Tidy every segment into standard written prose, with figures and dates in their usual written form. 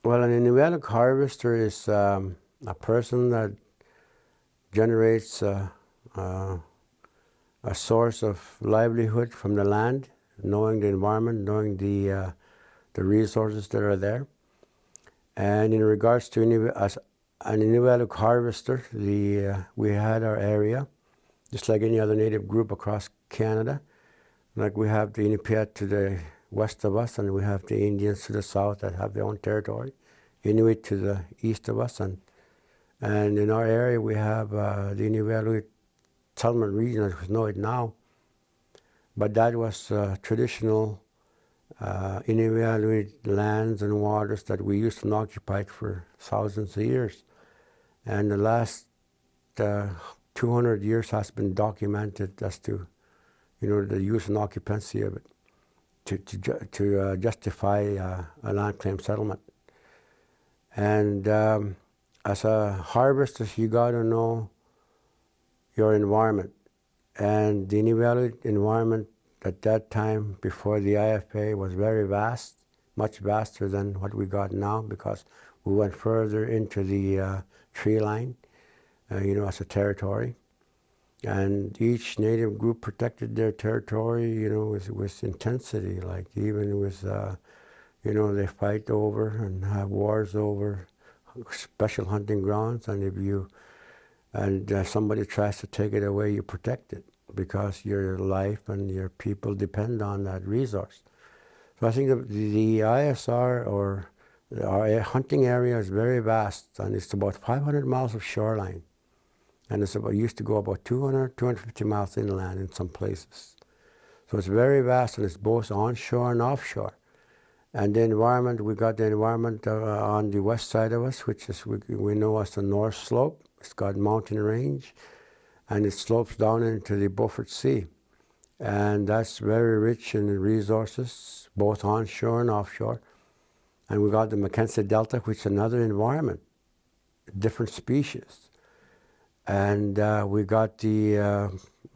Well, an Inuvialuit harvester is a person that generates a source of livelihood from the land, knowing the environment, knowing the resources that are there. And in regards to as an Inuvialuit harvester, we had our area, just like any other native group across Canada. Like we have the Inupiat to the west of us, and we have the Indians to the south that have their own territory, Inuit to the east of us, and in our area we have the Inuvialuit Settlement Region, as we know it now. But that was traditional Inuvialuit lands and waters that we used and occupied for thousands of years. And the last 200 years has been documented as to, the use and occupancy of it to justify a land claim settlement. And as a harvester, you got to know your environment. And the Inuvialuit environment at that time, before the IFA, was very vast, much vaster than what we got now, because we went further into the tree line, as a territory. And each native group protected their territory, with intensity, like even with, they fight over and have wars over special hunting grounds, and if somebody tries to take it away, you protect it, because your life and your people depend on that resource. So I think the ISR, or our hunting area, is very vast, and it's about 500 miles of shoreline. And used to go about 200, 250 miles inland in some places. So it's very vast, and it's both onshore and offshore. And the environment, we got the environment on the west side of us, which is we know as the North Slope. It's got mountain range, and it slopes down into the Beaufort Sea. And that's very rich in resources, both onshore and offshore. And we got the Mackenzie Delta, which is another environment, different species. And we got the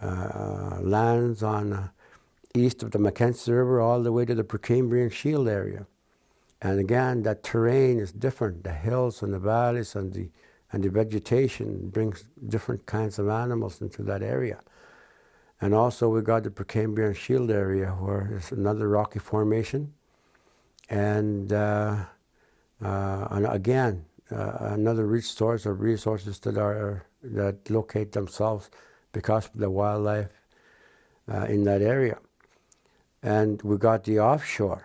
lands on east of the Mackenzie River all the way to the Precambrian Shield area. And again, that terrain is different. The hills and the valleys and the vegetation brings different kinds of animals into that area. And also we got the Precambrian Shield area, where there's another rocky formation. And again, another rich source of resources that locate themselves because of the wildlife in that area. And we got the offshore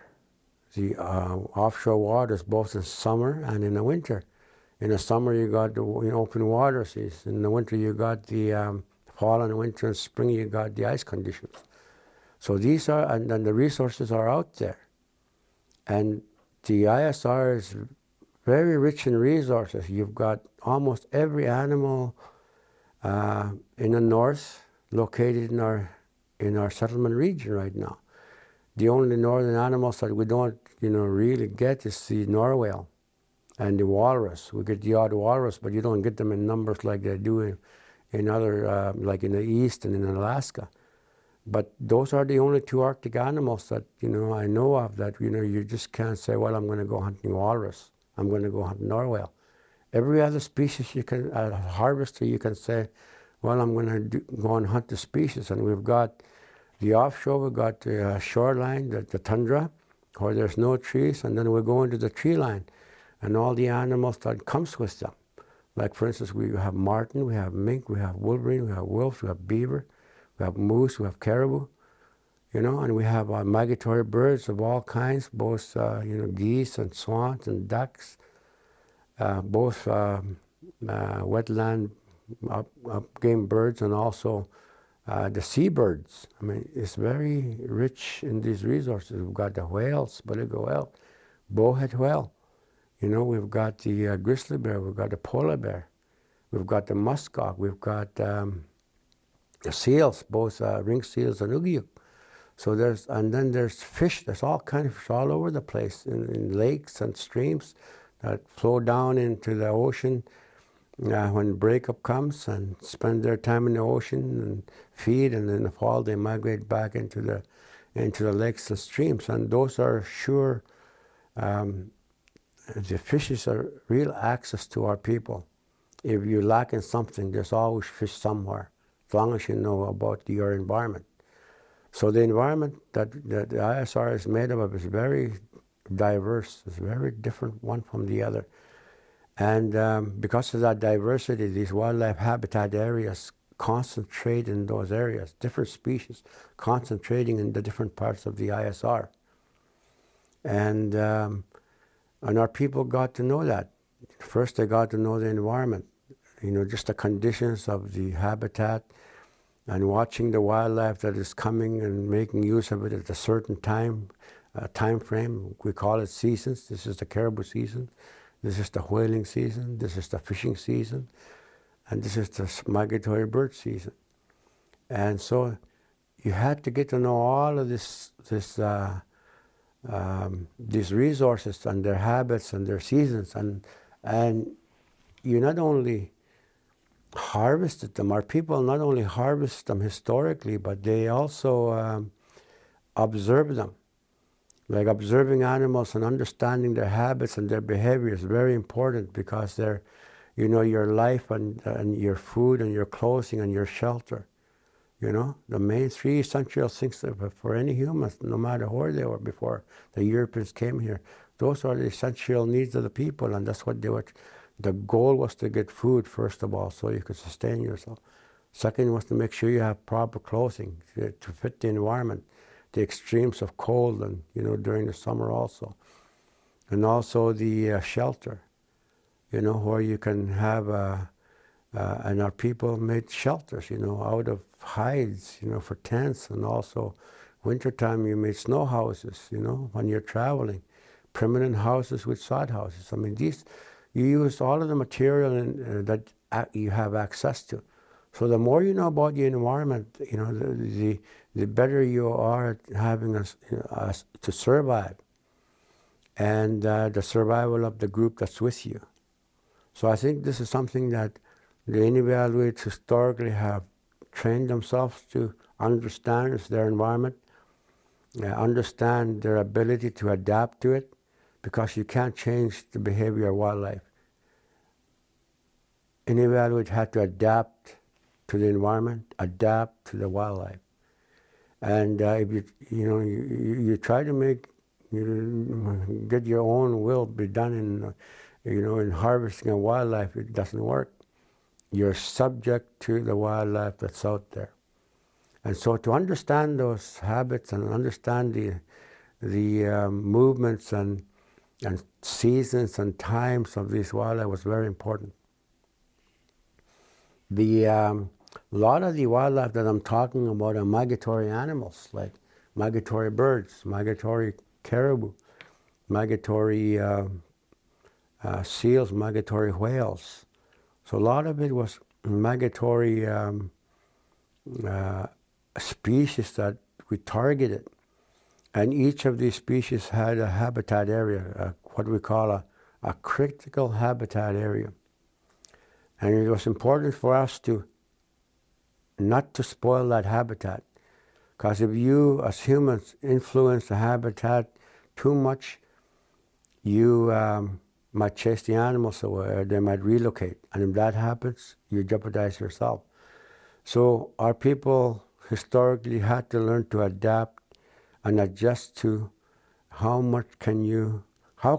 waters, both in summer and in the winter. In the summer, you got the open water seas. In the winter, you got the fall and winter and spring, you got the ice conditions. So these are, and then the resources are out there. And the ISR is very rich in resources. You've got almost every animal in the north located in our settlement region right now. The only northern animals that we don't, really get is the narwhal and the walrus. We get the odd walrus, but you don't get them in numbers like they do in other, like in the east and in Alaska. But those are the only two Arctic animals that, I know of that, you just can't say, well, I'm going to go hunting walrus. I'm going to go hunt narwhal. Every other species you can, harvester, you can say, well, I'm going to go and hunt the species. And we've got the offshore, we've got the shoreline, the tundra, where there's no trees, and then we go into the tree line and all the animals that comes with them. Like, for instance, we have marten, we have mink, we have wolverine, we have wolves, we have beaver, we have moose, we have caribou, and we have migratory birds of all kinds, both, geese and swans and ducks, both wetland game birds and also the seabirds. I mean, it's very rich in these resources. We've got the whales, beluga whale, bowhead whale. We've got the grizzly bear, we've got the polar bear, we've got the muskox, we've got the seals, both ring seals and ugiuk. So then there's fish. There's all kinds of fish all over the place in lakes and streams that flow down into the ocean when breakup comes, and spend their time in the ocean and feed, and in the fall they migrate back into the lakes and streams. And those are sure the fish is a real access to our people. If you lack in something, there's always fish somewhere, as long as you know about your environment. So the environment that the ISR is made of is very diverse. It's very different one from the other. And because of that diversity, these wildlife habitat areas concentrate in those areas, different species concentrating in the different parts of the ISR. And our people got to know that. First, they got to know the environment, just the conditions of the habitat, and watching the wildlife that is coming and making use of it at a certain time frame. We call it seasons. This is the caribou season. This is the whaling season. This is the fishing season. And this is the migratory bird season. And so you had to get to know all of these resources and their habits and their seasons. And you not only harvested them, our people not only harvest them historically, but they also observe them. Like observing animals and understanding their habits and their behavior is very important, because they're, your life and your food and your clothing and your shelter. The main three essential things for any humans, no matter where they were before the Europeans came here. Those are the essential needs of the people, and that's what they were. The goal was to get food, first of all, so you could sustain yourself. Second was to make sure you have proper clothing to fit the environment, the extremes of cold, and during the summer also. And also the shelter, where you can have, and our people made shelters, out of hides, for tents, and also wintertime you made snow houses, when you're traveling, permanent houses with sod houses. I mean, you use all of the material that you have access to. So the more you know about the environment, the better you are at having to survive, and the survival of the group that's with you. So I think this is something that the Inuvialuits historically have trained themselves to understand is their environment, understand their ability to adapt to it, because you can't change the behavior of wildlife. Inuvialuit had to adapt to the environment, adapt to the wildlife. And if you try to get your own will be done in harvesting a wildlife, it doesn't work. You're subject to the wildlife that's out there. And so to understand those habits and understand the movements and seasons and times of these wildlife was very important. A lot of the wildlife that I'm talking about are migratory animals, like migratory birds, migratory caribou, migratory seals, migratory whales. So a lot of it was migratory species that we targeted. And each of these species had a habitat area, what we call a critical habitat area. And it was important for us not to spoil that habitat. Because if you, as humans, influence the habitat too much, you might chase the animals away, or they might relocate. And if that happens, you jeopardize yourself. So our people historically had to learn to adapt and adjust to how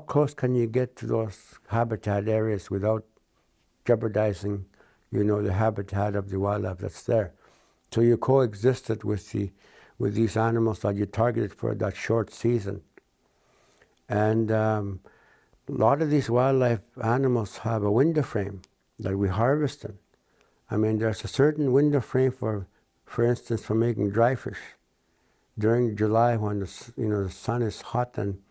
close can you get to those habitat areas without jeopardizing, the habitat of the wildlife that's there. So you coexisted with these animals that you targeted for that short season. And a lot of these wildlife animals have a window frame that we harvest in. I mean, there's a certain window frame for instance, for making dry fish. During July, when the sun is hot and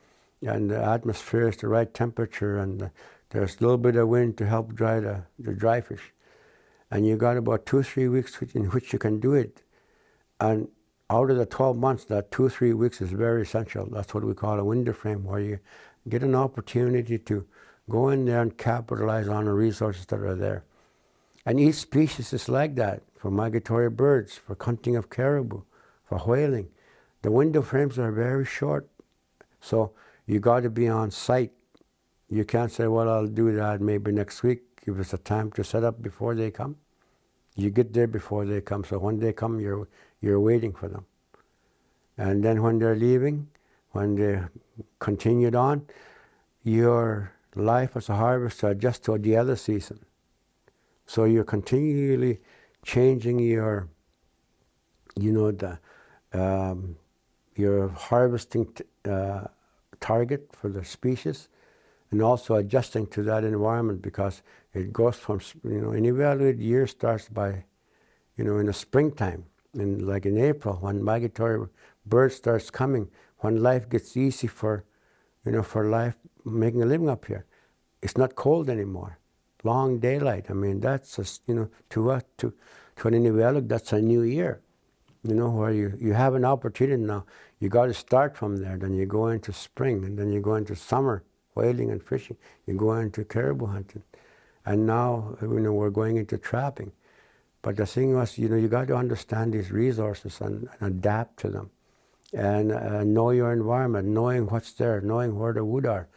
the atmosphere is the right temperature, and there's a little bit of wind to help dry the dry fish. And you got about 2-3 weeks in which you can do it. And out of the 12 months, that 2-3 weeks is very essential. That's what we call a window frame, where you get an opportunity to go in there and capitalize on the resources that are there. And each species is like that, for migratory birds, for hunting of caribou, for whaling. The window frames are very short. So you got to be on site. You can't say, well, I'll do that maybe next week if it's a time to set up before they come. You get there before they come. So when they come, you're waiting for them. And then when they're leaving, when they continued on, your life as a harvester adjusts to the other season. So you're continually changing your, your harvesting target for the species, and also adjusting to that environment, because it goes from, Inuvialuit year starts by, in the springtime, like in April, when migratory birds starts coming, when life gets easy for life making a living up here. It's not cold anymore. Long daylight. I mean, that's just, to us, to an Inuvialuit, that's a new year. Where you have an opportunity now. You got to start from there. Then you go into spring, and then you go into summer, whaling and fishing. You go into caribou hunting, and now we're going into trapping. But the thing was, you got to understand these resources and adapt to them, and know your environment, knowing what's there, knowing where the wood are,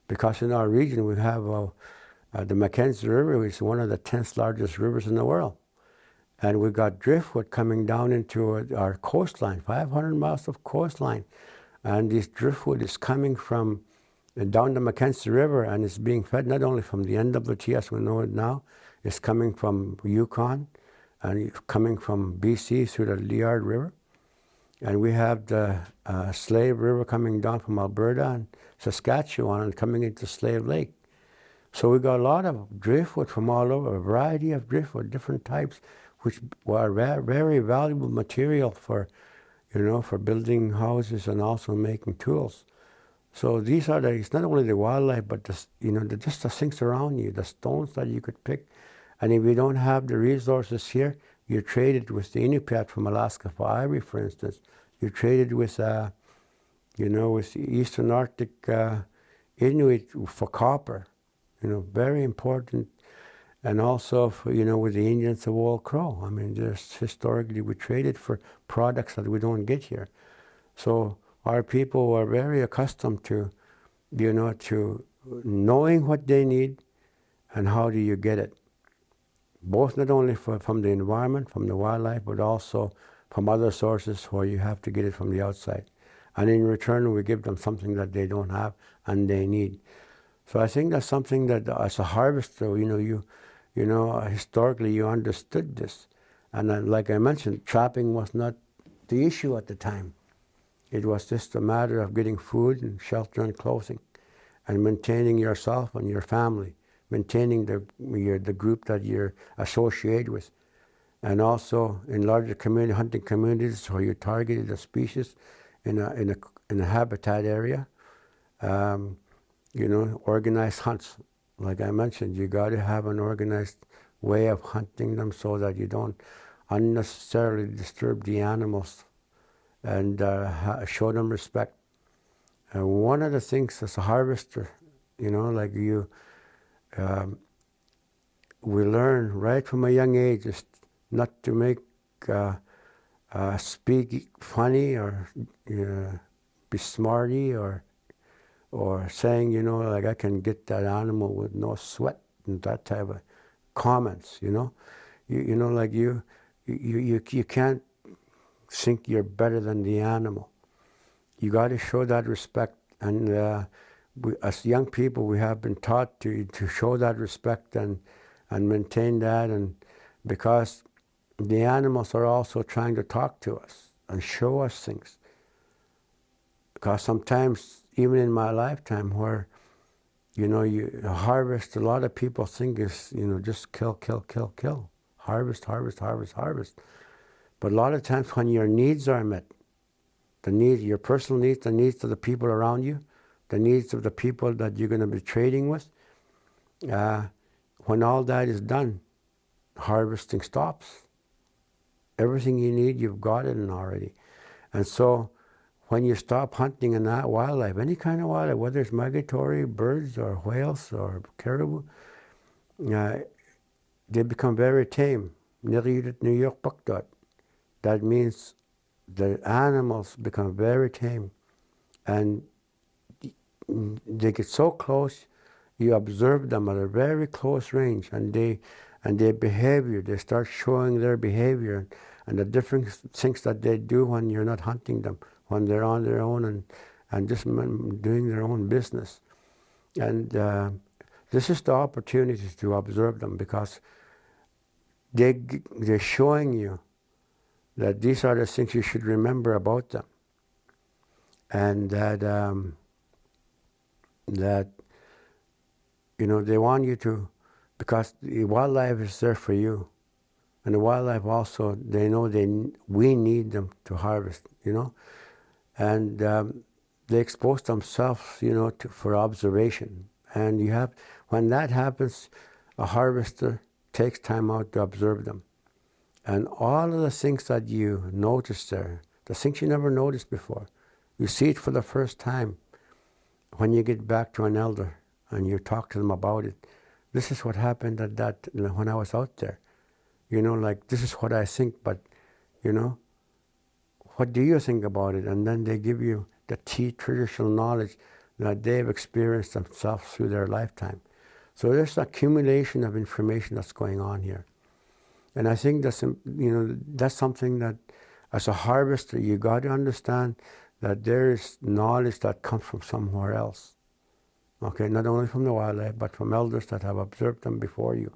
because in our region we have the Mackenzie River, which is one of the 10th largest rivers in the world. And we've got driftwood coming down into our coastline, 500 miles of coastline. And this driftwood is coming from down the Mackenzie River, and it's being fed not only from the NWT as we know it now, it's coming from Yukon, and it's coming from BC through the Liard River. And we have the Slave River coming down from Alberta and Saskatchewan and coming into Slave Lake. So we got a lot of driftwood from all over, a variety of driftwood, different types, which were very valuable material for, for building houses and also making tools. So these are it's not only the wildlife, but just the things around you, the stones that you could pick. And if you don't have the resources here, you trade it with the Inupiat from Alaska for ivory, for instance. You trade it with, with the Eastern Arctic Inuit for copper. Very important. And also, with the Indians of Old Crow. I mean, just historically we traded for products that we don't get here. So our people were very accustomed to, to knowing what they need and how do you get it. Both not only from the environment, from the wildlife, but also from other sources where you have to get it from the outside. And in return, we give them something that they don't have and they need. So I think that's something that as a harvester, historically you understood this. And like I mentioned, trapping was not the issue at the time. It was just a matter of getting food and shelter and clothing and maintaining yourself and your family, maintaining the group that you're associated with. And also in larger hunting communities where you targeted a species in a habitat area, organized hunts. Like I mentioned, you got to have an organized way of hunting them so that you don't unnecessarily disturb the animals and show them respect. And one of the things as a harvester, we learn right from a young age is not to make speak funny or be smarty or saying, I can get that animal with no sweat and that type of comments, You can't think you're better than the animal. You got to show that respect. And as young people, we have been taught to show that respect and maintain that. And because the animals are also trying to talk to us and show us things. Because sometimes, even in my lifetime, where, you harvest, a lot of people think is, just kill. Harvest. But a lot of times when your needs are met, your personal needs, the needs of the people around you, the needs of the people that you're going to be trading with, when all that is done, harvesting stops. Everything you need, you've got it already. And so when you stop hunting in that wildlife, any kind of wildlife, whether it's migratory birds or whales or caribou, they become very tame. That means the animals become very tame, and they get so close, you observe them at a very close range, and their behavior, they start showing their behavior and the different things that they do when you're not hunting them, when they're on their own and just doing their own business. And this is the opportunity to observe them, because they're showing you that these are the things you should remember about them, and that they want you to, because the wildlife is there for you, and the wildlife also, they know we need them to harvest, and they expose themselves, for observation. And when that happens, a harvester takes time out to observe them. And all of the things that you notice there, the things you never noticed before, you see it for the first time when you get back to an elder and you talk to them about it. This is what happened when I was out there. This is what I think, but, what do you think about it? And then they give you the traditional knowledge that they've experienced themselves through their lifetime. So there's an accumulation of information that's going on here. And I think that's something that, as a harvester, you got to understand that there is knowledge that comes from somewhere else. Okay, not only from the wildlife, but from elders that have observed them before you.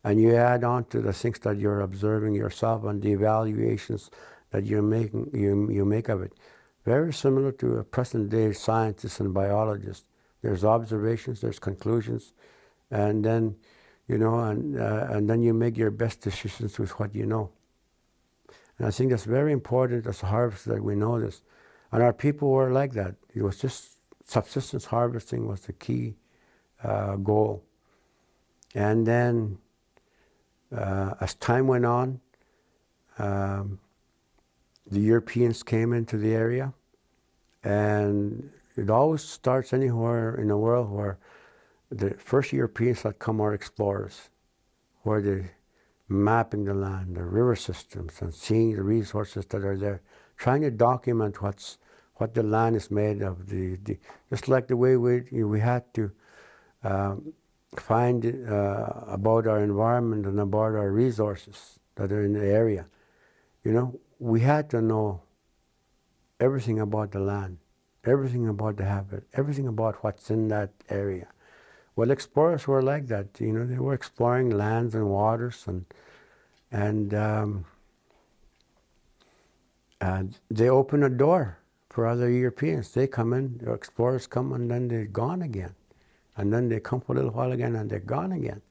And you add on to the things that you're observing yourself and the evaluations that you're making, you make of it. Very similar to a present-day scientist and biologist. There's observations, there's conclusions, and then, and then you make your best decisions with what you know. And I think that's very important as a harvester that we know this. And our people were like that. It was just subsistence harvesting was the key goal. And then, as time went on, the Europeans came into the area, and it always starts anywhere in the world where the first Europeans that come are explorers, where they're mapping the land, the river systems, and seeing the resources that are there, trying to document what the land is made of. Just like the way we had to find about our environment and about our resources that are in the area. We had to know everything about the land, everything about the habitat, everything about what's in that area. Well, explorers were like that. They were exploring lands and waters, and they open a door for other Europeans. They come in, the explorers come, and then they're gone again. And then they come for a little while again, and they're gone again.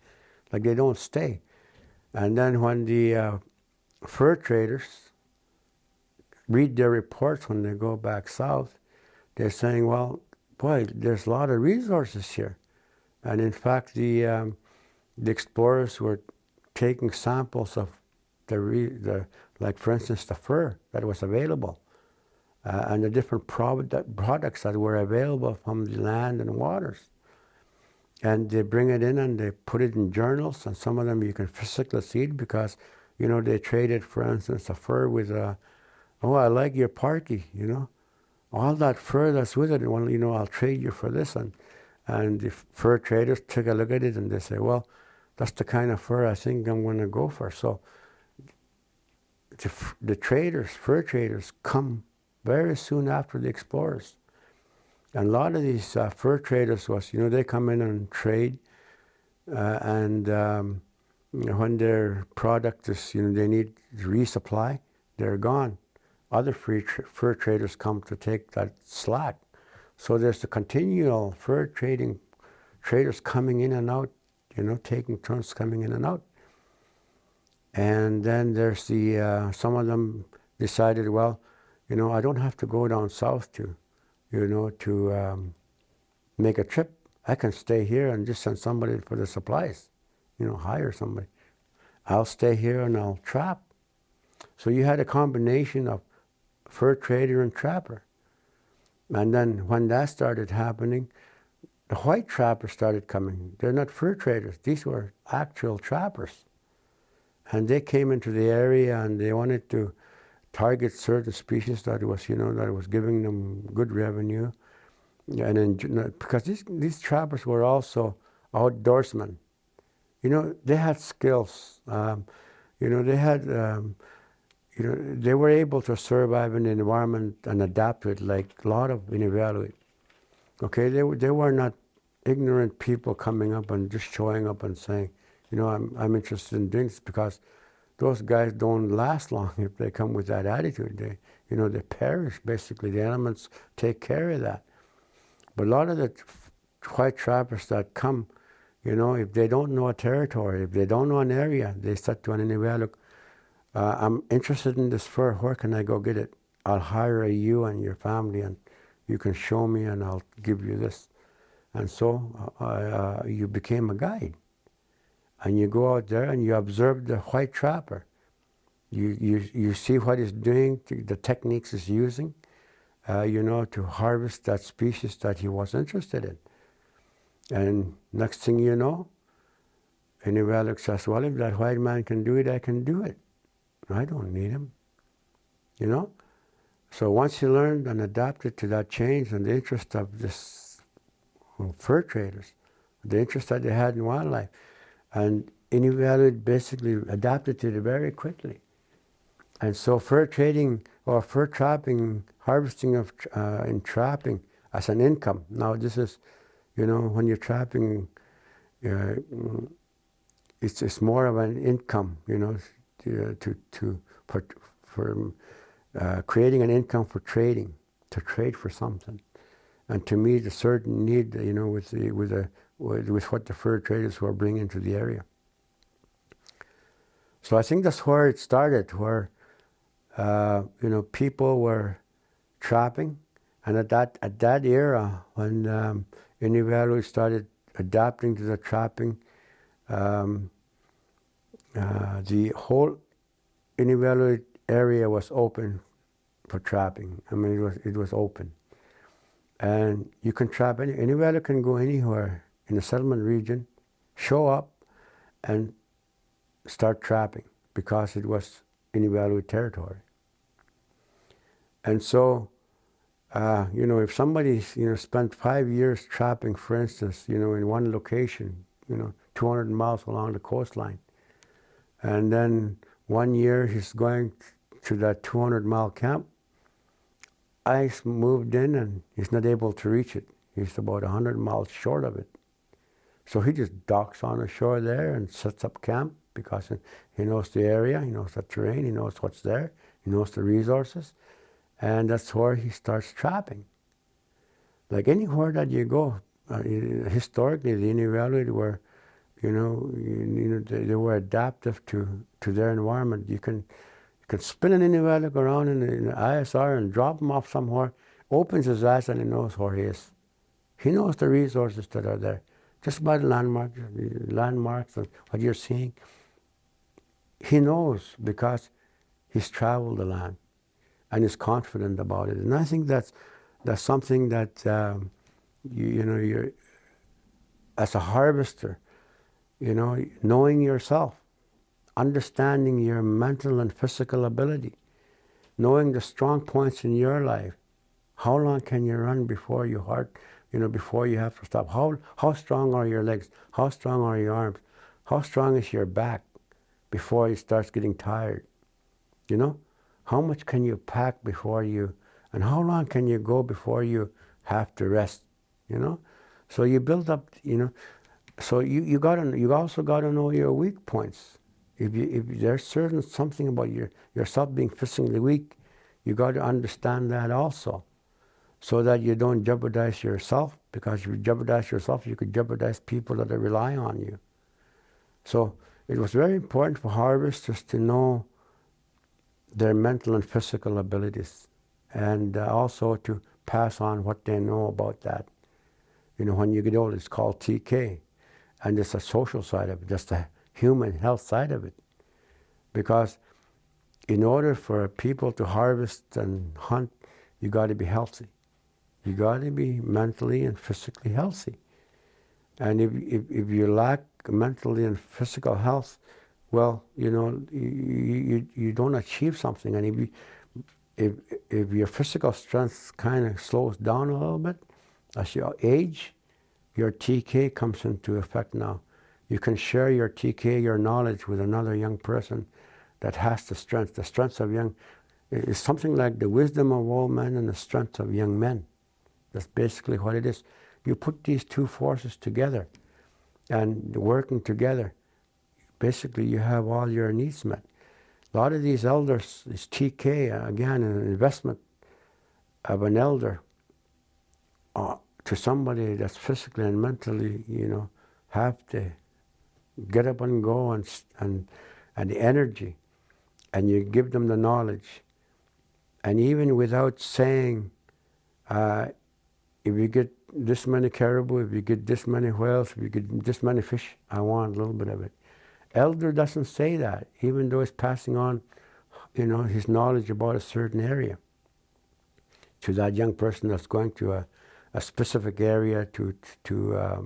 Like they don't stay. And then when the fur traders read their reports when they go back south, they're saying, well, boy, there's a lot of resources here. And in fact, the explorers were taking samples of like for instance, the fur that was available, and the different products that were available from the land and waters. And they bring it in and they put it in journals, and some of them you can physically see it because, they traded, for instance, a fur with oh, I like your parky, all that fur that's with it, well, I'll trade you for this. And the fur traders took a look at it and they say, well, that's the kind of fur I think I'm going to go for. So the fur traders come very soon after the explorers. And a lot of these fur traders they come in and trade, and when their product is, they need resupply, they're gone. Other fur traders come to take that slack. So there's the continual fur traders coming in and out, taking turns coming in and out. And then there's some of them decided, well, I don't have to go down south to make a trip. I can stay here and just send somebody for the supplies, hire somebody. I'll stay here and I'll trap. So you had a combination of fur trader and trapper. And then when that started happening, the white trappers started coming. They're not fur traders. These were actual trappers. And they came into the area and they wanted to target certain species that was, that was giving them good revenue. And because these trappers were also outdoorsmen. They had skills. They had, they were able to survive in the environment and adapt to it like a lot of Inuvialuit. Okay, they were not ignorant people coming up and just showing up and saying, I'm interested in doing this, because those guys don't last long if they come with that attitude. They perish, basically. The elements take care of that. But a lot of the white trappers that come, if they don't know a territory, if they don't know an area, they start to an Inuvialuit, I'm interested in this fur, where can I go get it? I'll hire you and your family, and you can show me, and I'll give you this. And so you became a guide. And you go out there and you observe the white trapper. You see what he's doing, the techniques he's using, to harvest that species that he was interested in. And next thing you know, Inuvialuit says, well, if that white man can do it, I can do it. I don't need him. So once he learned and adapted to that change and the interest of this fur traders, the interest that they had in wildlife, and Inuvialuit basically adapted to it very quickly. And so fur trading or fur trapping, harvesting of and trapping as an income. Now this is, when you're trapping, it's more of an income, for creating an income for trading, to trade for something, and to meet a certain need, with what the fur traders were bringing to the area. So I think that's where it started, where people were trapping, and at that era, when Inuvialuit started adapting to the trapping, the whole Inuvialuit area was open for trapping. I mean, it was open, and you can trap. Inuvialuit can go anywhere in the settlement region, show up, and start trapping, because it was Inuvialuit territory. And so, if somebody spent 5 years trapping, for instance, in one location, 200 miles along the coastline, and then 1 year he's going to that 200-mile camp, ice moved in and he's not able to reach it. He's about 100 miles short of it. So he just docks on the shore there and sets up camp, because he knows the area, he knows the terrain, he knows what's there, he knows the resources, and that's where he starts trapping. Like anywhere that you go, historically the Inuvialuit were, they were adaptive to their environment. You can spin an Inuvialuit around in the ISR and drop him off somewhere, opens his eyes and he knows where he is. He knows the resources that are there, just by the landmarks and what you're seeing. He knows, because he's traveled the land and is confident about it. And I think that's something that you're, as a harvester, knowing yourself, understanding your mental and physical ability, knowing the strong points in your life. How long can you run before you before you have to stop? How strong are your legs? How strong are your arms? How strong is your back before it starts getting tired? How much can you pack before and how long can you go before you have to rest? So you build up, so you also got to know your weak points. If there's something about yourself being physically weak, you got to understand that also, so that you don't jeopardize yourself, because if you jeopardize yourself, you could jeopardize people that are relying on you. So it was very important for harvesters to know their mental and physical abilities, and also to pass on what they know about that. When you get old, it's called TK, and it's a social side of it, just the human health side of it. Because in order for people to harvest and hunt, you got to be healthy. You got to be mentally and physically healthy. And if you lack mentally and physical health, well, you don't achieve something. And if your physical strength kind of slows down a little bit, As you age, your TK comes into effect now. You can share your TK, your knowledge, with another young person that has the strength. The strength of young is something like the wisdom of old men and the strength of young men. That's basically what it is. You put these two forces together and working together, basically you have all your needs met. A lot of these elders, this TK, again, an investment of an elder to somebody that's physically and mentally, have to get up and go and the energy, and you give them the knowledge. And even without saying, if you get this many caribou, if you get this many whales, if you get this many fish, I want a little bit of it. Elder doesn't say that, even though he's passing on, his knowledge about a certain area to that young person that's going to a specific area to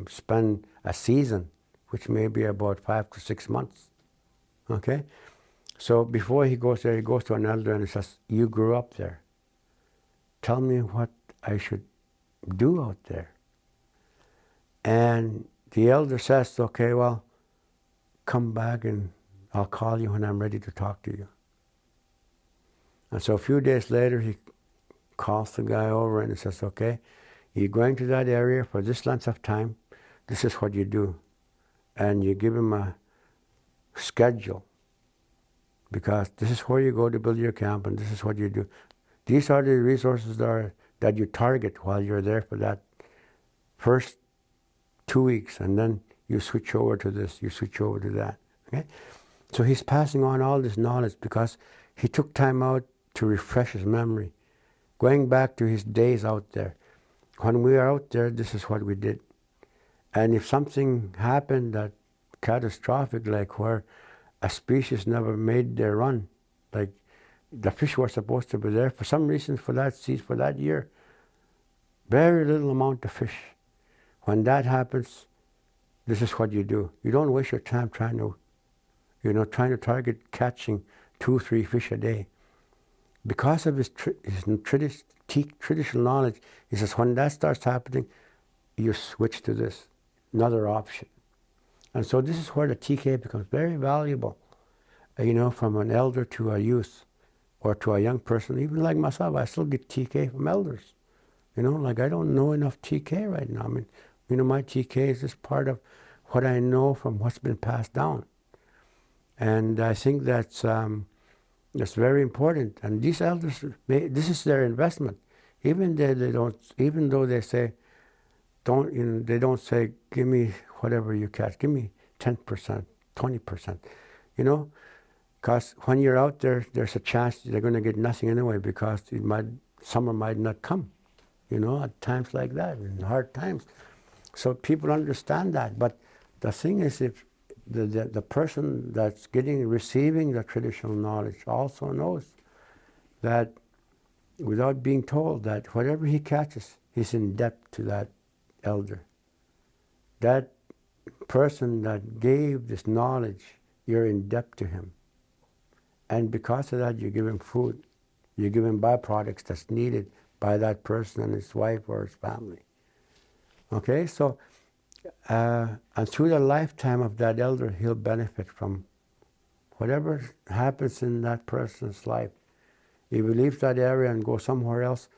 spend a season, which may be about 5 to 6 months. Okay? So before he goes there, he goes to an elder and he says, you grew up there. Tell me what I should do out there. And the elder says, okay, well, come back and I'll call you when I'm ready to talk to you. And so a few days later, he calls the guy over and he says, okay, you're going to that area for this length of time. This is what you do. And you give him a schedule, because this is where you go to build your camp and this is what you do. These are the resources that you target while you're there for that first 2 weeks, and then you switch over to this, you switch over to that. Okay? So he's passing on all this knowledge because he took time out to refresh his memory, going back to his days out there. When we are out there, this is what we did. And if something happened that catastrophic, like where a species never made their run, like the fish were supposed to be there, for some reason for that season, for that year, very little amount of fish. When that happens, this is what you do. You don't waste your time trying to target catching 2 or 3 fish a day. Because of his traditional knowledge, he says, when that starts happening, you switch to this, another option. And so this is where the TK becomes very valuable, from an elder to a youth or to a young person. Even like myself, I still get TK from elders. Like I don't know enough TK right now. I mean, my TK is just part of what I know from what's been passed down. And I think that's very important. And these elders, this is their investment. Even though they say, they don't say, give me whatever you catch, give me 10%, 20%, because when you're out there, there's a chance they're going to get nothing anyway, because summer might not come, at times like that, in hard times. So people understand that. But the thing is, if the person that's receiving the traditional knowledge also knows that, without being told, that whatever he catches, he's in debt to that elder. That person that gave this knowledge, you're in debt to him. And because of that, you give him food. You give him byproducts that's needed by that person and his wife or his family. Okay, so and through the lifetime of that elder, he'll benefit from whatever happens in that person's life. If he leaves that area and goes somewhere else,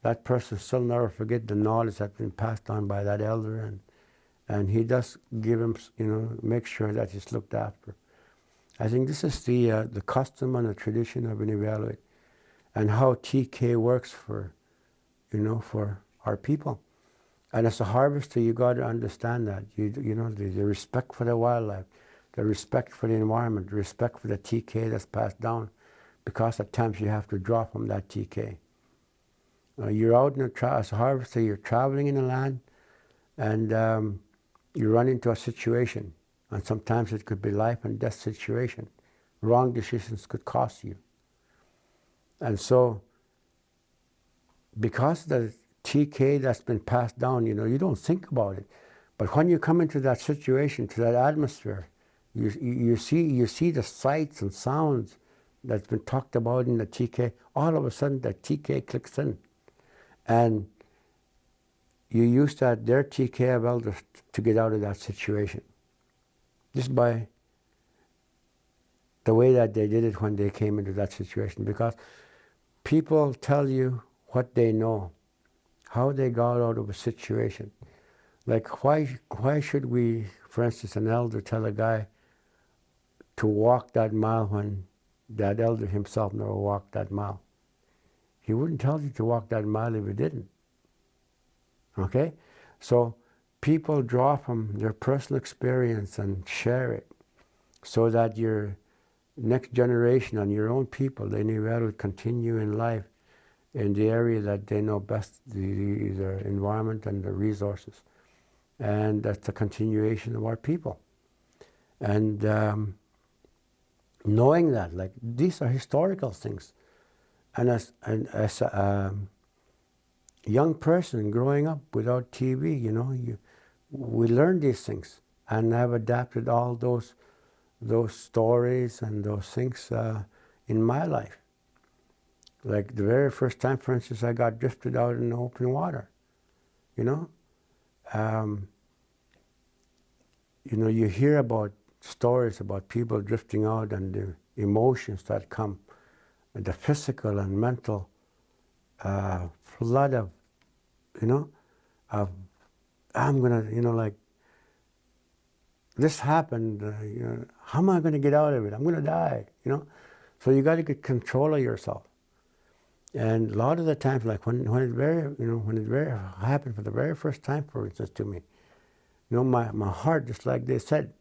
that person still never forget the knowledge that's been passed on by that elder, and he does give him, make sure that he's looked after. I think this is the custom and the tradition of Inuvialuit, and how TK works for our people. And as a harvester, you got to understand that the respect for the wildlife, the respect for the environment, the respect for the TK that's passed down, because at times you have to draw from that TK. You're out as a harvester, you're traveling in the land, and you run into a situation, and sometimes it could be life and death situation. Wrong decisions could cost you. And so, because the TK that's been passed down, you don't think about it. But when you come into that situation, to that atmosphere, you see the sights and sounds that's been talked about in the TK. All of a sudden, the TK clicks in. And you use their TK of elders to get out of that situation. Just by the way that they did it when they came into that situation. Because people tell you what they know, how they got out of a situation. Like why should we, for instance, an elder tell a guy to walk that mile when that elder himself never walked that mile? He wouldn't tell you to walk that mile if he didn't. Okay? So people draw from their personal experience and share it so that your next generation and your own people, the Inuvialuit, continue in life in the area that they know best, the environment and the resources. And that's a continuation of our people. And knowing that, like, these are historical things. And as a young person growing up without TV, you know, we learn these things, and I've adapted all those stories and those things in my life. Like the very first time, for instance, I got drifted out in the open water, you know. You know, you hear about stories about people drifting out and the emotions that come, and the physical and mental flood of, you know, of, I'm gonna, you know, like, this happened, you know, how am I gonna get out of it? I'm gonna die, you know. So you got to get control of yourself. And a lot of the times, like when it happened for the very first time, for instance, to me, you know, my heart, just like they said,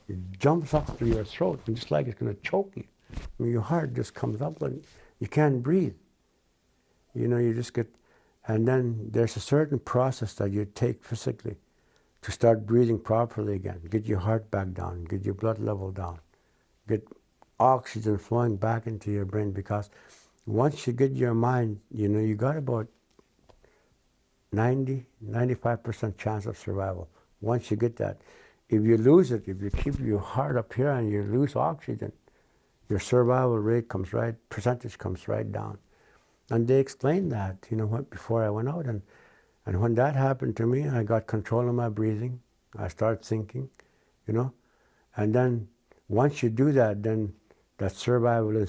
it jumps up to your throat, and just like it's going to choke you. I mean, your heart just comes up and you can't breathe. You know, you just get, and then there's a certain process that you take physically to start breathing properly again, get your heart back down, get your blood level down, get oxygen flowing back into your brain, because once you get your mind, you know, you got about 95% chance of survival. Once you get that. If you lose it, if you keep your heart up here and you lose oxygen, your survival rate percentage comes right down. And they explained that, you know what, before I went out. And when that happened to me, I got control of my breathing. I started thinking, you know. And then once you do that, then that survival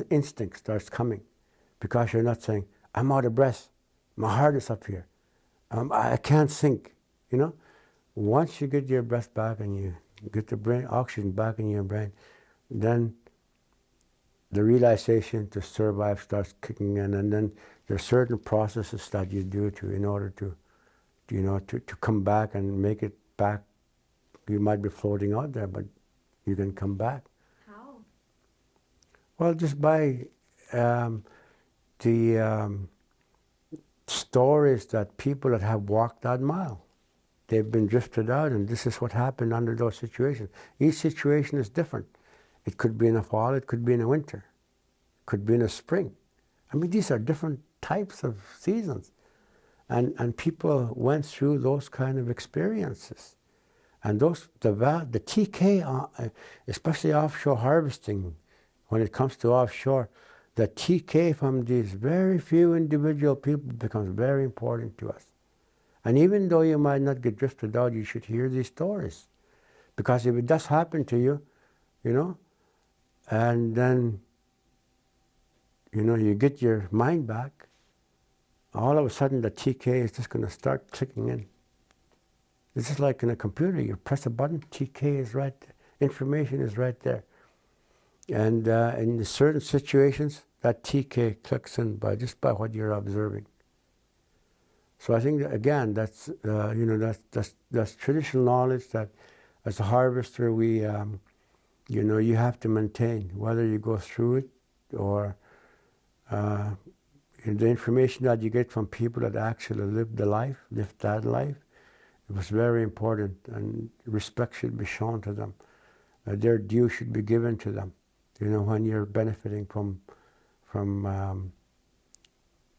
instinct starts coming, because you're not saying, I'm out of breath, my heart is up here, I can't think, you know. Once you get your breath back and you get the brain oxygen back in your brain, then the realization to survive starts kicking in, and then there's certain processes that you do in order to, you know, to come back and make it back. You might be floating out there, but you can come back. How? Well, just by the stories that people that have walked that mile. They've been drifted out, and this is what happened under those situations. Each situation is different. It could be in a fall, it could be in a winter, it could be in a spring. I mean, these are different types of seasons. And people went through those kind of experiences. And the TK, especially offshore harvesting, when it comes to offshore, the TK from these very few individual people becomes very important to us. And even though you might not get drifted out, you should hear these stories. Because if it does happen to you, you know, and then, you know, you get your mind back, all of a sudden the TK is just going to start clicking in. This is like in a computer. You press a button, TK is right there. Information is right there. And in certain situations, that TK clicks in just by what you're observing. So I think that, again, that's you know, that's traditional knowledge that, as a harvester, we you know, you have to maintain, whether you go through it or the information that you get from people that actually lived that life. It was very important, and respect should be shown to them. Their due should be given to them. You know, when you're benefiting from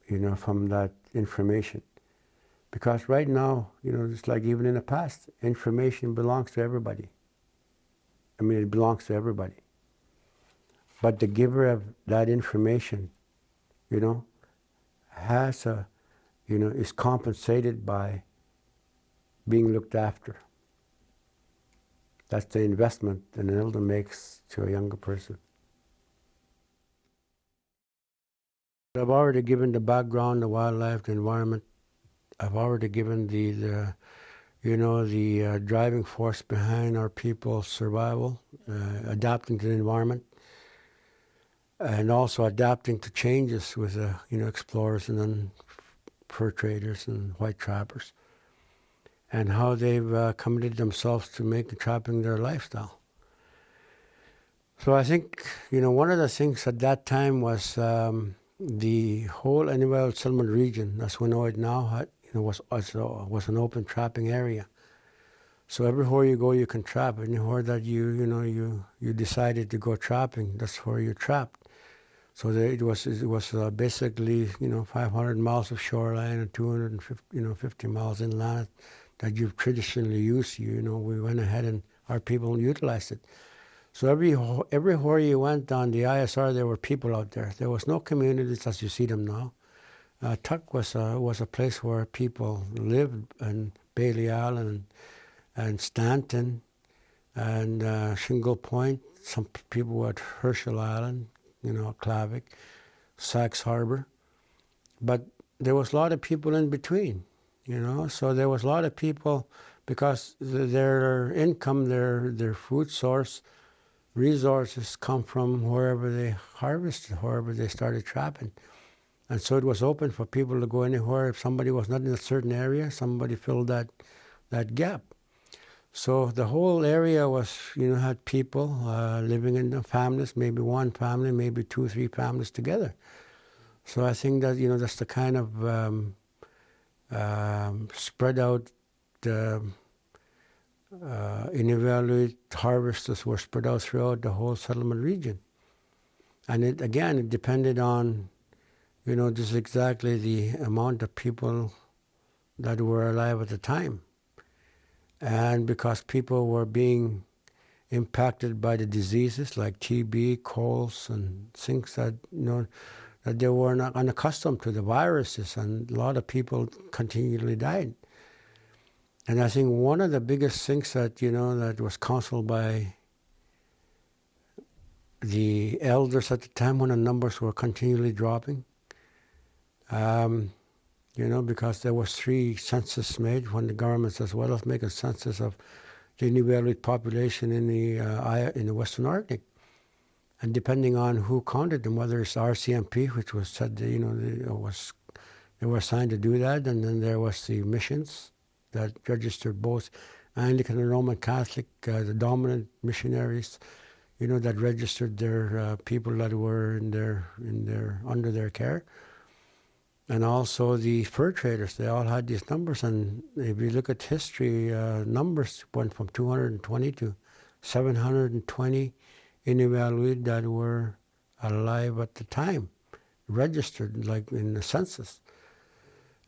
you know, from that information. Because right now, you know, just like even in the past, information belongs to everybody. I mean, it belongs to everybody. But the giver of that information, you know, has a, you know, is compensated by being looked after. That's the investment an elder makes to a younger person. I've already given the background, the wildlife, the environment. I've already given the driving force behind our people's survival, adapting to the environment, and also adapting to changes with explorers and then fur traders and white trappers, and how they've committed themselves to making trapping their lifestyle. So I think one of the things at that time was the whole Inuvialuit Settlement Region, as we know it now, was an open trapping area. So everywhere you go, you can trap. Anywhere that you decided to go trapping, that's where you trapped. So it was basically 500 miles of shoreline and 250 miles inland that you've traditionally used. We went ahead and our people utilized it. So everywhere you went on the ISR, there were people out there. There was no communities as you see them now. Tuk was a place where people lived, and Bailey Island and Stanton and Shingle Point. Some people were at Herschel Island, Klavik, Sachs Harbor. But there was a lot of people in between, So there was a lot of people because their income, their food source, resources come from wherever they harvested, wherever they started trapping. And so it was open for people to go anywhere. If somebody was not in a certain area, somebody filled that gap. So the whole area was, had people living in the families, maybe one family, maybe 2 or 3 families together. So I think that, that's the kind of spread out Inuvialuit harvesters were spread out throughout the whole settlement region. And it depended on, just exactly the amount of people that were alive at the time. And because people were being impacted by the diseases like TB, colds, and things that, that they were not unaccustomed to, the viruses, and a lot of people continually died. And I think one of the biggest things that, that was counseled by the elders at the time when the numbers were continually dropping, because there was 3 census made when the government says, well, let's make a census of the Inuvialuit population in the Western Arctic. And depending on who counted them, whether it's RCMP, which was said, they were assigned to do that, and then there was the missions that registered both Anglican and Roman Catholic, the dominant missionaries, that registered their people that were under their care, and also the fur traders. They all had these numbers, and if you look at history, numbers went from 220 to 720 Inuvialuit that were alive at the time, registered like in the census.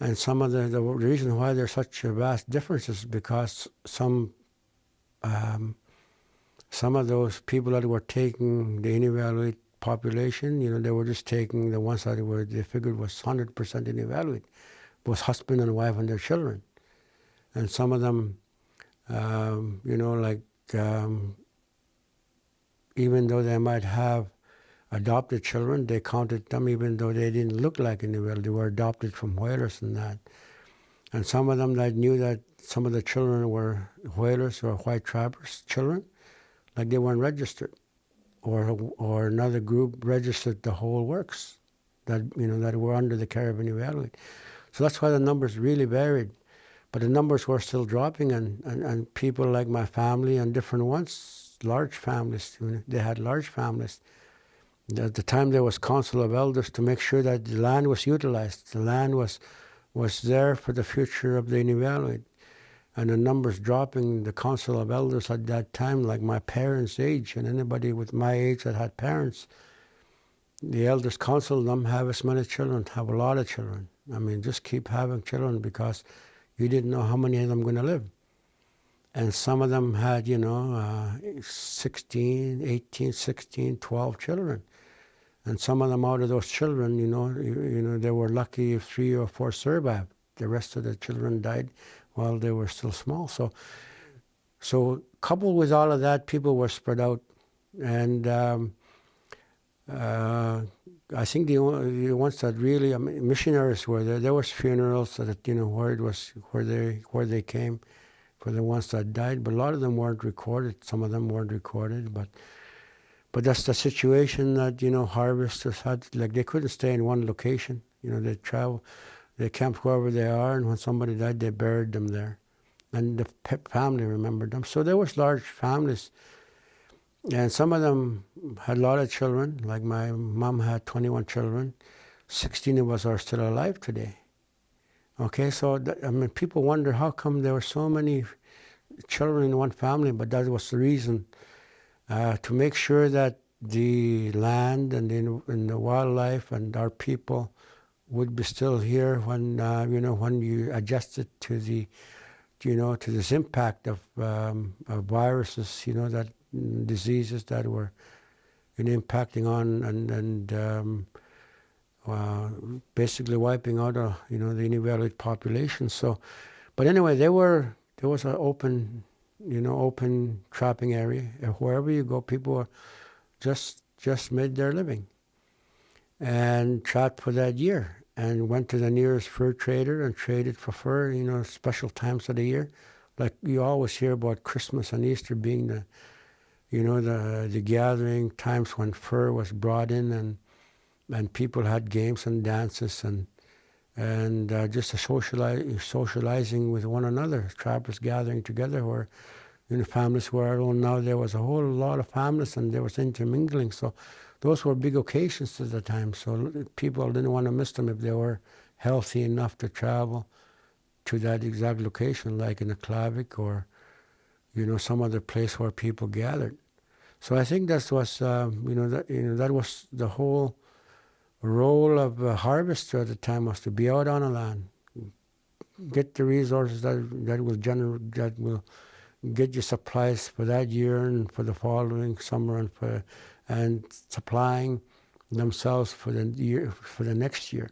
And some of the reason why there's such a vast difference is because some of those people that were taking the Inuvialuit population, they were just taking the ones that they figured was 100% Inuvialuit, was husband and wife and their children. And some of them, even though they might have adopted children, they counted them even though they didn't look like Inuvialuit. They were adopted from whalers and that. And some of them that knew that some of the children were whalers or white trappers' children, like they weren't registered. Or another group registered the whole works that were under the care of Inuvialuit. So that's why the numbers really varied. But the numbers were still dropping, and people like my family and different ones, large families, they had large families. At the time there was Council of Elders to make sure that the land was utilized. The land was there for the future of the Inuvialuit. And the numbers dropping, the Council of Elders at that time, like my parents' age, and anybody with my age that had parents, the elders counseled them, have as many children, have a lot of children. I mean, just keep having children because you didn't know how many of them were going to live. And some of them had, 16, 18, 16, 12 children. And some of them out of those children, they were lucky if 3 or 4 survived. The rest of the children died while they were still small. So coupled with all of that, people were spread out, and I think the ones that really, I mean, missionaries were there. There was funerals that where they came for the ones that died, but a lot of them weren't recorded. Some of them weren't recorded, but that's the situation that harvesters had. Like, they couldn't stay in one location. They travel, they camped wherever they are, and when somebody died, they buried them there, and the family remembered them. So there was large families. And some of them had a lot of children. Like my mom had 21 children. 16 of us are still alive today. Okay, so people wonder how come there were so many children in one family, but that was the reason, to make sure that the land and the wildlife and our people would be still here when when you adjust it to the to this impact of viruses, that diseases that were impacting on and basically wiping out the Inuvialuit population. So, but anyway, there was an open trapping area. Wherever you go, people were just made their living and trapped for that year, and went to the nearest fur trader and traded for fur. Special times of the year, like you always hear about Christmas and Easter being the the gathering times when fur was brought in, and people had games and dances and just a socializing with one another. Trappers gathering together, where families were. Now there was a whole lot of families, and there was intermingling. So those were big occasions at the time. So people didn't want to miss them if they were healthy enough to travel to that exact location, like in a Klavik or some other place where people gathered. So I think that was that was the whole role of a harvester at the time, was to be out on the land, get the resources that will get you supplies for that year and for the following summer, and supplying themselves for the next year.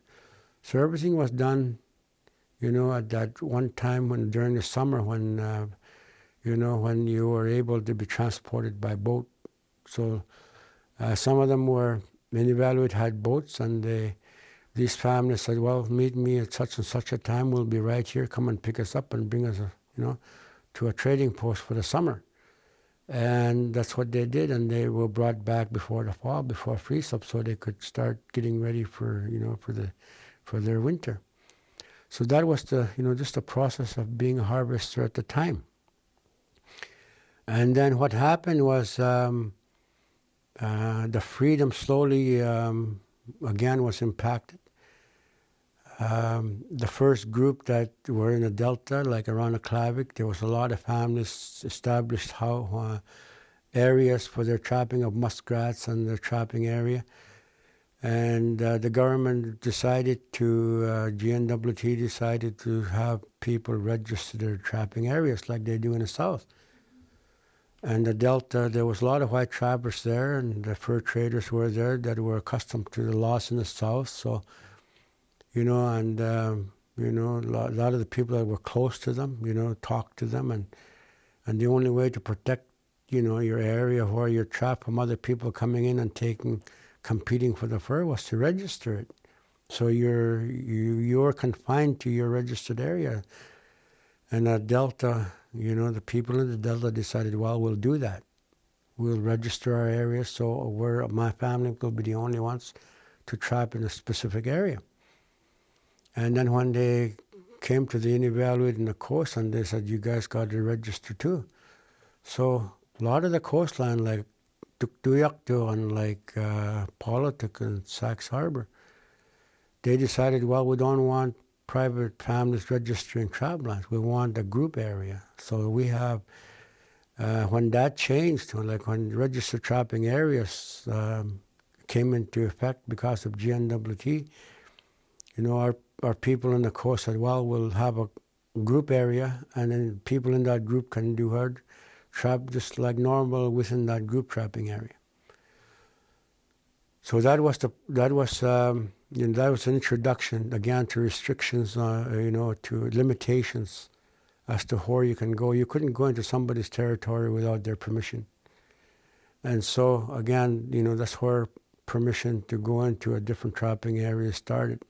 So everything was done, at that one time during the summer when when you were able to be transported by boat. So some of them were, Inuvialuit had boats, and these families said, well, meet me at such and such a time, we'll be right here, come and pick us up and bring us to a trading post for the summer. And that's what they did, and they were brought back before the fall, before freeze-up, so they could start getting ready for for their winter. So that was just the process of being a harvester at the time. And then what happened was the freedom slowly again was impacted. The first group that were in the Delta, like around the Klavik, there was a lot of families established areas for their trapping of muskrats and their trapping area. And the government decided GNWT decided to have people register their trapping areas like they do in the South. And the Delta, there was a lot of white trappers there, and the fur traders were there that were accustomed to the laws in the South. So, a lot of the people that were close to them, talked to them, and the only way to protect, your area where you're trapped from other people coming in and competing for the fur was to register it. So you're confined to your registered area. And the Delta, the people in the Delta decided, well, we'll do that. We'll register our area, so my family will be the only ones to trap in a specific area. And then when they came to the Inuvialuit in the coast, and they said, you guys got to register too. So a lot of the coastline, like Tuktoyakto and like Politik and Sachs Harbor, they decided, well, we don't want private families registering trap lands. We want a group area. So we have, when that changed, when registered trapping areas came into effect because of GNWT, our people in the coast said, well, we'll have a group area, and then people in that group can do herd trap just like normal within that group trapping area. So that was an introduction again to restrictions, to limitations as to where you can go. You couldn't go into somebody's territory without their permission. And so, again, that's where permission to go into a different trapping area started.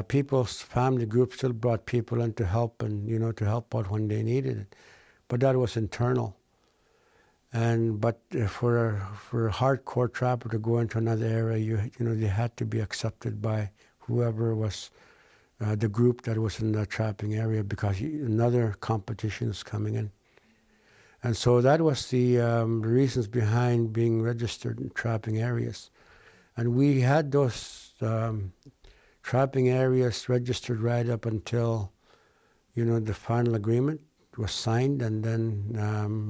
People's family groups still brought people in to help and, to help out when they needed it. But that was internal. But for a hardcore trapper to go into another area, they had to be accepted by whoever was the group that was in the trapping area, because another competition is coming in. And so that was the reasons behind being registered in trapping areas. And we had those trapping areas registered right up until, the final agreement was signed, and then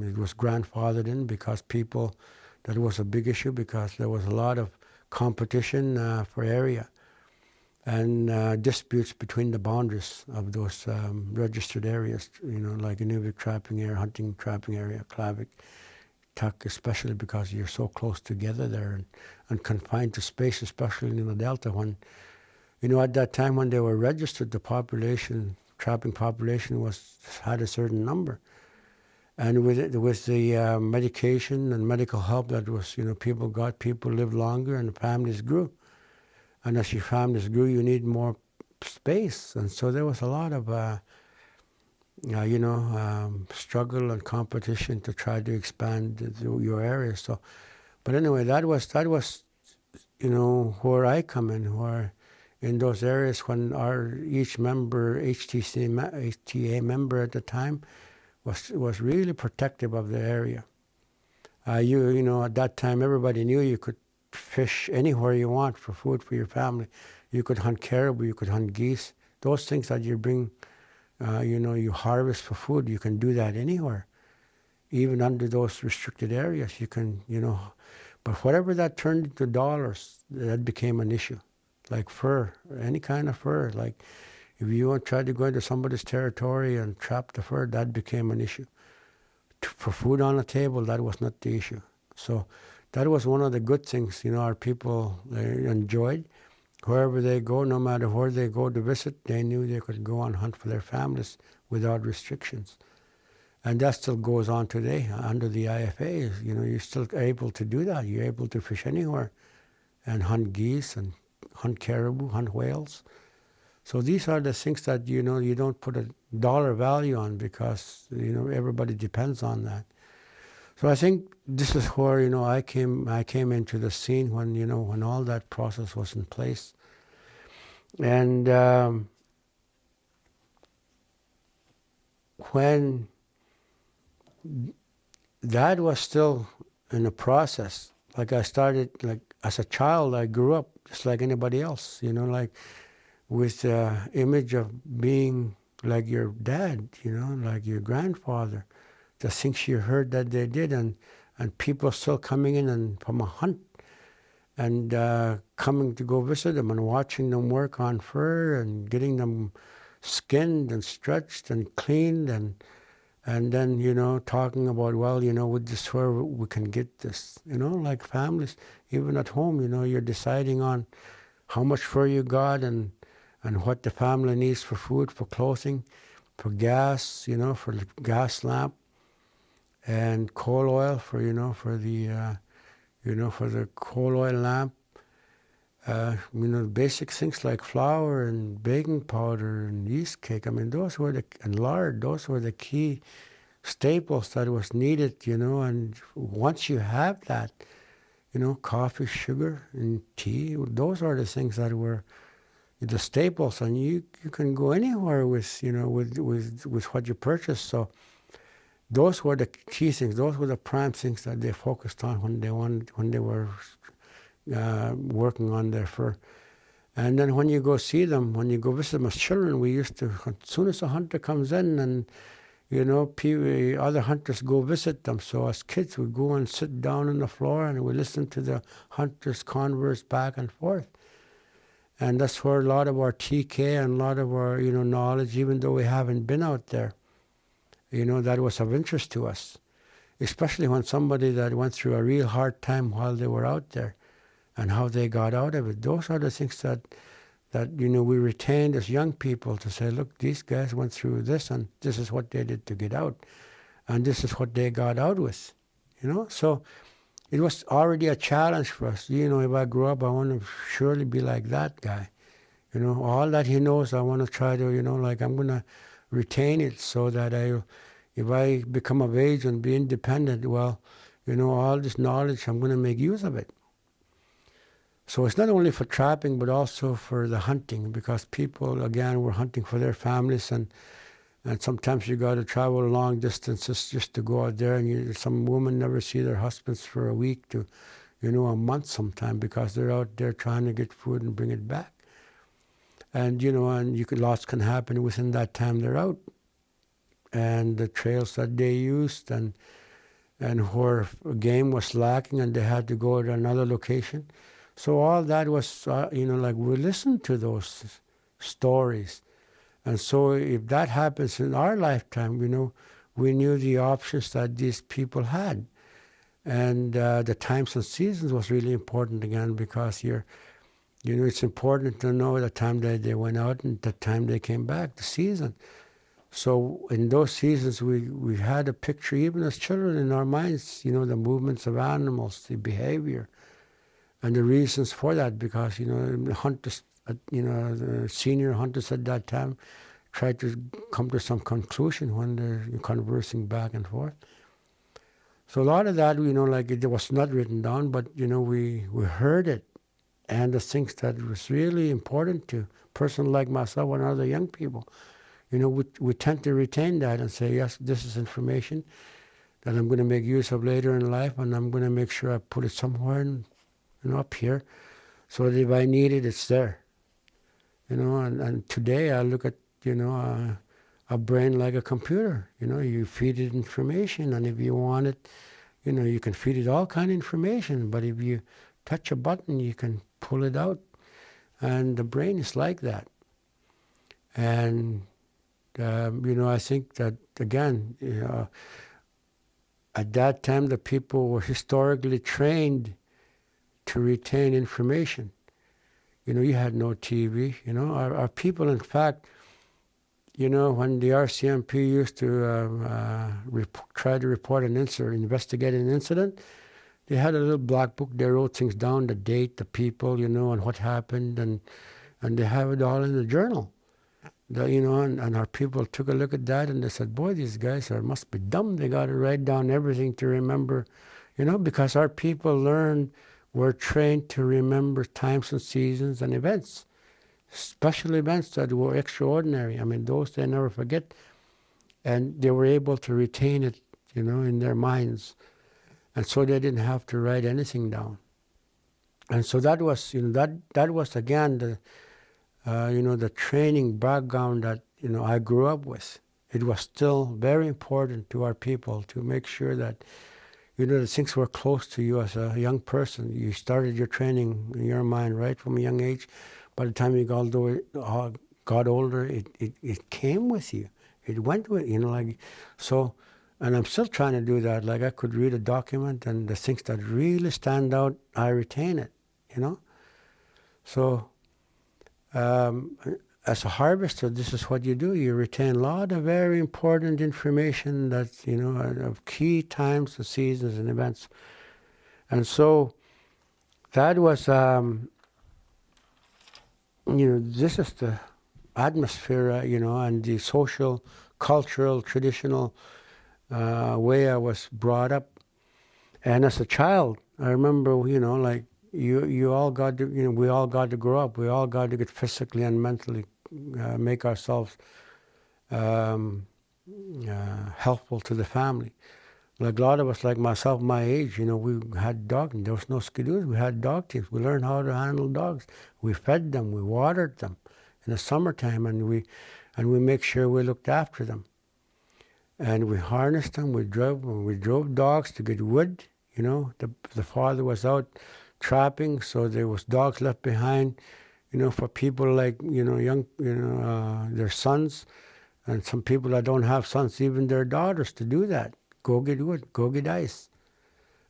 it was grandfathered in because that was a big issue because there was a lot of competition for area and disputes between the boundaries of those registered areas, like Inuvialuit trapping area, hunting trapping area, Klavik, Tuk, especially because you're so close together there and confined to space, especially in the Delta. When, at that time when they were registered, the trapping population had a certain number. And with the medication and medical help that was, people lived longer and families grew. And as your families grew, you need more space. And so there was a lot of, struggle and competition to try to expand your area. So, but anyway, that was, where I come in, where in those areas when each member, HTA member at the time, was really protective of the area. At that time, everybody knew you could fish anywhere you want for food for your family. You could hunt caribou, you could hunt geese. Those things that you bring, you harvest for food, you can do that anywhere. Even under those restricted areas, you can, But whatever that turned into dollars, that became an issue. Like fur, any kind of fur. Like if you tried to go into somebody's territory and trap the fur, that became an issue. For food on the table, that was not the issue. So that was one of the good things, our people enjoyed. Wherever they go, no matter where they go to visit, they knew they could go and hunt for their families without restrictions. And that still goes on today under the IFA. You're still able to do that. You're able to fish anywhere and hunt geese and hunt caribou, hunt whales. So these are the things that, you don't put a dollar value on because, everybody depends on that. So I think this is where, I came into the scene when, when all that process was in place. And when that was still in a process, like I started, like as a child, I grew up just like anybody else, like with the image of being like your dad, like your grandfather. The things you heard that they did, and people still coming in and from a hunt and coming to go visit them and watching them work on fur and getting them skinned and stretched and cleaned and then, talking about, well, with this fur we can get this, like families, even at home, you're deciding on how much fur you got and what the family needs for food, for clothing, for gas, for the gas lamp, and coal oil for for the coal oil lamp, basic things like flour and baking powder and yeast cake. I mean, and lard. Those were the key staples that was needed. And once you have that, coffee, sugar, and tea. Those are the things that were the staples, and you can go anywhere with with what you purchase. So those were the key things. Those were the prime things that they focused on when they were working on their fur. And then when you go see them, when you go visit them as children, we used to, as soon as a hunter comes in and other hunters go visit them. So as kids, we'd go and sit down on the floor and we listen to the hunters converse back and forth. And that's where a lot of our TK and a lot of our knowledge, even though we haven't been out there, that was of interest to us, especially when somebody that went through a real hard time while they were out there and how they got out of it. Those are the things that that, we retained as young people to say, look, these guys went through this, and this is what they did to get out, and this is what they got out with, So it was already a challenge for us. If I grow up, I want to surely be like that guy. All that he knows, I want to try to, I'm going to retain it so that if I become of age and be independent, well, all this knowledge, I'm going to make use of it. So it's not only for trapping, but also for the hunting, because people, again, were hunting for their families, and sometimes you got to travel long distances just to go out there, and some women never see their husbands for a week to, a month sometime, because they're out there trying to get food and bring it back. And, lots can happen within that time they're out. And the trails that they used, and where game was lacking and they had to go to another location. So all that was, we listened to those stories. And so if that happens in our lifetime, we knew the options that these people had. And the times and seasons was really important again, because it's important to know the time that they went out and the time they came back, the season. So in those seasons, we had a picture, even as children, in our minds, the movements of animals, the behavior, and the reasons for that, because, the hunters, the senior hunters at that time tried to come to some conclusion when they're conversing back and forth. So a lot of that, it was not written down, but, we heard it. And the things that was really important to a person like myself and other young people, we tend to retain that and say, yes, this is information that I'm going to make use of later in life, and I'm going to make sure I put it somewhere up here, so that if I need it, it's there. And today I look at, a brain like a computer. You feed it information, and if you want it, you can feed it all kind of information, but if you touch a button, you can pull it out. And the brain is like that. And, I think that, again, at that time, the people were historically trained to retain information. You had no TV. Our people, in fact, when the RCMP used to try to report an incident, investigate an incident, they had a little black book. They wrote things down, the date, the people, and what happened, and they have it all in the journal. And our people took a look at that, and they said, boy, these guys must be dumb. They got to write down everything to remember, because our people were trained to remember times and seasons and events, special events that were extraordinary. I mean, those they never forget. And they were able to retain it, in their minds. And so they didn't have to write anything down. And so that was, that was again the training background that, I grew up with. It was still very important to our people to make sure that, the things were close to you as a young person. You started your training in your mind right from a young age. By the time you got older, it came with you. It went with, so, and I'm still trying to do that. Like I could read a document, and the things that really stand out, I retain it, So, as a harvester, this is what you do. You retain a lot of very important information that's, of key times, the seasons, and events. And so that was, this is the atmosphere, and the social, cultural, traditional way I was brought up. And as a child, I remember, you all got to, we all got to grow up. We all got to get physically and mentally make ourselves helpful to the family. Like a lot of us, like myself, my age, we had dogs. There was no skidoos. We had dog teams. We learned how to handle dogs. We fed them. We watered them in the summertime, and we make sure we looked after them. And we harnessed them. We drove dogs to get wood. The father was out trapping, so there was dogs left behind, for people like, young, their sons, and some people that don't have sons, even their daughters, to do that. Go get wood, go get ice.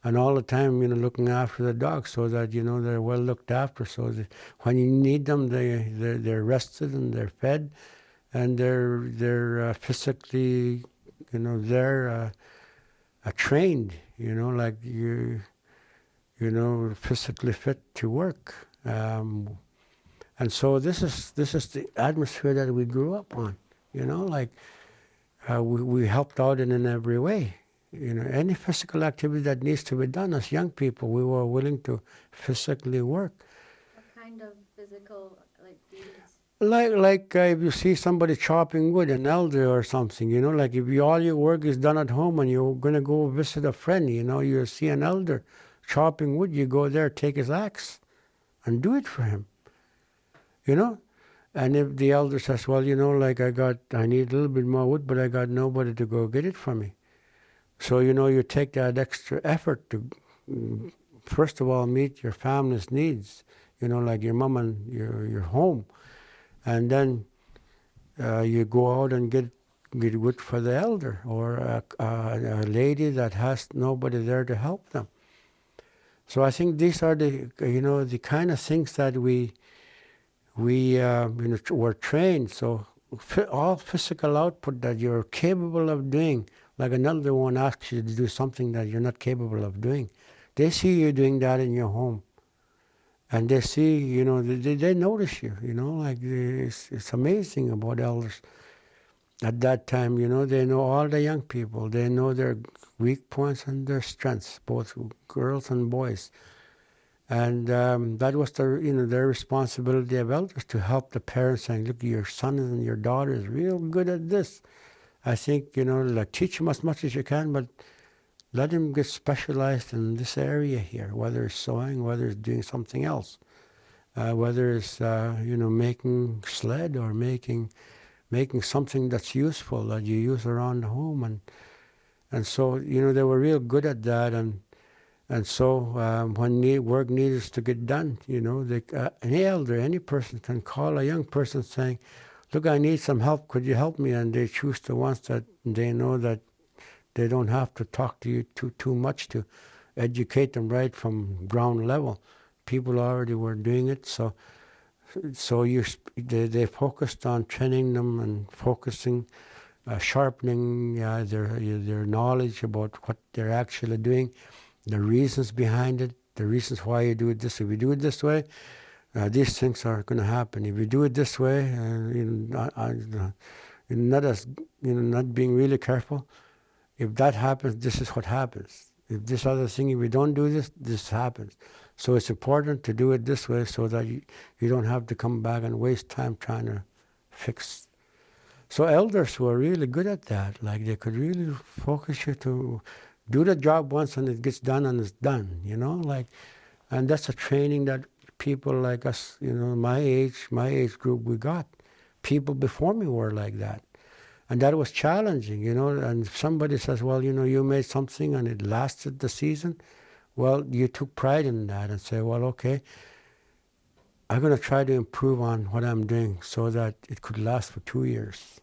and all the time, looking after the dogs so that, they're well looked after, so that when you need them, they're rested and they're fed, and they're physically, they're trained, like physically fit to work. And so this is the atmosphere that we grew up on, like we helped out in every way. Any physical activity that needs to be done as young people, we were willing to physically work. What kind of physical duties? Like if you see somebody chopping wood, an elder or something, like if all your work is done at home and you're going to go visit a friend, you see an elder chopping wood, you go there, take his axe and do it for him, And if the elder says, well, like I need a little bit more wood, but I got nobody to go get it for me. So, you take that extra effort to, first of all, meet your family's needs, like your mom and your home. And then you go out and get wood for the elder or a lady that has nobody there to help them. So I think these are the kind of things that we were trained. So all physical output that you're capable of doing, like an elder won't ask you to do something that you're not capable of doing. They see you doing that in your home. And they see, they notice you, like it's amazing about elders. At that time, they know all the young people. They know their weak points and their strengths, both girls and boys. And that was their responsibility of elders to help the parents, saying, look, your son and your daughter is real good at this. I think, teach him as much as you can, but let him get specialized in this area here, whether it's sewing, whether it's doing something else, whether it's, making sled or making something that's useful that you use around the home. And so, they were real good at that. And so when work needs to get done, any elder, any person can call a young person saying, look, I need some help. Could you help me? And they choose the ones that they know that they don't have to talk to you too much to educate them right from ground level. People already were doing it. So they focused on training them and focusing, sharpening their knowledge about what they're actually doing, the reasons behind it, the reasons why you do it this way. If you do it this way, these things are going to happen. If you do it this way, not being really careful, if that happens, this is what happens. If this other thing, if we don't do this, this happens. So it's important to do it this way so that you don't have to come back and waste time trying to fix. So elders were really good at that. Like they could really focus you to do the job once and it gets done and it's done, and that's a training that people like us, my age group, we got. People before me were like that. And that was challenging, and if somebody says, well, you made something and it lasted the season, well, you took pride in that and say, well, okay, I'm going to try to improve on what I'm doing so that it could last for 2 years.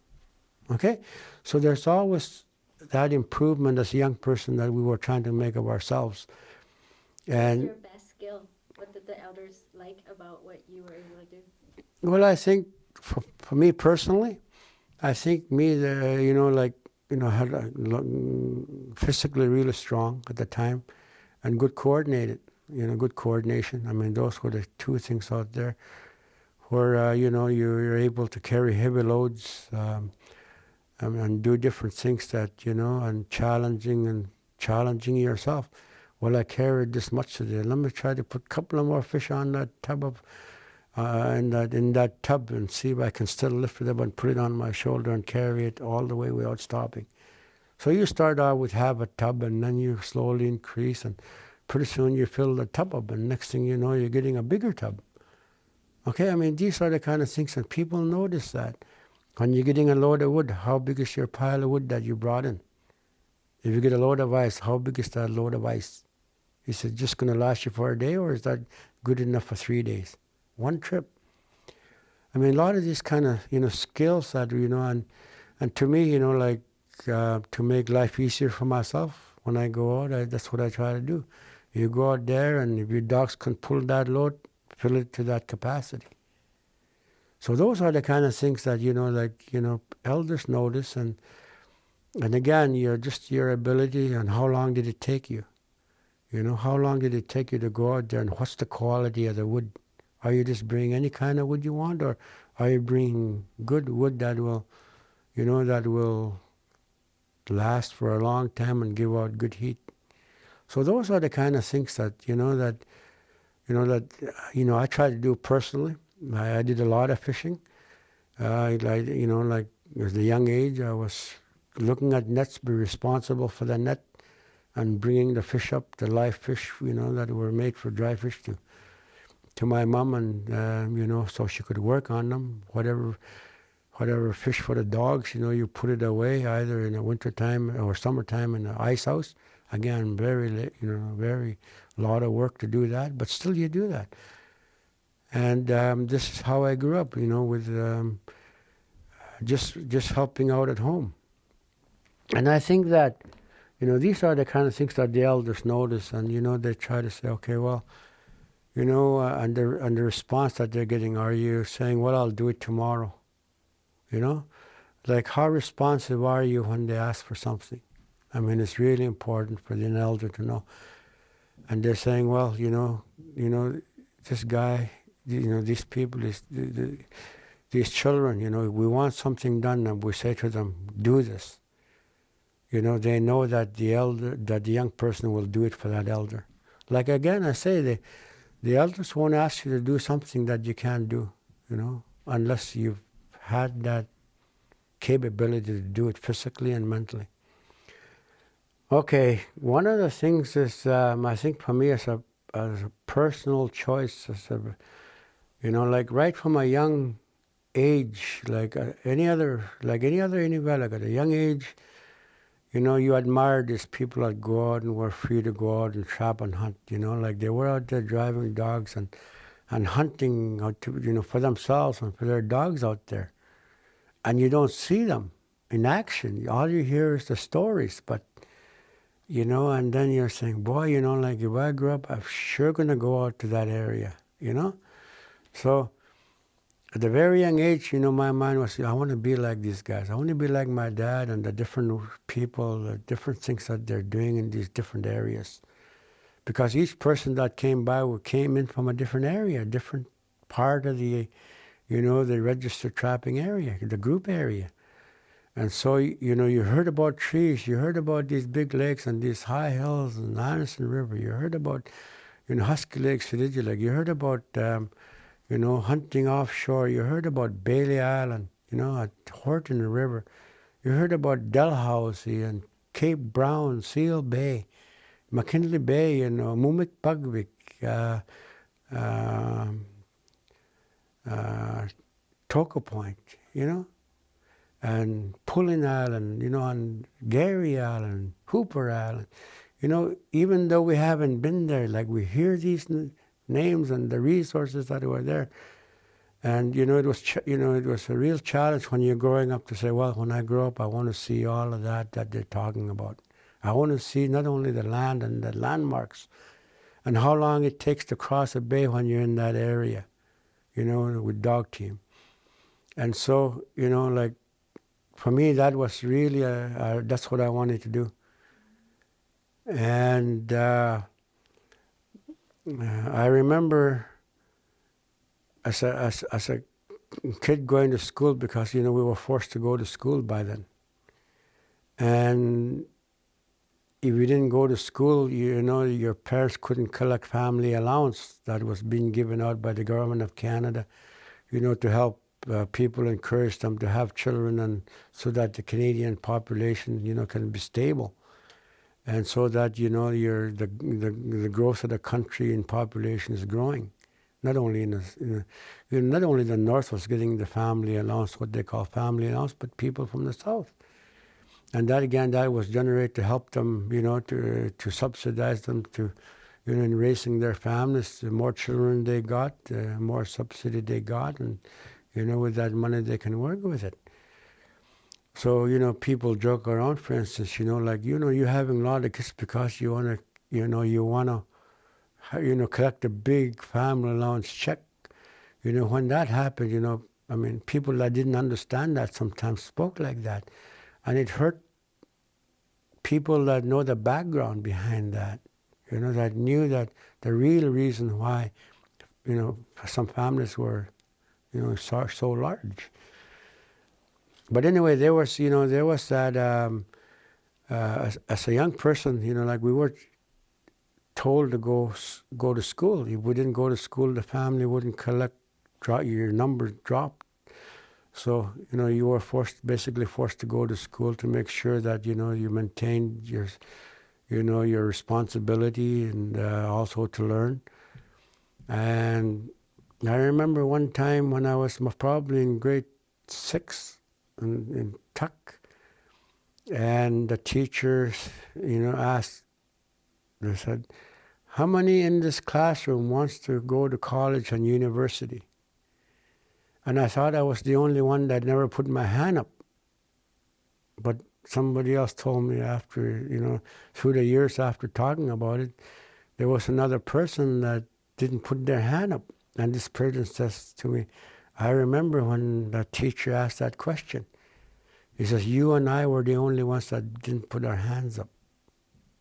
Okay? So there's always that improvement as a young person that we were trying to make of ourselves. And what's your best skill? What did the elders like about what you were able to do? Well, I think for me personally, I think had physically really strong at the time and good coordinated, good coordination. I mean, those were the two things out there where, you're able to carry heavy loads and do different things that, and challenging yourself. Well, I carried this much today. Let me try to put a couple of more fish on that tub in that tub and see if I can still lift it up and put it on my shoulder and carry it all the way without stopping. So you start out with half a tub and then you slowly increase and pretty soon you fill the tub up and next thing you know you're getting a bigger tub. Okay, I mean these are the kind of things that people notice that. When you're getting a load of wood, how big is your pile of wood that you brought in? If you get a load of ice, how big is that load of ice? Is it just going to last you for a day or is that good enough for 3 days? One trip. I mean, a lot of these kind of, skills that, and to me, to make life easier for myself, when I go out, that's what I try to do. You go out there, and if your dogs can pull that load, fill it to that capacity. So those are the kind of things that, elders notice, and again, your ability, and how long did it take you? How long did it take you to go out there, and what's the quality of the wood? Are you just bringing any kind of wood you want, or are you bringing good wood that will last for a long time and give out good heat? So those are the kind of things that I try to do personally. I did a lot of fishing. Like at a young age, I was looking at nets, be responsible for the net, and bringing the fish up, the live fish, that were made for dry fish to my mom, and so she could work on them. Whatever fish for the dogs, you put it away either in the winter time or summertime in the ice house. Again, very lot of work to do that, but still you do that. And this is how I grew up, with just helping out at home. And I think that, these are the kind of things that the elders notice, and they try to say, okay, well, and the response that they're getting, are you saying, well, I'll do it tomorrow? Like, how responsive are you when they ask for something? I mean, it's really important for the elder to know. And they're saying, well, this guy, these people, these children, we want something done, and we say to them, do this. They know that the young person will do it for that elder. Like, again, I say, the elders won't ask you to do something that you can't do, unless you've had that capability to do it physically and mentally. Okay, one of the things is, I think for me as a personal choice, like right from a young age, like any other Inuvialuit, at a young age, you admire these people that go out and were free to go out and trap and hunt, like they were out there driving dogs and hunting out to, for themselves and for their dogs out there. And you don't see them in action. All you hear is the stories, but and then you're saying, boy, like if I grew up, I'm sure going to go out to that area, So at a very young age, my mind was, I want to be like these guys. I want to be like my dad and the different people, the different things that they're doing in these different areas. Because each person that came by came in from a different area, a different part of the, the registered trapping area, the group area. And so, you heard about trees, you heard about these big lakes and these high hills and Anderson River, you heard about, Husky Lake, Sedidgy Lake, you heard about, hunting offshore, you heard about Bailey Island, at Horton River, you heard about Dalhousie and Cape Brown, Seal Bay, McKinley Bay, Mumikpugvik, Toka Point, and Pullen Island, and Gary Island, Hooper Island. Even though we haven't been there, like we hear these names and the resources that were there. And, it was a real challenge when you're growing up to say, well, when I grow up, I want to see all of that they're talking about. I want to see not only the land and the landmarks and how long it takes to cross a bay when you're in that area, with dog team. And so, like, for me, that was really, that's what I wanted to do. And I remember as a kid going to school, because, we were forced to go to school by then. And if you didn't go to school, your parents couldn't collect family allowance that was being given out by the government of Canada, to help people, encourage them to have children, and so that the Canadian population, can be stable, and so that the growth of the country in population is growing. Not only not only the North was getting the family allowance, what they call family allowance, but people from the South, and that was generated to help them, to subsidize them to, in raising their families. The more children they got, the more subsidy they got, and with that money they can work with it. So, you know, people joke around, for instance, you know, like, you know, you're having a lot of kids because you want to, you want to, collect a big family allowance check. You know, when that happened, you know, I mean, people that didn't understand that sometimes spoke like that. And it hurt people that know the background behind that, you know, that knew that the real reason why, you know, some families were, you know, so large. But anyway, there was that, as a young person, you know, like we were told to go to school. If we didn't go to school, the family wouldn't your numbers dropped. So, you know, you were basically forced to go to school to make sure that, you know, you maintained your responsibility and also to learn. And I remember one time when I was probably in grade 6 in Tuck, and the teachers, you know, they said, how many in this classroom wants to go to college and university? And I thought I was the only one that never put my hand up. But somebody else told me after, you know, through the years after talking about it, there was another person that didn't put their hand up. And this person says to me, I remember when the teacher asked that question. He says, you and I were the only ones that didn't put our hands up.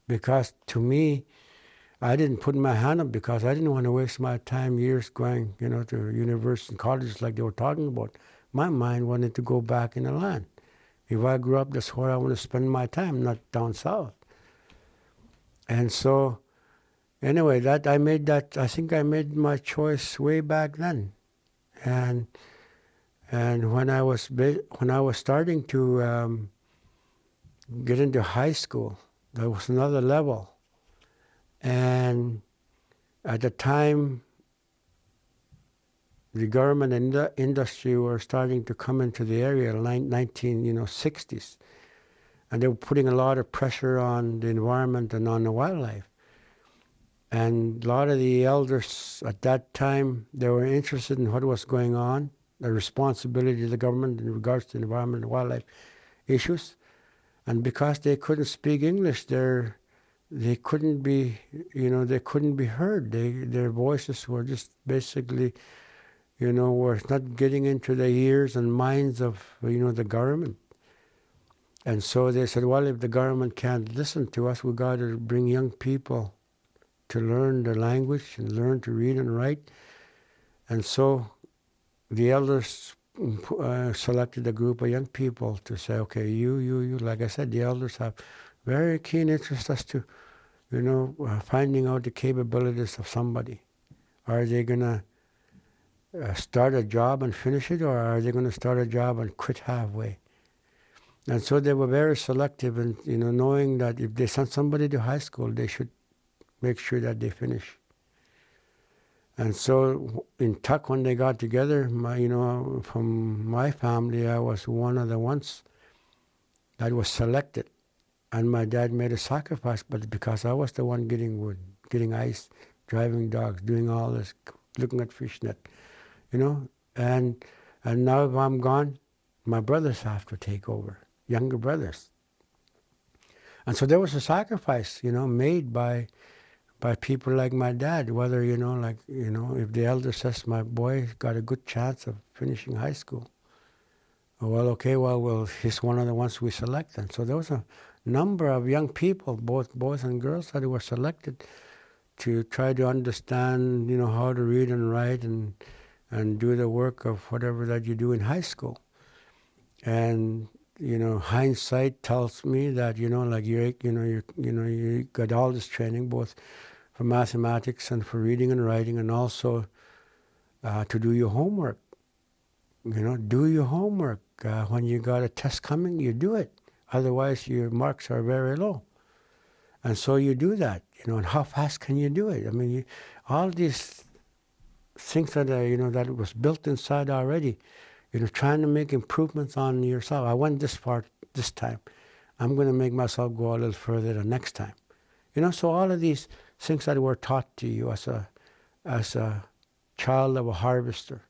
Because to me, I didn't put my hand up because I didn't want to waste my time years going, you know, to university and colleges like they were talking about. My mind wanted to go back in the land. If I grew up, that's where I want to spend my time, not down south. And so, anyway, I think I made my choice way back then. And when I was starting to get into high school, there was another level. And at the time, the government and the industry were starting to come into the area in 1960s. And they were putting a lot of pressure on the environment and on the wildlife. And a lot of the elders at that time, they were interested in what was going on, the responsibility of the government in regards to environment and wildlife issues. And because they couldn't speak English, they couldn't be heard. Their voices were just basically, you know, were not getting into the ears and minds of, you know, the government. And so they said, well, if the government can't listen to us, we've got to bring young people to learn the language and learn to read and write. And so the elders selected a group of young people to say, okay, you, like I said, the elders have very keen interest as to, you know, finding out the capabilities of somebody. Are they going to start a job and finish it, or are they going to start a job and quit halfway? And so they were very selective in, you know, knowing that if they sent somebody to high school, they should make sure that they finish. And so in Tuck, when they got together, from my family, I was one of the ones that was selected. And my dad made a sacrifice, but because I was the one getting wood, getting ice, driving dogs, doing all this, looking at fish net, you know. And now if I'm gone, my brothers have to take over, younger brothers. And so there was a sacrifice, you know, made by people like my dad, whether, you know, like, you know, if the elder says my boy got a good chance of finishing high school, well, okay, well, he's one of the ones we select. And so there was a number of young people, both boys and girls, that were selected to try to understand, you know, how to read and write and do the work of whatever that you do in high school. And, you know, hindsight tells me that, you know, like you got all this training, both for mathematics and for reading and writing, and also to do your homework. You know, do your homework. When you got a test coming, you do it. Otherwise, your marks are very low. And so you do that, you know, and how fast can you do it? I mean, all these things that that was built inside already, you know, trying to make improvements on yourself. I went this far this time. I'm going to make myself go a little further the next time. You know, so all of these things that were taught to you as a child of a harvester,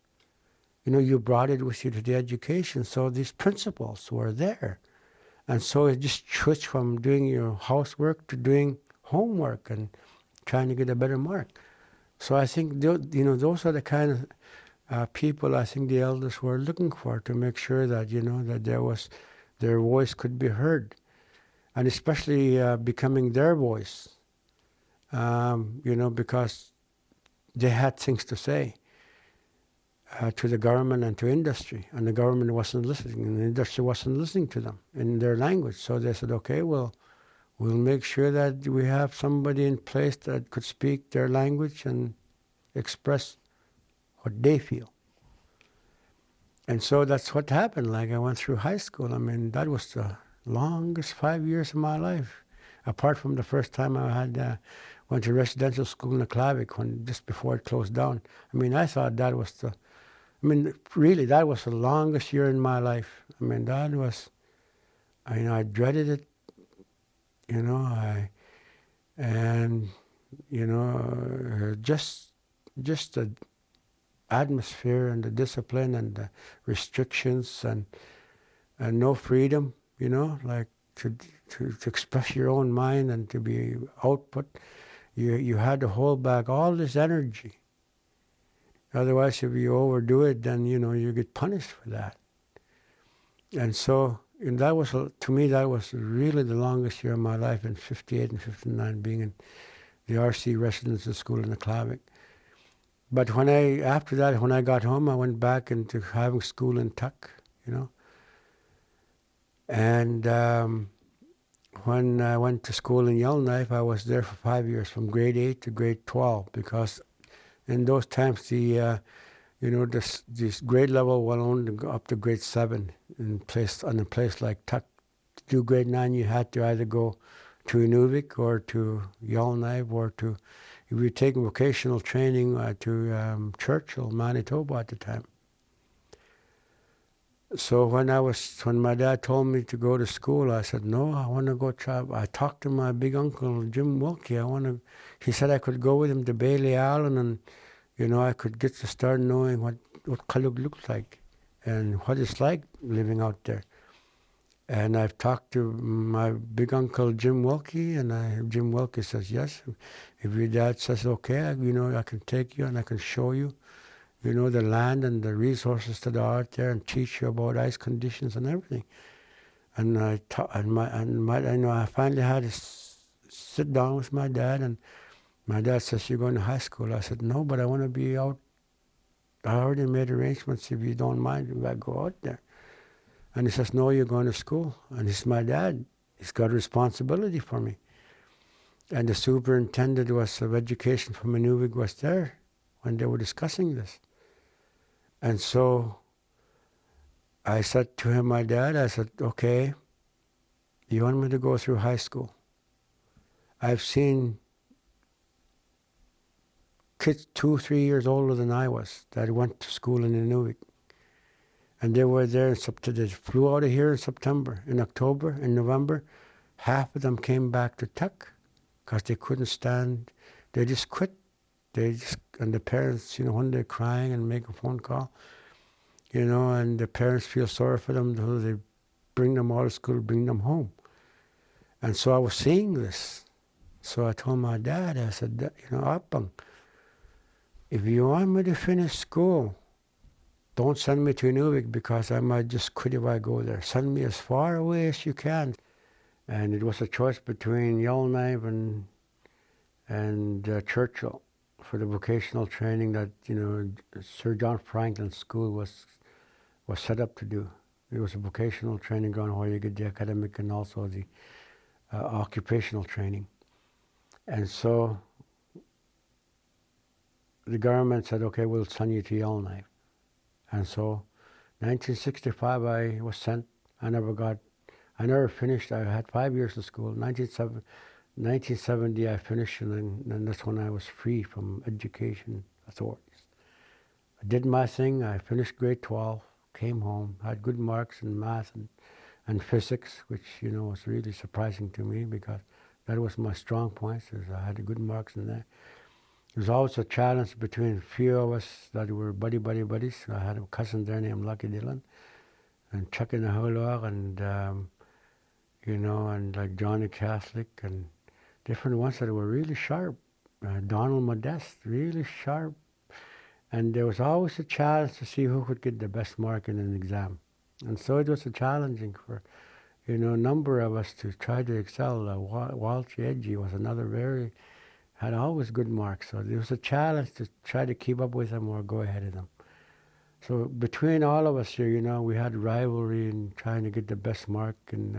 you brought it with you to the education. So these principles were there. And so it just switched from doing your housework to doing homework and trying to get a better mark. So I think, those are the kind of people I think the elders were looking for, to make sure that, that their voice could be heard. And especially becoming their voice, because they had things to say to the government and to industry, and the government wasn't listening, and the industry wasn't listening to them in their language. So they said, okay, well, we'll make sure that we have somebody in place that could speak their language and express what they feel. And so that's what happened. Like, I went through high school. I mean, that was the longest 5 years of my life, apart from the first time I had went to residential school in Aklavik, just before it closed down. I mean, I thought that was really, that was the longest year in my life. I mean, that was, I dreaded it, just the atmosphere and the discipline and the restrictions and no freedom, like to express your own mind and to be output. You had to hold back all this energy. Otherwise, if you overdo it, then, you get punished for that. And so, that was, to me, that was really the longest year of my life, in 58 and 59, being in the RC Residency School in Aklavik. But after that, when I got home, I went back into having school in Tuck, And when I went to school in Yellowknife, I was there for 5 years, from grade 8 to grade 12, because in those times, this grade level went on to go up to grade 7 on a place like Tuck. To do grade 9, you had to either go to Inuvik or to Yellowknife, or if you were taking vocational training to Churchill, Manitoba at the time. So when my dad told me to go to school, I said, no, I want to go travel. I talked to my big uncle, Jim Wilkie. He said I could go with him to Bailey Island, and, I could get to start knowing what Kalug looks like and what it's like living out there. And I've talked to my big uncle, Jim Wilkie, and Jim Wilkie says, yes, if your dad says, okay, I can take you and I can show you, the land and the resources that are out there, and teach you about ice conditions and everything. And I finally had to sit down with my dad, and my dad says, you're going to high school. I said, no, but I want to be out. I already made arrangements, if you don't mind, if I go out there. And he says, no, you're going to school. And he's my dad. He's got a responsibility for me. And the superintendent of education from Inuvik was there when they were discussing this. And so I said to him, my dad, I said, okay, you want me to go through high school? I've seen kids 2, 3 years older than I was that went to school in Inuvik. And they were there in September. They flew out of here in September. In October, in November, half of them came back to Tuck because they couldn't stand. They just quit. And the parents, when they're crying and make a phone call, and the parents feel sorry for them, so they bring them out of school, bring them home. And so I was seeing this. So I told my dad, I said, Apang, if you want me to finish school, don't send me to Inuvik, because I might just quit if I go there. Send me as far away as you can. And it was a choice between Yellowknife and Churchill for the vocational training that Sir John Franklin School was set up to do. It was a vocational training ground where you get the academic and also the occupational training. And so the government said, okay, we'll send you to Yellowknife. And so 1965 I was sent. I never finished. I had 5 years of school. 1970 I finished, and then that's when I was free from education authorities. I did my thing. I finished grade 12, came home, had good marks in math and physics, which was really surprising to me, because that was my strong points. I had good marks in there. There's always a challenge between a few of us that were buddies. I had a cousin there named Lucky Dillon, and Chuck in the Hulwag, and and like Johnny Catholic, and different ones that were really sharp. Donald Modeste, really sharp. And there was always a challenge to see who could get the best mark in an exam. And so it was a challenging for, a number of us to try to excel. Walter Edgy was another had always good marks. So there was a challenge to try to keep up with them or go ahead of them. So between all of us here, we had rivalry in trying to get the best mark and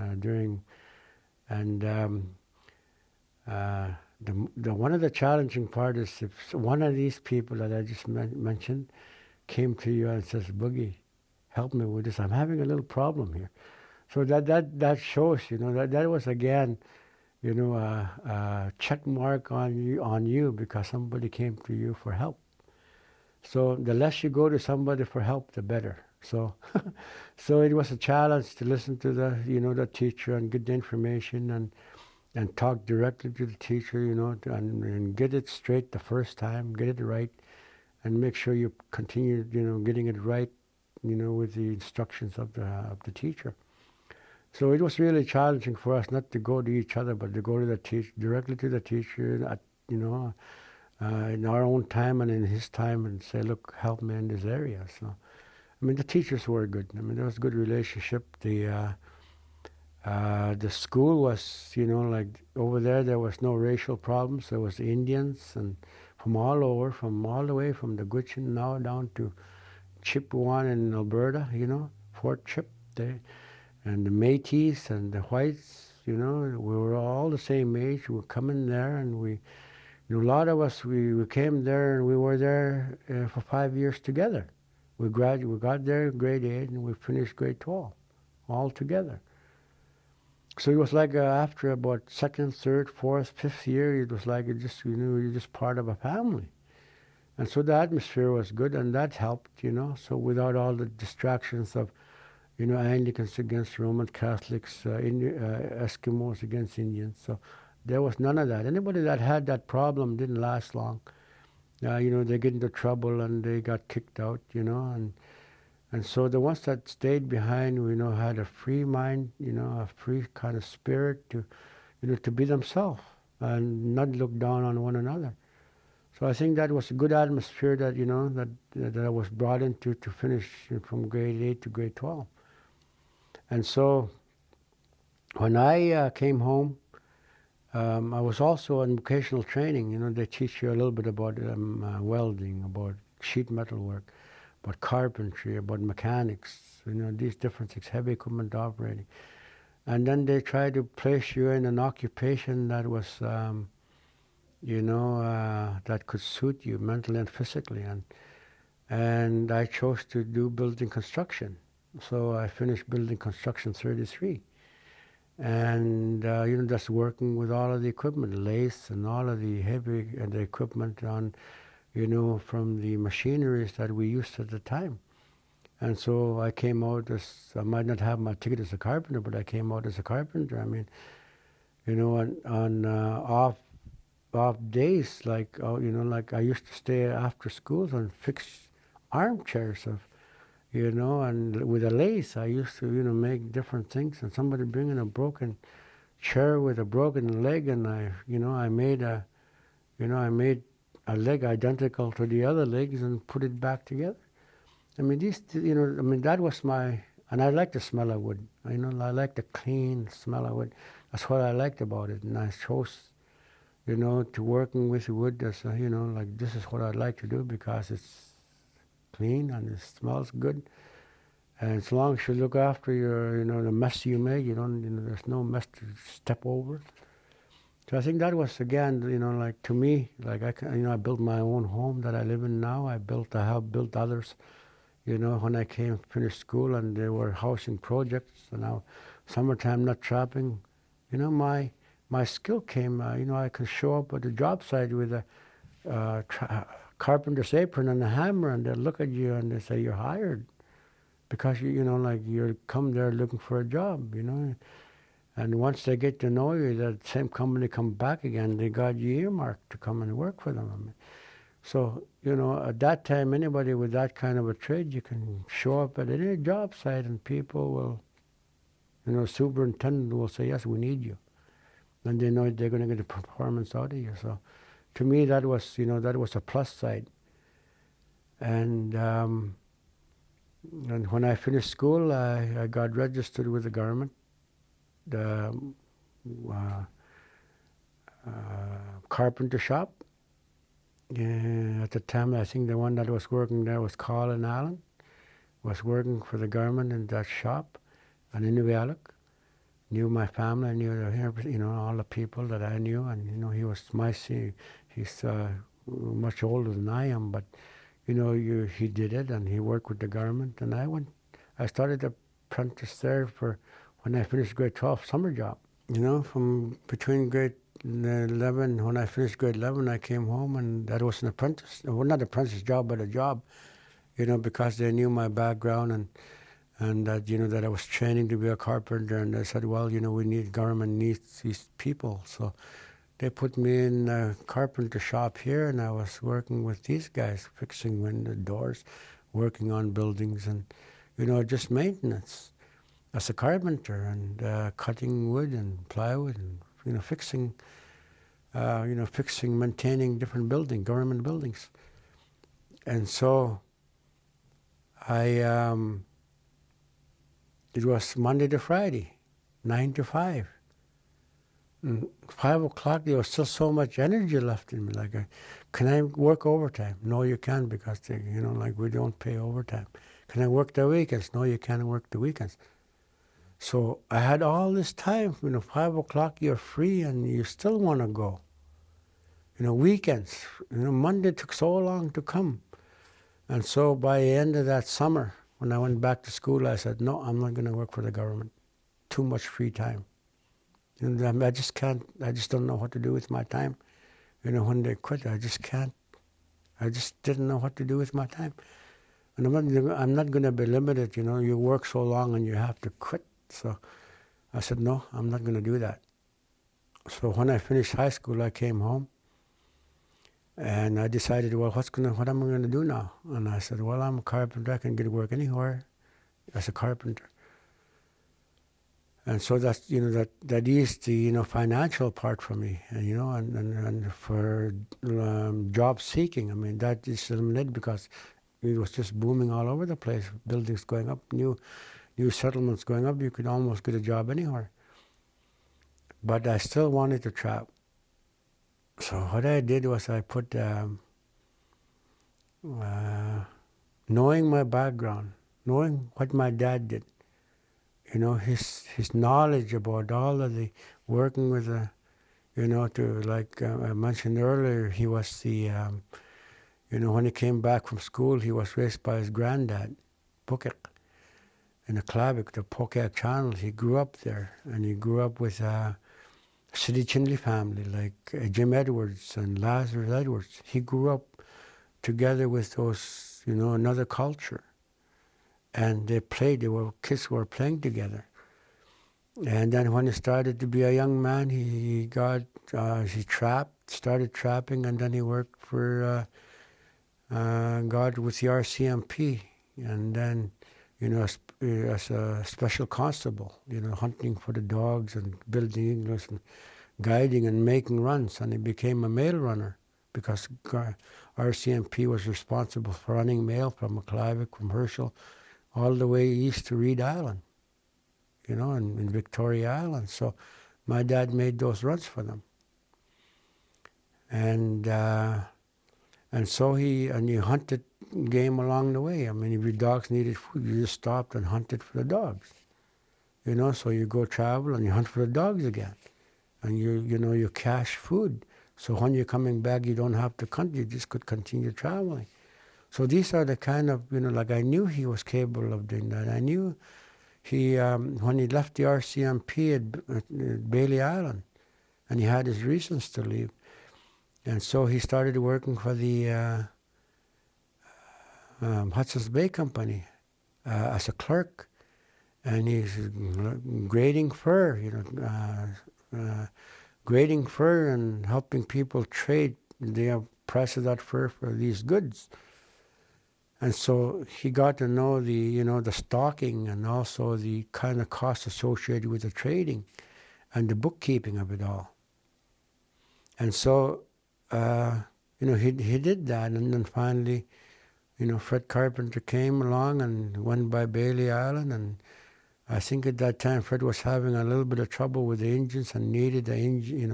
one of the challenging part is if one of these people that I just mentioned came to you and says, Boogie, help me with this. I'm having a little problem here. So that shows, that was again, a check mark on you because somebody came to you for help. So the less you go to somebody for help, the better. So, so it was a challenge to listen to the teacher and get the information and talk directly to the teacher, and get it straight the first time, get it right, and make sure you continue, getting it right, with the instructions of the teacher. So it was really challenging for us not to go to each other, but to go to the teacher, directly to the teacher, in our own time and in his time, and say, look, help me in this area. So, the teachers were good. There was a good relationship. The school was, like over there was no racial problems. There was Indians and from all over, from all the way from the Gwich'in now down to Chipewyan in Alberta, Fort Chip. And the Métis and the whites, we were all the same age. We were coming there, and a lot of us, we came there, and we were there for 5 years together. We got there in grade 8, and we finished grade 12, all together. So it was like after about second, third, fourth, fifth year, it was like you're just part of a family. And so the atmosphere was good, and that helped, So without all the distractions of, Anglicans against Roman Catholics, Eskimos against Indians. So there was none of that. Anybody that had that problem didn't last long. They get into trouble and they got kicked out, and so the ones that stayed behind, had a free mind, a free kind of spirit to, to be themselves and not look down on one another. So I think that was a good atmosphere that, that I was brought into to finish from grade 8 to grade 12. And so when I came home, I was also in vocational training. They teach you a little bit about welding, about sheet metal work, about carpentry, about mechanics, these different things, heavy equipment operating. And then they try to place you in an occupation that was, that could suit you mentally and physically. And I chose to do building construction. So I finished building construction 33. And, just working with all of the equipment, lathes and all of the heavy the equipment on, from the machineries that we used at the time. And so I came out I might not have my ticket as a carpenter, but I came out as a carpenter. On off days, like I used to stay after schools and fix armchairs and with a lathe, I used to, make different things. And somebody bringing a broken chair with a broken leg, and I made a leg identical to the other legs and put it back together. That was and I like the smell of wood. I like the clean smell of wood. That's what I liked about it. And I chose, to working with wood as, this is what I'd like to do because it's clean and it smells good. And as long as you look after your, the mess you make, there's no mess to step over. So I think that was, again, to me, I built my own home that I live in now. I have built others, when I finished school, and they were housing projects. So now, summertime nut trapping, my skill came, I could show up at the job site with a carpenter's apron and a hammer, and they look at you and they say, you're hired. Because, you're come there looking for a job, And once they get to know you, that same company come back again, they got you earmarked to come and work for them. So, at that time, anybody with that kind of a trade, you can show up at any job site and people will, superintendent will say, yes, we need you. And they know they're going to get a performance out of you. So to me, that was a plus side. And when I finished school, I got registered with the government. The carpenter shop. At the time, I think the one that was working there was Colin Allen, was working for the government in that shop, and Inuvialuit. Knew my family, knew all the people that I knew, and he was he's much older than I am, but he did it, and he worked with the government, and I started to apprentice there for when I finished grade 12 summer job. From between grade 11, when I finished grade 11, I came home, and that was an apprentice, well, not apprentice job, but a job, because they knew my background and that, that I was training to be a carpenter, and they said, well, government needs these people. So they put me in a carpenter shop here, and I was working with these guys, fixing window doors, working on buildings, and, just maintenance as a carpenter, and cutting wood and plywood, and, fixing, maintaining different government buildings. And so it was Monday to Friday, 9 to 5. And 5 o'clock, there was still so much energy left in me. Like, can I work overtime? No, you can't, because we don't pay overtime. Can I work the weekends? No, you can't work the weekends. So I had all this time. 5 o'clock, you're free, and you still want to go. Weekends. Monday took so long to come. And so by the end of that summer, when I went back to school, I said, no, I'm not going to work for the government. Too much free time. I just can't, I just don't know what to do with my time. When they quit, I just can't. I just didn't know what to do with my time. And I'm not going to be limited, you work so long and you have to quit. So I said, no, I'm not going to do that. So when I finished high school, I came home. And I decided, well, what am I going to do now? And I said, well, I'm a carpenter. I can get work anywhere as a carpenter. And so that's, that is the, financial part for me, and for job seeking. I mean, that is limited because it was just booming all over the place. Buildings going up, new settlements going up. You could almost get a job anywhere. But I still wanted to travel. So what I did was I put, knowing my background, knowing what my dad did, his knowledge about all of the working with like I mentioned earlier, he was the, when he came back from school, he was raised by his granddad, Pokiak, in the Klavik, the Pokiak channel. He grew up there, and he grew up with City Chinley family, like Jim Edwards and Lazarus Edwards. He grew up together with those, another culture. And kids were playing together. And then when he started to be a young man, he started trapping, and then he worked for God with the RCMP. And then, as a special constable, hunting for the dogs and building English and guiding and making runs. And he became a mail runner because RCMP was responsible for running mail from McClivick, from Herschel, all the way east to Reed Island, in Victoria Island. So my dad made those runs for them. And so he hunted game along the way. I mean, if your dogs needed food, you just stopped and hunted for the dogs. So you go travel and you hunt for the dogs again. And you cache food. So when you're coming back, you don't have to hunt, you just could continue traveling. So these are the kind of, like I knew he was capable of doing that. I knew he, when he left the RCMP at Bailey Island, and he had his reasons to leave. And so he started working for the Hudson's Bay Company as a clerk. And he's grading fur, grading fur and helping people trade. They have price of that fur for these goods. And so he got to know the stocking and also the kind of costs associated with the trading and the bookkeeping of it all. And so, he did that. And then finally, Fred Carpenter came along and went by Bailey Island. And I think at that time, Fred was having a little bit of trouble with the engines and needed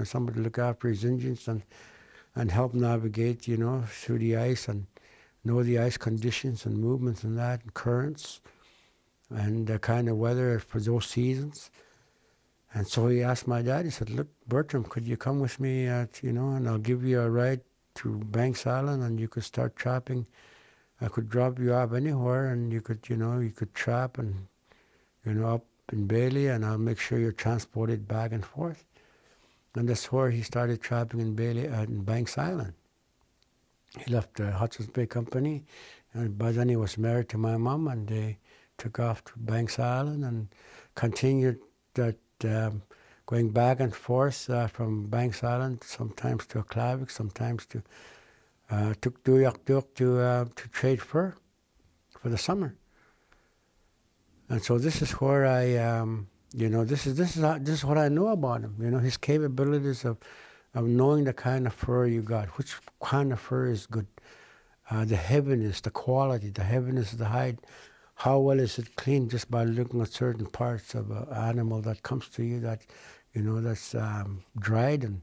somebody to look after his engines and help navigate, through the ice and know the ice conditions and movements and that, and currents, and the kind of weather for those seasons. And so he asked my dad, he said, look, Bertram, could you come with me, and I'll give you a ride to Banks Island and you could start trapping. I could drop you off anywhere and you could trap and, up in Bailey, and I'll make sure you're transported back and forth. And that's where he started trapping in Bailey, in Banks Island. He left the Hudson's Bay Company, and by then he was married to my mom, and they took off to Banks Island and continued that, going back and forth from Banks Island, sometimes to Aklavik, sometimes to Tuktuyak to trade fur for the summer. And so this is where I, this is what I know about him. His capabilities of knowing the kind of fur you got, which kind of fur is good, the heaviness, the quality, the heaviness of the hide, how well is it cleaned just by looking at certain parts of an animal that comes to you that, that's dried and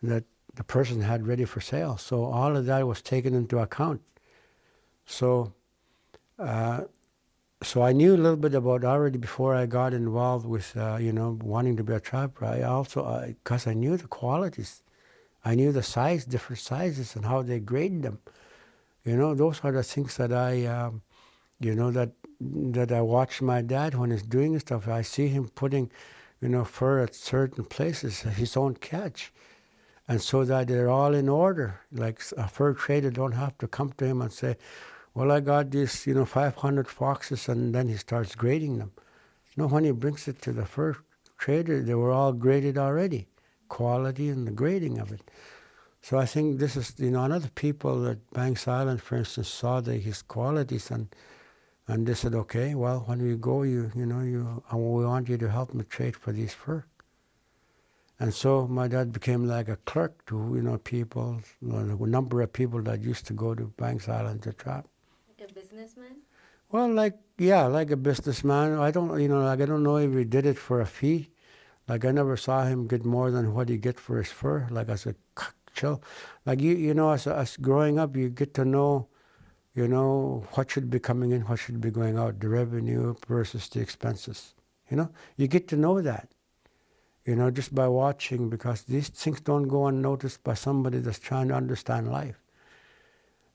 that the person had ready for sale. So all of that was taken into account. So I knew a little bit about already before I got involved with, wanting to be a trapper. I also, because I knew the qualities, I knew the size, different sizes, and how they grade them. Those are the things that I, that I watch my dad when he's doing stuff. I see him putting, fur at certain places, his own catch, and so that they're all in order. Like a fur trader don't have to come to him and say, well, I got these, 500 foxes, and then he starts grading them. No, when he brings it to the fur trader, they were all graded already, quality and the grading of it. So I think this is, another people at Banks Island, for instance, saw his qualities, and they said, okay, well, when we go, we want you to help me trade for these fur. And so my dad became like a clerk to, people, a number of people that used to go to Banks Island to trap. Like a businessman? Well, like a businessman. I don't know if he did it for a fee. Like I never saw him get more than what he get for his fur. Like as a chill, like as growing up, you get to know, what should be coming in, what should be going out, the revenue versus the expenses. You get to know that. Just by watching, because these things don't go unnoticed by somebody that's trying to understand life.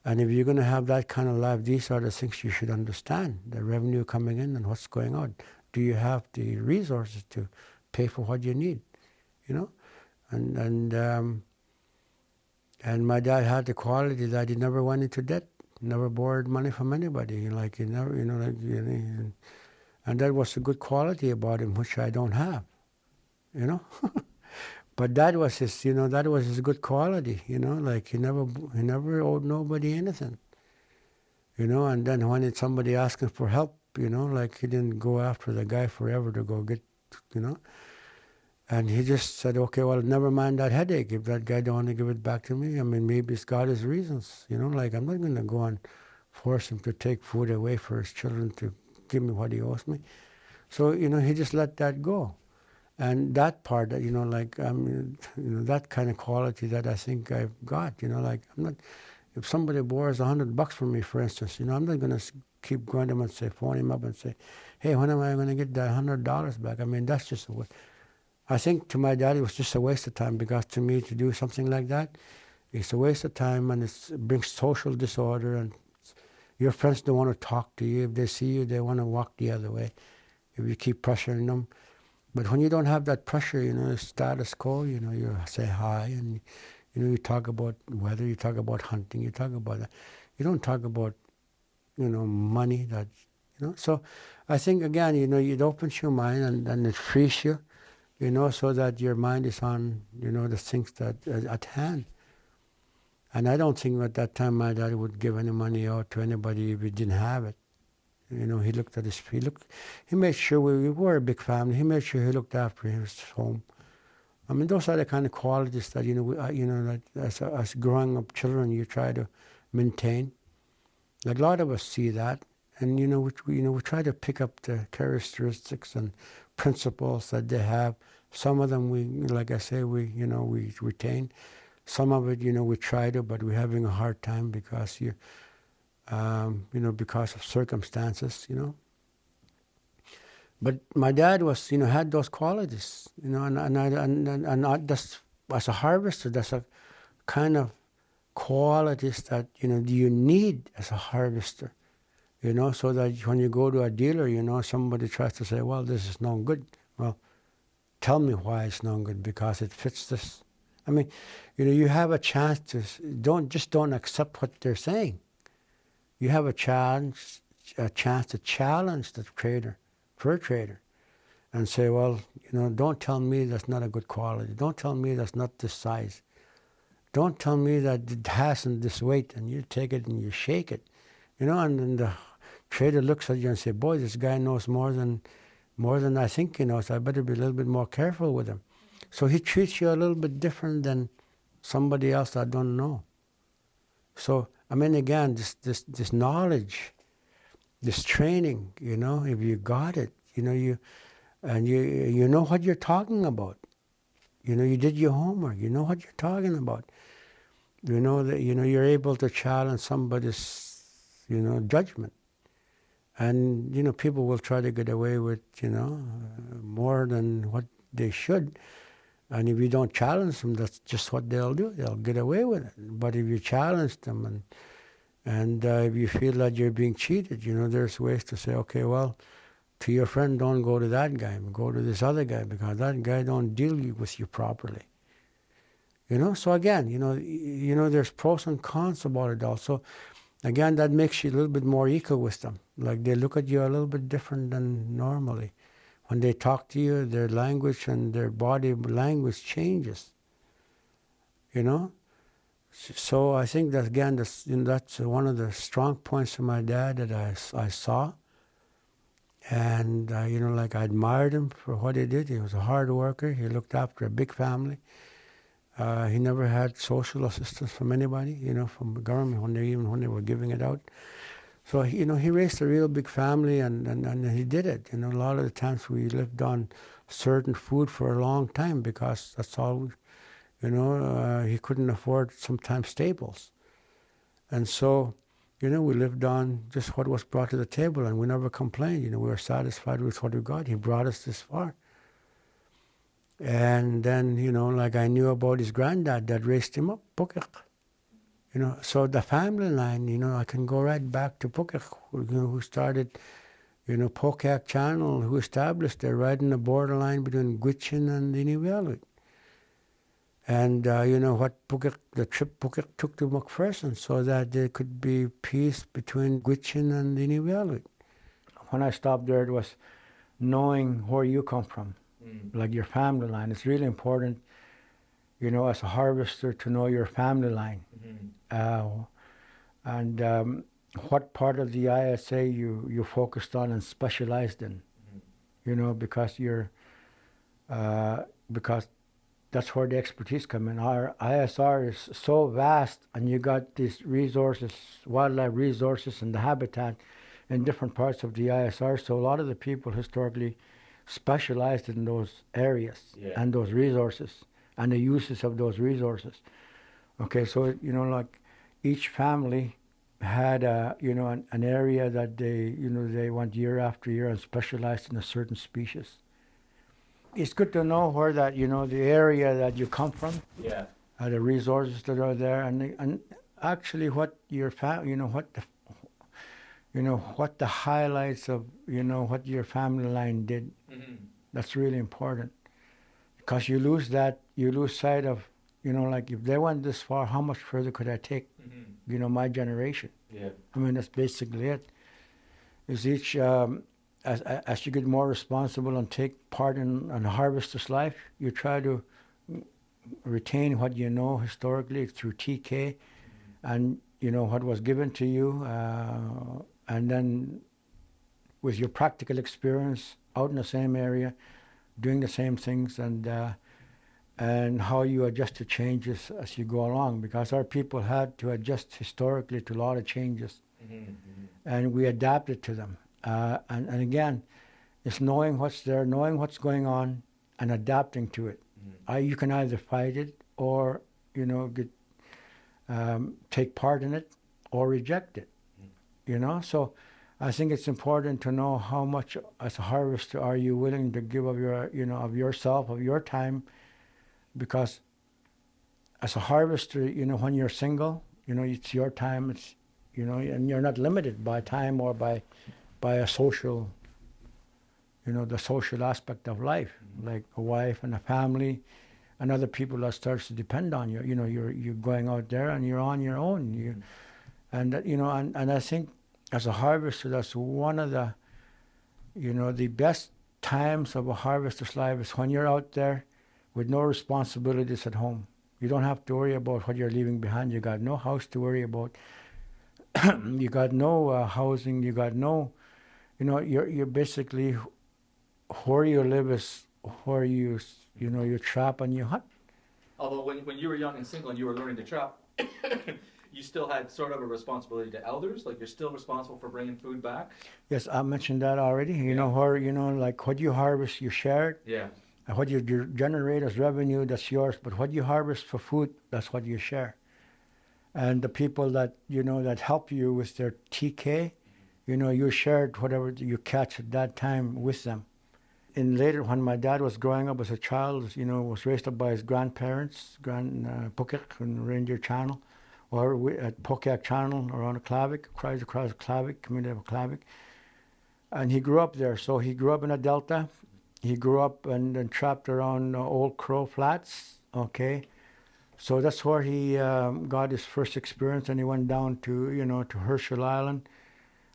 And if you're going to have that kind of life, these are the things you should understand, the revenue coming in and what's going on. Do you have the resources to pay for what you need? And my dad had the quality that he never went into debt, never borrowed money from anybody. And that was a good quality about him, which I don't have, But that was his, that was his good quality, he never owed nobody anything, and then when somebody asked him for help, he didn't go after the guy forever to go get, and he just said, okay, well, never mind that headache. If that guy don't want to give it back to me, maybe he's got his reasons, I'm not going to go and force him to take food away for his children to give me what he owes me. So, he just let that go. And that part, that kind of quality that I think I've got, I'm not, if somebody borrows $100 from me, for instance, I'm not going to keep going to him and phone him up and say, hey, when am I going to get that $100 back? That's just a waste. I think to my dad, it was just a waste of time, because to me, to do something like that, it's a waste of time, and it brings social disorder, and your friends don't want to talk to you. If they see you, they want to walk the other way if you keep pressuring them. But when you don't have that pressure, status quo, you say hi, and, you talk about weather, you talk about hunting, you talk about that. You don't talk about, money that, So I think, again, it opens your mind and it frees you, so that your mind is on, the things that at hand. And I don't think at that time my dad would give any money out to anybody if he didn't have it. You know, he looked at he made sure we were a big family. He made sure he looked after his home. I mean, those are the kind of qualities that, that as growing up children, you try to maintain. A lot of us see that. And, we try to pick up the characteristics and principles that they have. Some of them, like I say, we retain. Some of it, we try to, but we're having a hard time because because of circumstances, But my dad had those qualities, and that's, as a harvester, that's a kind of qualities that, you need as a harvester, so that when you go to a dealer, somebody tries to say, well, this is no good. Well, tell me why it's no good, because it fits this. I mean, you have a chance to, don't accept what they're saying. You have a chance to challenge the fur trader, and say, well, don't tell me that's not a good quality. Don't tell me that's not this size. Don't tell me that it hasn't this weight, and you take it and you shake it, and then the trader looks at you and say, boy, this guy knows more than I think he knows. I better be a little bit more careful with him. So he treats you a little bit different than somebody else that don't know. So, I mean, again, this knowledge, this training, if you got it, you know what you're talking about. You did your homework. You know what you're talking about. You know that you're able to challenge somebody's judgment, and people will try to get away with more than what they should. And if you don't challenge them, that's just what they'll do. They'll get away with it. But if you challenge them and if you feel that you're being cheated, there's ways to say, okay, well, to your friend, don't go to that guy. Go to this other guy, because that guy don't deal with you properly. So again, there's pros and cons about it also. Again, that makes you a little bit more equal with them. Like, they look at you a little bit different than normally. When they talk to you, their language and their body language changes. So I think that, again, that's one of the strong points of my dad that I saw. And, I admired him for what he did. He was a hard worker. He looked after a big family. He never had social assistance from anybody, from the government, when they were giving it out. So, he raised a real big family, and he did it. A lot of the times we lived on certain food for a long time, because that's all, he couldn't afford sometimes staples. And so, we lived on just what was brought to the table, and we never complained. We were satisfied with what we got. He brought us this far. And then, I knew about his granddad that raised him up, Pokiak. So the family line, I can go right back to Pokiak, who started, Pokiak Channel, who established it right in the borderline between Gwich'in and Inuvialuit. And, the trip Pokiak took to McPherson, so that there could be peace between Gwich'in and Inuvialuit. When I stopped there, it was knowing where you come from, like your family line. It's really important, as a harvester, to know your family line. And what part of the ISA you focused on and specialized in, because because that's where the expertise come in. Our ISR is so vast, and you got these resources, wildlife resources, and the habitat in different parts of the ISR. So a lot of the people historically specialized in those areas and those resources and the uses of those resources. Okay, so each family had an area that they went year after year and specialized in a certain species. It's good to know where that the area that you come from, the resources that are there, and actually what your what the highlights of what your family line did. That's really important, because you lose sight of if they went this far, how much further could I take? My generation. I mean, that's basically it. Is each as you get more responsible and take part in a harvester's life, you try to retain what you know historically through TK and what was given to you, and then with your practical experience out in the same area, doing the same things, and how you adjust to changes as you go along, because our people had to adjust historically to a lot of changes, and we adapted to them. And again, it's knowing what's there, knowing what's going on, and adapting to it. You can either fight it or take part in it or reject it. So I think it's important to know how much as a harvester are you willing to give of of yourself, of your time, because as a harvester, when you're single, it's your time, it's and you're not limited by time or by a social, the social aspect of life, like a wife and a family and other people that starts to depend on you. You're going out there and you're on your own. And I think as a harvester, that's one of the, the best times of a harvester's life is when you're out there with no responsibilities at home. You don't have to worry about what you're leaving behind. You got no house to worry about. You got no housing. You got no, you're basically, where you live is where you trap and you hunt. Although when you were young and single and you were learning to trap, you still had sort of a responsibility to elders, like you're still responsible for bringing food back? Yes, I mentioned that already. Like what you harvest, you share it. Yeah. And what you generate as revenue, that's yours. But what you harvest for food, that's what you share. And the people that, that help you with their TK, you shared whatever you catch at that time with them. And later, when my dad was growing up as a child, was raised up by his grandparents, Pokiak and Reindeer Channel, or at Pokiak Channel around the Clavic, across Clavic, community of Clavic. And he grew up there. So he grew up in a delta. He grew up and trapped around Old Crow Flats, okay? So that's where he got his first experience, and he went down to, to Herschel Island,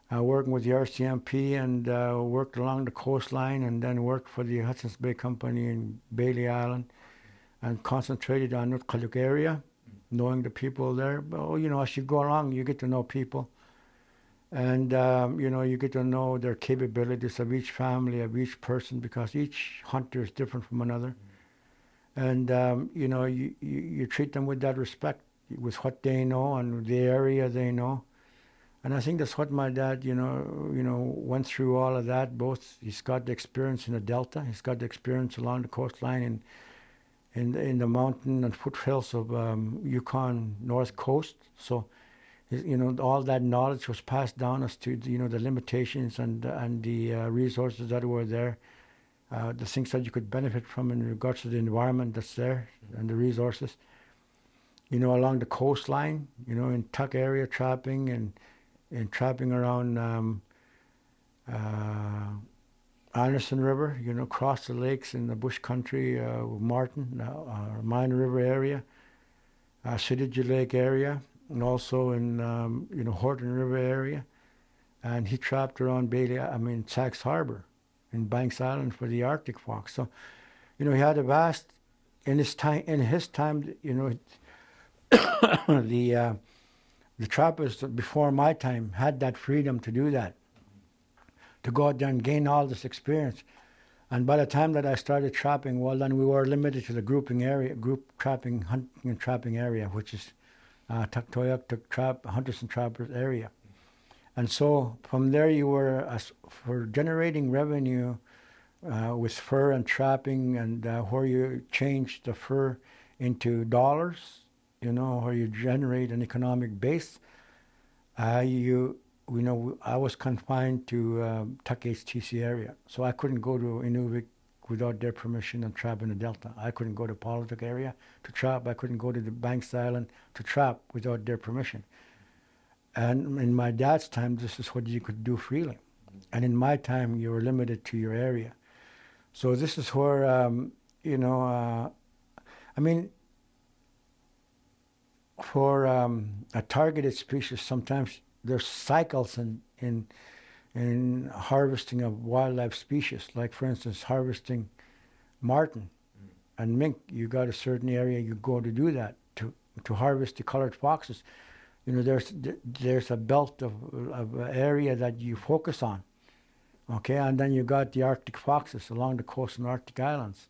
working with the RCMP, and worked along the coastline, and then worked for the Hudson's Bay Company in Bailey Island, and concentrated on the Nutkaluk area, knowing the people there. But, as you go along, you get to know people. And, you get to know their capabilities of each family, of each person, because each hunter is different from another. And, you treat them with that respect, with what they know and the area they know. And I think that's what my dad, went through all of that. Both, he's got the experience in the Delta, he's got the experience along the coastline in the mountain and foothills of Yukon North Coast. So, all that knowledge was passed down as to, the limitations and the resources that were there, the things that you could benefit from in regards to the environment that's there and the resources. Along the coastline, in Tuck area trapping and trapping around Anderson River, across the lakes in the bush country, Martin, Mine River area, Sididji Lake area, and also in Horton River area, and he trapped around Sachs Harbor in Banks Island for the Arctic fox. So, he had a vast in his time. The trappers before my time had that freedom to do that, to go out there and gain all this experience. And by the time that I started trapping, well, then we were limited to the group trapping, hunting and trapping area, which is Tuktoyaktuk Hunters and Trappers area. And so from there you were, for generating revenue with fur and trapping, and where you change the fur into dollars, where you generate an economic base, I was confined to Tuck HTC area. So I couldn't go to Inuvik without their permission and trap in the Delta. I couldn't go to Politic area to trap. I couldn't go to the Banks Island to trap without their permission. And in my dad's time, this is what you could do freely. And in my time, you were limited to your area. So this is where, for a targeted species, sometimes there's cycles in harvesting of wildlife species. Like, for instance, harvesting marten and mink. You got a certain area you go to do that. To harvest the colored foxes, there's a belt of area that you focus on. Okay, and then you got the Arctic foxes along the coast and Arctic islands.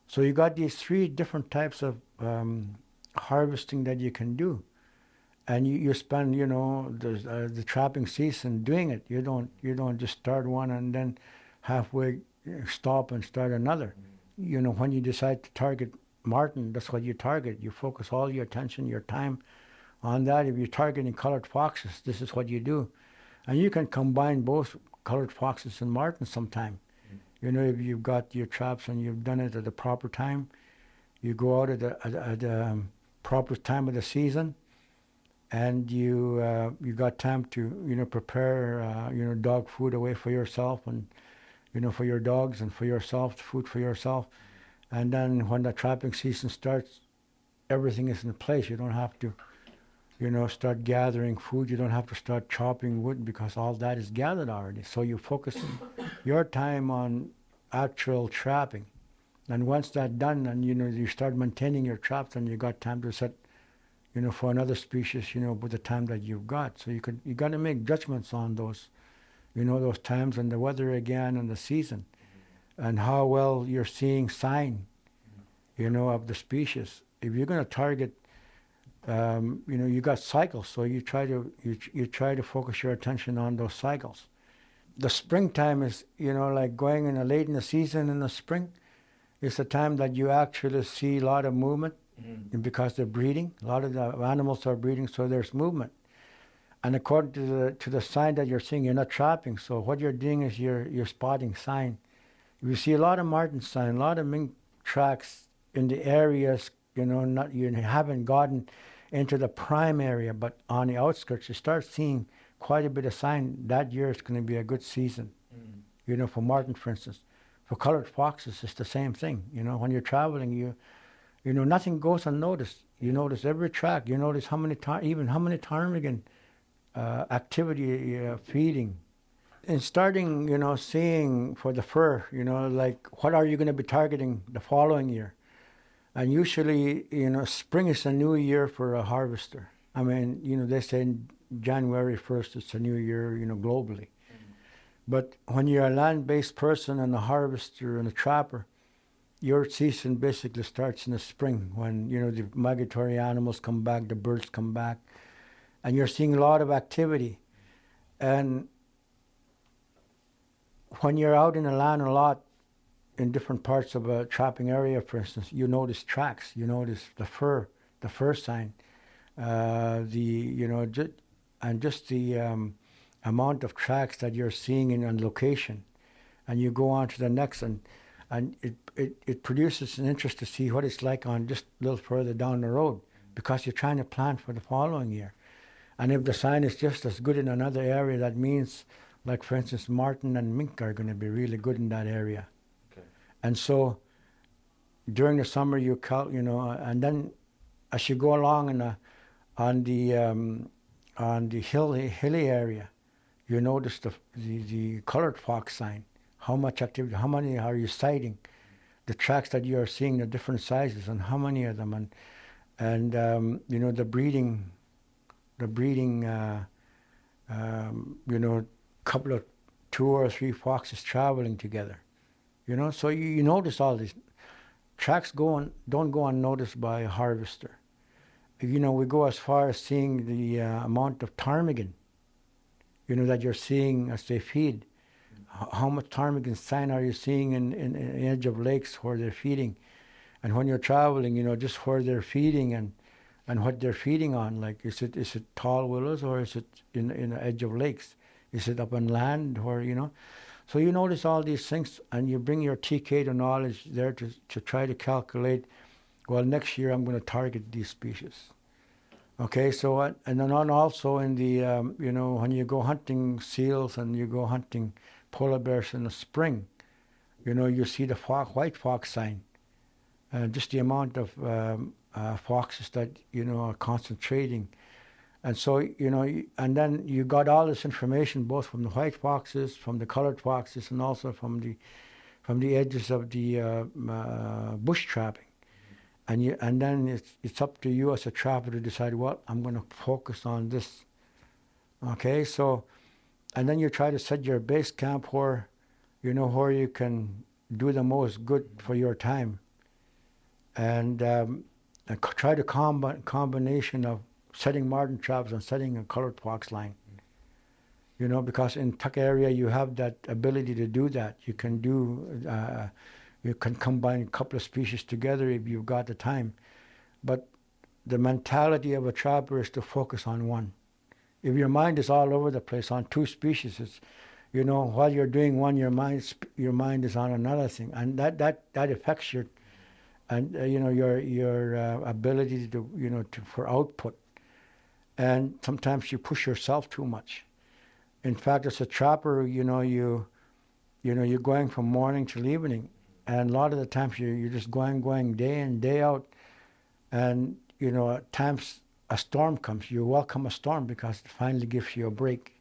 So you got these three different types of harvesting that you can do, and you spend the trapping season doing it. You don't just start one and then halfway stop and start another. When you decide to target marten, that's what you target. You focus all your attention, your time on that. If you're targeting colored foxes, this is what you do, and you can combine both colored foxes and marten sometime. If you've got your traps and you've done it at the proper time, you go out at the proper time of the season, and you got time to prepare dog food away for yourself and for your dogs and for yourself, food for yourself, and then when the trapping season starts, everything is in place. You don't have to start gathering food. You don't have to start chopping wood because all that is gathered already. So you focus your time on actual trapping. And once that's done, and you start maintaining your traps, and you got time to set, for another species, with the time that you've got. So you got to make judgments on those, those times and the weather again and the season, and how well you're seeing sign, of the species. If you're going to target, you got cycles, so you try to focus your attention on those cycles. The springtime is, like going in late in the season in the spring. It's a time that you actually see a lot of movement, because they're breeding. A lot of the animals are breeding, so there's movement. And according to the sign that you're seeing, you're not trapping. So what you're doing is you're spotting sign. You see a lot of marten sign, a lot of mink tracks in the areas. You haven't gotten into the prime area, but on the outskirts, you start seeing quite a bit of sign. That year is going to be a good season, for marten, for instance. For colored foxes, it's the same thing. When you're traveling, nothing goes unnoticed. You notice every track. You notice how many ptarmigan activity feeding. And starting, seeing for the fur, like what are you going to be targeting the following year? And usually, spring is a new year for a harvester. I mean, they say January 1st it's a new year, globally. But when you're a land-based person and a harvester and a trapper, your season basically starts in the spring when, the migratory animals come back, the birds come back, and you're seeing a lot of activity. And when you're out in the land a lot, in different parts of a trapping area, for instance, you notice tracks, you notice the fur sign, and just the amount of tracks that you're seeing in on location, and you go on to the next, and it produces an interest to see what it's like on just a little further down the road, because you're trying to plan for the following year. And if the sign is just as good in another area, that means, like for instance, marten and mink are going to be really good in that area. And so during the summer, and then as you go along on the hilly area, you notice the colored fox sign. How much activity? How many are you sighting? The tracks that you are seeing, the different sizes, and how many of them, and the breeding. Couple of 2 or 3 foxes traveling together. So you notice all these tracks don't go unnoticed by a harvester. We go as far as seeing the amount of ptarmigan, that you're seeing as they feed. How much ptarmigan sign are you seeing in the edge of lakes where they're feeding? And when you're traveling, just where they're feeding and what they're feeding on. Like, is it tall willows or is it in the edge of lakes? Is it up on land where, So you notice all these things, and you bring your TK to knowledge there to try to calculate, well, next year I'm going to target these species. Okay, so, and then also in the, when you go hunting seals and you go hunting polar bears in the spring, you see the white fox sign. Just the amount of foxes that, are concentrating. And so, and then you got all this information both from the white foxes, from the colored foxes, and also from the edges of the bush trapping. and then it's up to you as a trapper to decide, well, I'm going to focus on this. Okay, so, and then you try to set your base camp where, where you can do the most good for your time. And try to combination of setting marten traps and setting a colored fox line. Because in Tuck area you have that ability to do that. You can you can combine a couple of species together if you've got the time. But the mentality of a trapper is to focus on one. If your mind is all over the place on two species, it's, while you're doing one, your mind is on another thing, and that affects your ability to for output. And sometimes you push yourself too much. In fact, as a trapper, you're going from morning till evening, and a lot of the times you're just going day in, day out, and at times a storm comes. You welcome a storm because it finally gives you a break.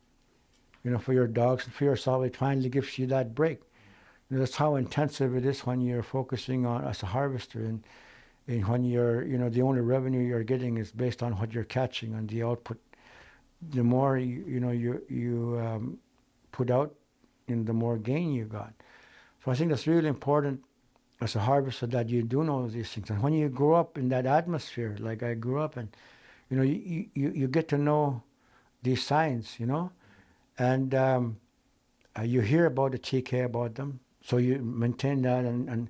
For your dogs and for yourself, it finally gives you that break. That's how intensive it is when you're focusing on as a harvester, and when you're the only revenue you're getting is based on what you're catching and the output. The more you put out, the more gain you got. So I think that's really important as a harvester that you do know these things. And when you grow up in that atmosphere, like I grew up in, you get to know these signs, and you hear about the TK about them, so you maintain that, and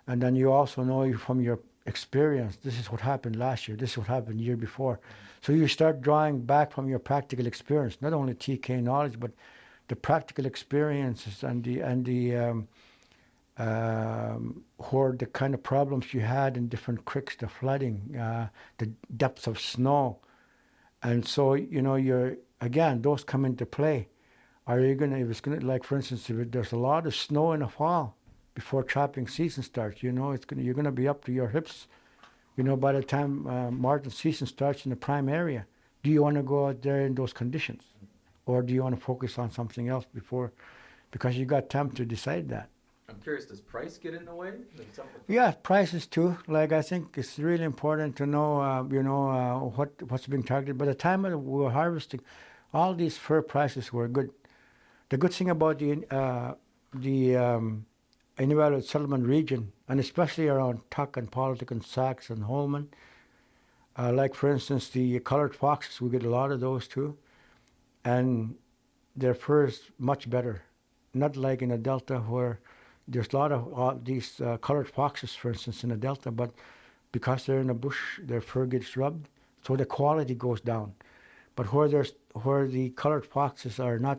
then you also know from your experience, this is what happened last year, this is what happened the year before. So you start drawing back from your practical experience, not only TK knowledge, but the practical experiences and the the kind of problems you had in different creeks, the flooding, the depths of snow. And so, you're, again, those come into play. Are you going to, if it's going to, like for instance, if there's a lot of snow in the fall before trapping season starts, you're going to be up to your hips, by the time marten season starts in the prime area. Do you want to go out there in those conditions? Or do you want to focus on something else before, because you got time to decide that? I'm curious, does price get in the way? Yeah, prices too. Like, I think it's really important to know, what's being targeted. By the time we were harvesting, all these fur prices were good. The good thing about the Inuvialuit Settlement Region, and especially around Tuck and Pokiak and Sax and Holman, like for instance the colored foxes, we get a lot of those too, and their fur is much better. Not like in the Delta where there's a lot of these colored foxes, for instance, in the Delta, but because they're in the bush, their fur gets rubbed, so the quality goes down. But where the colored foxes are not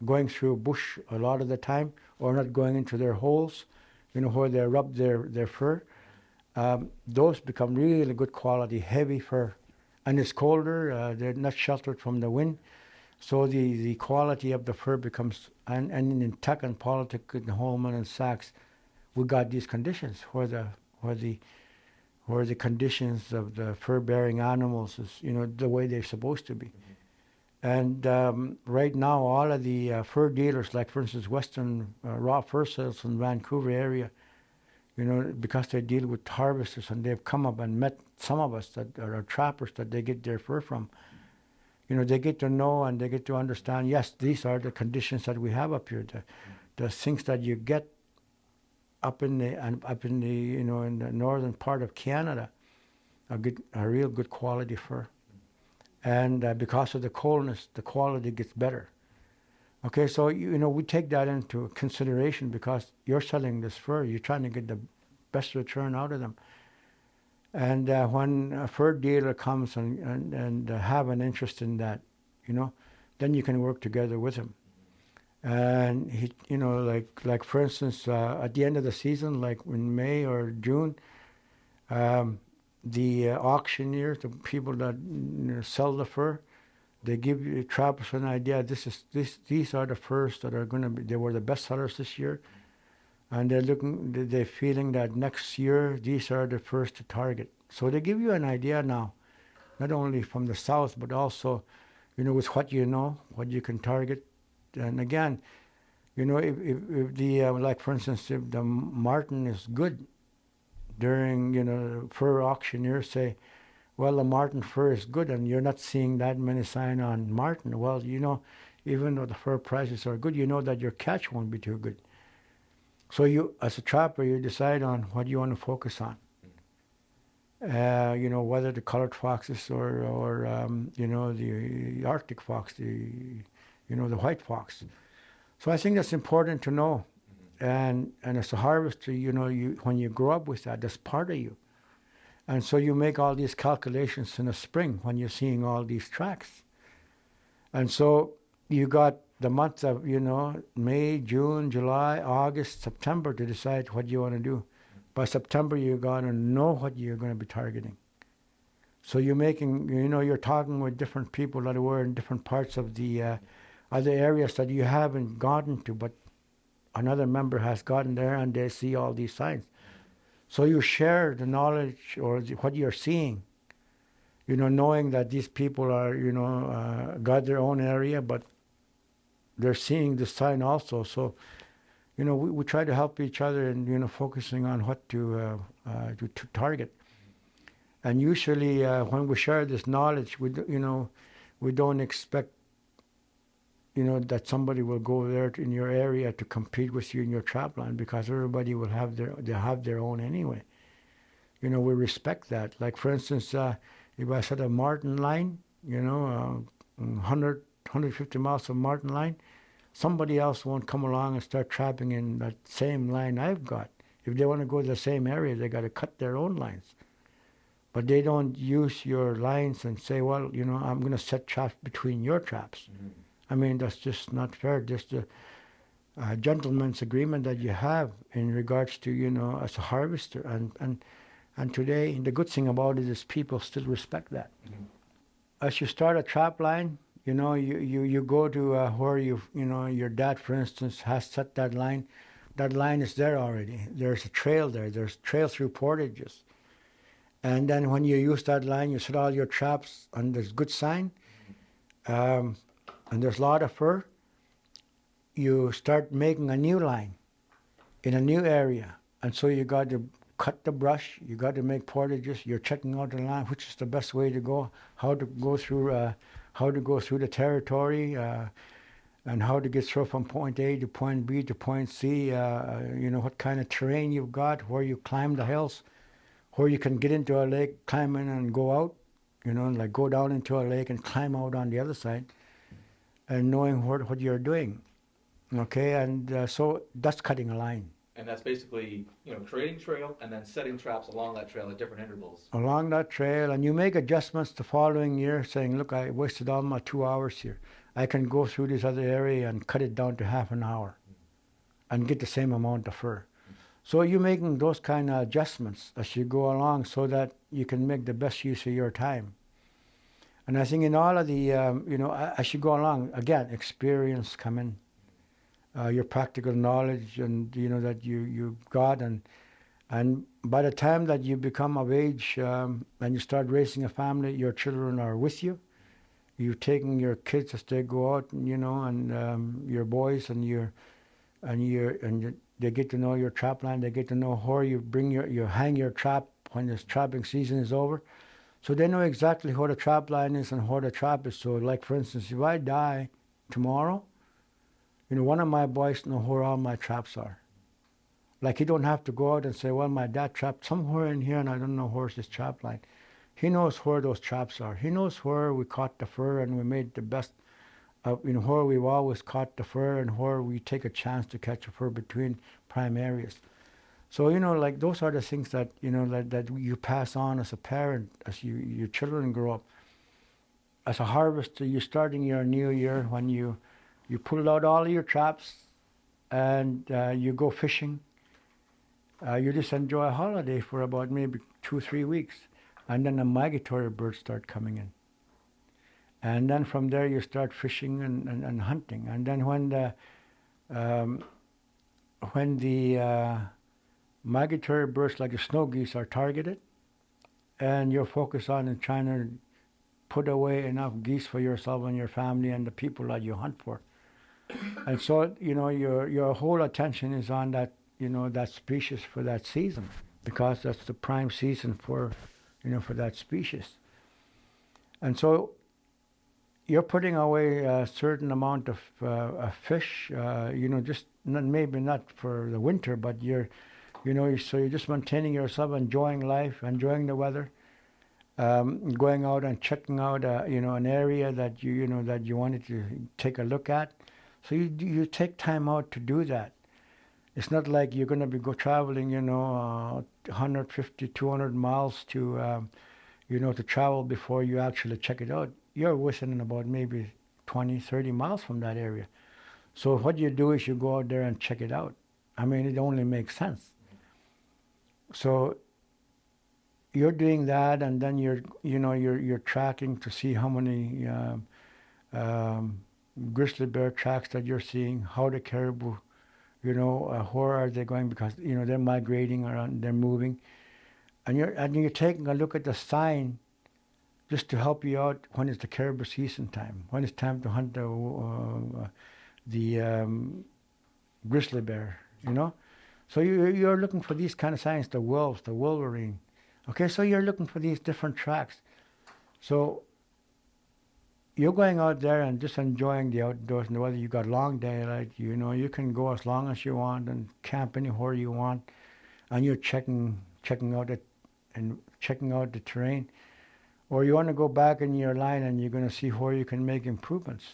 going through bush a lot of the time, or not going into their holes, where they rub their fur, those become really good quality, heavy fur. And it's colder, they're not sheltered from the wind, so the quality of the fur becomes, and in Tuck and Pokiak and Holman and Sax, we got these conditions where the conditions of the fur-bearing animals is, the way they're supposed to be. And right now, all of the fur dealers, like for instance, Western Raw Fur Sales in Vancouver area, because they deal with harvesters, and they've come up and met some of us that are trappers that they get their fur from. They get to know and they get to understand, yes, these are the conditions that we have up here. The things that you get up in the in the northern part of Canada are real good quality fur. And because of the coldness, the quality gets better. Okay, so we take that into consideration because you're selling this fur, you're trying to get the best return out of them. And when a fur dealer comes and have an interest in that, then you can work together with him. And he, like for instance, at the end of the season, like in May or June, the auctioneers, the people that sell the fur, they give you trappers an idea. These are the furs that are going to be. They were the best sellers this year, and they're feeling that next year these are the furs to target. So they give you an idea now, not only from the south, but also, with what what you can target. And again, if the like for instance, if the marten is good, during, fur auctioneers say, well, the marten fur is good, and you're not seeing that many sign on marten. Well, even though the fur prices are good, you know that your catch won't be too good. So you, as a trapper, you decide on what you want to focus on. Whether the colored foxes or the Arctic fox, the white fox. So I think that's important to know. And as a harvester, when you grow up with that, that's part of you. And so you make all these calculations in the spring when you're seeing all these tracks. And so you got the months of, May, June, July, August, September to decide what you want to do. By September, you're going to know what you're going to be targeting. So you're making, you're talking with different people that were in different parts of the other areas that you haven't gotten to, but another member has gotten there and they see all these signs. So you share the knowledge or what you're seeing, knowing that these people are, got their own area, but they're seeing the sign also. So, we try to help each other in, focusing on what to target. And usually when we share this knowledge, we don't expect, that somebody will go there in your area to compete with you in your trap line, because everybody will have their own anyway. We respect that. Like, for instance, if I set a marten line, 150 miles of marten line, somebody else won't come along and start trapping in that same line I've got. If they want to go to the same area, they got to cut their own lines. But they don't use your lines and say, well, I'm going to set traps between your traps. Mm-hmm. I mean, that's just not fair. Just a gentleman's agreement that you have in regards to, as a harvester. And today, the good thing about it is people still respect that. Mm-hmm. As you start a trap line, you go to where your dad, for instance, has set that line. That line is there already. There's a trail there. There's trail through portages. And then when you use that line, you set all your traps on this good sign. And there's a lot of fur. You start making a new line in a new area. And so you got to cut the brush. You got to make portages. You're checking out the line, which is the best way to go, how to go through the territory, and how to get through from point A to point B to point C, what kind of terrain you've got, where you climb the hills, where you can get into a lake, climb in and go out, like go down into a lake and climb out on the other side, and knowing what you're doing. Okay, and so that's cutting a line. And that's basically, creating trail and then setting traps along that trail at different intervals. Along that trail, and you make adjustments the following year, saying, look, I wasted all my 2 hours here. I can go through this other area and cut it down to half an hour and get the same amount of fur. So you're making those kind of adjustments as you go along so that you can make the best use of your time. And I think in all of the, as you go along, again, experience come in. Your practical knowledge and that you got, and by the time that you become of age and you start raising a family, your children are with you. You're taking your kids as they go out, and your boys and they get to know your trap line. They get to know where you bring you hang your trap when the trapping season is over. So they know exactly where the trap line is and where the trap is. So, like, for instance, if I die tomorrow, one of my boys know where all my traps are. Like, he don't have to go out and say, well, my dad trapped somewhere in here and I don't know where's this trap line. He knows where those traps are. He knows where we caught the fur and we made the best, where we've always caught the fur and where we take a chance to catch a fur between prime areas. So, like, those are the things that, that you pass on as a parent, as your children grow up. As a harvester, you're starting your new year when you pull out all of your traps and you go fishing. You just enjoy a holiday for about maybe 2-3 weeks. And then the migratory birds start coming in. And then from there you start fishing and hunting. And then when the migratory birds like the snow geese are targeted, and you're focused on and trying to put away enough geese for yourself and your family and the people that you hunt for. And so, your whole attention is on that, that species for that season. because that's the prime season for, for that species. And so you're putting away a certain amount of fish, just maybe not for the winter, but so you're just maintaining yourself, enjoying life, enjoying the weather, going out and checking out, an area that that you wanted to take a look at. So you take time out to do that. It's not like you're going to be traveling, 150, 200 miles to, to travel before you actually check it out. You're within about maybe 20, 30 miles from that area. So what you do is you go out there and check it out. I mean, it only makes sense. So you're doing that, and then you're tracking to see how many grizzly bear tracks that you're seeing, how the caribou, where are they going, because they're migrating around, they're moving, and you're taking a look at the sign just to help you out when it's the caribou season time, when it's time to hunt the grizzly bear, So you're looking for these kind of signs, the wolves, the wolverine. Okay, so you're looking for these different tracks. So you're going out there and just enjoying the outdoors, and whether you got long daylight, you can go as long as you want and camp anywhere you want, and you're checking out the terrain. Or you want to go back in your line and you're going to see where you can make improvements.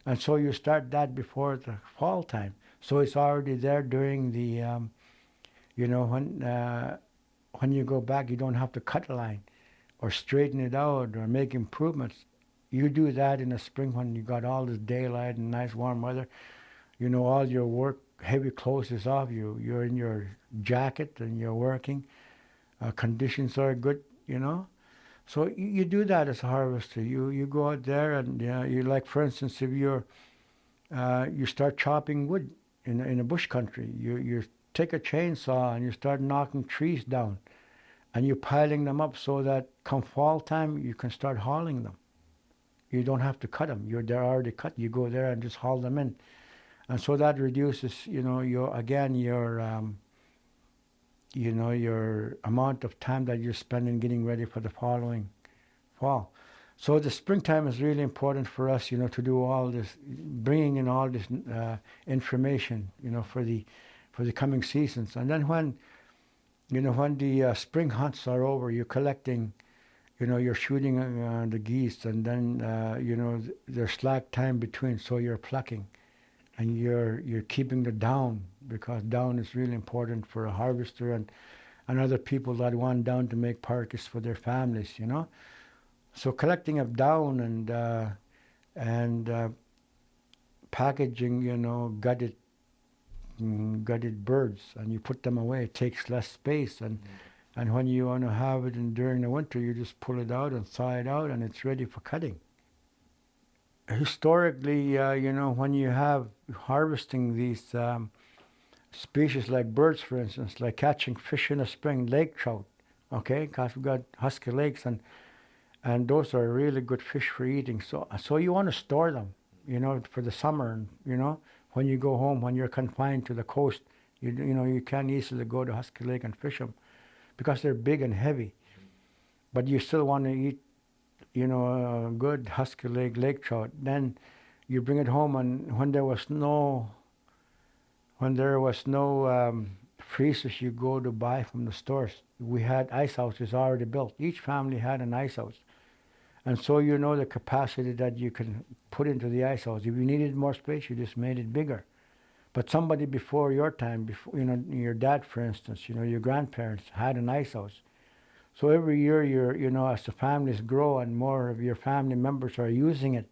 And so you start that before the fall time. So it's already there during the, when you go back, you don't have to cut a line or straighten it out or make improvements. You do that in the spring when you got all this daylight and nice warm weather. All your work, heavy clothes is off. You're in your jacket and you're working. Conditions are good, So you do that as a harvester. You go out there and you, like, for instance, if you start chopping wood in a bush country, you take a chainsaw and you start knocking trees down, and you're piling them up so that come fall time you can start hauling them. You don't have to cut them. They're already cut. You go there and just haul them in, and so that reduces your amount of time that you're spending getting ready for the following fall. So the springtime is really important for us, to do all this, bringing in all this information, for the coming seasons. And then when the spring hunts are over, you're collecting, you're shooting the geese, and then there's slack time between, so you're plucking, and you're keeping the down, because down is really important for a harvester and other people that want down to make parkas for their families, So collecting of down and packaging, gutted birds, and you put them away. It takes less space, and when you want to have it during the winter, you just pull it out and thaw it out, and it's ready for cutting. Historically, when you have harvesting these species like birds, for instance, like catching fish in the spring, lake trout, okay, because we've got husky lakes, and those are really good fish for eating. So you want to store them, for the summer, and when you go home, when you're confined to the coast, you can't easily go to Husky Lake and fish them because they're big and heavy. But you still want to eat, a good Husky lake trout. Then you bring it home, and when there was no freezers you go to buy from the stores, we had ice houses already built. Each family had an ice house. And so the capacity that you can put into the ice house. If you needed more space, you just made it bigger. But somebody before your time, your dad, for instance, your grandparents had an ice house. So every year, as the families grow and more of your family members are using it,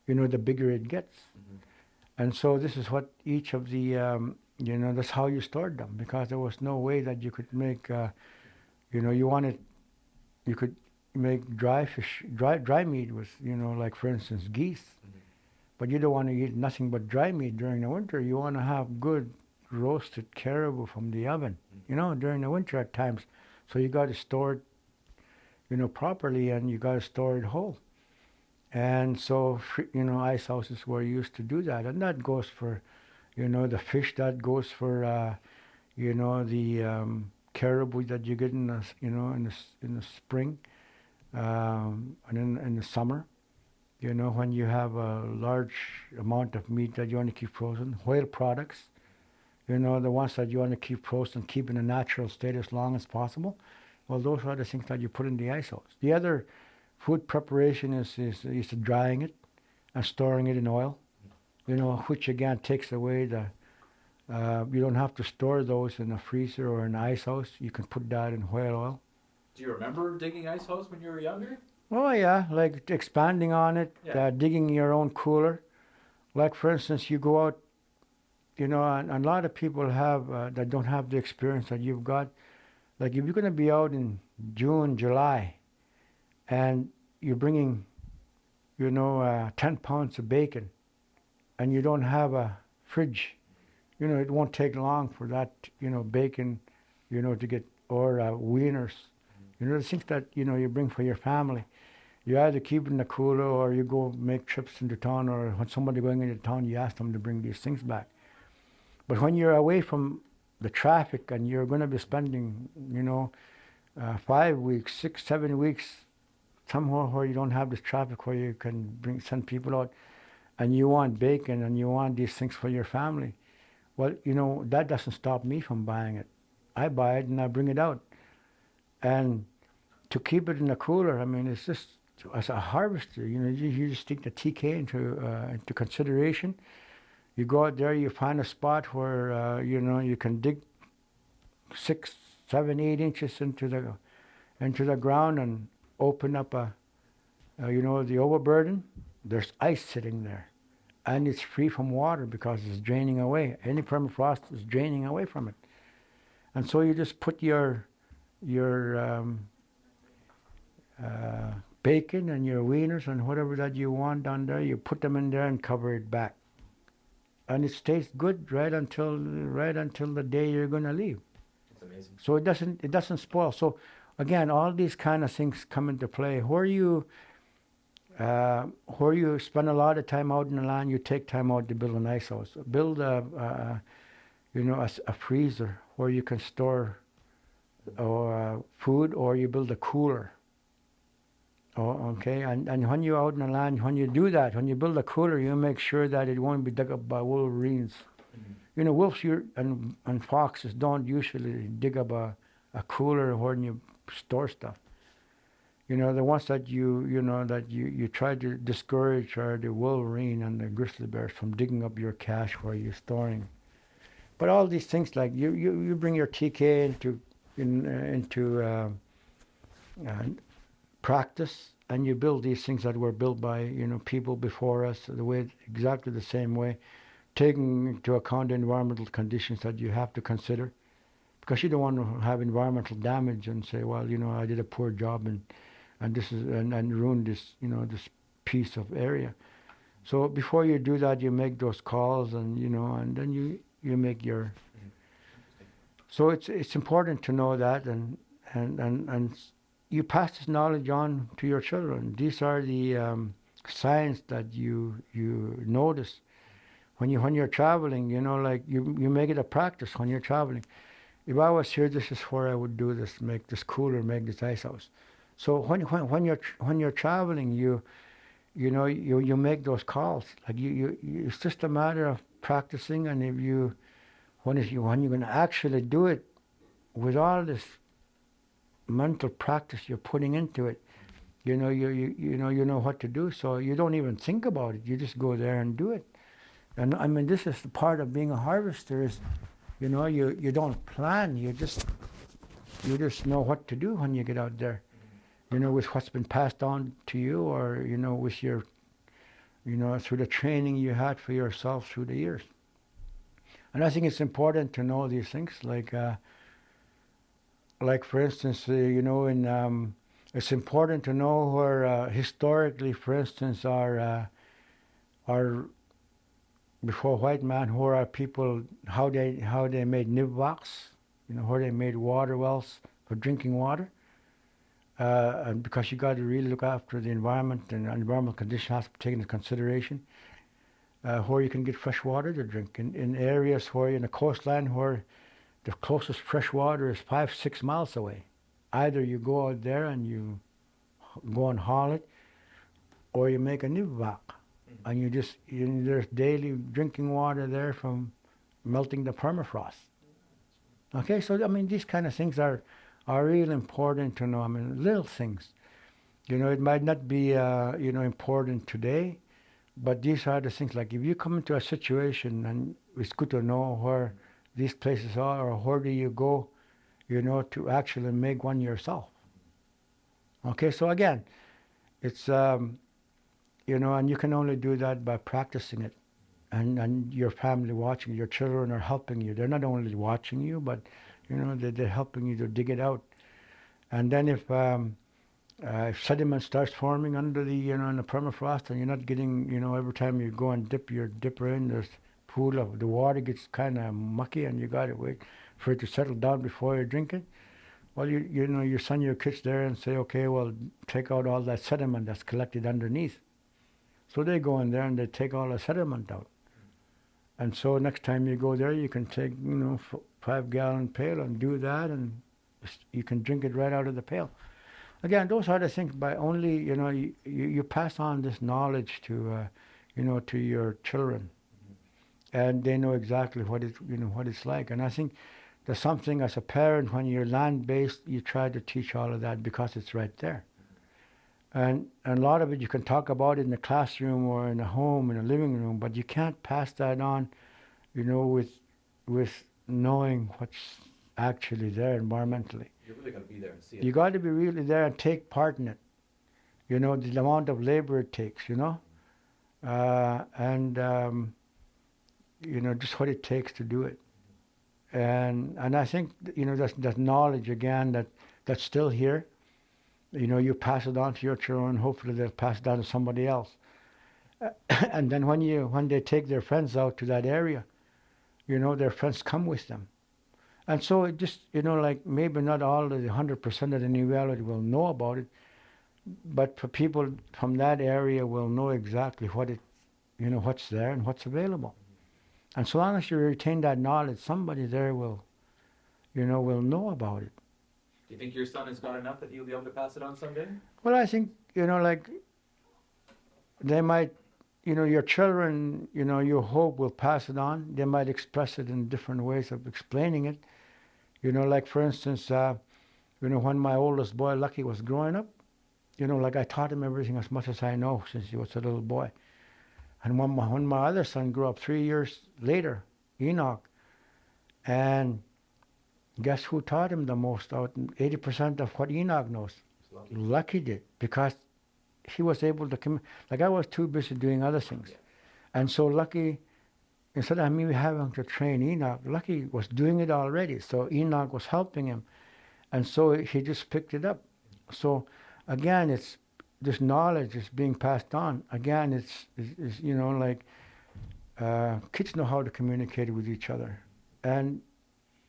the bigger it gets. Mm-hmm. And so this is what each of the, that's how you stored them, because there was no way that you could make, you could make dry meat with, like, for instance, geese. Mm-hmm. But you don't want to eat nothing but dry meat during the winter. You want to have good roasted caribou from the oven, during the winter at times. So you got to store it, properly, and you got to store it whole. And so, ice houses were used to do that. And that goes for, the fish, that goes for, the caribou that you get in the, in the spring, and in the summer. When you have a large amount of meat that you want to keep frozen, whale products, the ones that you want to keep frozen, keep in a natural state as long as possible. Well, those are the things that you put in the ice house. The other food preparation is drying it and storing it in oil, which again takes away the, you don't have to store those in a freezer or an ice house. You can put that in whale oil. Do you remember digging ice house when you were younger? Oh yeah, like expanding on it, digging your own cooler. Like for instance, you go out, and a lot of people have that don't have the experience that you've got. Like if you're going to be out in June, July, and you're bringing, 10 pounds of bacon, and you don't have a fridge, it won't take long for that, bacon, to get, or wieners, the things that, you bring for your family. You either keep it in the cooler or you go make trips into town, or when somebody going into town, you ask them to bring these things back. But when you're away from the traffic and you're going to be spending, 5 weeks, 6, 7 weeks, somewhere where you don't have this traffic, where you can send people out, and you want bacon and you want these things for your family, well, that doesn't stop me from buying it. I buy it and I bring it out. And to keep it in the cooler, I mean, it's just, as a harvester, you just take the TK into consideration. You go out there, you find a spot where, you can dig 6, 7, 8 inches into the ground and open up the overburden. There's ice sitting there, and it's free from water because it's draining away. Any permafrost is draining away from it. And so you just put your bacon and your wieners and whatever that you want down there, you put them in there and cover it back. And it stays good right until the day you're going to leave. It's amazing. So it doesn't spoil. So again, all these kind of things come into play. Where you spend a lot of time out in the land, you take time out to build an ice house. Build a freezer where you can store food, or you build a cooler. Oh, okay. And when you're out in the land, when you do that, when you build a cooler, you make sure that it won't be dug up by wolverines. Mm-hmm. Wolves and foxes don't usually dig up a cooler when you store stuff. The ones that you try to discourage are the wolverine and the grizzly bears from digging up your cache where you're storing. But all these things, like you bring your TK into practice, and you build these things that were built by people before us exactly the same way, taking into account the environmental conditions that you have to consider, because you don't want to have environmental damage and say, well, I did a poor job and this is and ruined this this piece of area. So before you do that, you make those calls, and and then you make your. So it's important to know that, and you pass this knowledge on to your children. These are the signs that you notice when you're traveling. Like you make it a practice when you're traveling. If I was here, this is where I would do this: make this cooler, make this ice house. So when you're traveling, you make those calls. Like it's just a matter of practicing, and when you're going to actually do it with all this mental practice you're putting into it, you know what to do, so you don't even think about it. You just go there and do it. And I mean, this is the part of being a harvester is, you don't plan. You just know what to do when you get out there. With what's been passed on to you, or with your, through the training you had for yourself through the years. And I think it's important to know these things, like for instance, it's important to know where historically, for instance, our before white man, who are people, how they made nibwaks, where they made water wells for drinking water. And because you got to really look after the environment, and environmental conditions has to be taken into consideration, where you can get fresh water to drink. In areas where, in the coastline, where the closest fresh water is 5-6 miles away. Either you go out there and you go and haul it, or you make a nivvac, and there's daily drinking water there from melting the permafrost. Okay, so I mean these kind of things are really important to know. I mean little things, it might not be important today, but these are the things. Like if you come into a situation, and it's good to know where these places are, or where do you go, to actually make one yourself. Okay, so again, it's and you can only do that by practicing it, and your family watching. Your children are helping you. They're not only watching you, but they're helping you to dig it out. And then if sediment starts forming under the in the permafrost, and you're not getting every time you go and dip your dipper in, there's pool of the water gets kind of mucky, and you got to wait for it to settle down before you drink it. Well, you send your kids there and say, okay, well, take out all that sediment that's collected underneath. So they go in there and they take all the sediment out. And so next time you go there, you can take 5-gallon pail and do that, and you can drink it right out of the pail. Again, those are the things. By only you pass on this knowledge to to your children, and they know exactly what it's like. And I think there's something as a parent, when you're land-based, you try to teach all of that because it's right there. And a lot of it you can talk about in the classroom or in a home, in a living room, but you can't pass that on, with knowing what's actually there environmentally. You really got to be there and see it. You got to be really there and take part in it. The amount of labor it takes, and just what it takes to do it. And I think that knowledge again that's still here. You pass it on to your children. Hopefully they'll pass it on to somebody else. And then when they take their friends out to that area, their friends come with them. And so it just like maybe not all of the 100% of the Inuvialuit will know about it, but for people from that area will know exactly what's there and what's available. And so long as you retain that knowledge, somebody there will know about it. Do you think your son has got enough that he'll be able to pass it on someday? Well, I think, like they might, your children, you hope will pass it on. They might express it in different ways of explaining it. Like for instance, when my oldest boy, Lucky, was growing up, like I taught him everything as much as I know since he was a little boy. And when my other son grew up 3 years later, Enoch, and guess who taught him the most? 80% of what Enoch knows. Lucky did, because he was able to come. Like I was too busy doing other things. Yeah. And so Lucky, instead of me having to train Enoch, Lucky was doing it already. So Enoch was helping him. And so he just picked it up. So again, it's this knowledge is being passed on. Again, it's like kids know how to communicate with each other. And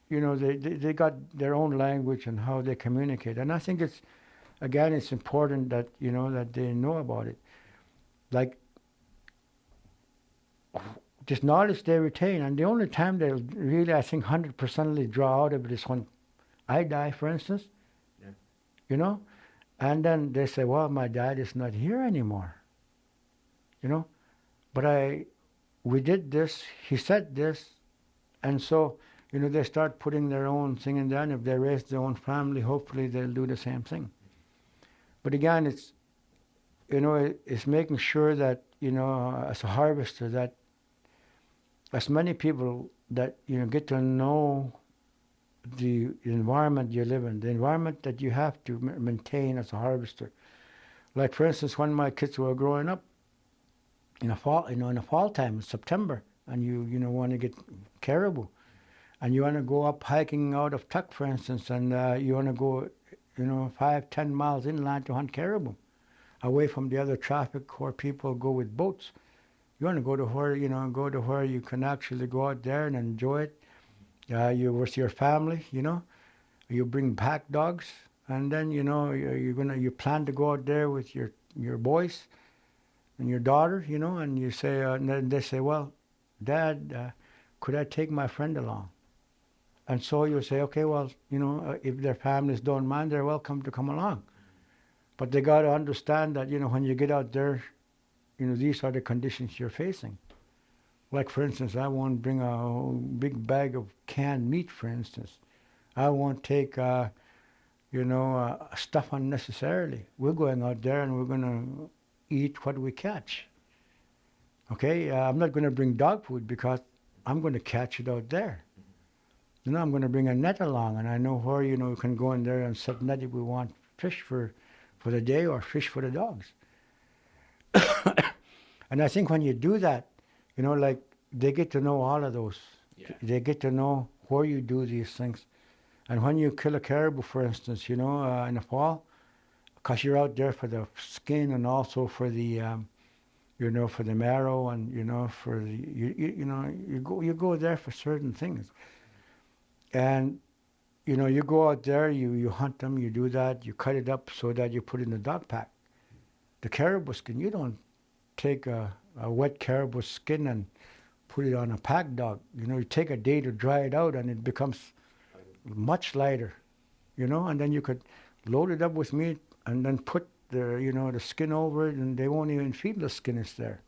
they got their own language and how they communicate. And I think it's important that, that they know about it. Like, this knowledge they retain, and the only time they'll really, I think, 100% draw out of it is when I die, for instance. Yeah. And then they say, well, my dad is not here anymore. But we did this, he said this, and so, they start putting their own thing in there, and if they raise their own family, hopefully they'll do the same thing. But again, it's, it's making sure that, as a harvester, that as many people that, get to know the environment you live in, the environment that you have to maintain as a harvester. Like, for instance, when my kids were growing up, in the fall time, in September, and you want to get caribou, and you want to go up hiking out of Tuck, for instance, and you want to go, 5-10 miles inland to hunt caribou, away from the other traffic where people go with boats. You want to go to where, you can actually go out there and enjoy it. You with your family, you bring pack dogs, and then you plan to go out there with your boys and your daughter, and you say, and then they say, well, Dad, could I take my friend along? And so you say, okay, well, if their families don't mind, they're welcome to come along. But they got to understand that, when you get out there, these are the conditions you're facing. Like, for instance, I won't bring a big bag of canned meat, for instance. I won't take, stuff unnecessarily. We're going out there and we're going to eat what we catch. Okay? I'm not going to bring dog food because I'm going to catch it out there. I'm going to bring a net along, and I know where, we can go in there and set net if we want fish for the day or fish for the dogs. And I think when you do that, like, they get to know all of those. Yeah. They get to know where you do these things. And when you kill a caribou, for instance, in the fall, because you're out there for the skin and also for the, for the marrow and, for the, you go there for certain things. And, you go out there, you hunt them, you do that, you cut it up so that you put it in the dog pack. The caribou skin, you don't take a wet caribou skin and put it on a pack dog. You take a day to dry it out and it becomes much lighter, and then you could load it up with meat and then put the skin over it, and they won't even feel the skin is there.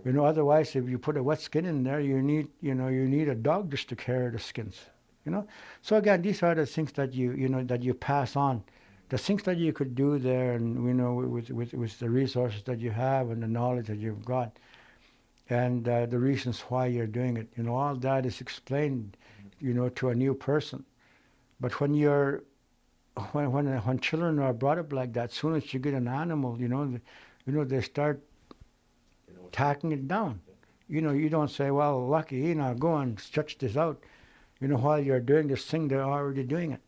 Otherwise, if you put a wet skin in there, you need a dog just to carry the skins. So again, these are the things that that you pass on, the things that you could do there, and with the resources that you have and the knowledge that you've got, and the reasons why you're doing it. All that is explained, to a new person. But when when children are brought up like that, as soon as you get an animal, they start tacking it down. You don't say, well, lucky, go and stretch this out. While you're doing this thing, they're already doing it.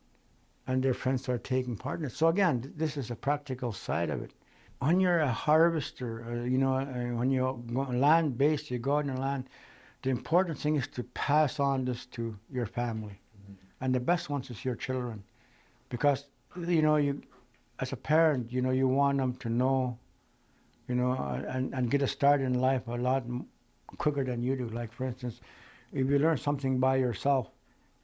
And their friends are taking part in it. So again, this is a practical side of it. When you're a harvester, when you're land-based, you go out on land, the important thing is to pass on this to your family. Mm-hmm. And the best ones is your children. Because, you, as a parent, you want them to know, and get a start in life a lot quicker than you do. Like, for instance, if you learn something by yourself,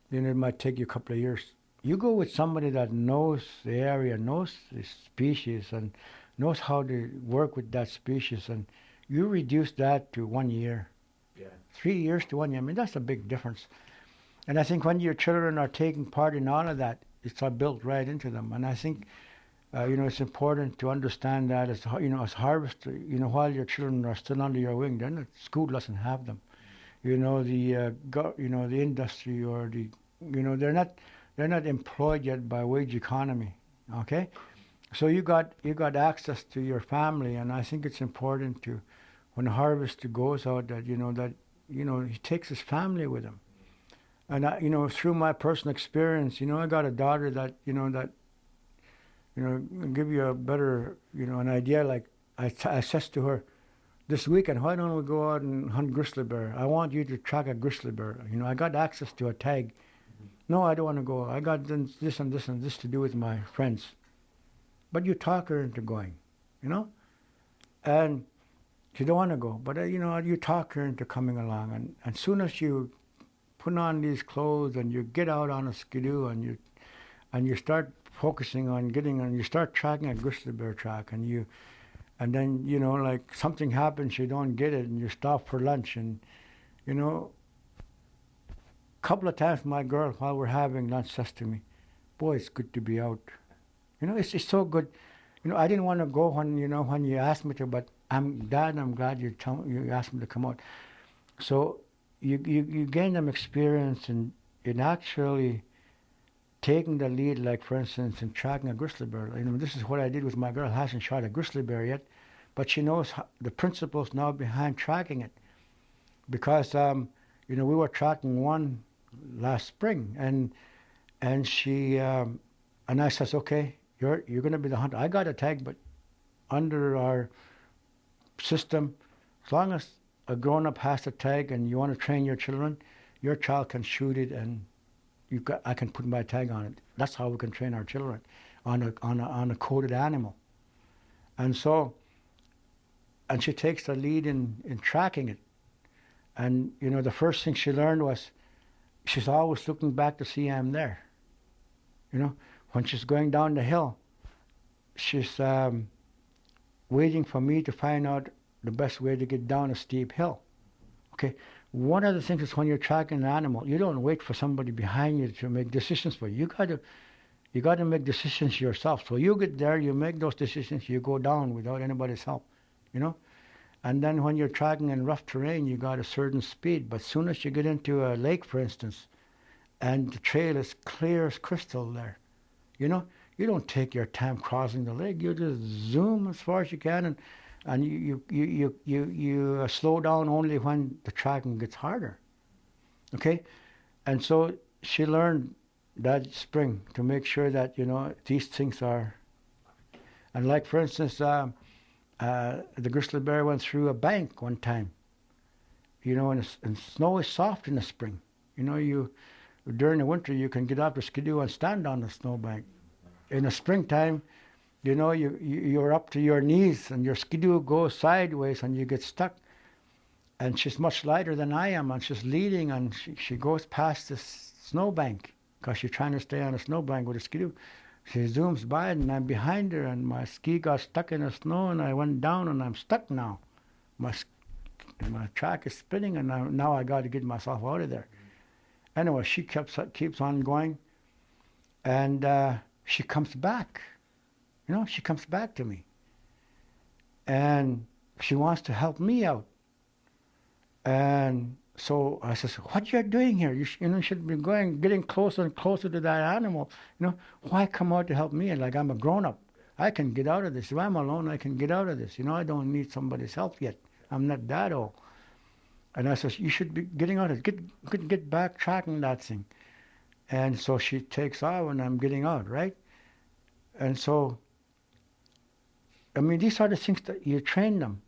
it might take you a couple of years. You go with somebody that knows the area, knows the species, and knows how to work with that species, and you reduce that to 1 year. Yeah. 3 years to 1 year. I mean, that's a big difference. And I think when your children are taking part in all of that, it's all built right into them. And I think, it's important to understand that as harvester, while your children are still under your wing, then the school doesn't have them. The industry or they're not employed yet by wage economy. Okay, so you got access to your family, and I think it's important to, when a harvester goes out, that he takes his family with him. And through my personal experience, I got a daughter that give you a better an idea. Like I says to her, this weekend, why don't we go out and hunt grizzly bear? I want you to track a grizzly bear. I got access to a tag. No, I don't want to go. I got this and this and this to do with my friends. But you talk her into going, and she don't want to go. But you talk her into coming along. And as soon as you put on these clothes and you get out on a skidoo and you start focusing on you start tracking a grizzly bear track, and then like something happens, you don't get it, and you stop for lunch, and a couple of times my girl, while we're having lunch, says to me, "Boy, it's good to be out." It's so good. I didn't want to go when you asked me to, but I'm glad you asked me to come out. So you gain them experience in actually taking the lead, like, for instance, in tracking a grizzly bear. This is what I did with my girl. Hasn't shot a grizzly bear yet, but she knows the principles now behind tracking it. Because we were tracking one last spring, and she and I says, okay, you're going to be the hunter. I got a tag, but under our system, as long as a grown-up has a tag and you want to train your children, your child can shoot it, and I can put my tag on it. That's how we can train our children on a coded animal. And she takes the lead in tracking it. And the first thing she learned was, she's always looking back to see I'm there. You know, when she's going down the hill, she's waiting for me to find out the best way to get down a steep hill. Okay, one of the things is when you're tracking an animal, you don't wait for somebody behind you to make decisions for you. You got to make decisions yourself. So you get there, you make those decisions, you go down without anybody's help, you know. And then when you're tracking in rough terrain, you got a certain speed. But as soon as you get into a lake, for instance, and the trail is clear as crystal there, you know, you don't take your time crossing the lake. You just zoom as far as you can, and you slow down only when the tracking gets harder. Okay, and so she learned that spring to make sure that, you know, these things are. And like for instance, the grizzly bear went through a bank one time. You know, and snow is soft in the spring. You know, during the winter you can get out the skidoo and stand on the snowbank. In the springtime, you know, you're up to your knees and your skidoo goes sideways and you get stuck. And she's much lighter than I am, and she's leading, and she goes past this snowbank because she's trying to stay on a snowbank with a skidoo. She zooms by and I'm behind her, and my ski got stuck in the snow and I went down and I'm stuck now. My track is spinning, and now I got to get myself out of there. Anyway, she keeps on going, and she comes back. You know, she comes back to me. And she wants to help me out. And so I says, what you're doing here? You should be getting closer and closer to that animal. You know, why come out to help me? Like, I'm a grown-up. I can get out of this. If I'm alone, I can get out of this. You know, I don't need somebody's help yet. I'm not that old. And I says, you should be getting out of it. Get back tracking that thing. And so she takes off and I'm getting out, right? And so, I mean, these are the things that you train them.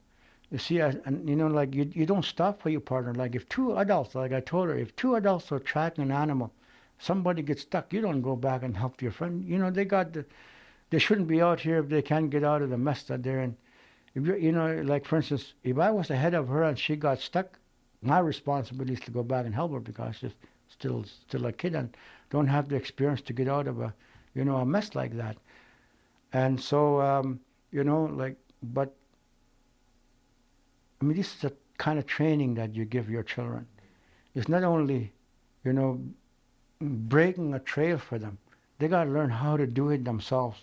You see, and you know, like you don't stop for your partner. Like if two adults, like I told her, if two adults are tracking an animal, somebody gets stuck, you don't go back and help your friend. You know, they shouldn't be out here if they can't get out of the mess that they're in. If you know, like for instance, if I was ahead of her and she got stuck, my responsibility is to go back and help her because she's still a kid and don't have the experience to get out of a mess like that. And so, you know, like, but I mean, this is the kind of training that you give your children. It's not only, you know, breaking a trail for them. They got to learn how to do it themselves.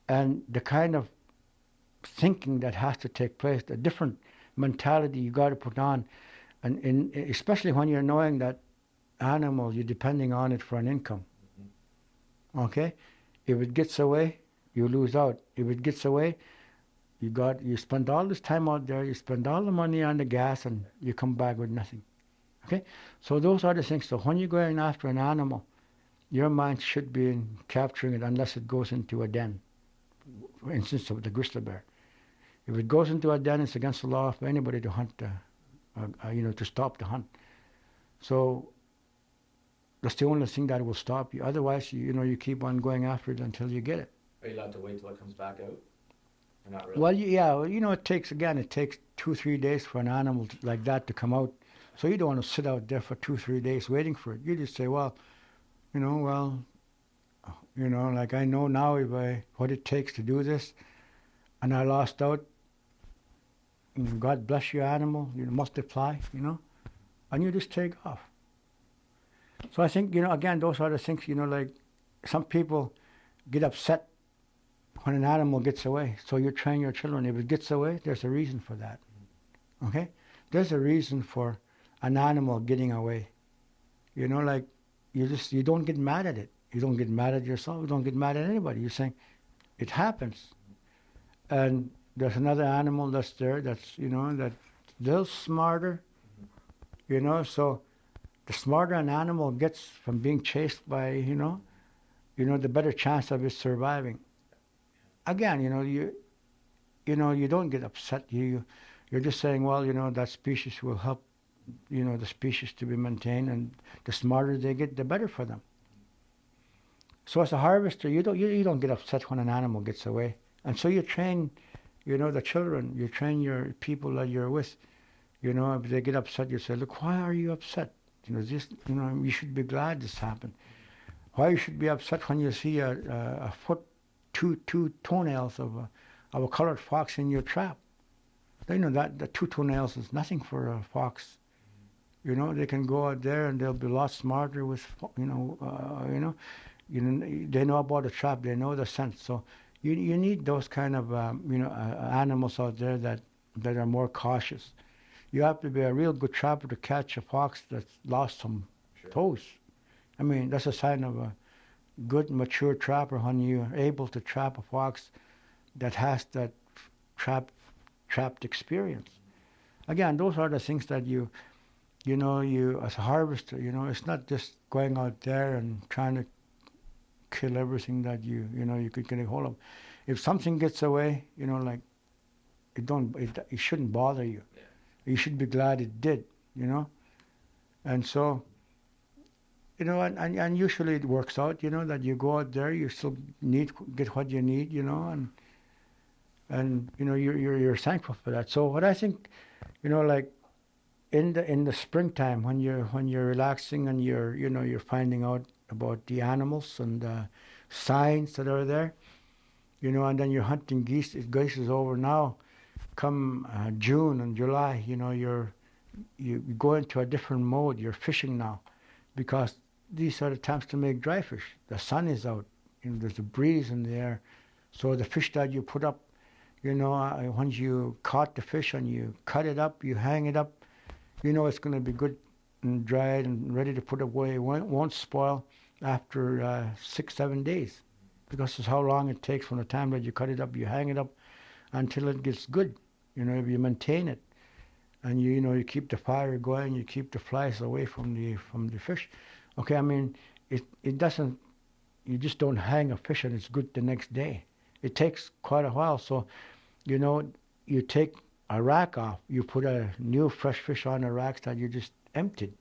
And the kind of thinking that has to take place, the different mentality you got to put on, and especially when you're knowing that animal, you're depending on it for an income. Okay? If it gets away, you lose out. If it gets away, you spend all this time out there, you spend all the money on the gas, and you come back with nothing. Okay? So those are the things. So when you're going after an animal, your mind should be in capturing it unless it goes into a den. For instance, of the grizzly bear. If it goes into a den, it's against the law for anybody to hunt, to stop the hunt. So that's the only thing that will stop you. Otherwise, you keep on going after it until you get it. Are you allowed to wait till it comes back out? Or not really? Well, yeah, it takes 2-3 days for an animal like that to come out. So you don't want to sit out there for 2-3 days waiting for it. You just say, like I know now what it takes to do this, and I lost out. God bless your animal, multiply, and you just take off. So I think, again, those are the things, like some people get upset when an animal gets away. So you train your children. If it gets away, there's a reason for that. Okay? There's a reason for an animal getting away. Like you don't get mad at it. You don't get mad at yourself. You don't get mad at anybody. You're saying, it happens. And there's another animal that's there that's, that's a little smarter, so the smarter an animal gets from being chased by, the better chance of it surviving. Again, you don't get upset. You're just saying, well, that species will help, the species to be maintained, and the smarter they get, the better for them. So as a harvester, you don't get upset when an animal gets away, and so you train, the children. You train your people that you're with. If they get upset, you say, look, why are you upset? You should be glad this happened. Why you should be upset when you see a foot, two toenails of a colored fox in your trap? That the two toenails is nothing for a fox. They can go out there and they'll be a lot smarter with, they know about the trap, they know the scent. So you need those kind of, animals out there that are more cautious. You have to be a real good trapper to catch a fox that's lost some toes. I mean, that's a sign of a good, mature trapper when you're able to trap a fox that has that trapped experience. Again, those are the things that you as a harvester, it's not just going out there and trying to kill everything that you could get a hold of. If something gets away, it shouldn't bother you. Yeah. You should be glad it did, And so, and usually it works out, that you go out there, you still get what you need, and you're thankful for that. So what I think, like in the springtime when you're relaxing and you're finding out about the animals and the signs that are there, and then you're hunting geese. Geese is over now. Come June and July, you go into a different mode. You're fishing now, because these are the times to make dry fish. The sun is out, there's a breeze in the air, so the fish that you put up, once you caught the fish and you cut it up, you hang it up, it's going to be good and dried and ready to put away. It won't spoil after 6-7 days, because it's how long it takes from the time that you cut it up, you hang it up, until it gets good. If you maintain it, and you keep the fire going, you keep the flies away from the fish. Okay, I mean, it doesn't. You just don't hang a fish and it's good the next day. It takes quite a while. So, you take a rack off, you put a new fresh fish on a rack that you just emptied.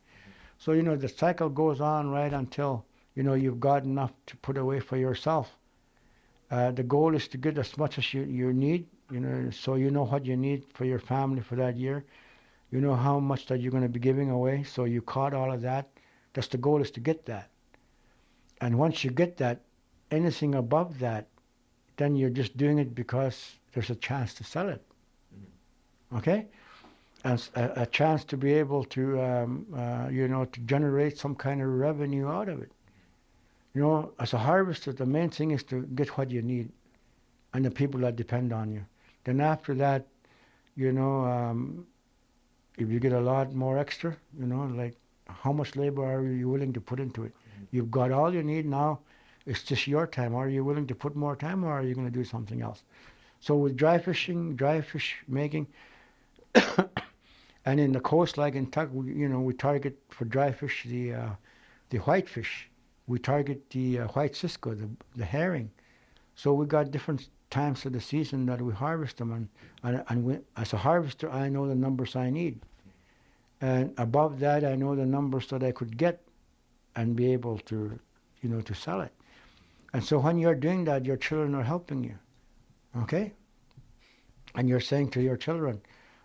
So the cycle goes on right until you've got enough to put away for yourself. The goal is to get as much as you need, so you know what you need for your family for that year. You know how much that you're going to be giving away, so you caught all of that. That's the goal, is to get that. And once you get that, anything above that, then you're just doing it because there's a chance to sell it. Okay? And a chance to be able to, to generate some kind of revenue out of it. As a harvester, the main thing is to get what you need and the people that depend on you. Then after that, if you get a lot more extra, like how much labor are you willing to put into it? You've got all you need now. It's just your time. Are you willing to put more time, or are you going to do something else? So with dry fish making, and in the coast, like in Tuck, we target for dry fish the whitefish. We target the white cisco, the herring. So we got different times of the season that we harvest them, and as a harvester, I know the numbers I need, and above that, I know the numbers that I could get, and be able to, to sell it. And so when you're doing that, your children are helping you, okay? And you're saying to your children,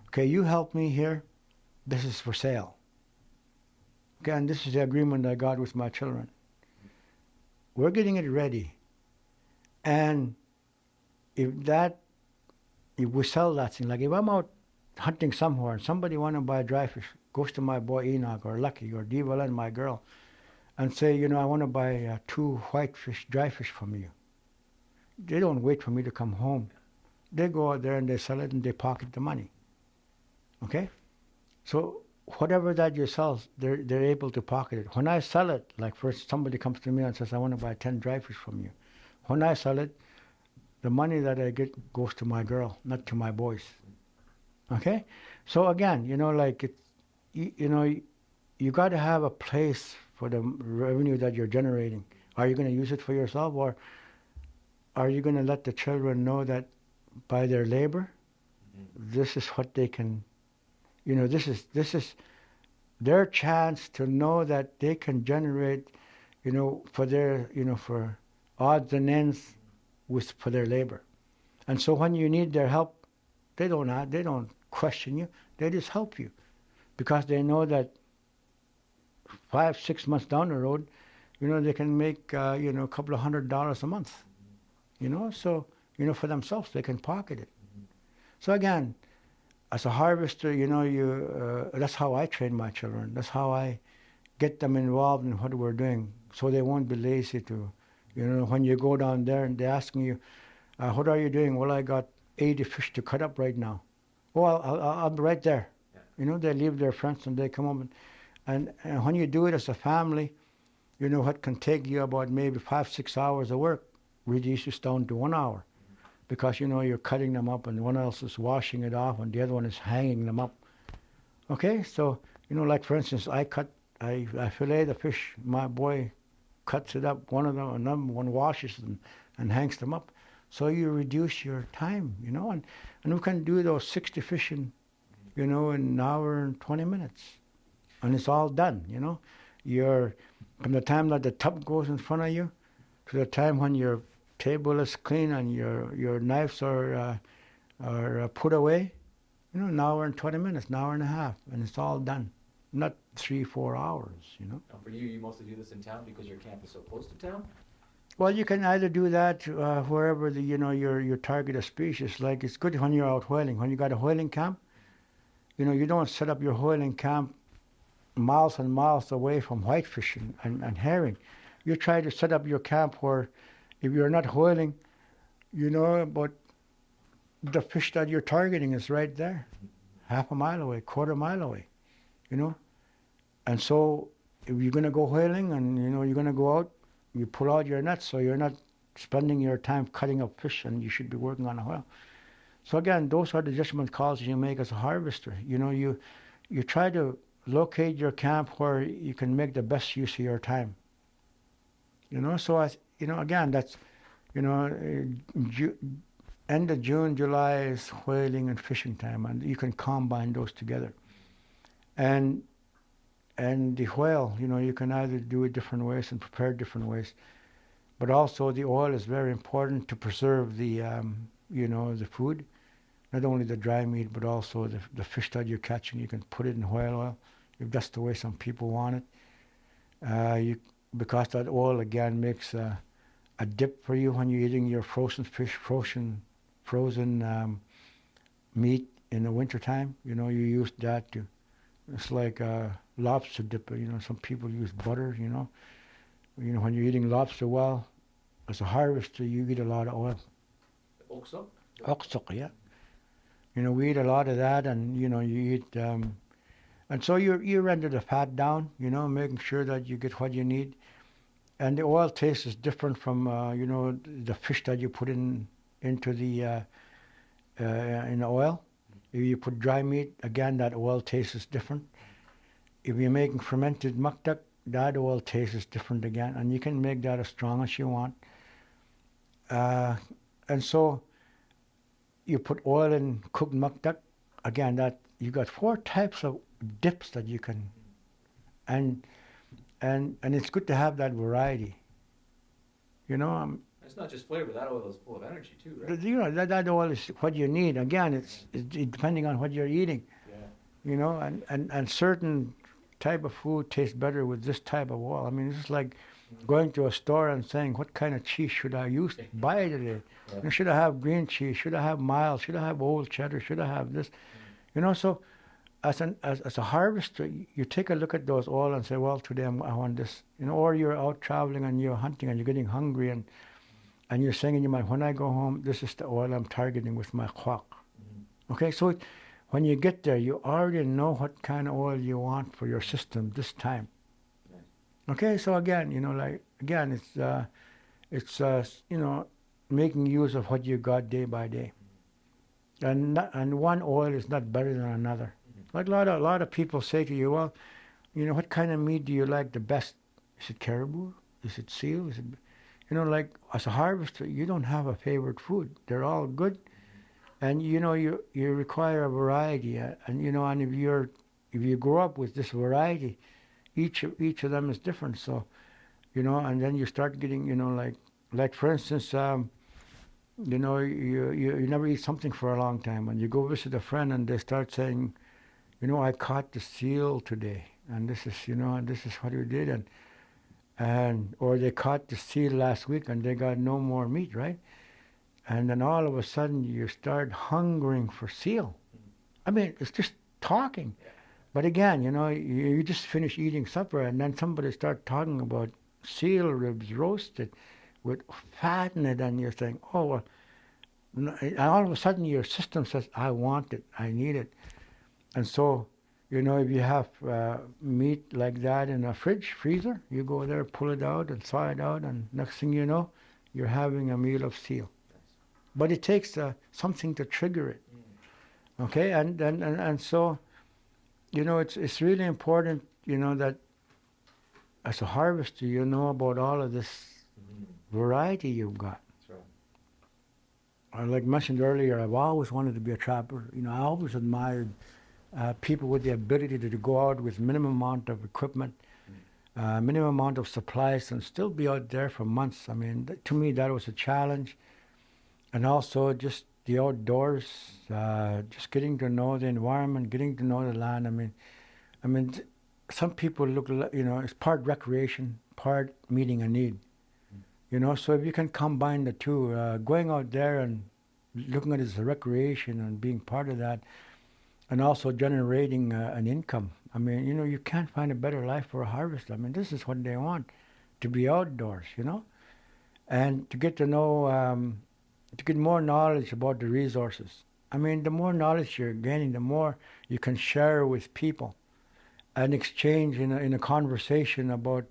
okay, you help me here, this is for sale. Okay, and this is the agreement I got with my children. We're getting it ready. And if we sell that thing, like if I'm out hunting somewhere and somebody want to buy dry fish, goes to my boy Enoch or Lucky or Divala and my girl, and say, I want to buy 2 whitefish, dry fish from you. They don't wait for me to come home. They go out there and they sell it and they pocket the money. Okay? So whatever that you sell, they're able to pocket it. When I sell it, like first somebody comes to me and says, I want to buy 10 dry fish from you. When I sell it, the money that I get goes to my girl, not to my boys. Okay? So again, you got to have a place for the revenue that you're generating. Are you going to use it for yourself, or are you going to let the children know that by their labor, this is what they can, this is their chance to know that they can generate, for their, for odds and ends for their labor. And so when you need their help, they don't question you. They just help you, because they know that 5-6 months down the road, they can make a couple of $100 a month. So for themselves they can pocket it. So again, as a harvester, that's how I train my children. That's how I get them involved in what we're doing, so they won't be lazy to, when you go down there and they're asking you, what are you doing? Well, I got 80 fish to cut up right now. Well, I'll be right there. Yeah. They leave their friends and they come up, and when you do it as a family, what can take you about maybe 5-6 hours of work reduces down to 1 hour, because you're cutting them up and one else is washing it off and the other one is hanging them up. Okay, so like for instance, I fillet the fish. My boy cuts it up. One of them, another one washes them and hangs them up. So you reduce your time, and we can do those 60 fish in an hour and 20 minutes, and it's all done. You're from the time that the tub goes in front of you to the time when your table is clean and your knives are put away, an hour and 20 minutes, an hour and a half, and it's all done. Not 3-4 hours, Now for you mostly do this in town because your camp is so close to town? Well, you can either do that wherever your target of species. Like, it's good when you're out whaling. When you got a whaling camp, you don't set up your whaling camp miles and miles away from whitefish and herring. You try to set up your camp where, if you're not whaling, but the fish that you're targeting is right there, half a mile away, quarter mile away, And so if you're going to go whaling and, you're going to go out, you pull out your nets, so you're not spending your time cutting up fish, and you should be working on a whale. So again, those are the judgment calls you make as a harvester. You try to locate your camp where you can make the best use of your time. So again, that's, end of June, July is whaling and fishing time, and you can combine those together. And the whale, you can either do it different ways and prepare different ways. But also the oil is very important to preserve the, the food. Not only the dry meat, but also the fish that you're catching. You can put it in whale oil, if that's the way some people want it. Because that oil, again, makes a dip for you when you're eating your frozen fish, frozen meat in the wintertime. You use that to, it's like lobster dip. Some people use butter. When you're eating lobster, well, as a harvester, you eat a lot of oil. Oksuk? Oksuk, yeah. We eat a lot of that, and you eat, and so you render the fat down. Making sure that you get what you need, and the oil taste is different from the fish that you put into the in the oil. If you put dry meat, again, that oil taste is different. If you're making fermented muktak, that oil taste is different again, and you can make that as strong as you want. And so you put oil in cooked muktak, again, that you got 4 types of dips that you can, and it's good to have that variety. It's not just flavor. That oil is full of energy too, right? That oil is what you need. Again, it's depending on what you're eating. Yeah. And certain type of food tastes better with this type of oil. I mean, it's like going to a store and saying, what kind of cheese should I use? Buy today. Yeah. Should I have green cheese? Should I have mild? Should I have old cheddar? Should I have this? So as a harvester, you take a look at those oil and say, well, today I want this. Or you're out traveling and you're hunting and you're getting hungry and you're saying in your mind, when I go home, this is the oil I'm targeting with my kwak. Okay, so when you get there, you already know what kind of oil you want for your system this time. Okay, so again, it's making use of what you got day by day, and one oil is not better than another. Like a lot of people say to you, well, what kind of meat do you like the best? Is it caribou? Is it seal? Is it, like as a harvester, you don't have a favorite food. They're all good, and you require a variety, and and if you grow up with this variety, each of them is different. So, and then you start getting, like for instance, you never eat something for a long time, and you go visit a friend, and they start saying, I caught the seal today. and this is, this is what we did, and or they caught the seal last week and they got no more meat, right? And then all of a sudden you start hungering for seal. I mean, it's just talking. But again, you just finish eating supper and then somebody start talking about seal ribs roasted with fat in it, and you're saying, oh, well, and all of a sudden your system says, I want it, I need it. And so, if you have meat like that in a freezer, you go there, pull it out and thaw it out, and next thing you know, you're having a meal of seal. But it takes something to trigger it. Okay, and so, it's really important, that as a harvester, you know about all of this variety you've got. That's right. Like mentioned earlier, I've always wanted to be a trapper. I always admired people with the ability to go out with minimum amount of equipment, minimum amount of supplies, and still be out there for months. I mean, to me, that was a challenge. And also just the outdoors, just getting to know the environment, getting to know the land. I mean, some people look, it's part recreation, part meeting a need. So if you can combine the two, going out there and looking at it as a recreation and being part of that, and also generating an income. I mean, you can't find a better life for a harvester. I mean, this is what they want, to be outdoors, and to get to know, to get more knowledge about the resources. I mean, the more knowledge you're gaining, the more you can share with people and exchange in a conversation about,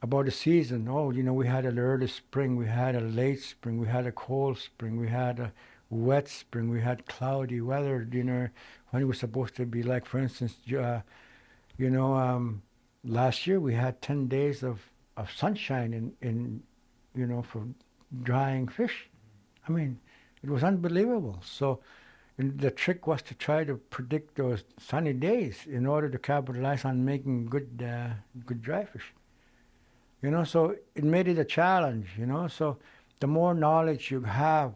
about the season. Oh, we had an early spring, we had a late spring, we had a cold spring, we had a wet spring, we had cloudy weather, when it was supposed to be, like, for instance, last year we had 10 days of sunshine in for drying fish. I mean, it was unbelievable. So the trick was to try to predict those sunny days in order to capitalize on making good dry fish. So it made it a challenge, so the more knowledge you have,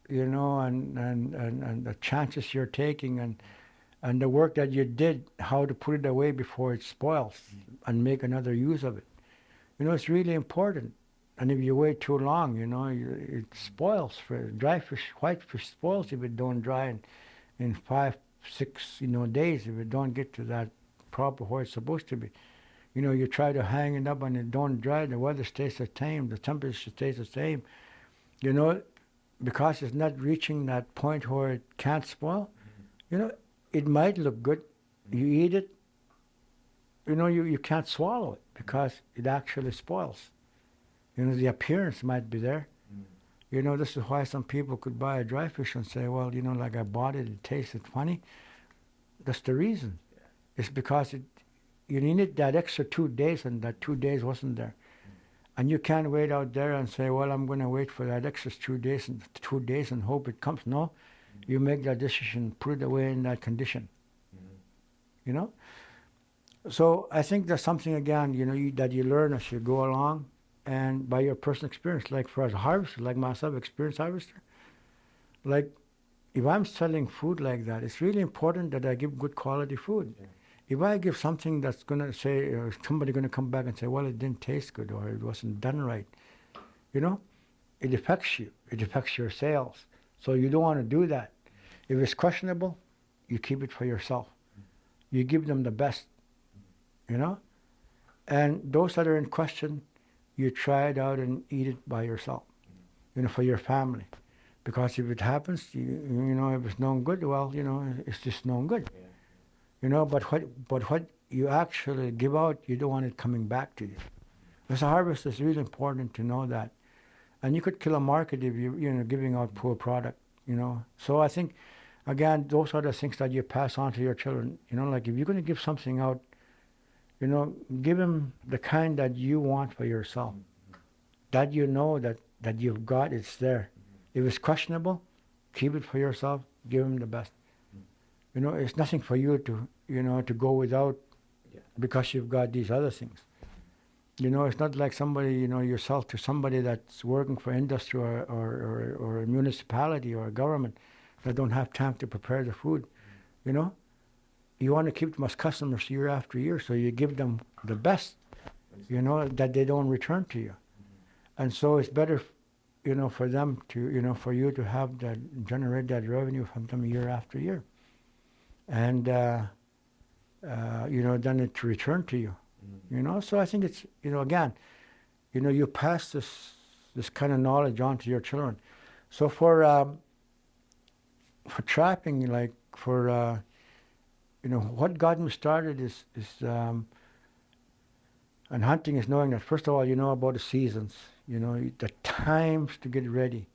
and the chances you're taking and the work that you did, how to put it away before it spoils and make another use of it. It's really important. And if you wait too long, it spoils. For dry fish, white fish spoils if it don't dry in 5, 6, days, if it don't get to that proper where it's supposed to be. You try to hang it up and it don't dry, the weather stays the same, the temperature stays the same. Because it's not reaching that point where it can't spoil, it might look good. You eat it, you can't swallow it because it actually spoils. The appearance might be there. This is why some people could buy a dry fish and say, well, like I bought it, it tasted funny. That's the reason. Yeah. It's because you needed that extra 2 days, and that 2 days wasn't there. And you can't wait out there and say, well, I'm going to wait for that extra 2 days and hope it comes. No, you make that decision, put it away in that condition. So I think there's something, again, that you learn as you go along, and by your personal experience. Like for as a harvester, like myself, experienced harvester, like if I'm selling food like that, it's really important that I give good quality food. Yeah. If I give something that's going to say, somebody going to come back and say, well, it didn't taste good or it wasn't done right, it affects you. It affects your sales. So you don't want to do that. If it's questionable, you keep it for yourself. You give them the best, And those that are in question, you try it out and eat it by yourself, for your family. Because if it happens, if it's no good, well, it's just no good. Yeah. But what you actually give out, you don't want it coming back to you. As a harvester, it's really important to know that. And you could kill a market if you're giving out poor product, So I think, again, those are the things that you pass on to your children. Like if you're going to give something out, give them the kind that you want for yourself. That that you've got, it's there. If it's questionable, keep it for yourself, give them the best. It's nothing for you to, to go without because you've got these other things. It's not like somebody, you sell to somebody that's working for industry or a municipality or a government that don't have time to prepare the food, you want to keep them as customers year after year, so you give them the best, that they don't return to you. And so it's better, for them to, for you to have that, generate that revenue from them year after year. And, then it return to you, So I think it's, again, you pass this kind of knowledge on to your children. So for trapping, like for, what got me started is and hunting is knowing that, first of all, you know about the seasons, the times to get ready,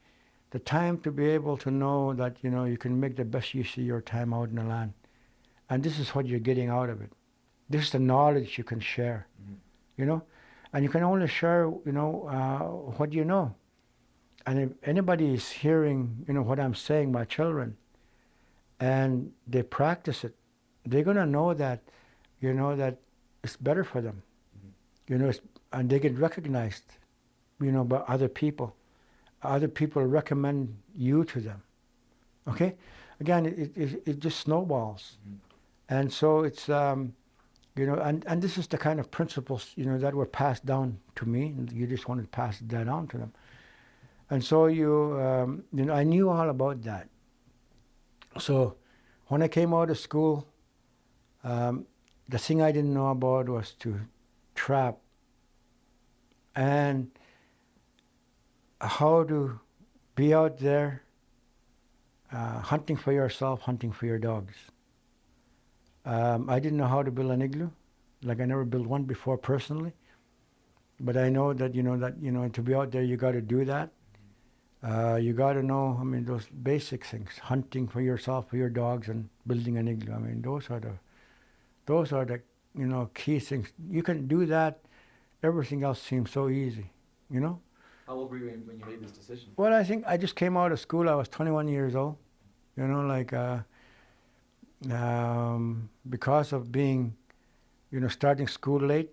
the time to be able to know that, you can make the best use of your time out in the land. And this is what you're getting out of it. This is the knowledge you can share, and you can only share, what you know. And if anybody is hearing, what I'm saying, my children, and they practice it, they're going to know that, that it's better for them, and they get recognized, by other people. Other people recommend you to them. Okay? Again, it just snowballs. And so it's, and this is the kind of principles, that were passed down to me, and you just want to pass that on to them. And so I knew all about that. So when I came out of school, the thing I didn't know about was to trap and how to be out there hunting for yourself, hunting for your dogs. I didn't know how to build an igloo. Like I never built one before personally. But I know that, to be out there, you got to do that. You got to know, those basic things, hunting for yourself, for your dogs, and building an igloo. Those are the key things. You can do that. Everything else seems so easy, How old were you when you made this decision? Well, I think I just came out of school. I was 21 years old. Because of being, starting school late,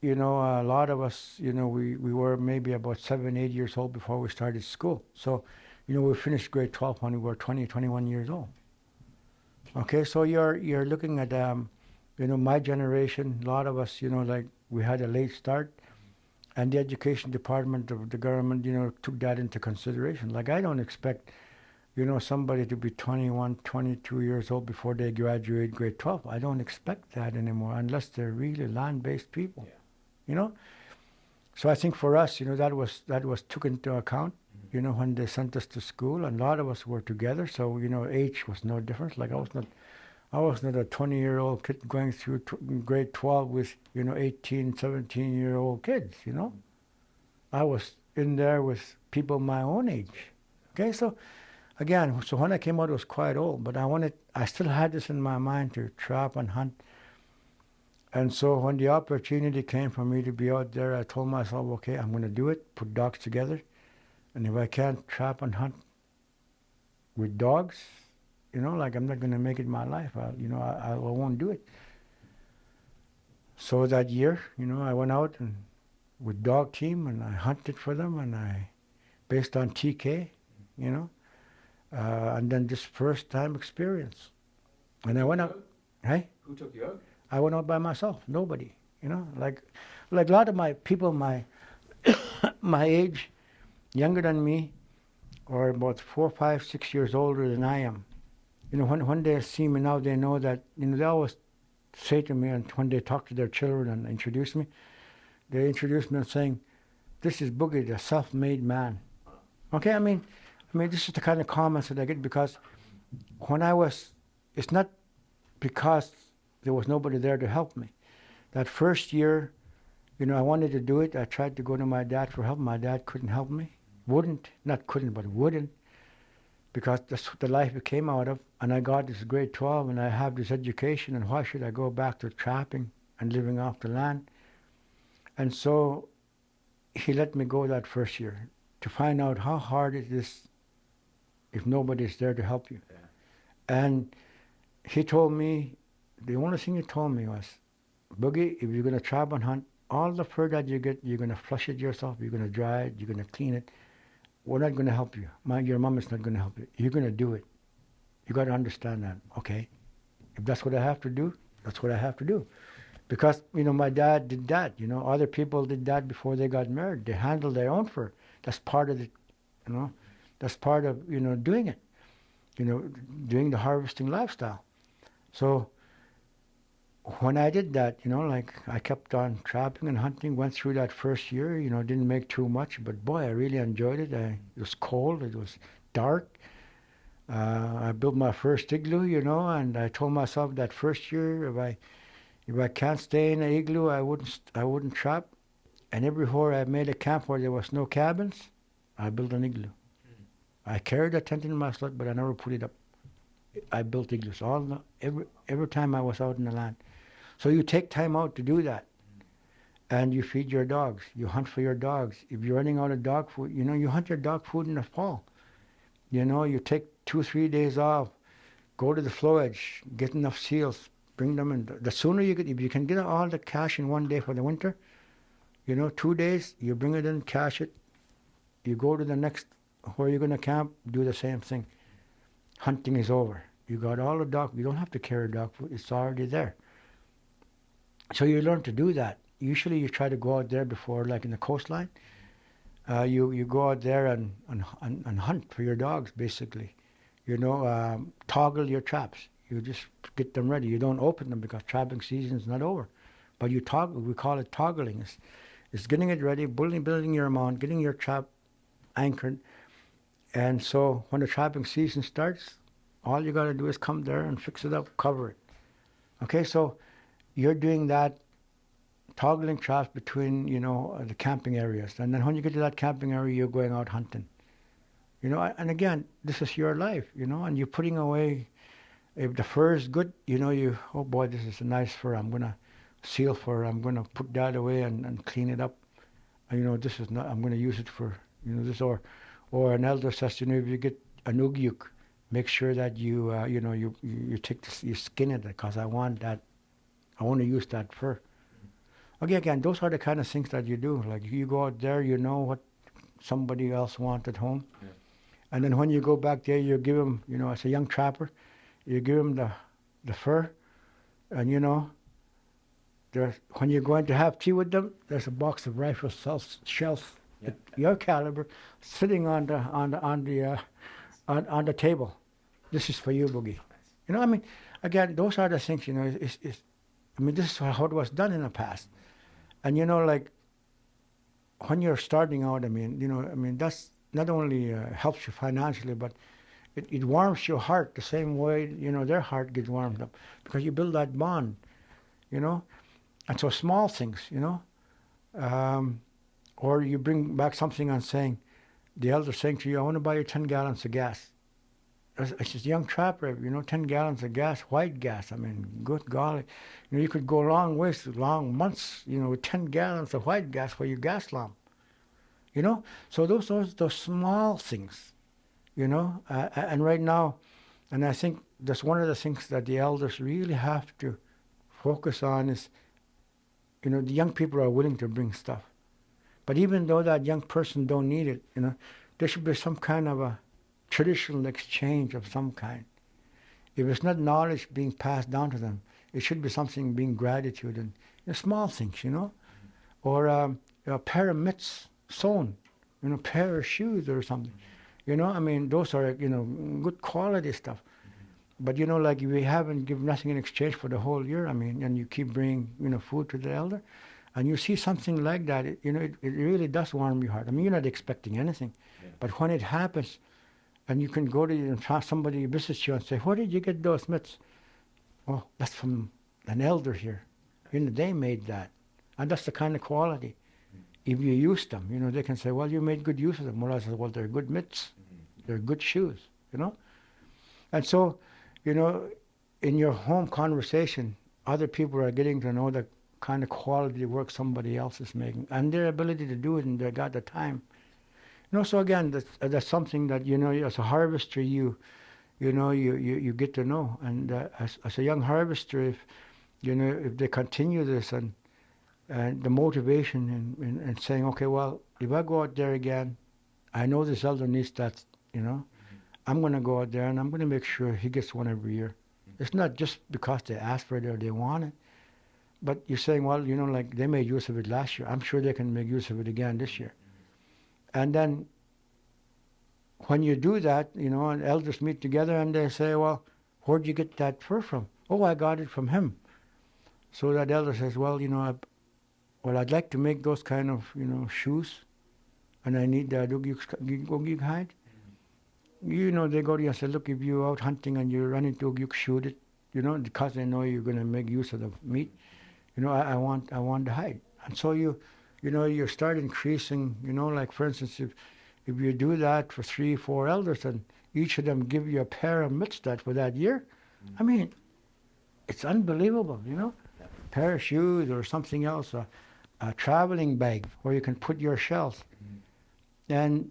a lot of us, we were maybe about 7, 8 years old before we started school. So, we finished grade 12 when we were 20, 21 years old. Okay, so you're looking at, my generation, a lot of us, we had a late start, and the education department of the government, took that into consideration. Like, I don't expect, somebody to be 21, 22 years old before they graduate grade 12. I don't expect that anymore unless they're really land-based people, So I think for us, that was took into account, when they sent us to school, and a lot of us were together. So, age was no difference. Like I was not a 20-year-old kid going through grade 12 with, 18, 17-year-old kids, I was in there with people my own age. Okay, so again, so when I came out, I was quite old, but I still had this in my mind to trap and hunt. And so when the opportunity came for me to be out there, I told myself, okay, I'm going to do it, put dogs together. And if I can't trap and hunt with dogs, like I'm not going to make it my life. I won't do it. So that year, I went out and with dog team, and I hunted for them, and based on TK, and then just first time experience. And I went out. Hey? Who took you out? I went out by myself. Nobody. Like a lot of my people, my my age, younger than me, or about 4, 5, 6 years older than I am. When they see me now, they know that, they always say to me, and when they talk to their children and introduce me, they introduce me and saying, this is Boogie, the self-made man. Okay, I mean, this is the kind of comments that I get because it's not because there was nobody there to help me. That first year, I wanted to do it. I tried to go to my dad for help. My dad couldn't help me. Wouldn't, because that's the life it came out of. And I got this grade 12 and I have this education, and why should I go back to trapping and living off the land? And so he let me go that first year to find out how hard it is if nobody's there to help you. Yeah. And he told me, the only thing he told me was, Boogie, if you're going to trap and hunt, all the fur that you get, you're going to flush it yourself, you're going to dry it, you're going to clean it. We're not going to help you. Your mom is not going to help you. You're going to do it. You got to understand that, okay? If that's what I have to do, that's what I have to do. Because, my dad did that. Other people did that before they got married. They handled their own fur. That's part of it, That's part of, doing it. Doing the harvesting lifestyle. So when I did that, I kept on trapping and hunting, went through that first year, didn't make too much, but boy, I really enjoyed it. It was cold, it was dark. I built my first igloo, and I told myself that first year, if I can't stay in an igloo, I wouldn't trap. And everywhere I made a camp where there was no cabins, I built an igloo. I carried a tent in my sled, but I never put it up. I built igloos every time I was out in the land. So you take time out to do that, and you feed your dogs. You hunt for your dogs. If you're running out of dog food, you hunt your dog food in the fall. You take 2-3 days off, go to the flow edge, get enough seals, bring them in. The sooner if you can get all the cash in one day for the winter, 2 days, you bring it in, cash it. You go to the next where you're going to camp, do the same thing. Hunting is over. You got all the dog. You don't have to carry dog food. It's already there. So you learn to do that. Usually you try to go out there before, like in the coastline. You go out there and hunt for your dogs, basically. Toggle your traps. You just get them ready. You don't open them because trapping season is not over. But you toggle. We call it toggling. It's getting it ready, building your amount, getting your trap anchored. And so when the trapping season starts, all you got to do is come there and fix it up, cover it. Okay, so you're doing that, toggling traps between, the camping areas. And then when you get to that camping area, you're going out hunting. And again, this is your life, and you're putting away, if the fur is good, oh boy, this is a nice fur. I'm going to seal fur. I'm going to put that away and clean it up. This is not, I'm going to use it for, this or an elder says, if you get a nugiuk, make sure that you you skin it because I want that. I want to use that fur. Okay, again, those are the kind of things that you do. Like you go out there, you know what somebody else wants at home, and then when you go back there, you give them, as a young trapper, you give them the fur, and when you're going to have tea with them, there's a box of rifle shells. Your caliber sitting on the table. This is for you, Boogie. Again, those are the things. This is how it was done in the past. And like when you're starting out, that's not only helps you financially, but it warms your heart the same way their heart gets warmed up because you build that bond, And so small things, or you bring back something and saying, the elder saying to you, I want to buy you 10 gallons of gas. It's just a young trapper, 10 gallons of gas, white gas. Good golly. You could go long ways, long months, with 10 gallons of white gas for your gas lamp. So those small things, and right now, and I think that's one of the things that the elders really have to focus on is, the young people are willing to bring stuff. But even though that young person don't need it, there should be some kind of a traditional exchange of some kind. If it's not knowledge being passed down to them, it should be something being gratitude and small things, or a pair of mitts sewn, pair of shoes or something. Those are good quality stuff. But like we haven't given nothing in exchange for the whole year. And you keep bringing food to the elder. And you see something like that, it really does warm your heart. You're not expecting anything. But when it happens, and you can go to somebody visits you and say, where did you get those mitts? Well, that's from an elder here. They made that. And that's the kind of quality. If you use them, they can say, well, you made good use of them. Well, I said, well, they're good mitts. They're good shoes, And so, in your home conversation, other people are getting to know the kind of quality work somebody else is making and their ability to do it, and they got the time. So again, that's something that, as a harvester, you get to know. And as a young harvester, if they continue this and the motivation and saying, okay, well, if I go out there again, I know this elder needs that, I'm going to go out there and I'm going to make sure he gets one every year. It's not just because they asked for it or they want it. But you're saying, well, like they made use of it last year. I'm sure they can make use of it again this year. And then when you do that, and elders meet together and they say, well, where'd you get that fur from? Oh, I got it from him. So that elder says, well, I'd like to make those kind of, shoes, and I need the Ugiuk hide. They go to you and say, look, if you're out hunting and you run into Ugiuk, shoot it, because they know you're going to make use of the meat. I want the hide. And so you start increasing, like for instance, if you do that for 3, 4 elders and each of them give you a pair of mitts for that year, I mean, it's unbelievable, pair of shoes or something else, a traveling bag where you can put your shells. And,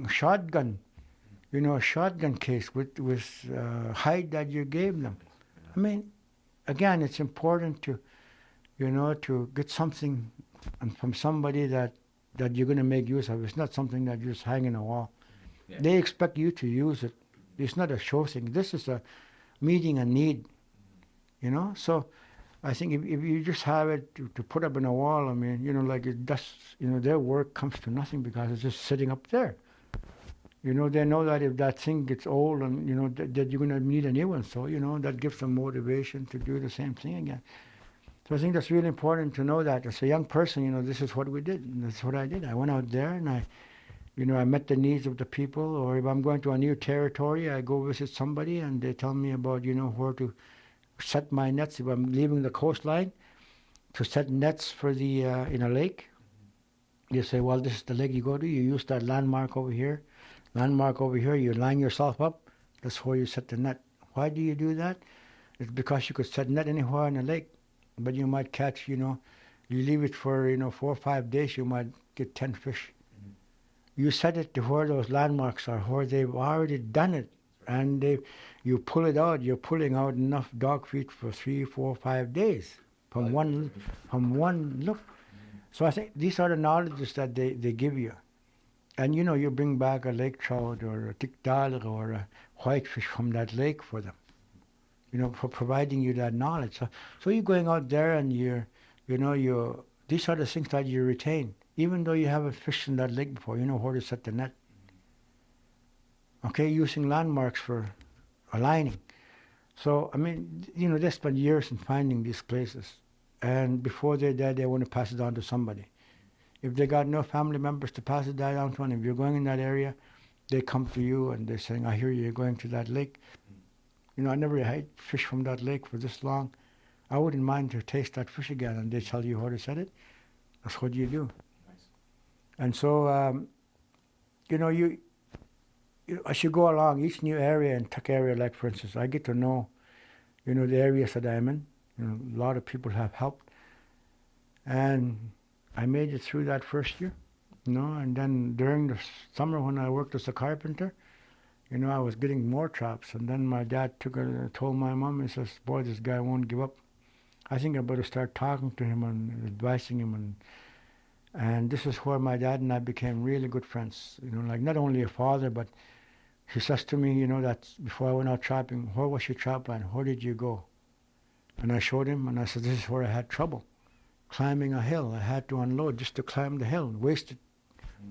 shotgun, a shotgun case with hide that you gave them. I mean, again, it's important to, to get something from somebody that you're going to make use of. It's not something that you just hang in a wall. Yeah. They expect you to use it. It's not a show thing. This is a meeting a need, So I think if you just have it to put up in a wall, I mean, like it does, their work comes to nothing because it's just sitting up there. They know that if that thing gets old and, that you're going to need a new one. So, that gives them motivation to do the same thing again. So I think that's really important to know that. As a young person, this is what we did. And that's what I did. I went out there and I met the needs of the people. Or if I'm going to a new territory, I go visit somebody and they tell me about, where to set my nets. If I'm leaving the coastline, to set nets for the in a lake. You say, well, this is the lake you go to. You use that landmark over here. You line yourself up. That's where you set the net. Why do you do that? It's because you could set net anywhere in the lake. But you might catch, you leave it for, 4 or 5 days, you might get 10 fish. Mm-hmm. You set it to where those landmarks are, where they've already done it. And you pull it out, you're pulling out enough dog feet for 3, 4, 5 days from one look. Mm-hmm. So I think these are the knowledges that they give you. And, you bring back a lake trout or a tikdal or a whitefish from that lake for them. For providing you that knowledge. So you're going out there and these are the things that you retain. Even though you haven't fished in that lake before, you know where to set the net. Okay, using landmarks for aligning. So, I mean, they spend years in finding these places. And before they're dead, they want to pass it on to somebody. If they got no family members to pass it down to, and if you're going in that area, they come to you and they're saying, I hear you're going to that lake. I never had fish from that lake for this long. I wouldn't mind to taste that fish again. And they tell you how to set it. That's what you do. Nice. And so, you as you go along, each new area and tuck area, like for instance, I get to know, the areas that I'm in. A lot of people have helped. And I made it through that first year, and then during the summer when I worked as a carpenter, I was getting more traps, and then my dad told my mom, he says, boy, this guy won't give up. I think I better start talking to him and advising him, and this is where my dad and I became really good friends, like not only a father, but he says to me, that before I went out trapping, where was your trap line? Where did you go? And I showed him, and I said, this is where I had trouble. Climbing a hill. I had to unload just to climb the hill. Wasted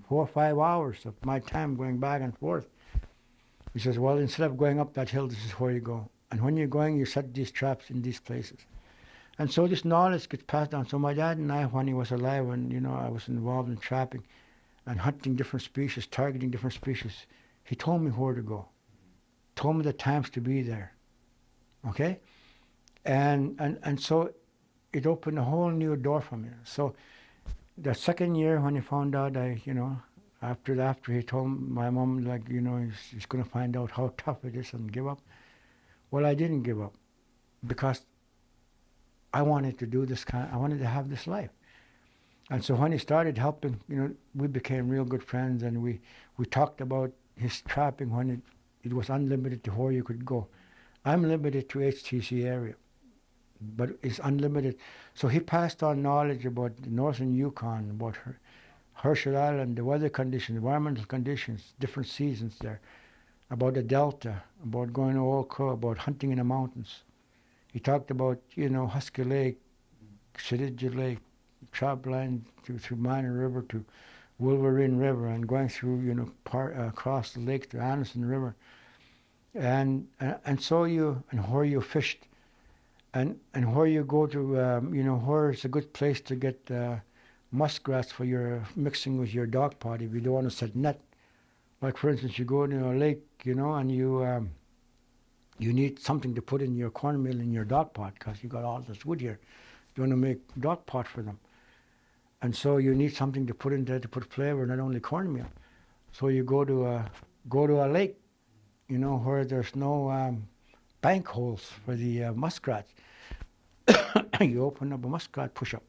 4 or 5 hours of my time going back and forth. He says, well, instead of going up that hill, this is where you go. And when you're going, you set these traps in these places. And so this knowledge gets passed down. So my dad and I, when he was alive, and, I was involved in trapping and hunting different species, targeting different species, he told me where to go. Told me the times to be there. Okay? And so it opened a whole new door for me. So the second year when he found out, after he told my mom, he's going to find out how tough it is and give up. Well, I didn't give up because I wanted to do I wanted to have this life. And so when he started helping, we became real good friends, and we talked about his trapping when it was unlimited to where you could go. I'm limited to HTC area, but it's unlimited. So he passed on knowledge about the northern Yukon, about Herschel Island, the weather conditions, environmental conditions, different seasons there. about the Delta, about going to Old Crow, about hunting in the mountains. He talked about, Husky Lake, Shedidja Lake, Trap Line through Minor River to Wolverine River and going through, across the lake to Anderson River. And where you fished and where you go to, where it's a good place to get muskrats for your mixing with your dog pot if you don't want to set net. Like, for instance, you go to a lake, and you need something to put in your cornmeal in your dog pot because you got all this wood here. You want to make dog pot for them. And so you need something to put in there to put flavor, not only cornmeal. So you go to a lake, where there's no bank holes for the muskrats. You open up a muskrat push-up.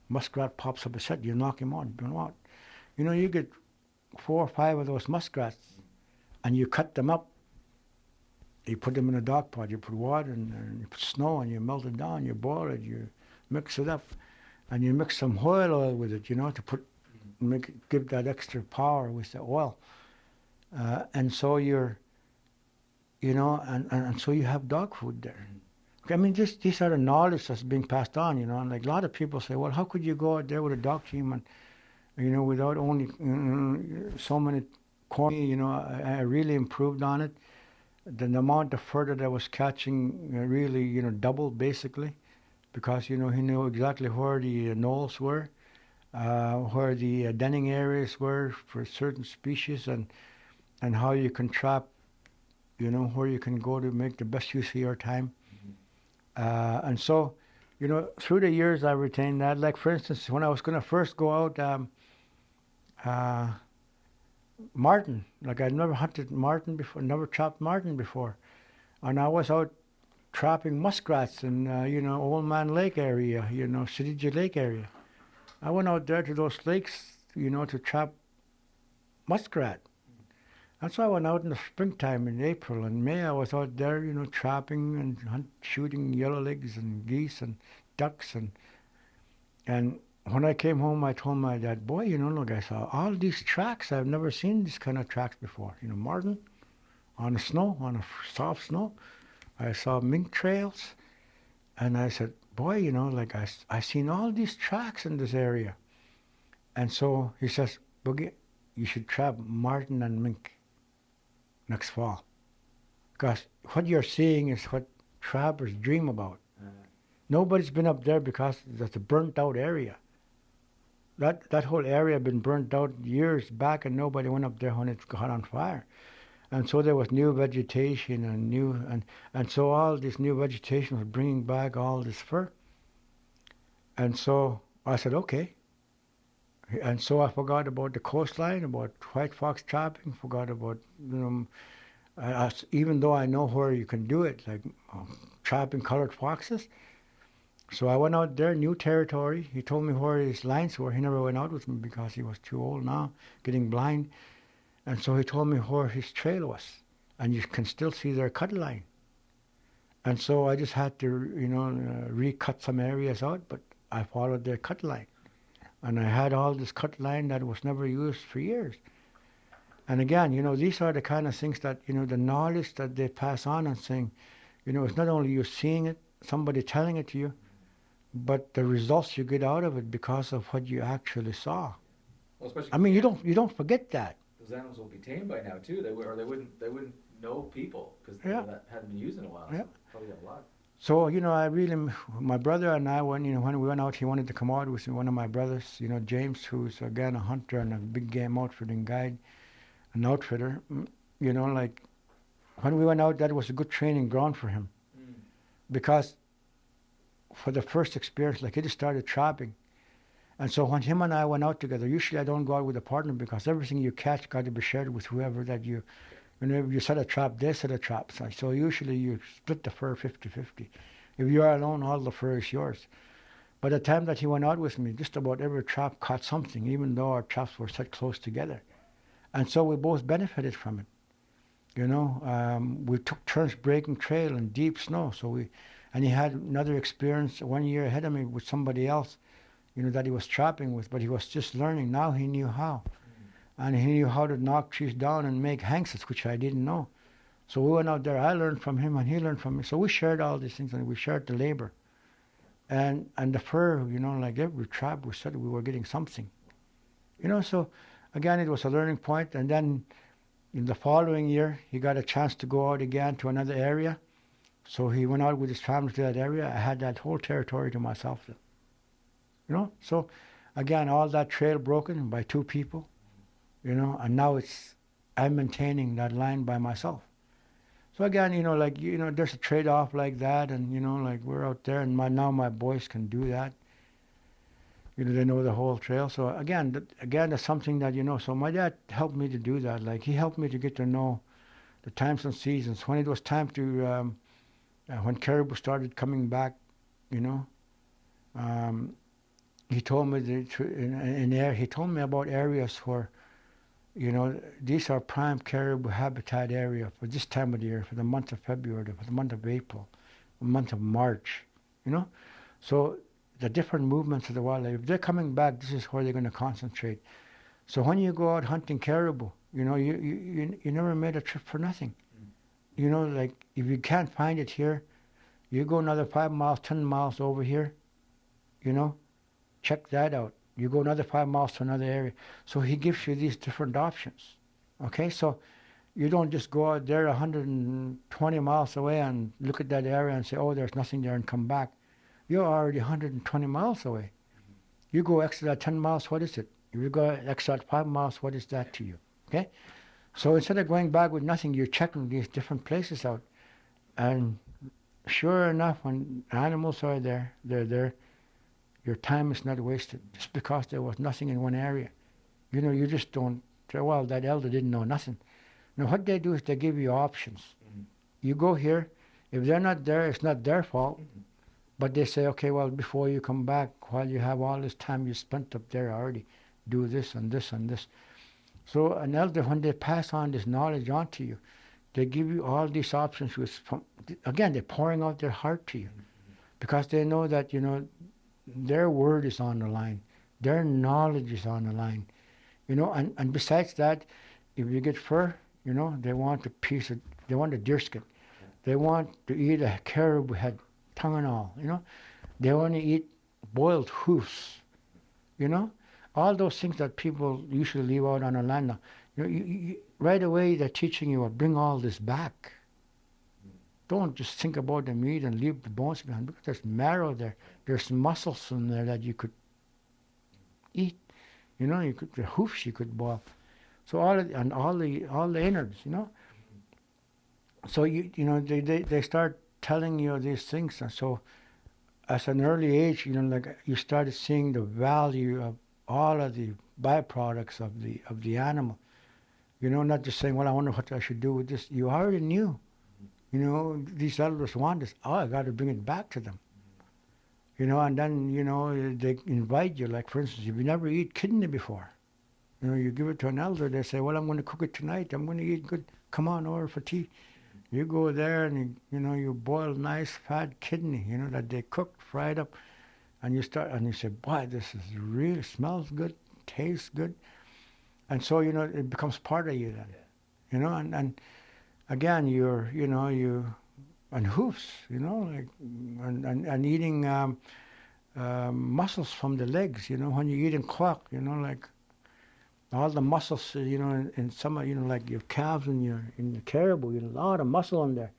Muskrat pops up a set, you knock him out, you burn him out. You get 4 or 5 of those muskrats, and you cut them up. You put them in a dog pot, you put water and you put snow, and you melt it down, you boil it, you mix it up, and you mix some whale oil with it, to give that extra power with the oil. And so you're, and so you have dog food there. I mean, these are the knowledge that's being passed on, and like a lot of people say, well, how could you go out there with a dog team and, without only so many corn, I really improved on it. The amount of fur that I was catching really, doubled basically, because, he knew exactly where the knolls were, where the denning areas were for certain species, and how you can trap, where you can go to make the best use of your time. And so, through the years I retained that. Like, for instance, when I was going to first go out, marten, like I'd never hunted marten before, never trapped marten before. And I was out trapping muskrats in, Old Man Lake area, Shedidja Lake area. I went out there to those lakes, to trap muskrat. And so I went out in the springtime in April and May. I was out there, trapping and shooting yellowlegs and geese and ducks. And when I came home, I told my dad, boy, look, I saw all these tracks. I've never seen these kind of tracks before. Marten on the snow, on a soft snow. I saw mink trails. And I said, boy, I seen all these tracks in this area. And so he says, Boogie, you should trap marten and mink next fall. Because what you're seeing is what trappers dream about. Nobody's been up there because that's a burnt out area. That whole area had been burnt out years back, and nobody went up there when it got on fire. And so there was new vegetation and so all this new vegetation was bringing back all this fur. And so I said, okay. And so I forgot about the coastline, about white fox trapping, forgot about, even though I know where you can do it, like trapping colored foxes. So I went out there, new territory. He told me where his lines were. He never went out with me because he was too old now, getting blind. And so he told me where his trail was. And you can still see their cut line. And so I just had to, recut some areas out, but I followed their cut line. And I had all this cut line that was never used for years. And again, these are the kind of things that, the knowledge that they pass on and saying, it's not only you seeing it, somebody telling it to you, but the results you get out of it because of what you actually saw. Well, especially I mean, you don't forget that. Those animals will be tamed by now too. They wouldn't know people because that hadn't been used in a while. Yeah. So probably got a lot. So, I really, my brother and I, when we went out, he wanted to come out with one of my brothers, James, who's again a hunter and a big game outfitting guide, an outfitter. Like when we went out, that was a good training ground for him. Because for the first experience, like he just started trapping. And so when him and I went out together, usually I don't go out with a partner because everything you catch got to be shared with whoever that you, if you set a trap, they set a trap. So usually you split the fur 50-50. If you are alone, all the fur is yours. By the time that he went out with me, just about every trap caught something, even though our traps were set close together. And so we both benefited from it. We took turns breaking trail in deep snow. And he had another experience 1 year ahead of me with somebody else, that he was trapping with, but he was just learning. Now he knew how. and he knew how to knock trees down and make hangses, which I didn't know. So we went out there. I learned from him, and he learned from me. So we shared all these things, and we shared the labor. And the fur, like every tribe, we said we were getting something. So again, it was a learning point. And then in the following year, he got a chance to go out again to another area. So he went out with his family to that area. I had that whole territory to myself. So again, all that trail broken by two people, and now I'm maintaining that line by myself. So again, there's a trade-off like that, and like we're out there, and now my boys can do that. They know the whole trail. So again, that's something that So my dad helped me to do that. Like he helped me to get to know the times and seasons. When it was time to, when caribou started coming back, he told me he told me about areas where, these are prime caribou habitat area for this time of the year, for the month of February, for the month of April, the month of March, So the different movements of the wildlife, if they're coming back, this is where they're going to concentrate. So when you go out hunting caribou, you never made a trip for nothing. Like if you can't find it here, you go another 5 miles, 10 miles over here, check that out. You go another 5 miles to another area. So he gives you these different options. Okay, so you don't just go out there 120 miles away and look at that area and say, oh, there's nothing there, and come back. You're already 120 miles away. You go extra 10 miles, what is it? If you go extra 5 miles, what is that to you? Okay? So instead of going back with nothing, you're checking these different places out. And sure enough, when animals are there, they're there, your time is not wasted just because there was nothing in one area. You just don't say, well, that elder didn't know nothing. Now, what they do is they give you options. Mm-hmm. You go here. If they're not there, it's not their fault. Mm-hmm. But they say, okay, well, before you come back, while you have all this time you spent up there already, do this and this and this. So an elder, when they pass on this knowledge on to you, they give you all these options. Again, they're pouring out their heart to you, because they know that, their word is on the line. Their knowledge is on the line. And besides that, if you get fur, they want they want a deer skin. They want to eat a caribou head, tongue and all, They want to eat boiled hoofs, All those things that people usually leave out on the land now. You, right away they're teaching you, bring all this back. Don't just think about the meat and leave the bones behind, because there's marrow there. There's muscles in there that you could eat. The hoofs you could boil. So all the innards, So they start telling you these things, and so at an early age, like you started seeing the value of all of the byproducts of the animal. Not just saying, well, I wonder what I should do with this. You already knew. These elders want this. Oh, I got to bring it back to them. And then, they invite you. Like, for instance, if you never eat kidney before, you give it to an elder, they say, well, I'm going to cook it tonight. I'm going to eat good. Come on over for tea. You go there and, you boil nice fat kidney, that they cooked, fried up. And you say, boy, this is really smells good, tastes good. And so, it becomes part of you then, and again, and hoofs, like, and eating muscles from the legs, when you're eating quack, like all the muscles, in some, like your calves and in the caribou, a lot of muscle in there.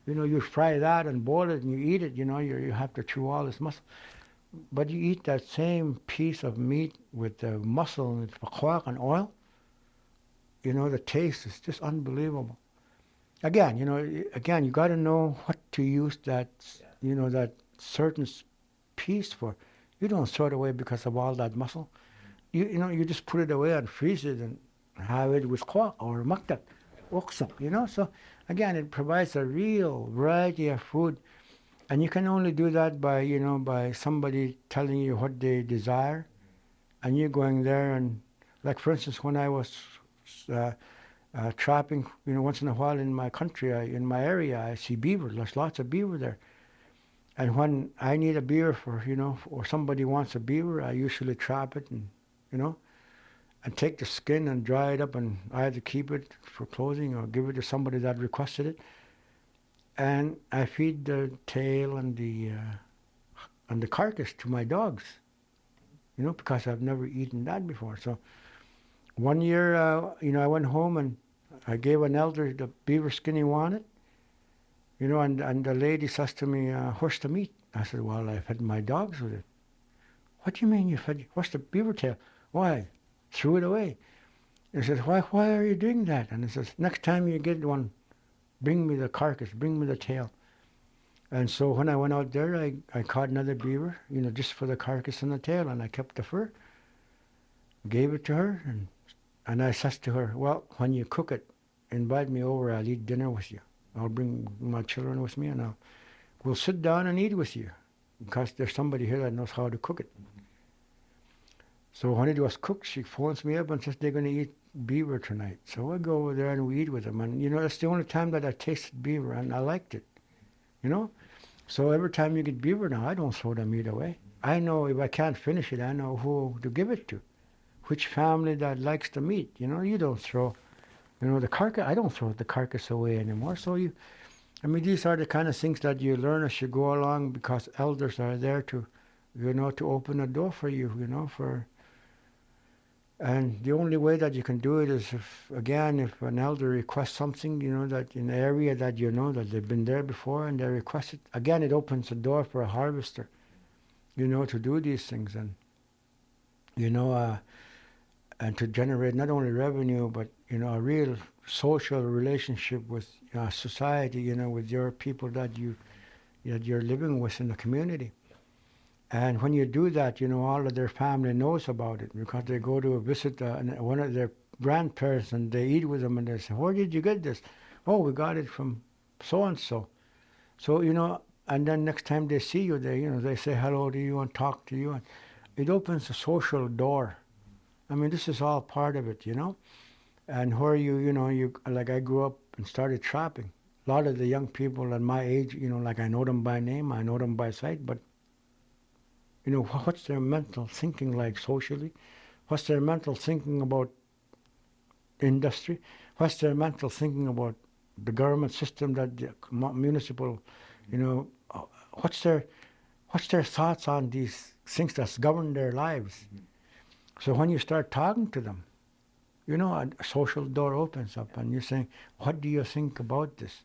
You fry that and boil it and you eat it, you have to chew all this muscle. But you eat that same piece of meat with the muscle and the quack and oil, the taste is just unbelievable. Again, you got to know what to use that, that certain piece for. You don't throw it away because of all that muscle. You just put it away and freeze it and have it with quack or maktak, oksuk, So again, it provides a real variety of food, and you can only do that by, by somebody telling you what they desire, and you going there and, like for instance, when I was trapping, once in a while in my country, in my area, I see beaver. There's lots of beaver there. And when I need a beaver for, or somebody wants a beaver, I usually trap it and, and take the skin and dry it up and either keep it for clothing or give it to somebody that requested it. And I feed the tail and the carcass to my dogs, because I've never eaten that before. So one year, I went home and I gave an elder the beaver skin he wanted, and the lady says to me, "Where's the meat?" I said, "Well, I fed my dogs with it." "What do you mean you fed? What's the beaver tail?" "Why? Threw it away." He says, "Why are you doing that?" And he says, "Next time you get one, bring me the carcass, bring me the tail." And so when I went out there, I caught another beaver, just for the carcass and the tail, and I kept the fur, gave it to her, and I says to her, "Well, when you cook it, invite me over, I'll eat dinner with you. I'll bring my children with me, and we'll sit down and eat with you, because there's somebody here that knows how to cook it." So when it was cooked, she phones me up and says they're going to eat beaver tonight. So I go over there and we eat with them. And, that's the only time that I tasted beaver, and I liked it, So every time you get beaver now, I don't throw the meat away. I know if I can't finish it, I know who to give it to, which family that likes the meat. You don't throw, the carcass. I don't throw the carcass away anymore. So these are the kind of things that you learn as you go along, because elders are there to, to open a door for you, and the only way that you can do it is if an elder requests something, that in the area that that they've been there before and they request it. Again, it opens the door for a harvester, to do these things and to generate not only revenue but a real social relationship with society, with your people that you're living with in the community. And when you do that, all of their family knows about it, because they go to visit one of their grandparents and they eat with them and they say, "Where did you get this?" "Oh, we got it from so-and-so." So, and then next time they see you, they say hello to you and talk to you. And it opens a social door. This is all part of it, And where you like I grew up and started trapping. A lot of the young people at my age, like I know them by name, I know them by sight, but what's their mental thinking like socially? What's their mental thinking about industry? What's their mental thinking about the government system, that the municipal, what's their thoughts on these things that's govern their lives? So when you start talking to them, a social door opens up and you're saying, "What do you think about this?"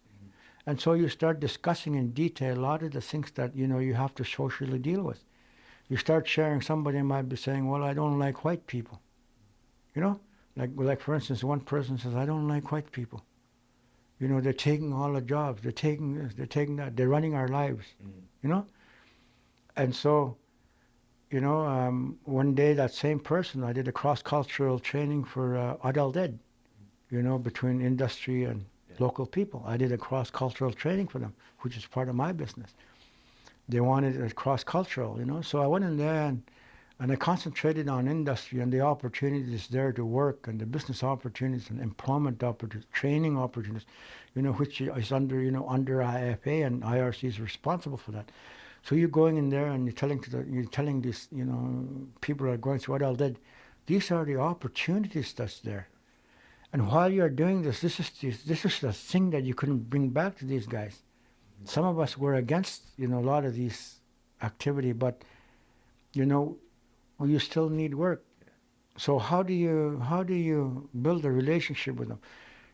And so you start discussing in detail a lot of the things that, you have to socially deal with. You start sharing, somebody might be saying, "Well, I don't like white people." Like for instance, one person says, "I don't like white people. They're taking all the jobs, they're taking this, they're taking that, they're running our lives." And so, one day that same person, I did a cross-cultural training for adult ed, between industry and local people. I did a cross-cultural training for them, which is part of my business. They wanted it cross-cultural, So I went in there and I concentrated on industry and the opportunities there to work and the business opportunities and employment opportunities, training opportunities, which is under IFA, and IRC is responsible for that. So you're going in there and you're telling these, people who are going through adult ed, these are the opportunities that's there. And while you're doing this is the thing that you couldn't bring back to these guys. Some of us were against, a lot of these activity, but, you still need work. So how do you build a relationship with them?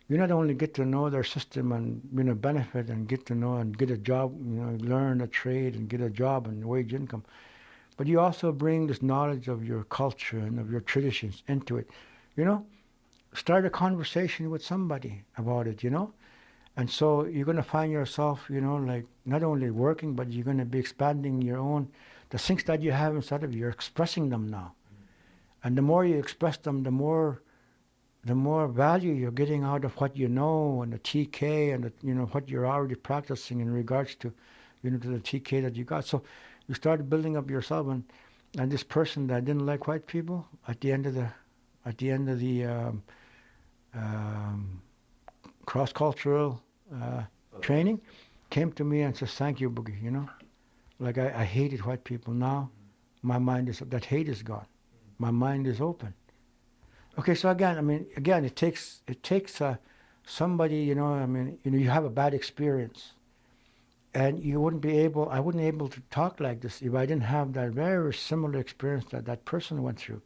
You not only get to know their system and, benefit and get to know and get a job, learn a trade and get a job and wage income, but you also bring this knowledge of your culture and of your traditions into it. Start a conversation with somebody about it, And so you're going to find yourself, like not only working, but you're going to be expanding the things that you have inside of you. You're expressing them now. And the more you express them, the more value you're getting out of what you know and the TK and what you're already practicing in regards to, to the TK that you got. So you start building up yourself, and this person that didn't like white people at the end of the cross-cultural training came to me and says, "Thank you, Boogie." Like I hated white people. Now my mind that hate is gone. My mind is open. Okay, so again, it takes somebody, you have a bad experience, and I wouldn't be able to talk like this if I didn't have that very similar experience that that person went through.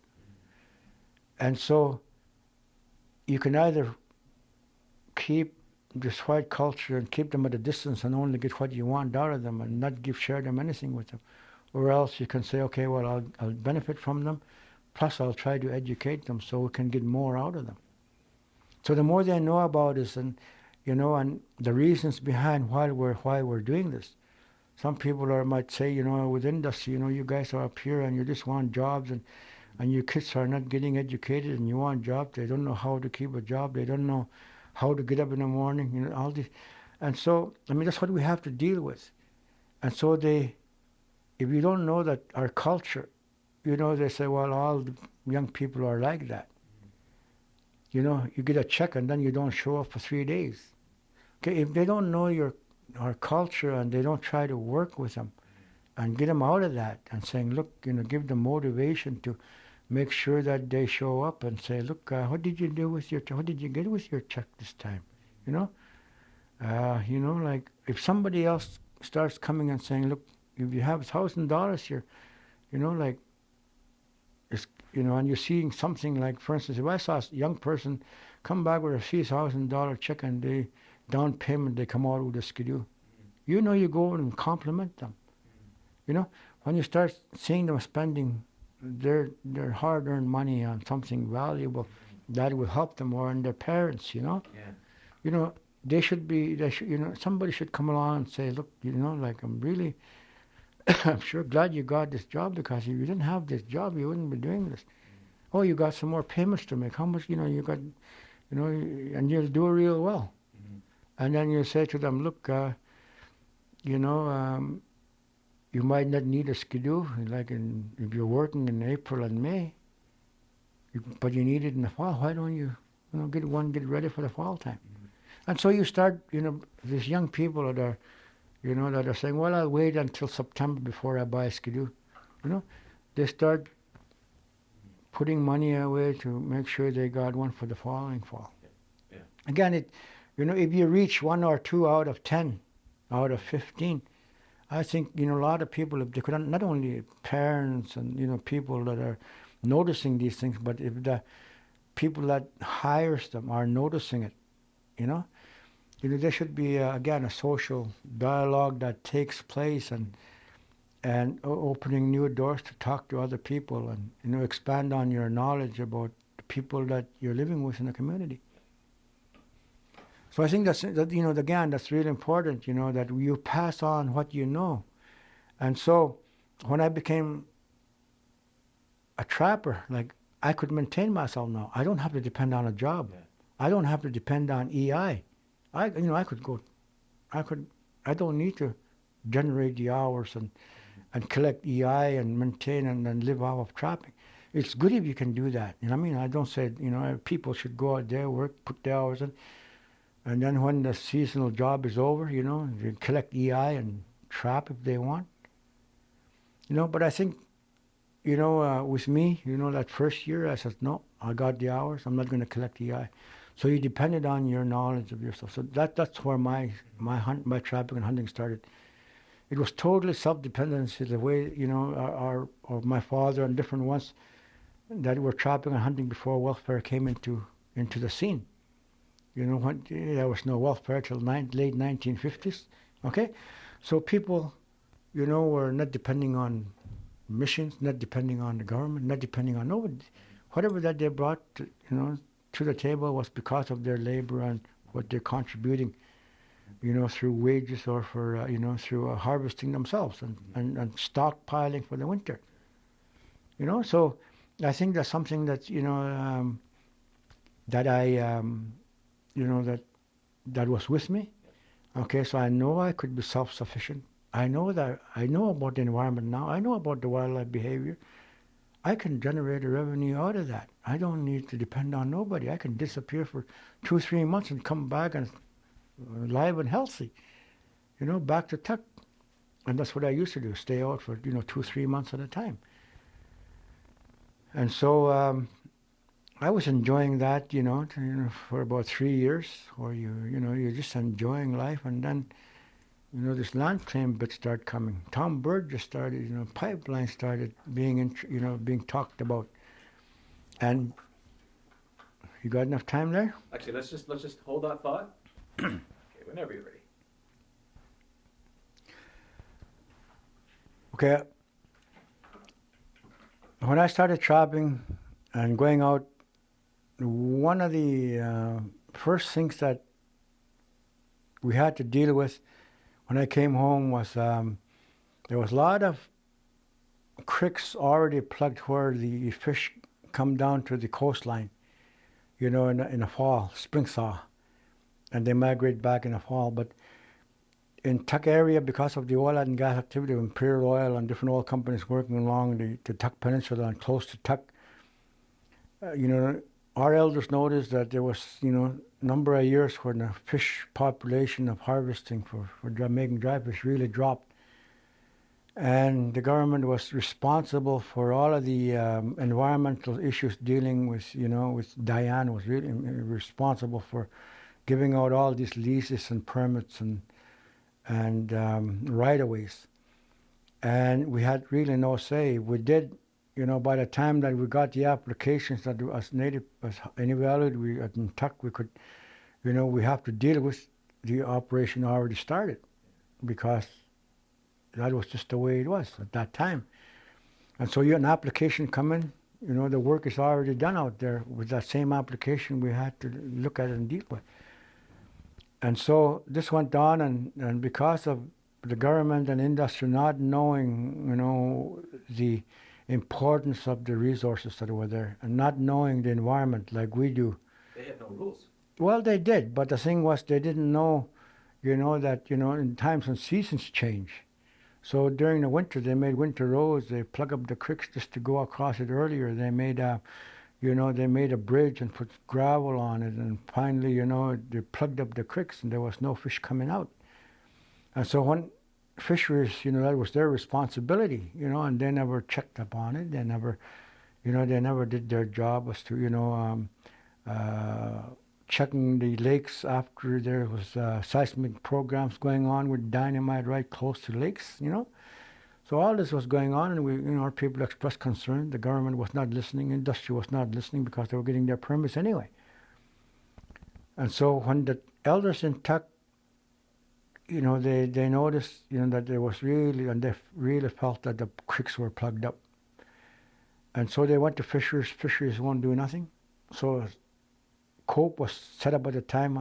And so you can either keep this white culture and keep them at a distance and only get what you want out of them and not share them anything with them, or else you can say, okay, well, I'll benefit from them, plus I'll try to educate them so we can get more out of them. So the more they know about us, and and the reasons behind why we're doing this. Some people might say, within this, you guys are up here and you just want jobs, and your kids are not getting educated and you want jobs. They don't know how to keep a job. They don't know how to get up in the morning, all this. And so, that's what we have to deal with. And so if you don't know that our culture, they say, well, all the young people are like that. You get a check and then you don't show up for 3 days. Okay, if they don't know our culture and they don't try to work with them and get them out of that and saying, look, give them motivation to make sure that they show up and say, look, what did you do with your check? What did you get with your check this time? Like if somebody else starts coming and saying, look, if you have $1,000 here, like, it's, and you're seeing something like, for instance, if I saw a young person come back with a $3,000 check and they down payment, they come out with a skidoo. You go and compliment them. When you start seeing them spending their hard-earned money on something valuable, that will help them, or on their parents. Somebody should come along and say, look, like I'm really, I'm sure glad you got this job, because if you didn't have this job, you wouldn't be doing this. Oh, you got some more payments to make. How much, you got, and you'll do real well. And then you say to them, look, you might not need a skidoo, like if you're working in April and May, but you need it in the fall. Why don't you, get ready for the fall time? And so you start, these young people that are, that are saying, well, I'll wait until September before I buy a skidoo. They start putting money away to make sure they got one for the following fall. Yeah. Again, if you reach 1 or 2 out of 10, out of 15, I think, a lot of people, if they could, not only parents and, people that are noticing these things, but if the people that hires them are noticing it, there should be, again, a social dialogue that takes place, and opening new doors to talk to other people and, expand on your knowledge about the people that you're living with in the community. So I think again, that's really important, that you pass on what you know. And so when I became a trapper, like, I could maintain myself now. I don't have to depend on a job. Yeah. I don't have to depend on EI. I don't need to generate the hours and collect EI and maintain and live off of trapping. It's good if you can do that. I don't say, people should go out there, work, put the hours in. And then when the seasonal job is over, they collect EI and trap if they want. But I think, with me, that first year, I said, no, I got the hours. I'm not going to collect EI. So you depended on your knowledge of yourself. So that's where my trapping and hunting started. It was totally self-dependency, the way, or my father and different ones that were trapping and hunting before welfare came into the scene. When there was no welfare till late 1950s. Okay, so people, were not depending on missions, not depending on the government, not depending on nobody. Whatever that they brought, to the table was because of their labor and what they're contributing, through wages or for, through harvesting themselves and stockpiling for the winter. So I think that's something that, that I. That was with me. Okay, so I know I could be self-sufficient. I know about the environment now. I know about the wildlife behavior. I can generate a revenue out of that. I don't need to depend on nobody. I can disappear for 2-3 months and come back and alive and healthy, back to tuck. And that's what I used to do, stay out for, 2-3 months at a time. And so I was enjoying that, for about 3 years, where you're just enjoying life, and then, this land claim bit started coming. Tom Bird just started, pipeline started being talked about, and you got enough time there? Actually, let's just hold that thought. Okay, whenever you're ready. Okay. When I started traveling and going out, one of the first things that we had to deal with when I came home was there was a lot of creeks already plugged where the fish come down to the coastline, in the fall, spring thaw, and they migrate back in the fall. But in Tuck area, because of the oil and gas activity of Imperial Oil and different oil companies working along the Tuck Peninsula and close to Tuck, our elders noticed that there was, number of years when the fish population of harvesting for making dry fish really dropped. And the government was responsible for all of the environmental issues dealing with, with Diane, was really responsible for giving out all these leases and permits and right-of-ways. And we had really no say. We did, by the time that we got the applications that as Inuvialuit, we at Tuck, we could, we have to deal with the operation already started, because that was just the way it was at that time. And so you had an application coming, the work is already done out there. With that same application, we had to look at it and deal with. And so this went on, and because of the government and industry not knowing, the importance of the resources that were there, and not knowing the environment like we do. They had no rules. Well, they did, but the thing was they didn't know, that, in times when seasons change. So during the winter, they made winter roads. They plug up the creeks just to go across it earlier. They made they made a bridge and put gravel on it, and finally, they plugged up the creeks, and there was no fish coming out. And so when fisheries, that was their responsibility, and they never checked up on it. They never, they never did their job as to, checking the lakes after there was seismic programs going on with dynamite right close to lakes, So all this was going on, and our people expressed concern. The government was not listening, industry was not listening, because they were getting their permits anyway. And so when the elders in Tuck, they noticed, that there was really, and they really felt that the creeks were plugged up. And so they went to fisheries. Fisheries won't do nothing. So COPE was set up at the time,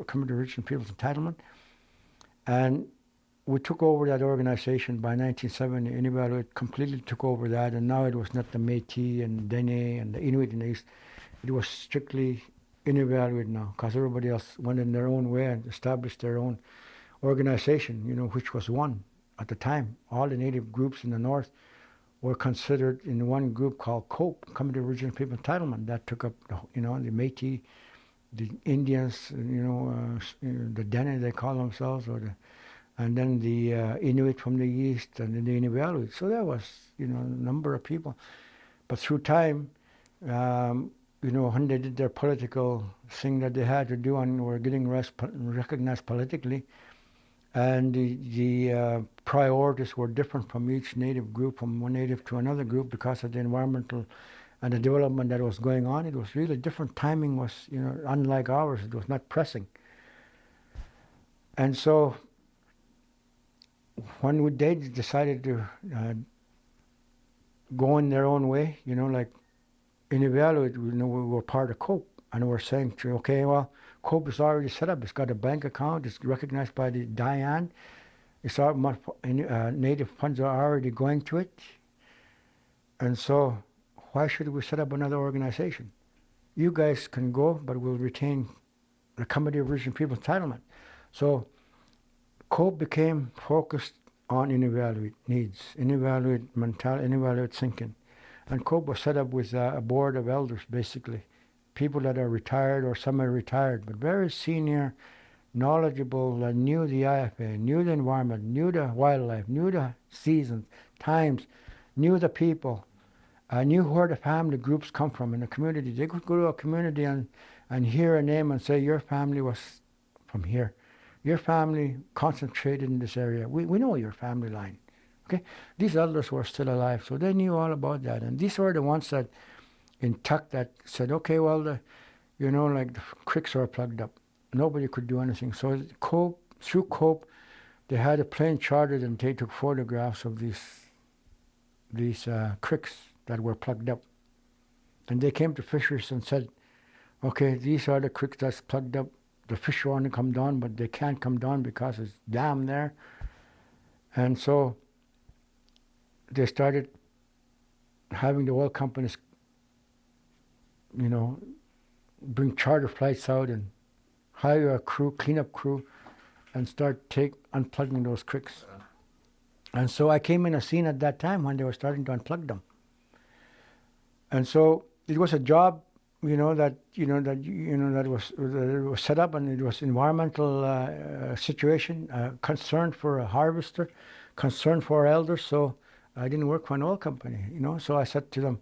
Community Region People's Entitlement, and we took over that organization by 1970. Inuvialuit completely took over that, and now it was not the Métis and Dene and the Inuit in the East. It was strictly Inuvialuit now, because everybody else went in their own way and established their own organization, which was one at the time. All the native groups in the north were considered in one group called COPE, Community Regional People Entitlement. That took up, the Métis, the Indians, the Dene they call themselves, and then the Inuit from the east, and then the Inuvialuit. So there was, a number of people. But through time, when they did their political thing that they had to do and were getting recognized politically, and the priorities were different from each native group, from one native to another group, because of the environmental and the development that was going on. It was really different. Timing was, unlike ours. It was not pressing. And so when they decided to go in their own way, like Inuvialuit, we were part of COPE, and we're saying, okay, well, COPE is already set up. It's got a bank account. It's recognized by the Diane. It's all native funds are already going to it. And so why should we set up another organization? You guys can go, but we'll retain the Community of Regional People's Entitlement. So COPE became focused on Inuvialuit needs, Inuvialuit mentality, Inuvialuit thinking. And COPE was set up with a board of elders, basically. People that are retired or semi-retired, but very senior, knowledgeable, that knew the IFA, knew the environment, knew the wildlife, knew the seasons, times, knew the people, I knew where the family groups come from in the community. They could go to a community and hear a name and say, your family was from here. Your family concentrated in this area. We know your family line. Okay? These elders were still alive, so they knew all about that. And these were the ones that in Tuck that said, okay, well, like the creeks are plugged up. Nobody could do anything. So through COPE, they had a plane chartered and they took photographs of these creeks that were plugged up. And they came to fishers and said, okay, these are the creeks that's plugged up. The fish want to come down, but they can't come down because it's dam there. And so they started having the oil companies, bring charter flights out and hire a crew, cleanup crew, and start unplugging those creeks. And so I came in a scene at that time when they were starting to unplug them. And so it was a job, that was set up, and it was environmental situation, concern for a harvester, concern for our elders. So I didn't work for an oil company, So I said to them,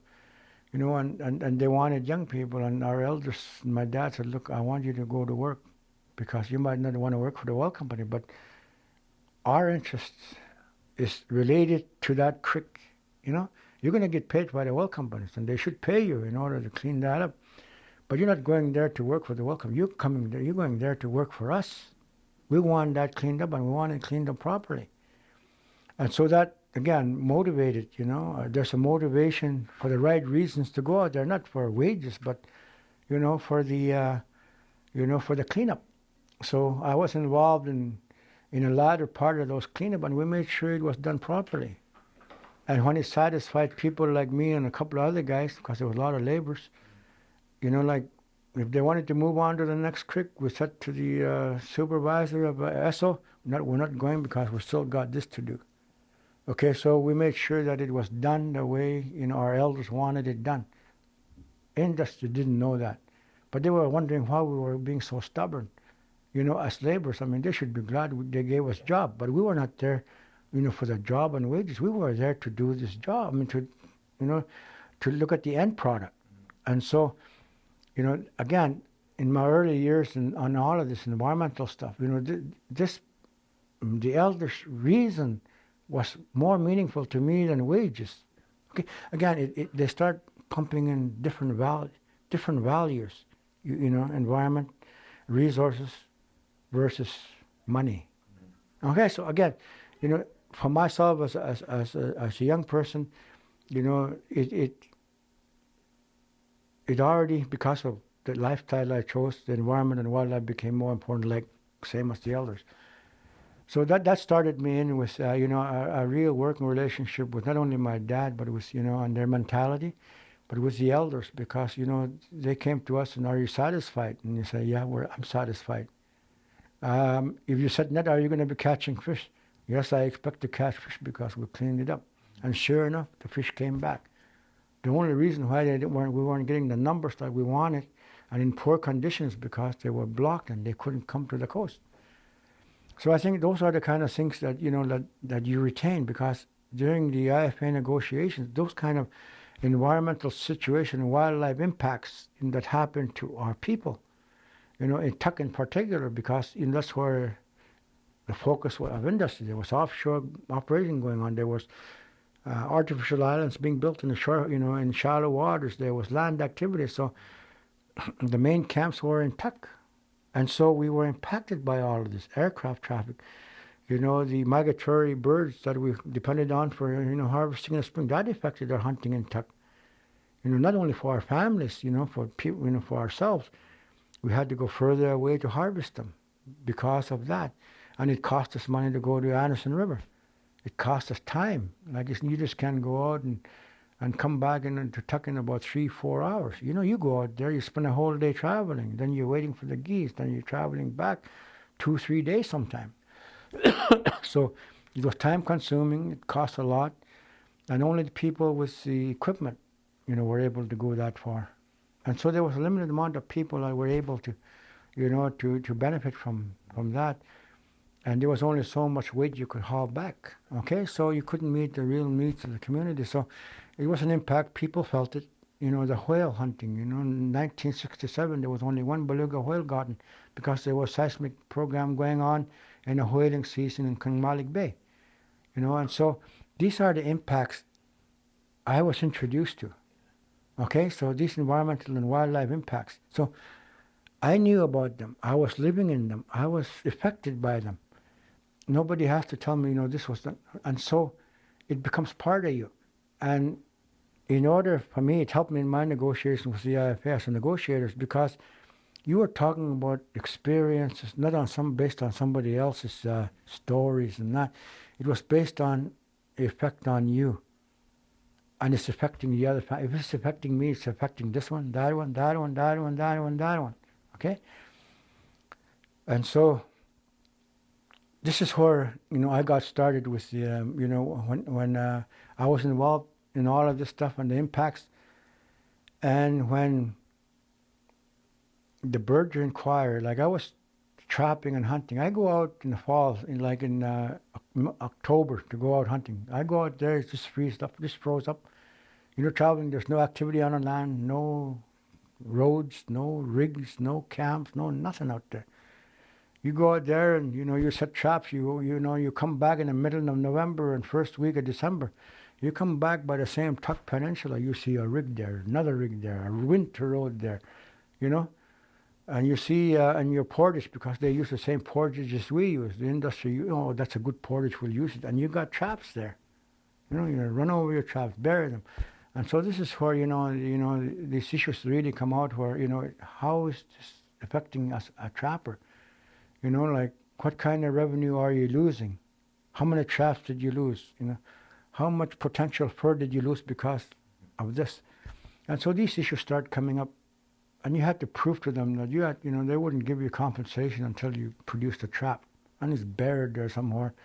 and they wanted young people, and our elders, and my dad said, look, I want you to go to work because you might not want to work for the oil company, but our interest is related to that creek, You're going to get paid by the oil companies, and they should pay you in order to clean that up. But you're not going there to work for the oil company. You're going there to work for us. We want that cleaned up, and we want it cleaned up properly. And so that, again, motivated, there's a motivation for the right reasons to go out there, not for wages, but, for the cleanup. So I was involved in a latter part of those cleanup, and we made sure it was done properly. And when it satisfied people like me and a couple of other guys, because there was a lot of laborers, like if they wanted to move on to the next creek, we said to the supervisor of ESO, we're not going because we still got this to do. Okay, so we made sure that it was done the way our elders wanted it done. Industry didn't know that, but they were wondering why we were being so stubborn. As laborers, they should be glad they gave us job, but we were not there, for the job and wages. We were there to do this job. To look at the end product. And so, again, in my early years and on all of this environmental stuff, the elders' reason was more meaningful to me than wages. Okay, again, they start pumping in different values, environment, resources versus money. Okay, so again, for myself as a young person, it already, because of the lifestyle I chose, the environment and wildlife became more important, like same as the elders. So that started me in with, a real working relationship with not only my dad, but with, and their mentality, but with the elders, because, they came to us and, are you satisfied? And you say, yeah, I'm satisfied. If you said, Ned, are you going to be catching fish? Yes, I expect to catch fish because we cleaned it up. And sure enough, the fish came back. The only reason why we weren't getting the numbers that we wanted and in poor conditions because they were blocked and they couldn't come to the coast. So I think those are the kind of things that, that you retain, because during the IFA negotiations, those kind of environmental situation and wildlife impacts that happen to our people, in Tuck in particular, because that's where the focus of industry. There was offshore operating going on. There was artificial islands being built in the shore, in shallow waters. There was land activity. So the main camps were in Tuck. And so we were impacted by all of this aircraft traffic. The migratory birds that we depended on for, harvesting in the spring, that affected our hunting in Tuck. Not only for our families, for people, for ourselves. We had to go further away to harvest them because of that. And it cost us money to go to Anderson River. It cost us time. Like, you just can't go out and come back to Tuck in about 3-4 hours. You go out there, you spend a whole day traveling. Then you're waiting for the geese. Then you're traveling back 2-3 days sometime. So it was time consuming. It cost a lot. And only the people with the equipment, were able to go that far. And so there was a limited amount of people that were able to, to benefit from that. And there was only so much weight you could haul back. Okay, so you couldn't meet the real needs of the community. So it was an impact. People felt it. You know, the whale hunting. You know, in 1967 there was only one beluga whale gotten because there was seismic program going on in a whaling season in Kangmalik Bay. You know, and so these are the impacts I was introduced to. Okay, so these environmental and wildlife impacts. So I knew about them. I was living in them. I was affected by them. Nobody has to tell me, you know, this was done. And so it becomes part of you. And in order for me, it helped me in my negotiations with the IFS and negotiators because you were talking about experiences, not based on somebody else's stories and that. It was based on the effect on you. And it's affecting the other. If it's affecting me, it's affecting this one, that one, that one, that one, that one, that one. Okay? And so this is where, you know, I got started with the, you know, when I was involved in all of this stuff and the impacts. And when the birds are inquired, like I was trapping and hunting. I go out in the fall, in October to go out hunting. I go out there, it's just froze up. You know, traveling, there's no activity on the land, no roads, no rigs, no camps, no nothing out there. You go out there and, you know, you set traps. You come back in the middle of November and first week of December. You come back by the same Tuck Peninsula, you see a rig there, another rig there, a winter road there, you know. And you see in your portage, because they use the same portage as we use, the industry, you know, that's a good portage, we'll use it. And you got traps there. You know, you run over your traps, bury them. And so this is where, you know, these issues really come out where, you know, how is this affecting us, a trapper? You know, like, what kind of revenue are you losing? How many traps did you lose? You know, how much potential fur did you lose because of this? And so these issues start coming up. And you had to prove to them that they wouldn't give you compensation until you produced a trap. And it's buried there somewhere,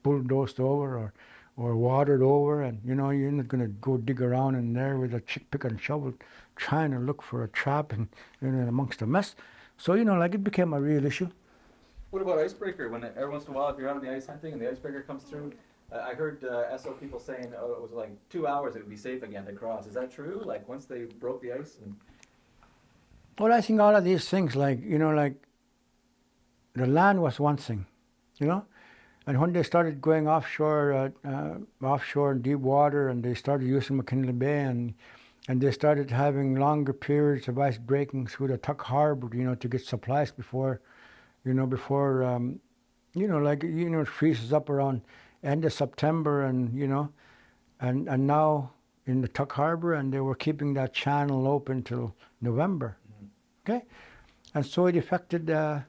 bulldozed over or watered over. And, you know, you're not going to go dig around in there with a pick and shovel trying to look for a trap and, you know, amongst the mess. So, you know, like, it became a real issue. What about icebreaker? When every once in a while, if you're out on the ice hunting and the icebreaker comes through, I heard SO people saying, it was like 2 hours it would be safe again to cross. Is that true? Like, once they broke the ice? Well, I think all of these things, like, you know, like, the land was one thing, you know? And when they started going offshore in deep water, and they started using McKinley Bay, and they started having longer periods of ice breaking through the Tuck Harbor, you know, to get supplies before it freezes up around end of September, and, you know, and now in the Tuck Harbor, and they were keeping that channel open till November. Okay, and so it affected, our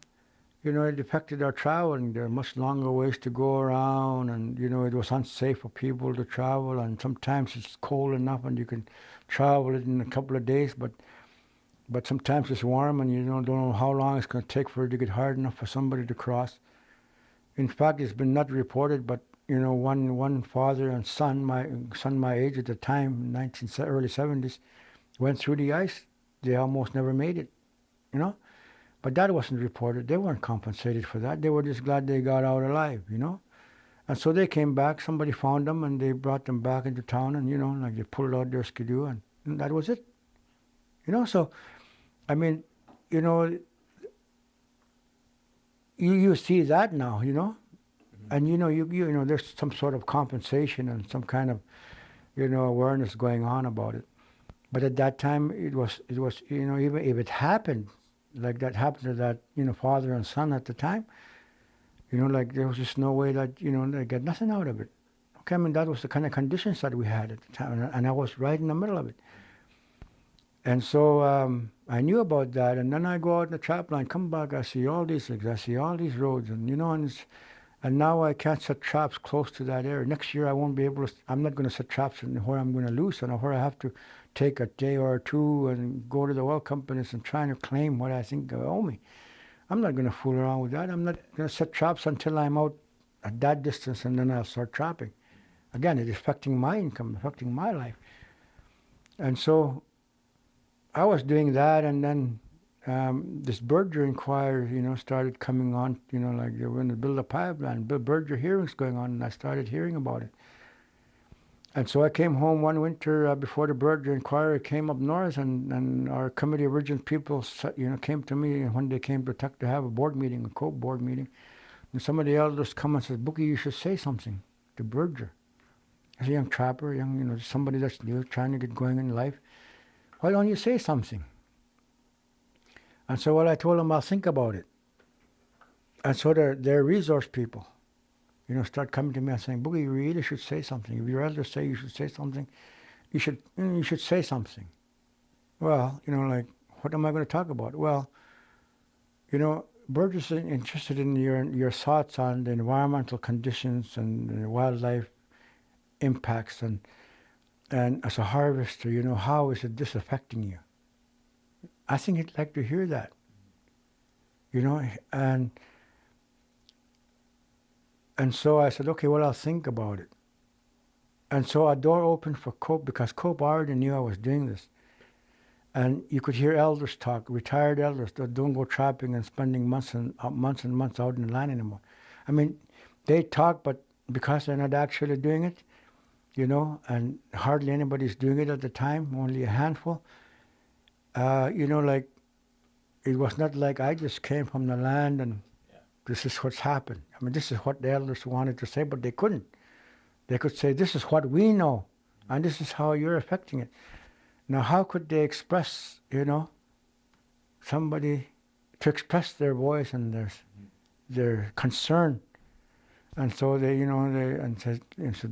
travel, and there are much longer ways to go around, and, you know, it was unsafe for people to travel, and sometimes it's cold enough and you can travel it in a couple of days, but sometimes it's warm and you don't know how long it's going to take for it to get hard enough for somebody to cross. In fact, it's been not reported, but, you know, one father and son, my age at the time, early 70s, went through the ice. They almost never made it. You know, but that wasn't reported. They weren't compensated for that. They were just glad they got out alive, you know. And so they came back. Somebody found them, and they brought them back into town, and, you know, like, they pulled out their skidoo, and that was it. You know, so, I mean, you know, you see that now, you know, and, you know, you know, there's some sort of compensation and some kind of, you know, awareness going on about it. But at that time, it was, you know, even if it happened, like that happened to that, you know, father and son at the time, you know, like, there was just no way that, you know, they get nothing out of it. Okay, I mean, that was the kind of conditions that we had at the time, and I was right in the middle of it. And so I knew about that, and then I go out in the trap line, come back, I see all these things, I see all these roads, and, you know, and now I can't set traps close to that area. Next year I won't be able to, I'm not going to set traps where I'm going to lose, and where I have to take a day or two and go to the oil companies and trying to claim what I think they owe me. I'm not going to fool around with that. I'm not going to set traps until I'm out at that distance, and then I'll start trapping. Again, it's affecting my income, affecting my life. And so I was doing that, and then this Berger inquiry, you know, started coming on, you know, like, they were going to build a pipeline, Berger hearings going on, and I started hearing about it. And so I came home one winter before the Bird Inquiry came up north, and our Committee of Region people, came to me when they came to Tuck to have a board meeting, a co-board meeting. And some of the elders come and says, Boogie, you should say something to Berger. As a young trapper, somebody that's new, trying to get going in life. Why don't you say something? And so I told them, I'll think about it. And so their resource people, start coming to me and saying, Boogie, you really should say something. If your elders say you should say something, you should say something. Well, what am I going to talk about? Well, Burgess is interested in your thoughts on the environmental conditions and the wildlife impacts, and as a harvester, how is this affecting you? I think he'd like to hear that. And so I said, okay, well, I'll think about it. And so a door opened for Cope, because Cope already knew I was doing this. And you could hear elders talk, retired elders that don't go trapping and spending months and months out in the land anymore. I mean, they talk, but because they're not actually doing it, and hardly anybody's doing it at the time, only a handful, it was not like I just came from the land and this is what's happened. I mean, this is what the elders wanted to say, but they couldn't. They could say, this is what we know, and this is how you're affecting it. Now, how could they express, somebody to express their voice and their concern? And so they said,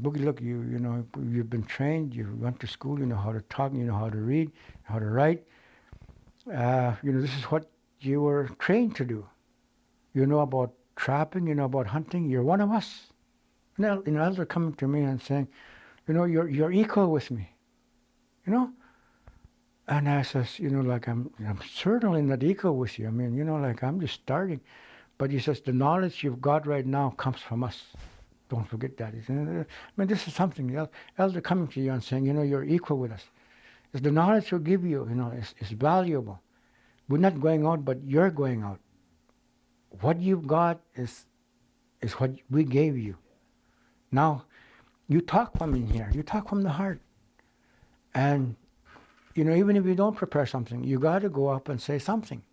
Boogie, look, you've been trained, you went to school, you know how to talk, you know how to read, how to write. This is what you were trained to do. You know about trapping, you know about hunting. You're one of us. Now, an elder coming to me and saying, you're equal with me. And I says, I'm certainly not equal with you. I mean, I'm just starting. But he says, the knowledge you've got right now comes from us. Don't forget that. This is something, elder coming to you and saying, you're equal with us. It's the knowledge we'll give you, is valuable. We're not going out, but you're going out. What you've got is what we gave you. Now, you talk from in here. You talk from the heart. And, even if you don't prepare something, you got to go up and say something.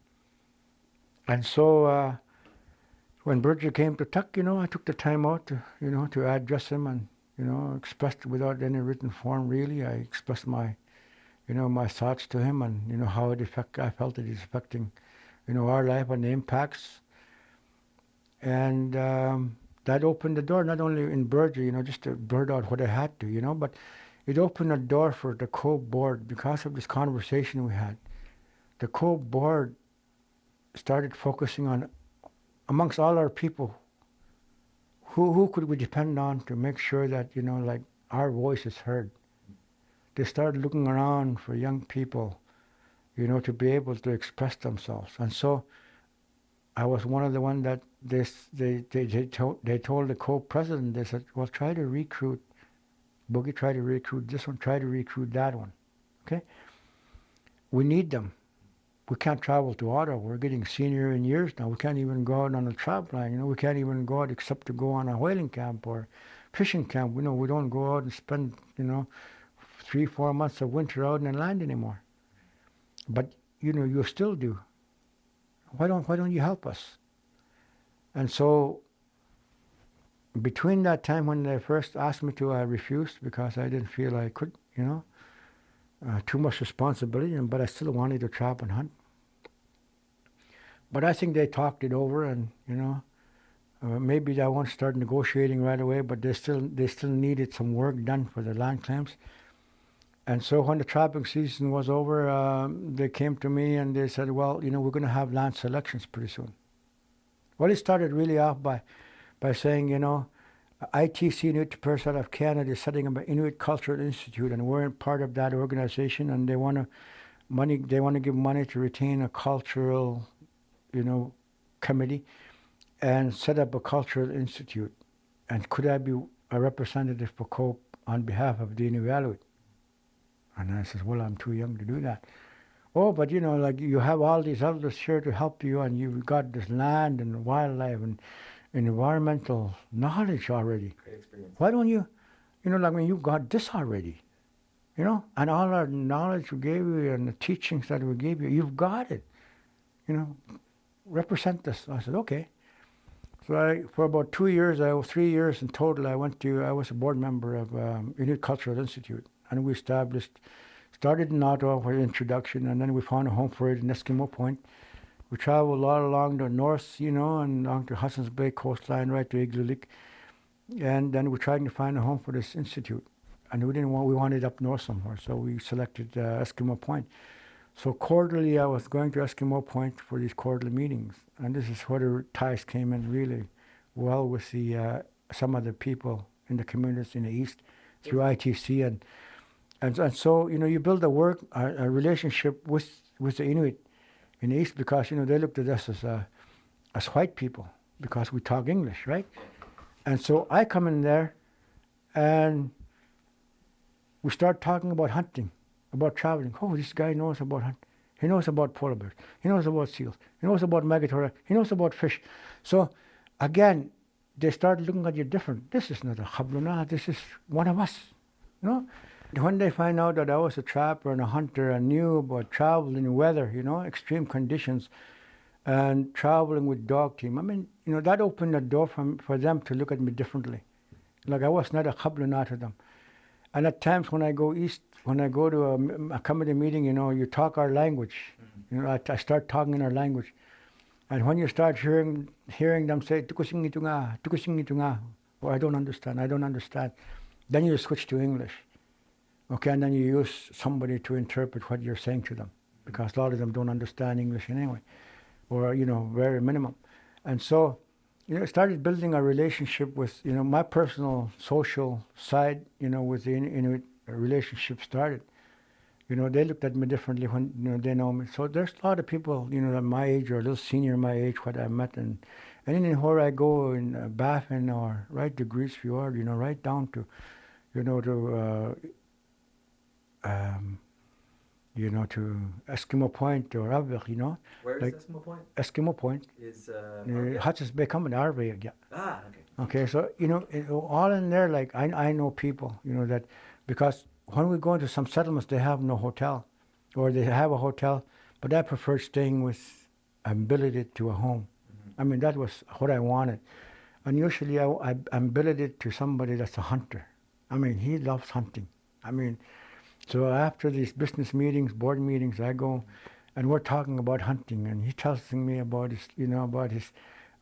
And so when Berger came to Tuck, I took the time out to address him and, expressed without any written form, really. I expressed my thoughts to him and, how I felt it is affecting, our life and the impacts. And that opened the door, not only in Berger, just to blurt out what I had to, but it opened a door for the co-board because of this conversation we had. The co-board started focusing on, amongst all our people, who could we depend on to make sure that, our voice is heard. They started looking around for young people, to be able to express themselves. And so I was one of the ones that they told the co-president, they said, well, try to recruit Boogie, try to recruit this one, try to recruit that one. Okay? We need them. We can't travel to Ottawa. We're getting senior in years now. We can't even go out on a trap line. We can't even go out except to go on a whaling camp or fishing camp. We don't go out and spend, 3-4 months of winter out in the land anymore. But, you still do. Why don't you help us? And so between that time when they first asked me to, I refused because I didn't feel I could, too much responsibility, but I still wanted to trap and hunt. But I think they talked it over, and maybe they won't start negotiating right away, but they still needed some work done for the land claims. And so when the trapping season was over, they came to me and they said, well, we're going to have land selections pretty soon. Well, it started really off by saying, ITC, Inuit Persat of Canada, is setting up an Inuit Cultural Institute, and we're part of that organization, and they want to give money to retain a cultural, committee and set up a cultural institute. And could I be a representative for COPE on behalf of the Inuvialuit? And I said, well, I'm too young to do that. Oh, but you have all these elders here to help you, and you've got this land and wildlife and environmental knowledge already. Great experience. Why don't you, like when you got this already, and all our knowledge we gave you and the teachings that we gave you, you've got it. Represent this. I said, okay. So for about 3 years in total, I was a board member of Inuit Cultural Institute, and we started in Ottawa for introduction, and then we found a home for it in Eskimo Point. We traveled all along the north, and along the Hudson's Bay coastline, right to Inuvialuit, and then we tried to find a home for this institute, and we wanted up north somewhere, so we selected Eskimo Point. So quarterly, I was going to Eskimo Point for these quarterly meetings, and this is where the ties came in really well with some of the people in the communities in the east through ITC, and so you build a relationship with the Inuit in the east, because they looked at us as white people because we talk English, right? And so I come in there, and we start talking about hunting, about traveling. Oh, this guy knows about hunting. He knows about polar bears. He knows about seals. He knows about migratory. He knows about fish. So, again, they start looking at you different. This is not a Habluna. This is one of us. When they find out that I was a trapper and a hunter and knew about traveling weather, extreme conditions, and traveling with dog team, that opened the door for them to look at me differently. Like I was not a Habluna to them. And at times when I go east, when I go to a committee meeting, you talk our language. I start talking in our language. And when you start hearing them say, "Tukusing ito nga," or I don't understand, then you switch to English. Okay, and then you use somebody to interpret what you're saying to them, because a lot of them don't understand English anyway, or, very minimum. And so, started building a relationship with, my personal social side, with the Inuit relationship started. They looked at me differently when, they know me. So there's a lot of people, that my age or a little senior my age, what I met, and then where I go in Baffin or right to Greece Fjord, right down to, to Eskimo Point or Avik, Where is Eskimo Point? Eskimo Point. Is Hudson's Bay coming to Arvik, yeah. Ah, okay. Okay, so, all in there, like, I know people, that, because when we go into some settlements, they have no hotel, or they have a hotel, but I prefer staying with ability to a home. Mm-hmm. That was what I wanted. And usually I'm billeted to somebody that's a hunter. He loves hunting. So after these business meetings, board meetings, I go, and we're talking about hunting, and he tells me about his,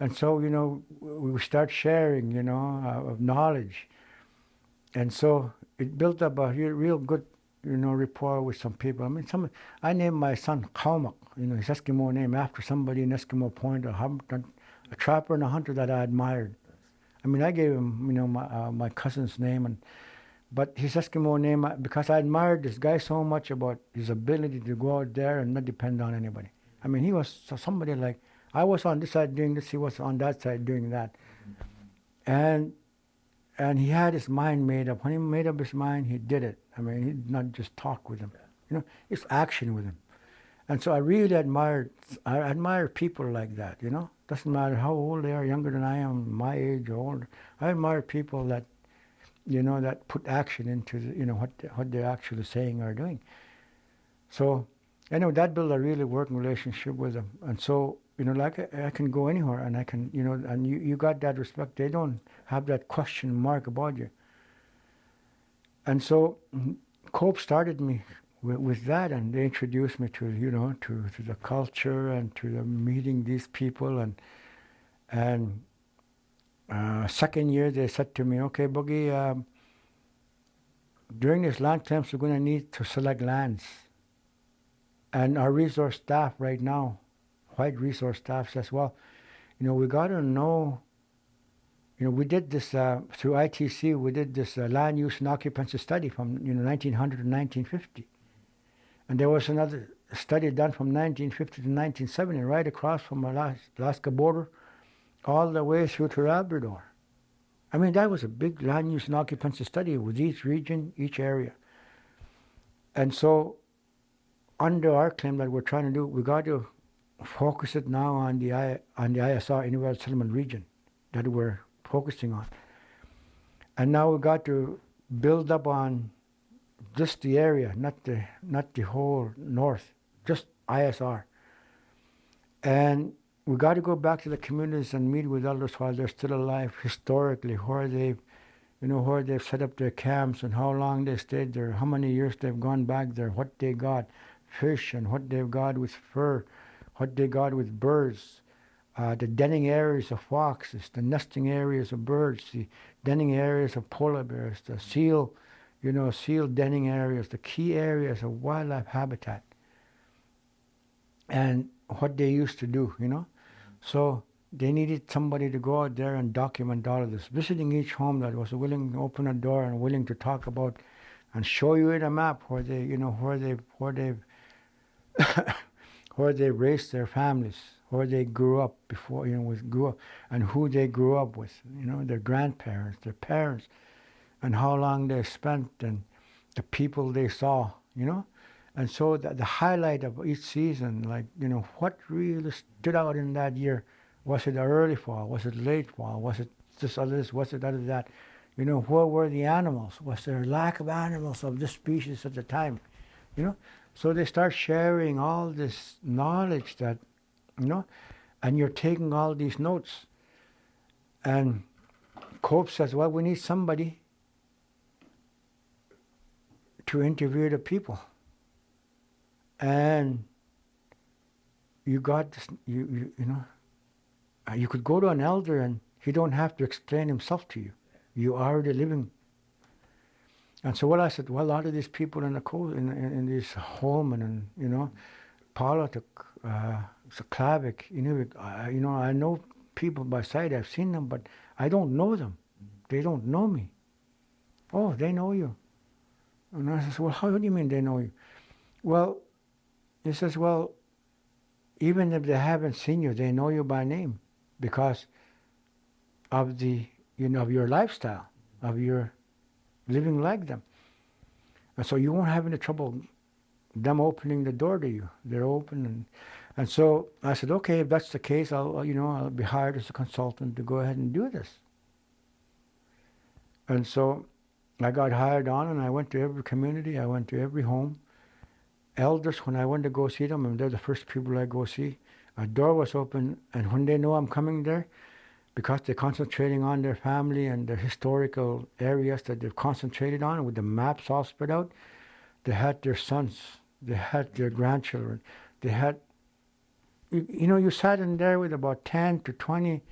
and so, we start sharing, of knowledge. And so it built up a real good, rapport with some people. I named my son Kaumak, his Eskimo name, after somebody in Eskimo Point, a trapper and a hunter that I admired. I gave him, my cousin's name, but his Eskimo name, because I admired this guy so much about his ability to go out there and not depend on anybody. He was somebody like, I was on this side doing this, he was on that side doing that. And he had his mind made up. When he made up his mind, he did it. He did not just talk with him. It's action with him. And so I really admire people like that, Doesn't matter how old they are, younger than I am, my age or older. I admire people that, that put action into what they're actually saying or doing. So, that built a really working relationship with them. And so, like I can go anywhere, and I can, and you got that respect. They don't have that question mark about you. And so, Cope started me with that, and they introduced me to, to the culture and to the meeting these people, and second year they said to me, okay, Boogie, during this land claims we're going to need to select lands, and our resource staff right now, white resource staff says, well, we got to know, we did this through ITC, we did this land use and occupancy study from 1900 to 1950. And there was another study done from 1950 to 1970, right across from the Alaska border, all the way through to Labrador. That was a big land use and occupancy study with each region, each area. And so, under our claim that we're trying to do, we got to focus it now on the ISR, Inuvialuit Settlement Region, that we're focusing on. And now we got to build up on just the area, not the whole north, just ISR. And we got to go back to the communities and meet with elders while they're still alive, historically, where they've set up their camps and how long they stayed there, how many years they've gone back there, what they got, fish and what they've got with fur, what they got with birds, the denning areas of foxes, the nesting areas of birds, the denning areas of polar bears, the seal denning areas, the key areas of wildlife habitat, and what they used to do, So they needed somebody to go out there and document all of this, visiting each home that was willing to open a door and willing to talk about and show you in a map where they raised their families, where they grew up before, grew up, and who they grew up with, their grandparents, their parents, and how long they spent, and the people they saw, And so the highlight of each season, what really stood out in that year, was it early fall, was it late fall, was it this other this, was it other that, where were the animals, was there a lack of animals of this species at the time, So they start sharing all this knowledge that, and you're taking all these notes. And Cope says, well, we need somebody to interview the people. And you got this, you could go to an elder and he don't have to explain himself to you. You are already living. And so I said, well, a lot of these people in the coast, in this Holman and, Politic, Saklavik, Inuvik, I know people by sight, I've seen them, but I don't know them. They don't know me. Oh, they know you. And I said, well, how do you mean they know you? Well, he says, well, even if they haven't seen you, they know you by name because of of your lifestyle, of your living like them. And so you won't have any trouble them opening the door to you. They're open. And so I said, okay, if that's the case, I'll be hired as a consultant to go ahead and do this. And so I got hired on and I went to every community. I went to every home. Elders, when I went to go see them, and they're the first people I go see, a door was open, and when they know I'm coming there, because they're concentrating on their family and their historical areas that they've concentrated on, with the maps all spread out, they had their sons, they had their grandchildren, they had, you sat in there with about 10 to 20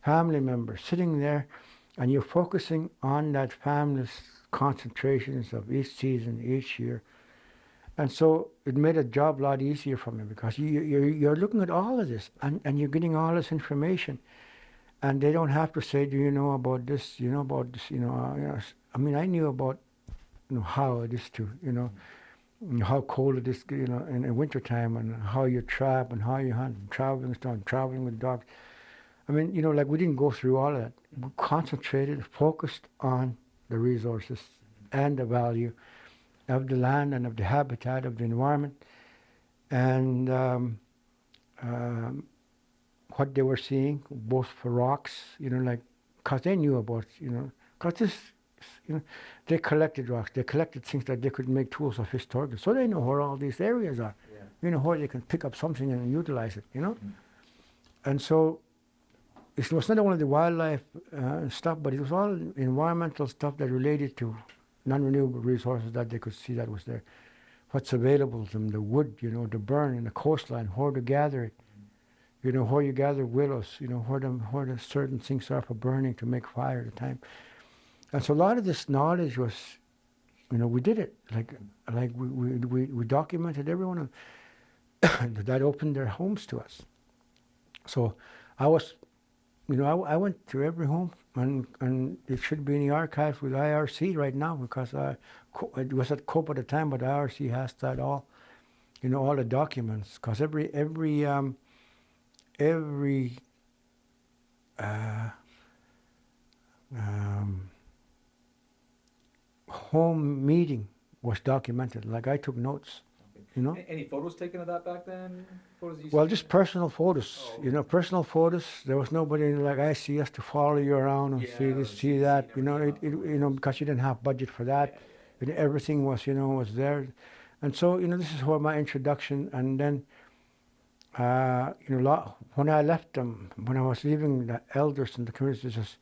family members sitting there, and you're focusing on that family's concentrations of each season, each year. And so it made a job a lot easier for me because you're looking at all of this and you're getting all this information. And they don't have to say, do you know about this, about this, I mean, I knew about, how it is to, how cold it is, in wintertime and how you trap and how you hunt and traveling with dogs. I mean, we didn't go through all of that. We concentrated, focused on the resources and the value of the land and of the habitat of the environment, and what they were seeing, both for rocks, because they knew about, because this, they collected rocks, they collected things that they could make tools of historical, so they know where all these areas are, where they can pick up something and utilize it, And so it was not only the wildlife stuff, but it was all environmental stuff that related to non-renewable resources that they could see that was there. What's available to them, the wood, to burn in the coastline, where to gather it, where you gather willows, where the certain things are for burning to make fire at the time. And so a lot of this knowledge was, we did it. We documented everyone that opened their homes to us. So I was, I went to every home, and it should be in the archives with IRC right now because it was at COPE at the time, but IRC has that all, all the documents. Because every home meeting was documented. Like I took notes. you know. Any photos taken of that back then? Photos you Well, see? just personal photos, Oh, you know, personal photos. There was nobody like I see us to follow you around and Yeah, see or this, see- see see that. never You know, came it, up it with you know, those. because you didn't have budget for that. Yeah. Everything was, you know, was there. And so, you know, this is where my introduction. And then, you know, when I left them, when I was leaving the elders and the communities,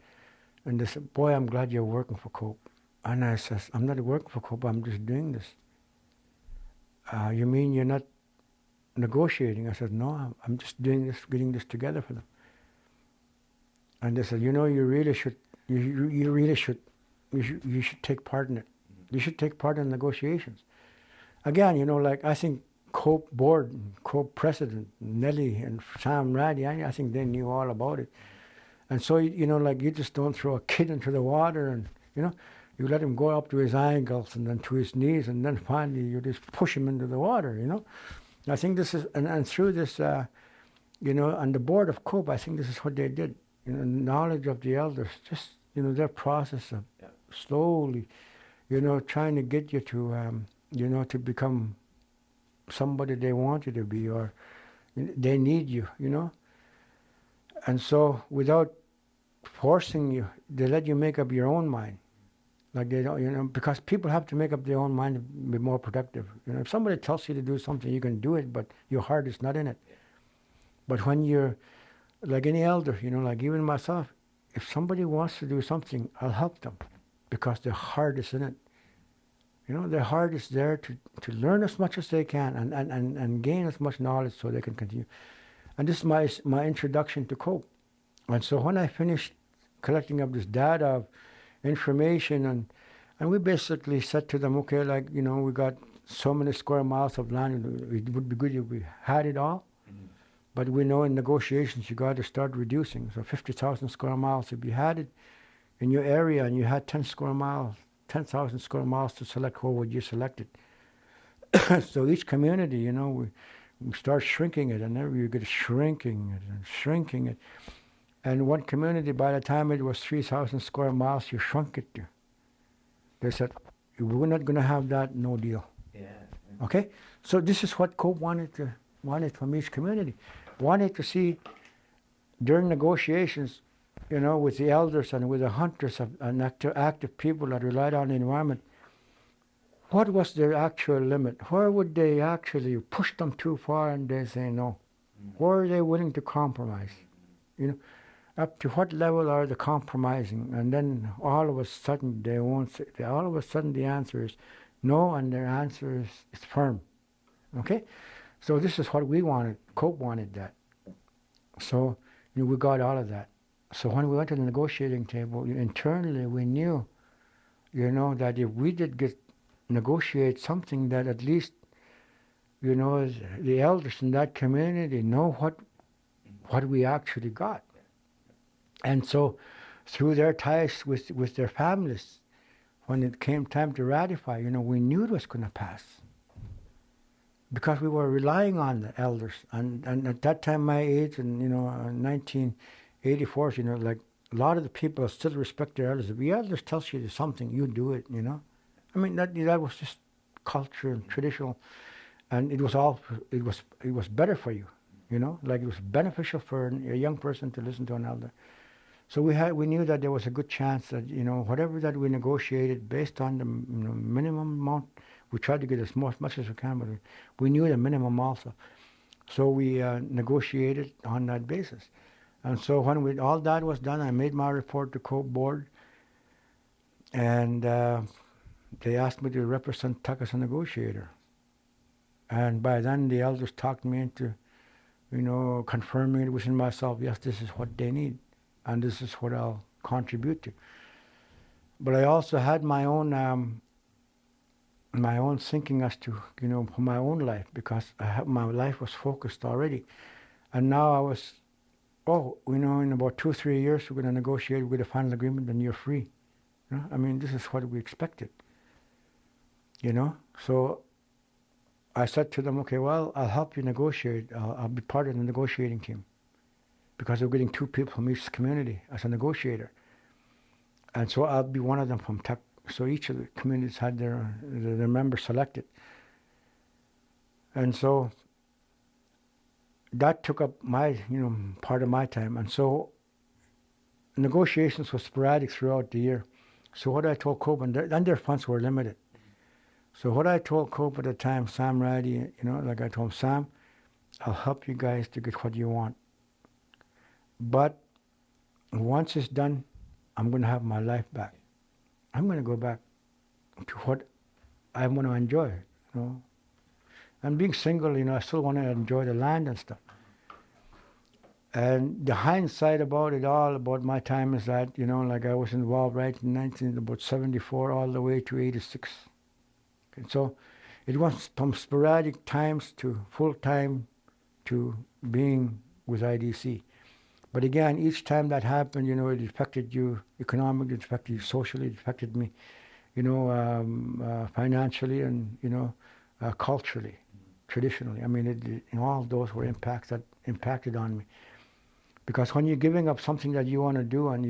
and they said, "Boy, I'm glad you're working for COPE." And I says, "I'm not working for COPE. I'm just doing this." You mean you're not negotiating? I said, "No, I'm just doing this, getting this together for them." And they said, "You know, you really should. You really should. You should take part in it. You should take part in negotiations." Again, you know, like I think COPE board, and COPE president Nelly and Sam Raddy, I think they knew all about it. And so, you know, like you just don't throw a kid into the water and, you know, you let him go up to his ankles and then to his knees and then finally you just push him into the water, you know. I think this is, and through this, you know, on the board of COPE, I think this is what they did. You know, knowledge of the elders, just, you know, their process of slowly, you know, trying to get you to, you know, to become somebody they want you to be or they need you, you know. And so without forcing you, they let you make up your own mind. Like they don't, you know, because people have to make up their own mind to be more productive. You know, if somebody tells you to do something, you can do it, but your heart is not in it. But when you're like any elder, you know, like even myself, if somebody wants to do something, I'll help them because their heart is in it. You know, their heart is there to learn as much as they can and gain as much knowledge so they can continue. And this is my introduction to COPE. And so when I finished collecting up this data of information and we basically said to them, okay, like, you know, we got so many square miles of land, it would be good if we had it all. Mm-hmm. But we know in negotiations you got to start reducing. So 50,000 square miles, if you had it in your area and you had 10 square miles, 10,000 square miles to select, what would you select it? So each community, you know, we start shrinking it, and then you get shrinking it and shrinking it. And one community, by the time it was 3,000 square miles, you shrunk it to. They said, we're not going to have that, no deal. Yeah. Okay? So this is what COPE wanted from each community. Wanted to see during negotiations, you know, with the elders and with the hunters and active people that relied on the environment, what was their actual limit? Where would they actually push them too far and they say no? Where are they willing to compromise? You know, up to what level are they compromising? And then all of a sudden they won't say, all of a sudden the answer is no, and their answer is firm. Okay? So this is what we wanted. COPE wanted that. So, you know, we got all of that. So when we went to the negotiating table, internally we knew, you know, that if we did negotiate something that at least, you know, the elders in that community know what we actually got. And so through their ties with their families, when it came time to ratify, you know, we knew it was going to pass. Because we were relying on the elders. And at that time, my age, and, you know, 1984, you know, like a lot of the people still respect their elders. If the elders tells you something, you do it, you know. I mean, that was just culture and traditional. And it was better for you, you know, like it was beneficial for a young person to listen to an elder. So we knew that there was a good chance that, you know, whatever that we negotiated based on the, you know, minimum amount, we tried to get as much as we can, but we knew the minimum also. So we negotiated on that basis. And so when all that was done, I made my report to COPE board, and they asked me to represent TUC as a negotiator. And by then the elders talked me into, you know, confirming it within myself, yes, this is what they need, and this is what I'll contribute to. But I also had my own thinking as to, you know, for my own life, because my life was focused already. And now I was, you know, in about 2 or 3 years, we're going to negotiate with a final agreement and you're free. You know? I mean, this is what we expected. You know? So I said to them, okay, well, I'll help you negotiate. I'll be part of the negotiating team. Because we're getting 2 people from each community as a negotiator. And so I'll be one of them from TUC. So each of the communities had their members selected. And so that took up my, part of my time. And so negotiations were sporadic throughout the year. So what I told Cope, and their funds were limited. So what I told Cope at the time, Sam Raddy, like I told him, Sam, I'll help you guys to get what you want. But once it's done, I'm going to have my life back. I'm going to go back to what I want to enjoy, And being single, I still want to enjoy the land and stuff. And the hindsight about it all, about my time is that, like I was involved right in about 74 all the way to 86. And so it was from sporadic times to full-time to being with IDC. But again, each time that happened, it affected you economically, it affected you socially, it affected me, financially and, culturally, traditionally. I mean, all those were impacts that impacted on me. Because when you're giving up something that you want to do and,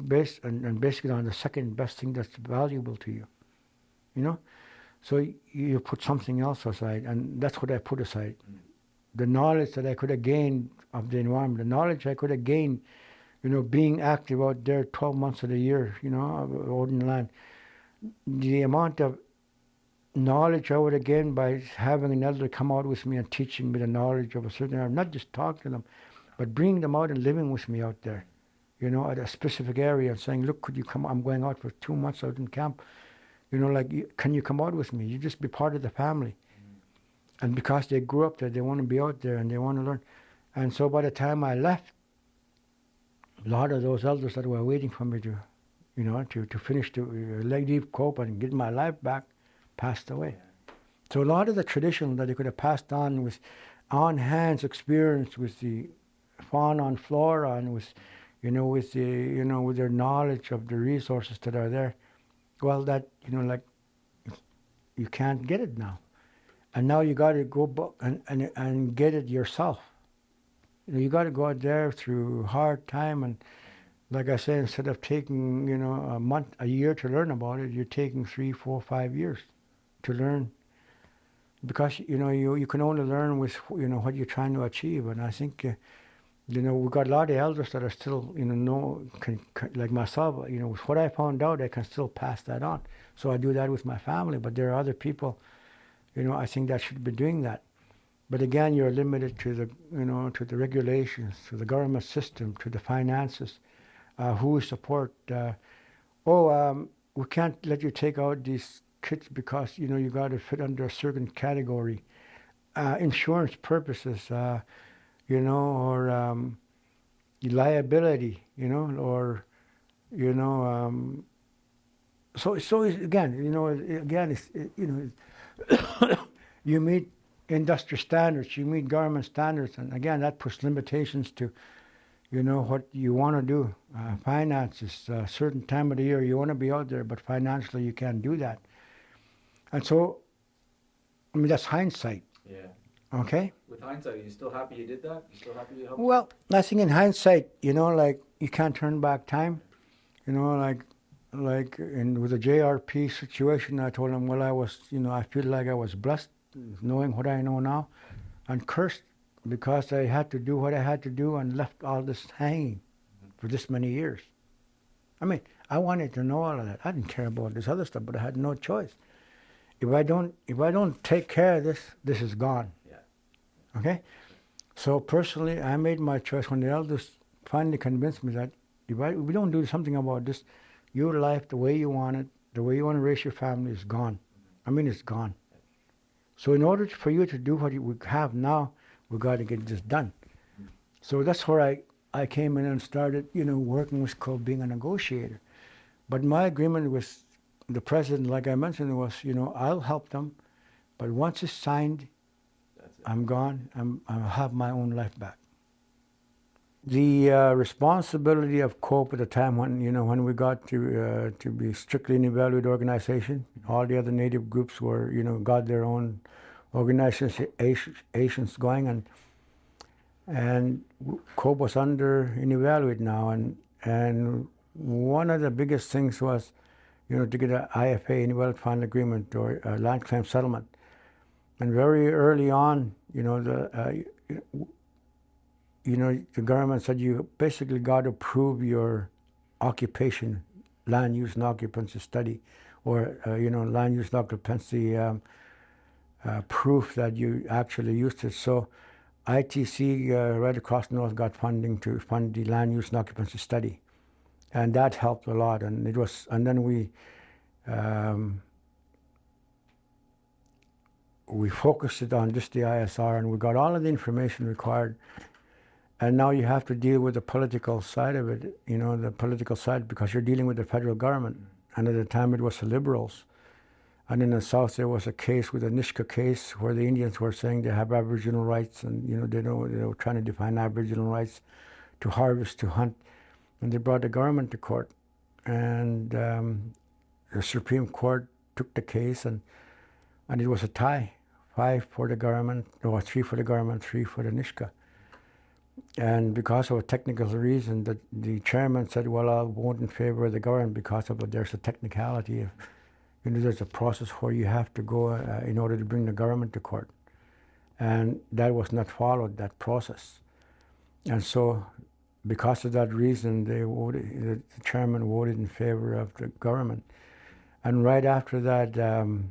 basically on the second best thing that's valuable to you, so you put something else aside, and that's what I put aside. The knowledge that I could have gained of the environment, the knowledge I could have gained, being active out there 12 months of the year, out in the land. The amount of knowledge I would have gained by having an elder come out with me and teaching me the knowledge of a certain area, not just talking to them, but bringing them out and living with me out there, at a specific area and saying, look, could you come, I'm going out for 2 months out in camp, can you come out with me? You just be part of the family. And because they grew up there, they want to be out there and they want to learn. And so by the time I left, a lot of those elders that were waiting for me to, to finish to leave Cope and get my life back, passed away. So a lot of the tradition that they could have passed on with on-hands experience with the fauna and flora and with, with the, with their knowledge of the resources that are there, well, that, you can't get it now. And now you got to go and get it yourself. You got to go out there through hard time, and like I said, instead of taking a year to learn about it, you're taking 3, 4, 5 years to learn, because you can only learn with what you're trying to achieve. And I think we've got a lot of elders that are still like myself. With what I found out, I can still pass that on. So I do that with my family. But there are other people. I think that should be doing that. But again, you're limited to the, to the regulations, to the government system, to the finances, who we support. We can't let you take out these kids because, you got to fit under a certain category. Insurance purposes, or liability, or, so again, you meet industry standards, you meet government standards, and again, that puts limitations to, what you want to do. Finances, a certain time of the year, you want to be out there, but financially you can't do that. And so, that's hindsight. Yeah. Okay? With hindsight, are you still happy you did that? You still happy you helped? Well, I think in hindsight, like, you can't turn back time. Like with the JRP situation, I told him, well, I was, I feel like I was blessed knowing what I know now, and cursed because I had to do what I had to do and left all this hanging for this many years. I mean, I wanted to know all of that. I didn't care about this other stuff, but I had no choice. If I don't take care of this, this is gone. Yeah. Okay? So personally, I made my choice when the elders finally convinced me that if we don't do something about this, your life, the way you want it, the way you want to raise your family is gone. I mean, it's gone. So in order for you to do what we have now, we've got to get this done. So that's where I came in and started, working with Cope, being a negotiator. But my agreement with the president, like I mentioned, was, I'll help them, but once it's signed, I'm gone. I'll have my own life back. The responsibility of Cope at the time when we got to be strictly an Inuvialuit organization, all the other native groups were, got their own organizations going, and Cope was under Inuvialuit now, and one of the biggest things was, to get an IFA, Inuvialuit Final Agreement, or a land claim settlement. And very early on, the government said you basically got to prove your occupation, land use and occupancy study, or land use and occupancy proof that you actually used it. So ITC right across the north got funding to fund the land use and occupancy study, and that helped a lot. And then we focused it on just the ISR, and we got all of the information required. And now you have to deal with the political side of it, the political side, because you're dealing with the federal government. And at the time it was the Liberals. And in the South there was a case with the Nisga'a case where the Indians were saying they have Aboriginal rights, and they were trying to define Aboriginal rights to harvest, to hunt. And they brought the government to court. And the Supreme Court took the case, and it was a tie. 5 for the government, or 3 for the government, 3 for the Nisga'a. And because of a technical reason, the chairman said, well, I'll vote in favor of the government because there's a technicality. There's a process where you have to go in order to bring the government to court. And that was not followed, that process. And so because of that reason, the chairman voted in favor of the government. And right after that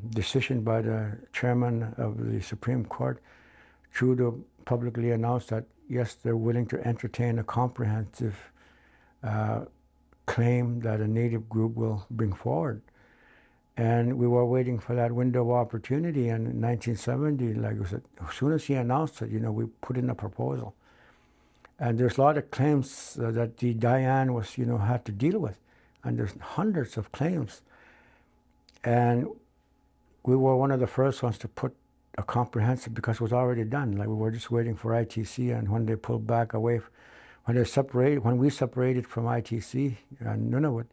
decision by the chairman of the Supreme Court, Trudeau publicly announced that, yes, they're willing to entertain a comprehensive claim that a Native group will bring forward. And we were waiting for that window of opportunity. And in 1970, as soon as he announced it, we put in a proposal. And there's a lot of claims that the Diane was, had to deal with. And there's hundreds of claims. And we were one of the first ones to put a comprehensive, because it was already done. We were just waiting for ITC, and when they pulled back away, when we separated from ITC and Nunavut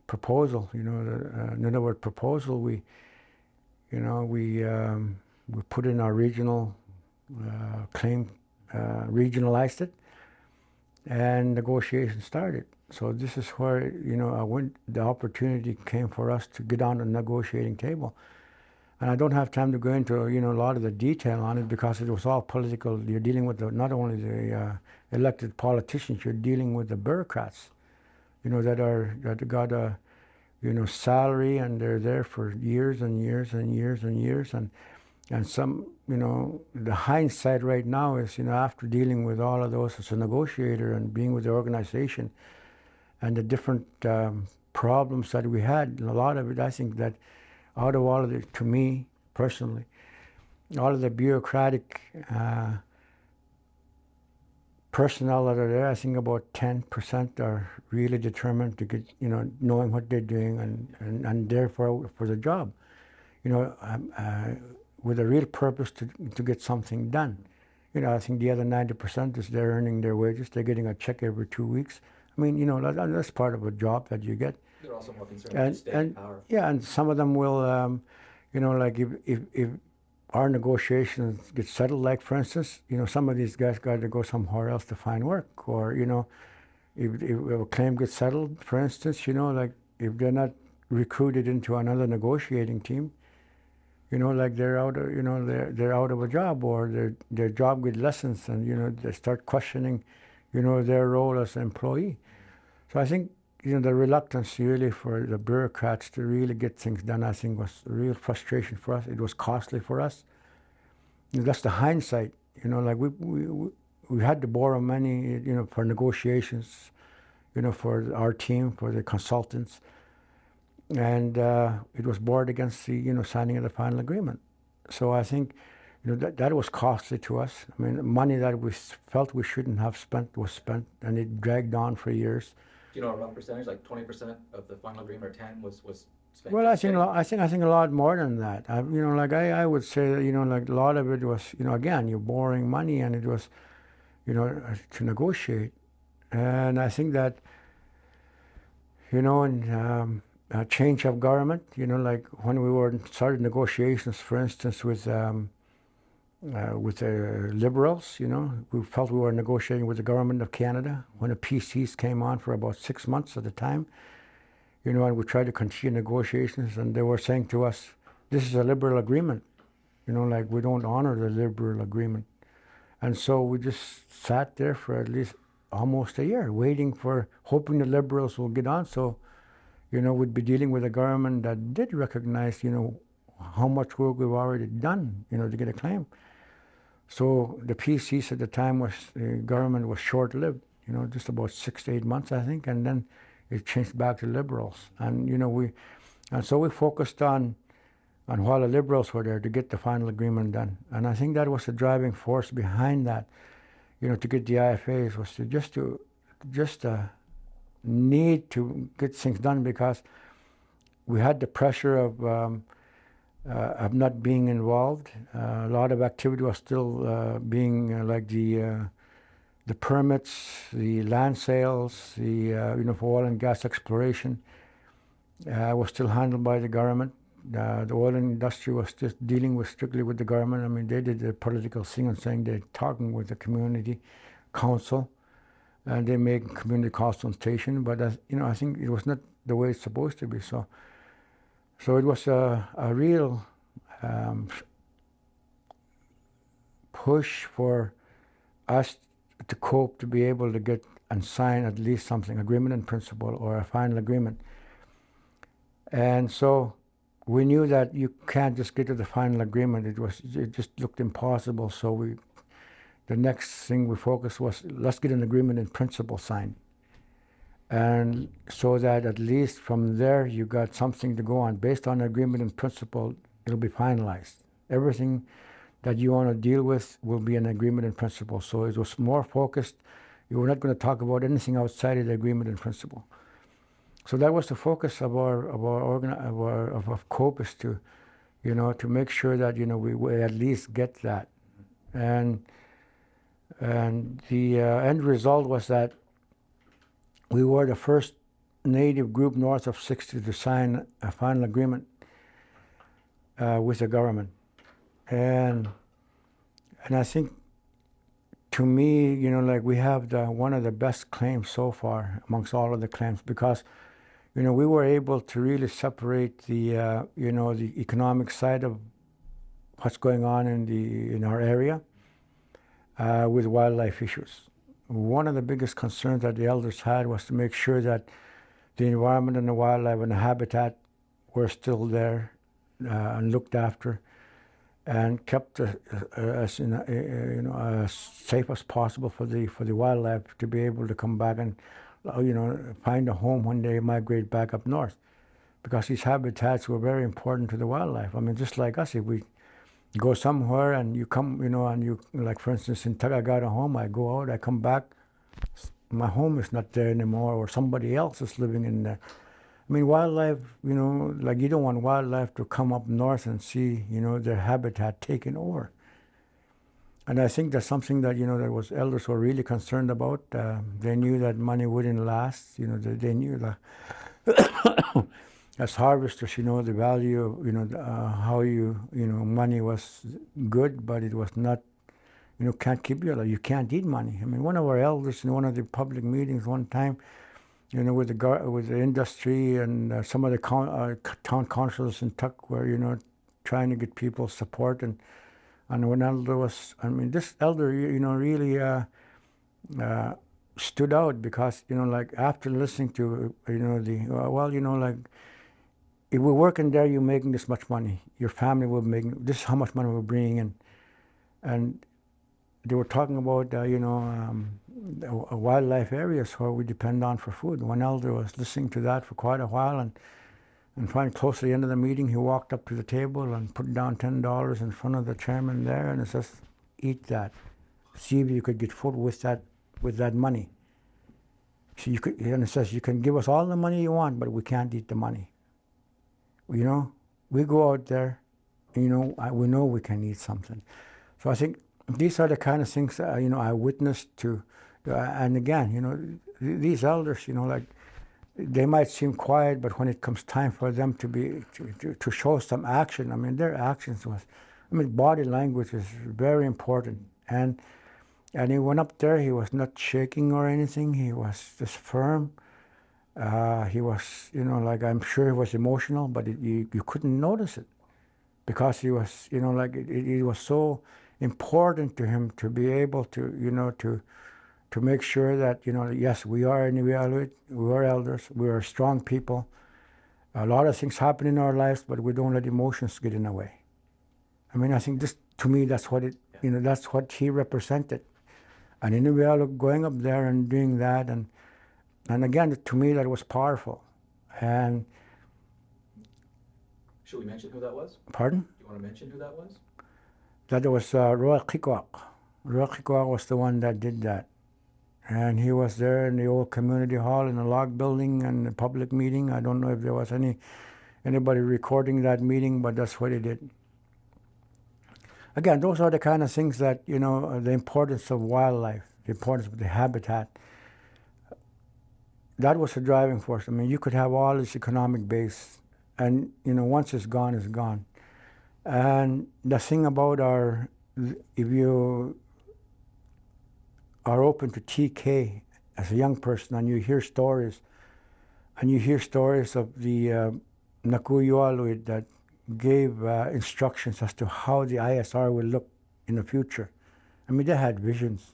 proposal, the Nunavut proposal, we put in our regional claim, regionalized it, and negotiations started. So this is where the opportunity came for us to get on the negotiating table. And I don't have time to go into a lot of the detail on it, because it was all political. You're dealing with not only the elected politicians, you're dealing with the bureaucrats, that got a salary, and they're there for years and years and years and years. And some, the hindsight right now is, after dealing with all of those as a negotiator and being with the organization and the different problems that we had, and a lot of it, I think that out of all of it, to me personally, all of the bureaucratic personnel that are there, I think about 10% are really determined to get, knowing what they're doing and there for the job, with a real purpose to get something done. I think the other 90% is they're earning their wages, they're getting a check every 2 weeks. I mean, that's part of a job that you get. They're also more concerned with state power. Yeah, and some of them will, if our negotiations get settled, like for instance, some of these guys got to go somewhere else to find work, or if a claim gets settled, for instance, if they're not recruited into another negotiating team, they're out of, they're out of a job, or their job gets lessons, and they start questioning, their role as an employee. So I think, the reluctance really for the bureaucrats to really get things done, I think, was a real frustration for us. It was costly for us. That's the hindsight. We had to borrow money, for negotiations, for our team, for the consultants, and it was borrowed against the signing of the final agreement. So I think that was costly to us. I mean, money that we felt we shouldn't have spent was spent, and it dragged on for years. Do you know a rough percentage, like 20% of the final agreement, or 10 was spent? Well, I think a lot more than that. I would say that, a lot of it was, again, you're borrowing money, and it was, to negotiate. And I think that, in a change of government, when we started negotiations, for instance, with the Liberals, we felt we were negotiating with the government of Canada when the PCs came on for about 6 months at a time, and we tried to continue negotiations, and they were saying to us, this is a Liberal agreement, like we don't honor the liberal agreement. And so we just sat there for at least almost a year, hoping the liberals will get on. So, we'd be dealing with a government that did recognize, how much work we've already done, to get a claim. So the PCs at the time government was short-lived, just about 6 to 8 months, I think, and then it changed back to liberals. And, so we focused on while the liberals were there to get the final agreement done. And I think that was the driving force behind that, to get the IFAs was just need to get things done, because we had the pressure of not being involved. A lot of activity was still being like the permits, the land sales, for oil and gas exploration was still handled by the government. The oil industry was just dealing strictly with the government. I mean, they did the political thing and saying they're talking with the community council, and they make community consultation. But I think it was not the way it's supposed to be. So it was a real push for us to cope, to be able to get and sign at least something, agreement in principle or a final agreement. And so we knew that you can't just get to the final agreement. It just looked impossible. So the next thing we focused was, let's get an agreement in principle signed. And so that at least from there you got something to go on. Based on agreement in principle, it'll be finalized. Everything that you want to deal with will be an agreement in principle. So it was more focused. You were not going to talk about anything outside of the agreement in principle. So that was the focus of of COPE, is to make sure that we at least get that. And the end result was that we were the first Native group north of 60 to sign a final agreement with the government. And I think, to me, we have one of the best claims so far amongst all of the claims, because we were able to really separate the the economic side of what's going on in our area with wildlife issues. One of the biggest concerns that the elders had was to make sure that the environment and the wildlife and the habitat were still there and looked after, and kept as safe as possible for the wildlife to be able to come back and find a home when they migrate back up north, because these habitats were very important to the wildlife. I mean, just like us, if we go somewhere and you come, and you, like for instance in Tug, I got a home, I go out, I come back, my home is not there anymore, or somebody else is living in there. I mean, wildlife, you don't want wildlife to come up north and see, their habitat taken over. And I think that's something that, that elders were really concerned about. They knew that money wouldn't last. They knew that as harvesters, the value of, how money was good, but it was not, can't keep you alive. You can't eat money. I mean, one of our elders in one of the public meetings one time, with the industry and some of the town councils in Tuck were, trying to get people support, and when elder was, this elder, really stood out, because, after listening to, if we're working there, you're making this much money. Your family will make this is how much money we're bringing in, and they were talking about, wildlife areas where we depend on for food. One elder was listening to that for quite a while, and finally, close to the end of the meeting, he walked up to the table and put down $10 in front of the chairman there, and he says, "Eat that. See if you could get food with that money." So and it says, "You can give us all the money you want, but we can't eat the money." We go out there, we know we can eat something. So I think these are the kind of things I witnessed to, and again, these elders, they might seem quiet, but when it comes time for them to show some action, their actions body language is very important. And he went up there, he was not shaking or anything, he was just firm. He was, I'm sure he was emotional, but you couldn't notice it. because he was, like it was so important to him to be able to, to make sure that, yes, we are Inuvialuit, we are elders, we are strong people. A lot of things happen in our lives, but we don't let emotions get in the way. I mean, I think this, to me, that's what that's what he represented. And Inuvialuit going up there and doing that, and again, to me, that was powerful. And should we mention who that was? Pardon? Do you want to mention who that was? That was Roy Kikoak. Roy Kikoak was the one that did that. And he was there in the old community hall in the log building and the public meeting. I don't know if there was anybody recording that meeting, but that's what he did. Again, those are the kind of things that, the importance of wildlife, the importance of the habitat. That was the driving force. I mean, you could have all this economic base, and, once it's gone, it's gone. And the thing about if you are open to TK as a young person and you hear stories of the Inuvialuit that gave instructions as to how the ISR will look in the future. I mean, they had visions,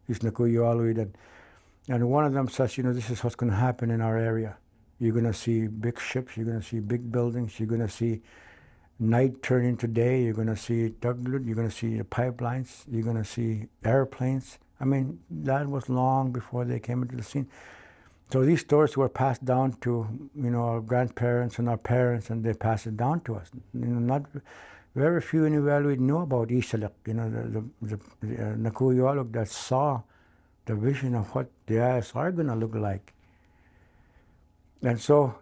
these Inuvialuit, and one of them says, this is what's going to happen in our area. You're going to see big ships, you're going to see big buildings, you're going to see night turn into day, you're going to see tuglut, you're going to see the pipelines, you're going to see airplanes. I mean, that was long before they came into the scene. So these stories were passed down to, our grandparents and our parents, and they passed it down to us. Not very few Inuvialuit knew about Isalak, the Inuvialuit that saw the vision of what the ISR going to look like. And so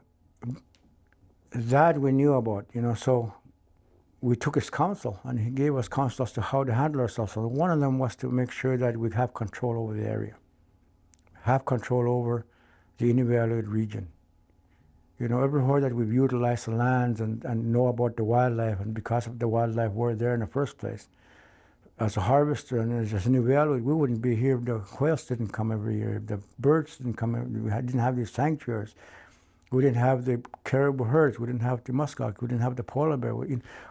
that we knew about, so we took his counsel, and he gave us counsel as to how to handle ourselves. So one of them was to make sure that we have control over the area, have control over the Inuvialuit region. Everywhere that we've utilized the lands and know about the wildlife, and because of the wildlife we're there in the first place. As a harvester and as Inuvialuit, we wouldn't be here if the whales didn't come every year, if the birds didn't come, we didn't have these sanctuaries. We didn't have the caribou herds, we didn't have the muskox, we didn't have the polar bear.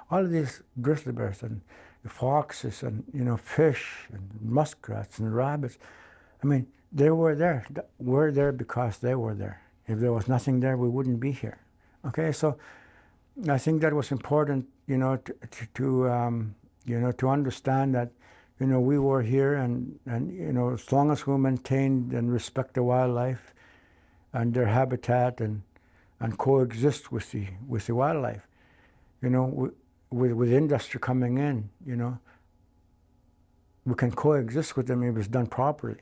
All of these grizzly bears and foxes and, fish and muskrats and rabbits. I mean, they were there. We're there because they were there. If there was nothing there, we wouldn't be here. Okay, so I think that was important, to understand that, we were here, and as long as we maintained and respect the wildlife and their habitat and coexist with the wildlife, with industry coming in, we can coexist with them if it's done properly.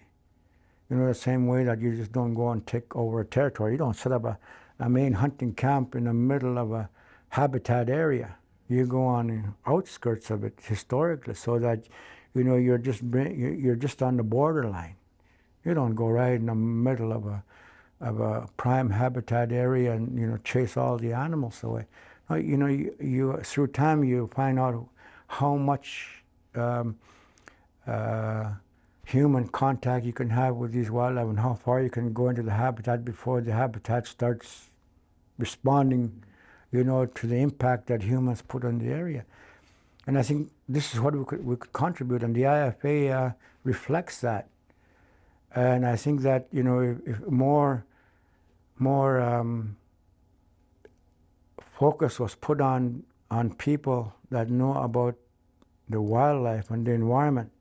The same way that you just don't go and take over a territory. You don't set up a main hunting camp in the middle of a habitat area. You go on the outskirts of it historically, so that you're just on the borderline. You don't go right in the middle of a prime habitat area and chase all the animals away. You through time you find out how much human contact you can have with these wildlife, and how far you can go into the habitat before the habitat starts responding, to the impact that humans put on the area. And I think this is what we could contribute, and the IFA reflects that. And I think that if more focus was put on people that know about the wildlife and the environment,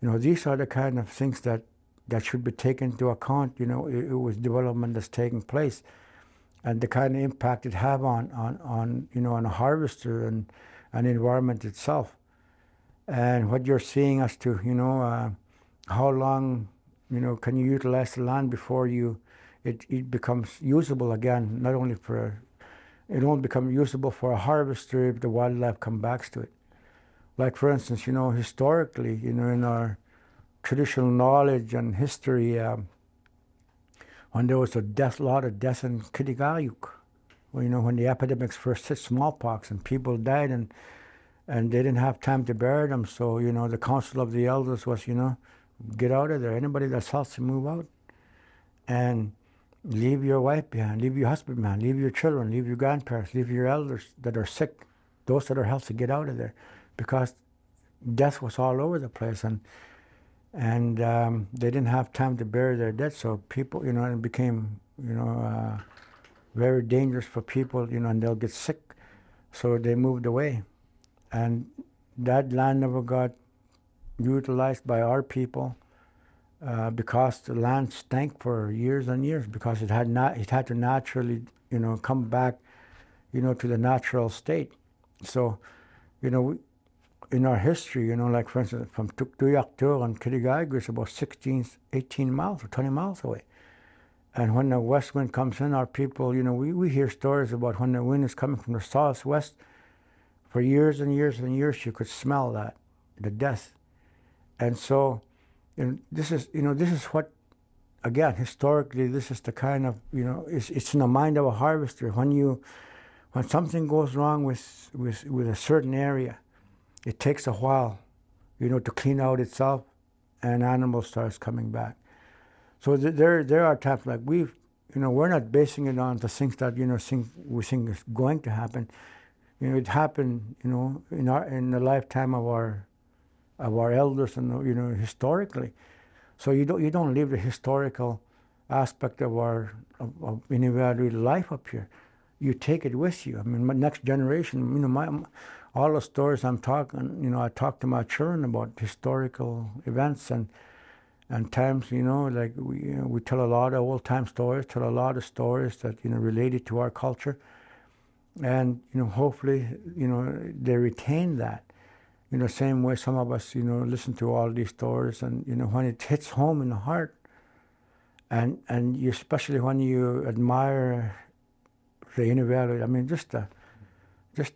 these are the kind of things that should be taken into account. It was development that's taking place, and the kind of impact it have on a harvester and the environment itself, and what you're seeing as to how long can you utilize the land before it becomes usable again. Not only it won't become usable for a harvester if the wildlife comes back to it. Like, for instance, historically, in our traditional knowledge and history, when there was a lot of death in Kitigayuk, when the epidemics first hit, smallpox, and people died, and they didn't have time to bury them, so, the council of the elders was, get out of there. Anybody that's healthy, move out. And leave your wife behind, leave your husband behind, leave your children, leave your grandparents, leave your elders that are sick. those that are healthy get out of there, because death was all over the place, and they didn't have time to bury their dead. So people, it became, very dangerous for people, and they'll get sick. So they moved away, and that land never got utilized by our people because the land stank for years and years, because it had to naturally, come back, to the natural state. So, in our history, like for instance, from Tuktoyaktur and Kirigaigua is about 18 miles or 20 miles away. And when the west wind comes in, our people, we hear stories about when the wind is coming from the southwest. For years and years and years, you could smell that, the death. And so, this is what, again, historically, this is the kind of, it's in the mind of a harvester. When something goes wrong with a certain area, it takes a while, to clean out itself, and animal starts coming back. So there are times like we're not basing it on the things that we think is going to happen. It happened, in the lifetime of our elders, and historically. So you don't leave the historical aspect of our of Inuvialuit life up here. You take it with you. I mean, my next generation, all the stories I'm talking, I talk to my children about historical events and times, like we tell a lot of old time stories, tell a lot of stories that related to our culture, and hopefully they retain that. Same way some of us listen to all these stories, and when it hits home in the heart, and you, especially when you admire the Inuvialuit, I mean, just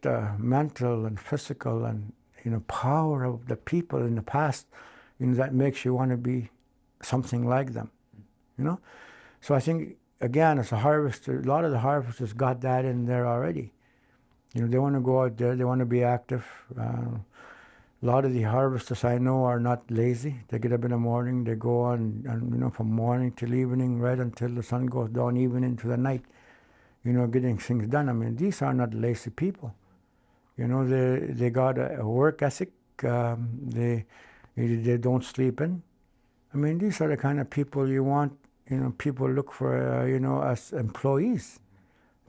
the mental and physical and power of the people in the past, that makes you want to be something like them, So I think, again, as a harvester, a lot of the harvesters got that in there already. They want to go out there, they want to be active. A lot of the harvesters I know are not lazy. They get up in the morning, they go on, and from morning till evening, right until the sun goes down, even into the night, getting things done. I mean, these are not lazy people. They got a work ethic. They don't sleep in. I mean, these are the kind of people you want. People look for, as employees.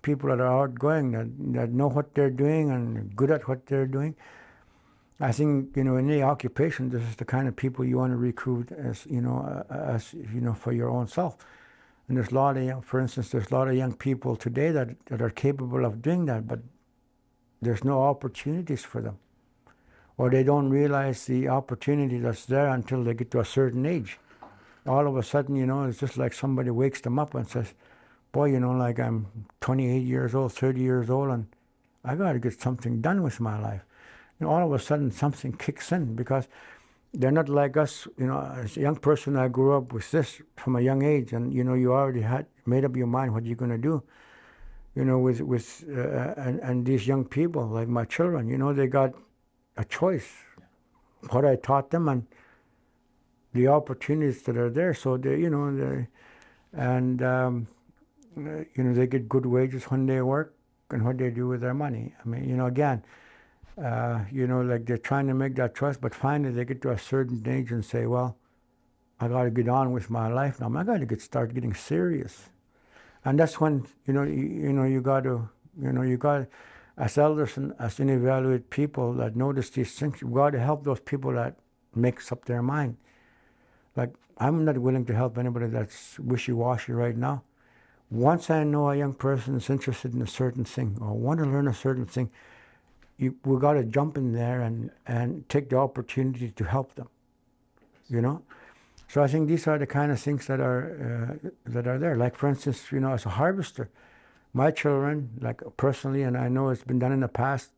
People that are outgoing, that know what they're doing and good at what they're doing. I think, in any occupation, this is the kind of people you want to recruit as for your own self. And there's a lot of, for instance, there's a lot of young people today that are capable of doing that, but there's no opportunities for them. Or they don't realize the opportunity that's there until they get to a certain age. All of a sudden, it's just like somebody wakes them up and says, boy, like I'm 28 years old, 30 years old, and I got to get something done with my life. All of a sudden something kicks in, because they're not like us. As a young person, I grew up with this from a young age, and you already had made up your mind what you're going to do. And these young people, like my children, they got a choice. What I taught them and the opportunities that are there. So they get good wages when they work and what they do with their money. I mean, again, like they're trying to make that choice, but finally they get to a certain age and say, well, I got to get on with my life now. I got to start getting serious. And that's when, you got to, as elders and as Inuvialuit people that notice these things, you got to help those people that makes up their mind. Like, I'm not willing to help anybody that's wishy-washy right now. Once I know a young person is interested in a certain thing or want to learn a certain thing, we got to jump in there and take the opportunity to help them, So I think these are the kind of things that are there. Like, for instance, as a harvester, my children, like personally, and I know it's been done in the past,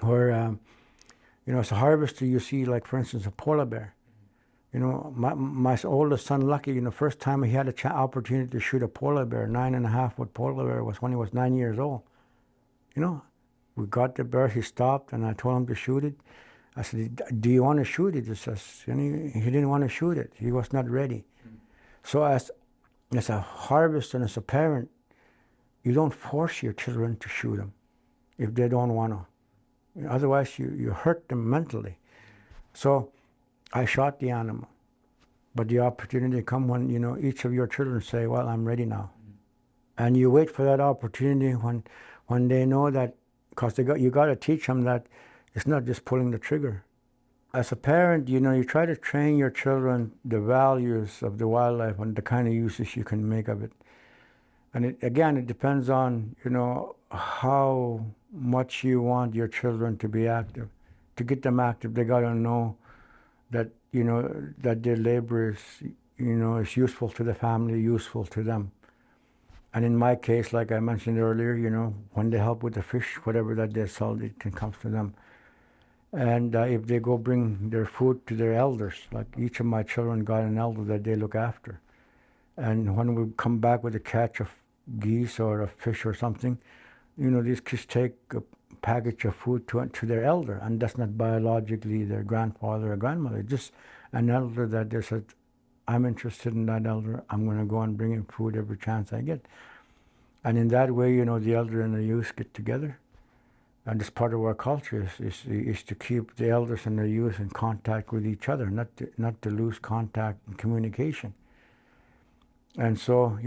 where, as a harvester, you see, like, for instance, a polar bear. My oldest son, Lucky, first time he had an opportunity to shoot a polar bear, 9.5-foot polar bear, was when he was 9 years old. We got the bear, he stopped, and I told him to shoot it. I said, do you want to shoot it? He says, and he didn't want to shoot it. He was not ready. So as a harvester and as a parent, you don't force your children to shoot them if they don't want to. Otherwise, you hurt them mentally. So I shot the animal. But the opportunity come when, each of your children say, well, I'm ready now. And you wait for that opportunity when they know that, because you got to teach them that it's not just pulling the trigger. As a parent, you try to train your children the values of the wildlife and the kind of uses you can make of it. And it depends on, how much you want your children to be active. To get them active, they got to know that, that their labor is useful to the family, useful to them. And in my case, like I mentioned earlier, when they help with the fish, whatever that they sell, it can come to them. And if they go bring their food to their elders, like each of my children got an elder that they look after. And when we come back with a catch of geese or a fish or something, these kids take a package of food to their elder, and that's not biologically their grandfather or grandmother, just an elder that they said, I'm interested in that elder, I'm going to go and bring him food every chance I get. And in that way, the elder and the youth get together. And this part of our culture is to keep the elders and the youth in contact with each other, not to lose contact and communication. And so,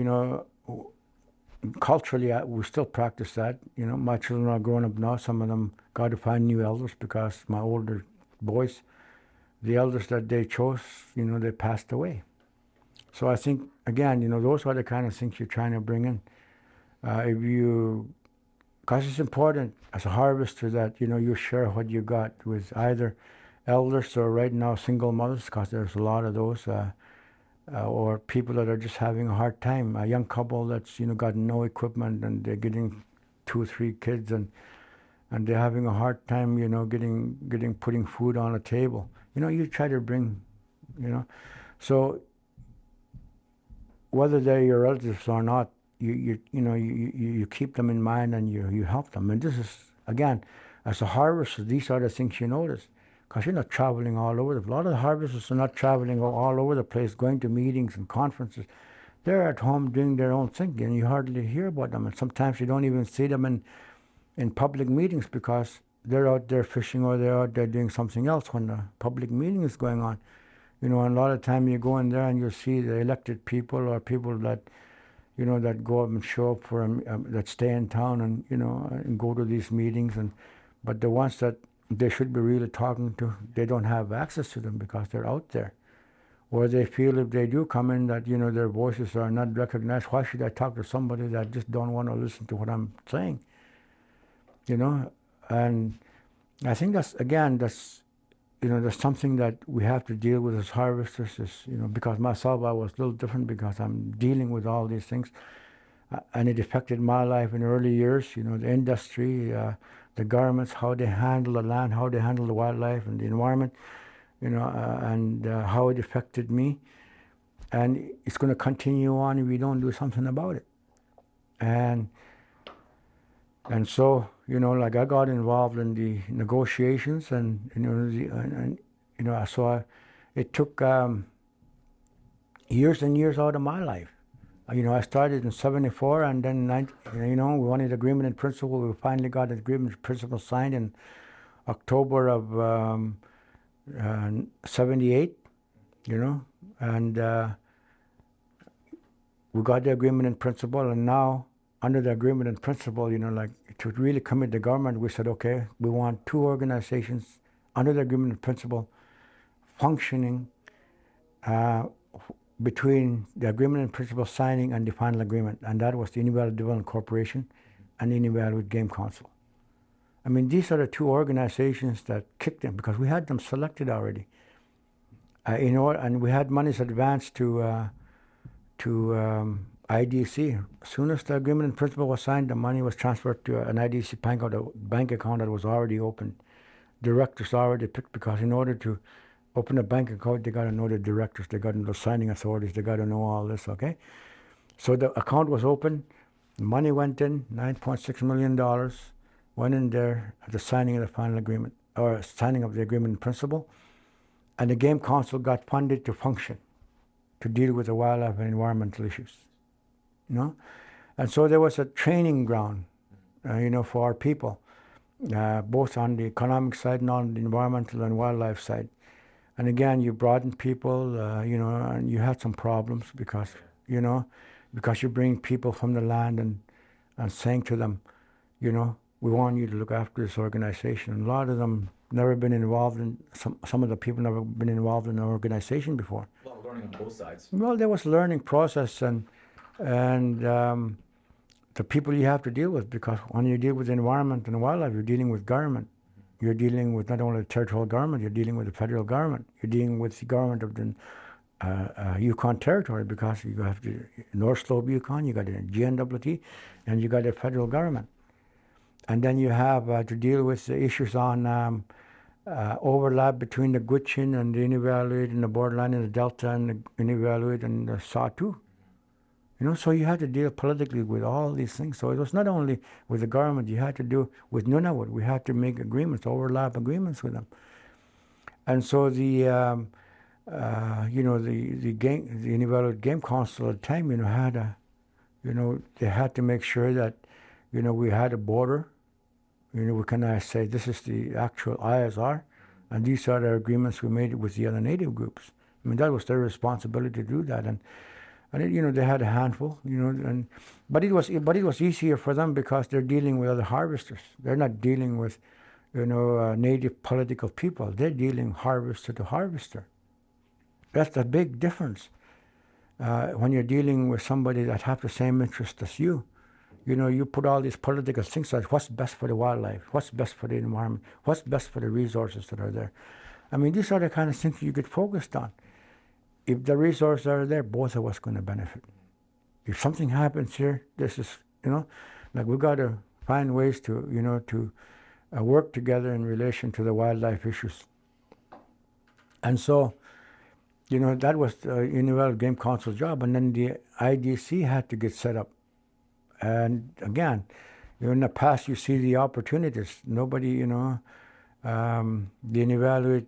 culturally, we still practice that. My children are grown up now. Some of them got to find new elders because my older boys, the elders that they chose, they passed away. So I think, again, those are the kind of things you're trying to bring in. Because it's important as a harvester that, you share what you got with either elders or right now single mothers, because there's a lot of those, or people that are just having a hard time. A young couple that's, got no equipment and they're getting 2 or 3 kids and they're having a hard time, putting food on a table. You try to bring, so whether they're your relatives or not, you keep them in mind and you help them. And this is, again, as a harvester, these are the things you notice. Because you're not traveling all over. A lot of the harvesters are not traveling all over the place, going to meetings and conferences. They're at home doing their own thing, and you hardly hear about them. And sometimes you don't even see them in public meetings because they're out there fishing or they're out there doing something else when the public meeting is going on. And a lot of time you go in there and you see the elected people or people that, that go up and show up for that stay in town and and go to these meetings, but the ones that they should be really talking to, they don't have access to them because they're out there. Or they feel if they do come in that, their voices are not recognized. Why should I talk to somebody that just don't want to listen to what I'm saying? And I think that's something that we have to deal with as harvesters is, because myself, I was a little different because I'm dealing with all these things. And it affected my life in early years, the industry, the governments, how they handle the land, how they handle the wildlife and the environment, and how it affected me. And it's going to continue on if we don't do something about it. And so, like I got involved in the negotiations and, it took years and years out of my life. I started in 74, and then, we wanted agreement in principle. We finally got an agreement in principle signed in October of 78, and we got the agreement in principle, and now, under the agreement in principle, to really commit the government, we said, okay, we want 2 organizations under the agreement in principle functioning between the agreement in principle signing and the final agreement, and that was the Inuvialuit Development Corporation and the Inuvialuit Game Council. I mean, these are the 2 organizations that kicked in because we had them selected already. And we had monies advanced to IDC. As soon as the agreement in principle was signed, the money was transferred to an IDC bank account that was already open. Directors already picked, because in order to open a bank account, they got to know the directors, they got to know the signing authorities, they got to know all this, okay? So the account was open, the money went in, $9.6 million, went in there at the signing of the final agreement, or signing of the agreement in principle, and the Game Council got funded to function, to deal with the wildlife and environmental issues, And so there was a training ground, for our people. both on the economic side and on the environmental and wildlife side. And again, you broaden people, and you had some problems because you bring people from the land and saying to them, we want you to look after this organization. And a lot of them never been involved in, some of the people never been involved in an organization before. A lot of learning on both sides. Well, there was learning process and the people you have to deal with, because when you deal with the environment and wildlife, you're dealing with government. You're dealing with not only the territorial government, you're dealing with the federal government. You're dealing with the government of the Yukon Territory, because you have the North Slope Yukon, you got the GNWT, and you got the federal government. And then you have to deal with the issues on overlap between the Gwich'in and the Inuvialuit and the borderline in the Delta and the Inuvialuit and the Saulteaux. So you had to deal politically with all these things. So it was not only with the government, you had to do with Nunavut. We had to make agreements, overlap agreements with them. And so the Inuvialuit Game Council at the time, had they had to make sure that, we had a border. We can say this is the actual ISR, and these are the agreements we made with the other native groups. I mean, that was their responsibility to do that. And they had a handful, but it was easier for them because they're dealing with other harvesters. They're not dealing with, native political people. They're dealing harvester to harvester. That's the big difference. When you're dealing with somebody that have the same interest as you, you put all these political things like what's best for the wildlife, what's best for the environment, what's best for the resources that are there. I mean, these are the kind of things you get focused on. If the resources are there, both of us going to benefit. If something happens here, this is, we've got to find ways to work together in relation to the wildlife issues. And so, that was the Inuvialuit Game Council's job. And then the IDC had to get set up. And again, in the past, you see the opportunities. Nobody, the Inuvialuit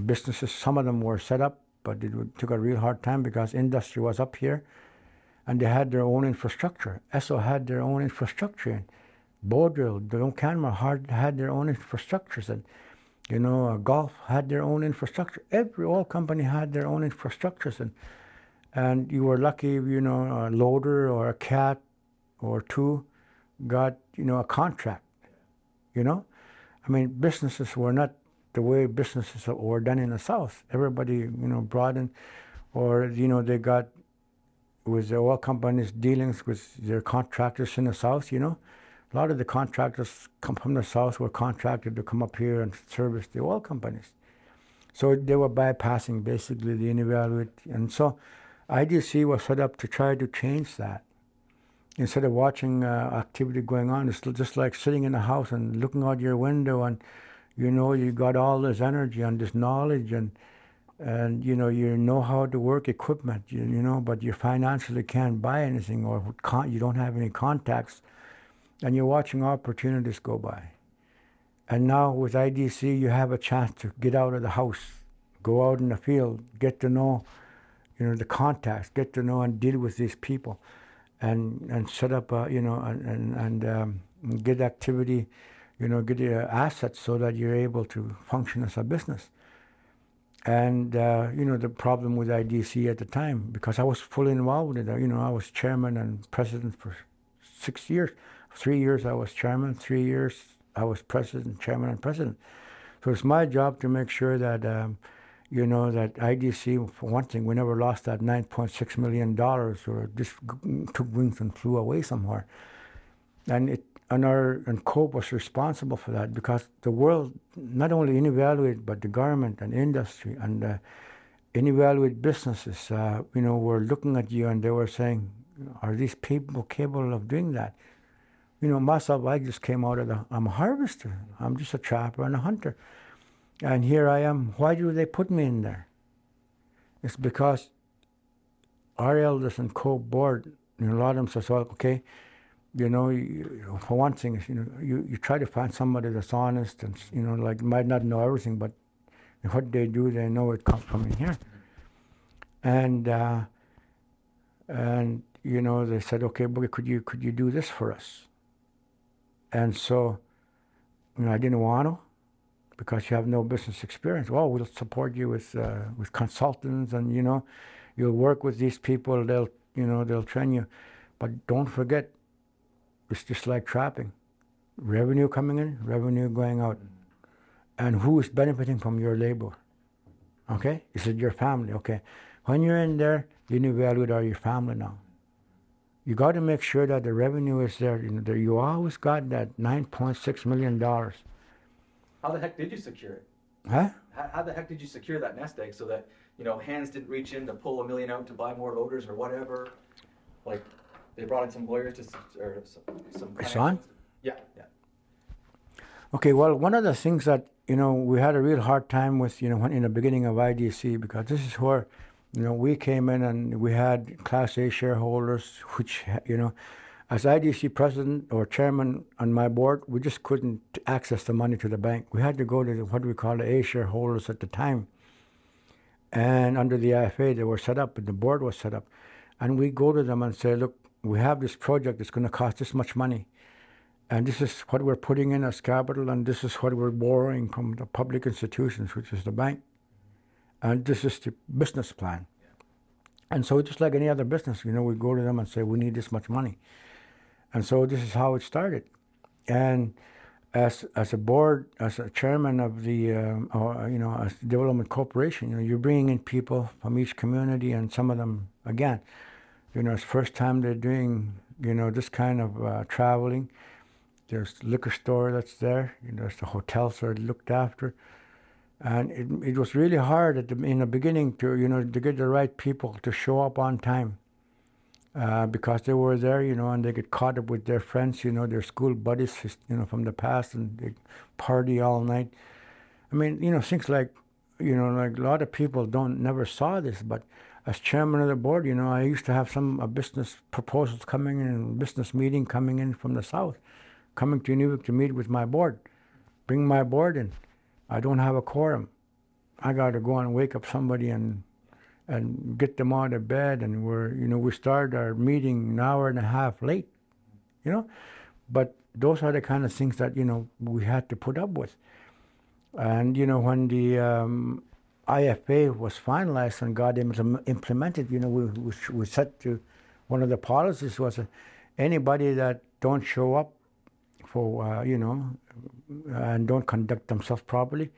businesses, some of them were set up, but it took a real hard time because industry was up here and they had their own infrastructure. Esso had their own infrastructure. Bodrill, Canmore had their own infrastructures. And, Gulf had their own infrastructure. Every oil company had their own infrastructures. And you were lucky if, a loader or a cat or two got, a contract, I mean, businesses were not the way businesses were done in the South. Everybody, brought in, or, they got, with the oil companies, dealings with their contractors in the South, A lot of the contractors come from the South were contracted to come up here and service the oil companies. So they were bypassing basically the Inuvialuit. And so IDC was set up to try to change that. Instead of watching activity going on, it's just like sitting in a house and looking out your window and, you got all this energy and this knowledge and you know how to work equipment, but you financially can't buy anything or you don't have any contacts, and you're watching opportunities go by. And now with IDC, you have a chance to get out of the house, go out in the field, get to know, the contacts, get to know and deal with these people, and set up, and get activity, get your assets so that you're able to function as a business. And, the problem with IDC at the time, because I was fully involved with it, I was chairman and president for 6 years. 3 years I was chairman, 3 years I was president, chairman and president. So it's my job to make sure that, that IDC, for one thing, we never lost that $9.6 million or just took wings and flew away somewhere. And COPE was responsible for that because the world, not only Inuvialuit, but the government and industry and Inuvialuit businesses, were looking at you and they were saying, are these people capable of doing that? Myself, I just came out of I'm a harvester. I'm just a trapper and a hunter. And here I am. Why do they put me in there? It's because our elders and COPE board, a lot of them says, well, okay, for one thing, you try to find somebody that's honest and, might not know everything, but what they do, they know it comes from in here. And they said, okay, Boogie, could you do this for us? And so I didn't want to because you have no business experience. Well, we'll support you with consultants, and you'll work with these people. They'll train you, but don't forget, it's just like trapping. Revenue coming in, revenue going out. And who is benefiting from your labor? Okay? Is it your family? Okay. When you're in there, Inuvialuit are your family now. You got to make sure that the revenue is there. You always got that $9.6 million. How the heck did you secure it? Huh? How the heck did you secure that nest egg so that, hands didn't reach in to pull $1 million out to buy more loaders or whatever? Like, they brought in some lawyers or some. It's on? Yeah. Okay, well, one of the things that, we had a real hard time with, when in the beginning of IDC, because this is where, we came in and we had Class A shareholders, which, as IDC president or chairman on my board, we just couldn't access the money to the bank. We had to go to what we call the A shareholders at the time. And under the IFA, they were set up, and the board was set up. And we go to them and say, look, we have this project that's going to cost this much money. And this is what we're putting in as capital, and this is what we're borrowing from the public institutions, which is the bank. And this is the business plan. And so just like any other business, we go to them and say, we need this much money. And so this is how it started. And as a board, as a chairman of the, as Development Corporation, you're bringing in people from each community, and some of them, again, it's first time they're doing, this kind of traveling. There's the liquor store that's there. There's the hotels that are looked after. And it was really hard in the beginning to get the right people to show up on time. Because they were there, and they get caught up with their friends, their school buddies, from the past, and they party all night. I mean, things like, like a lot of people never saw this, but as chairman of the board, I used to have some business proposals coming in, business meeting coming in from the south, coming to Inuvik to meet with my board, bring my board in. I don't have a quorum. I got to go and wake up somebody and get them out of bed, and we start our meeting an hour and a half late, But those are the kind of things that, we had to put up with. And, when the IFA was finalized and got implemented, we set to, one of the policies was anybody that don't show up for, and don't conduct themselves properly,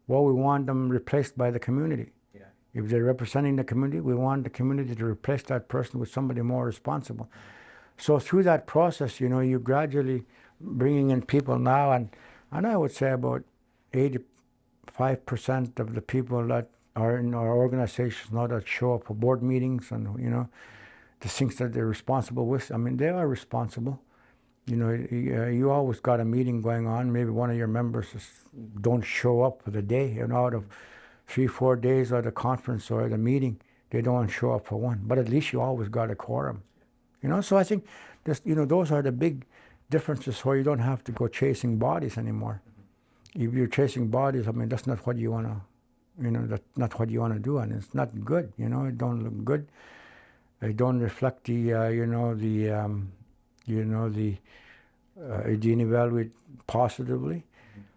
well, we want them replaced by the community. Yeah. If they're representing the community, we want the community to replace that person with somebody more responsible. So through that process, you gradually bringing in people now, and I would say about 85% of the people that are in our organizations now that show up for board meetings and, the things that they're responsible with, I mean, they are responsible. You always got a meeting going on. Maybe one of your members don't show up for the day, out of 3-4 days of the conference or the meeting, they don't show up for one. But at least you always got a quorum. So I think those are the big differences where you don't have to go chasing bodies anymore. If you're chasing bodies, I mean, that's not what you want to, that's not what you want to do, and it's not good. It don't look good. It don't reflect the, the Inuvialuit positively.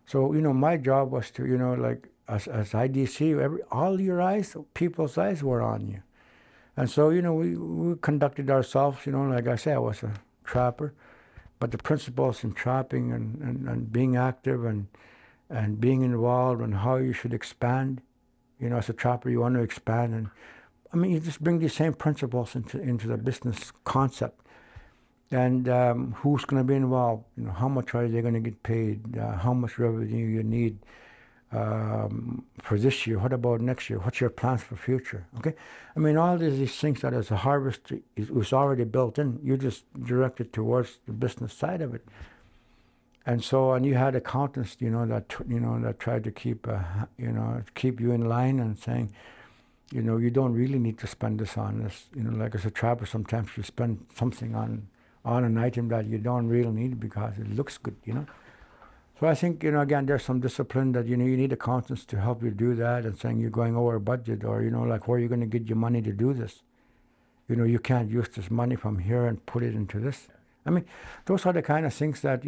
So, my job was to, like as IDC, all your people's eyes were on you. And so, we conducted ourselves, like I say, I was a trapper, but the principles in trapping and being active and being involved and how you should expand, as a trapper, you want to expand. And I mean, you just bring these same principles into the business concept. And who's going to be involved? How much are they going to get paid? How much revenue you need for this year? What about next year? What's your plans for future? Okay, I mean, all these things that as a harvest was already built in. You just direct it towards the business side of it. And so, and you had accountants, that tried to keep, keep you in line and saying, you don't really need to spend this on this. Like as a trapper, sometimes you spend something on an item that you don't really need because it looks good, So I think, again, there's some discipline that, you need accountants to help you do that, and saying you're going over budget, or, like, where are you going to get your money to do this? You can't use this money from here and put it into this. I mean, those are the kind of things that,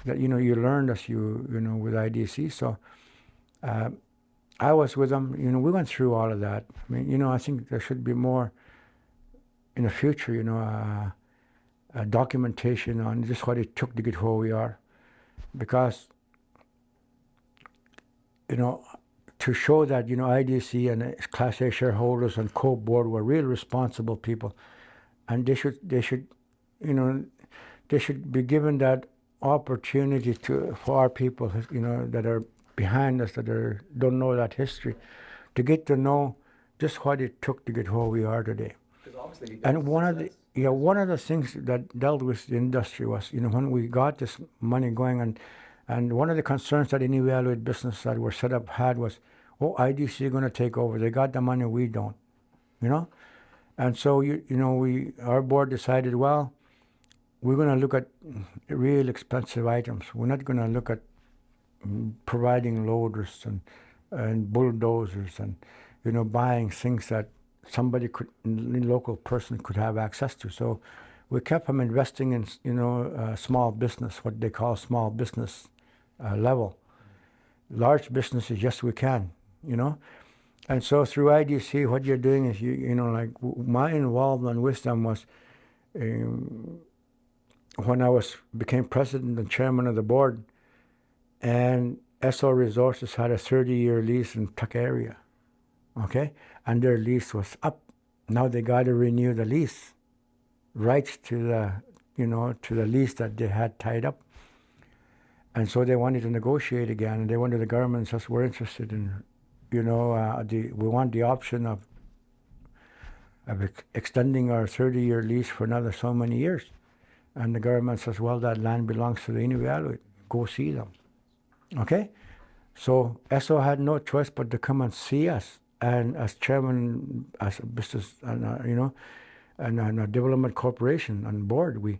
that you learned as you with IDC. So I was with them. We went through all of that. I mean, I think there should be more in the future. Documentation on just what it took to get where we are, because to show that IDC and Class A shareholders and co-board were real responsible people, and they should be given that opportunity for our people that are behind us, that don't know that history, to get to know just what it took to get where we are today. And one of the things that dealt with the industry was when we got this money going, and one of the concerns that Inuvialuit business that were set up had was, IDC is going to take over. They got the money, we don't, And so our board decided, well, we're going to look at real expensive items. We're not going to look at providing loaders and bulldozers and buying things that somebody local person could have access to. So we kept them investing in small business, what they call small business level. Large businesses, yes, we can, And so through IDC, what you're doing is like my involvement with them was when I became president and chairman of the board, and SO Resources had a 30-year lease in Tuck area, okay, and their lease was up. Now they got to renew the lease rights to the lease that they had tied up, and so they wanted to negotiate again, and they wanted the government says we're interested in, we want the option of extending our 30-year lease for another so many years. And the government says, well, that land belongs to the Inuvialuit. Go see them. Okay? So SO had no choice but to come and see us. And as chairman, as a business, and a development corporation on board, we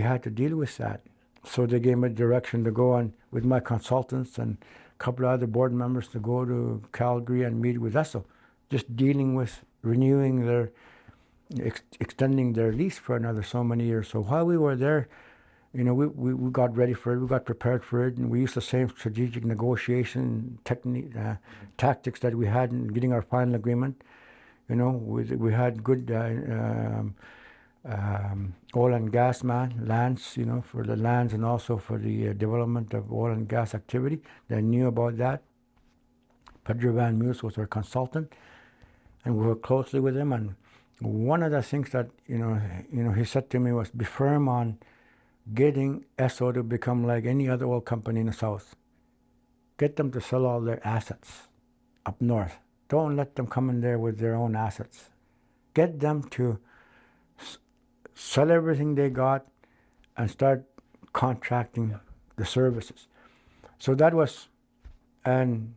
had to deal with that. So they gave me direction to go on with my consultants and a couple of other board members to go to Calgary and meet with SO, just dealing with renewing their extending their lease for another so many years. So while we were there, we got ready for it, we got prepared for it, and we used the same strategic negotiation tactics that we had in getting our final agreement. We had good oil and gas lands, for the lands and also for the development of oil and gas activity. They knew about that. Pedro Van Muse was our consultant, and we worked closely with him. And one of the things that he said to me was, be firm on getting SO to become like any other oil company in the south. Get them to sell all their assets up north. Don't let them come in there with their own assets. Get them to sell everything they got and start contracting the services. So that was, and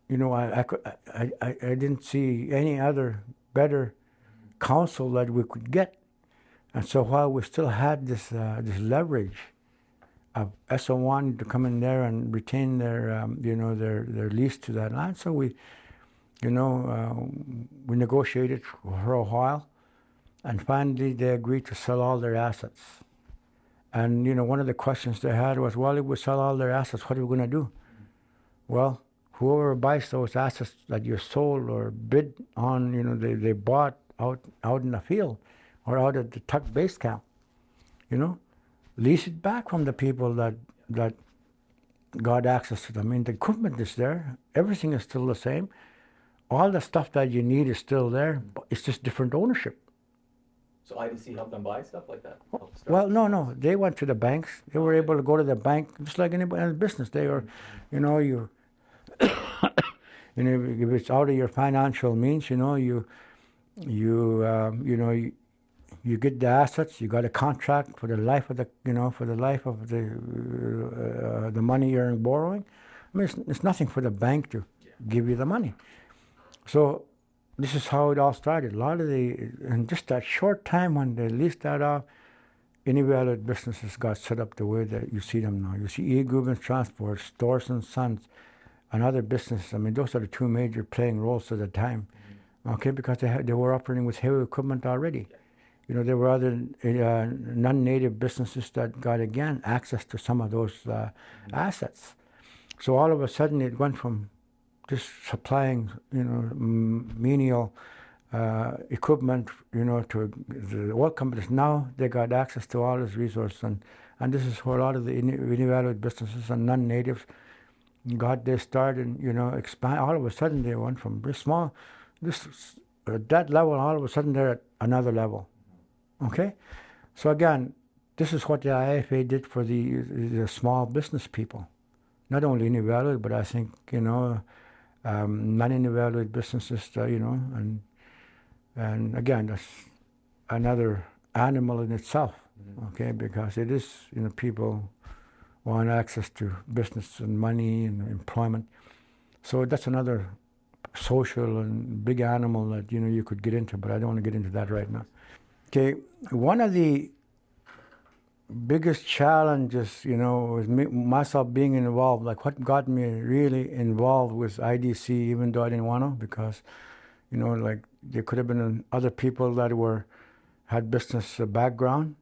I didn't see any other better counsel that we could get. And so while we still had this leverage of SO wanting to come in there and retain their their lease to that land, so we negotiated for a while, and finally they agreed to sell all their assets. And one of the questions they had was, well, if we sell all their assets, what are we going to do? Well, whoever buys those assets that you sold or bid on, they bought out in the field or out at the Tuck base camp, lease it back from the people that got access to them. I mean, the equipment is there. Everything is still the same. All the stuff that you need is still there. But it's just different ownership. So IDC helped them buy stuff like that? Well, no. They went to the banks. They were able to go to the bank just like anybody in business. They were, you if it's out of your financial means, you get the assets. You got a contract for the life of the the money you're borrowing. I mean, it's nothing for the bank to give you the money. So this is how it all started. A lot of in just that short time when they leased that off, Inuvialuit businesses got set up the way that you see them now. You see E-Gubens Transport, Stores and Sons, and other businesses. I mean, those are the two major playing roles at the time. Okay, because they were operating with heavy equipment already. there were other non-native businesses that got, again, access to some of those assets. So all of a sudden it went from just supplying, menial equipment, to the oil companies. Now they got access to all this resource, and this is where a lot of the Inuvialuit businesses and non-natives got their start and, expand. All of a sudden they went from this small, at that level, all of a sudden they're at another level. Okay? So again, this is what the IFA did for the small business people. Not only Inuvialuit, but I think, non-Inuvialuit businesses, and again, that's another animal in itself, okay? Because it is, people want access to business and money and employment. So that's another social and big animal that, you could get into, but I don't want to get into that right now. Okay, one of the biggest challenges, was myself being involved. Like what got me really involved with IDC, even though I didn't want to, because, like there could have been other people that had business background,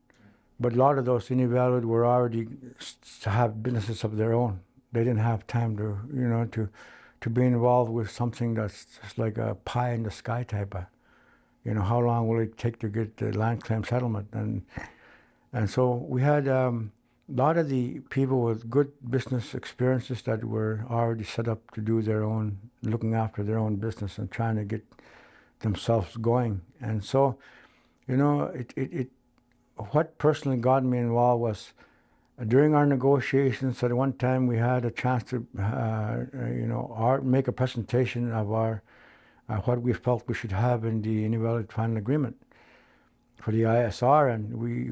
but a lot of those Inuvialuit were already to have businesses of their own. They didn't have time to, to be involved with something that's just like a pie in the sky type of, how long will it take to get the land claim settlement? And so we had a lot of the people with good business experiences that were already set up to do their own, looking after their own business and trying to get themselves going. And so, what personally got me involved was during our negotiations. At one time, we had a chance to, make a presentation of our what we felt we should have in the Inuvialuit Final Agreement for the ISR, and we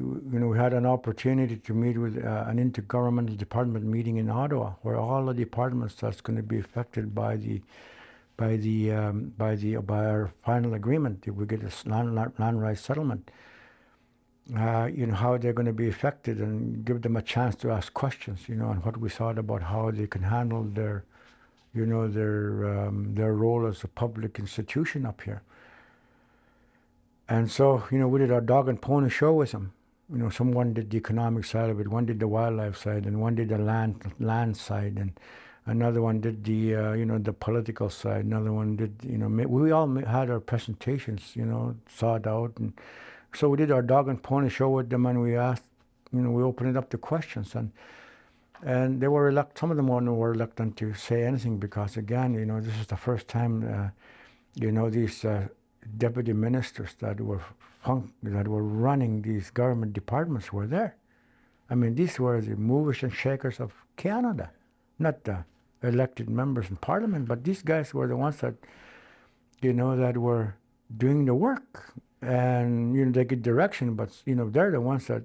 had an opportunity to meet with an intergovernmental department meeting in Ottawa, where all the departments that's going to be affected by our final agreement, if we get this land rights settlement, how they're going to be affected, and give them a chance to ask questions, and what we thought about how they can handle their role as a public institution up here. And so, we did our dog and pony show with them. Someone did the economic side of it, one did the wildlife side, and one did the land side, and another one did the, the political side, another one did, we all had our presentations, thought out. And so we did our dog and pony show with them, and we asked, we opened it up to questions. And they were reluctant, some of them were reluctant to say anything because, again, this is the first time, these deputy ministers that were running these government departments were there. I mean, these were the movers and shakers of Canada, not the elected members in Parliament, but these guys were the ones that, that were doing the work. And, they get direction, but, they're the ones that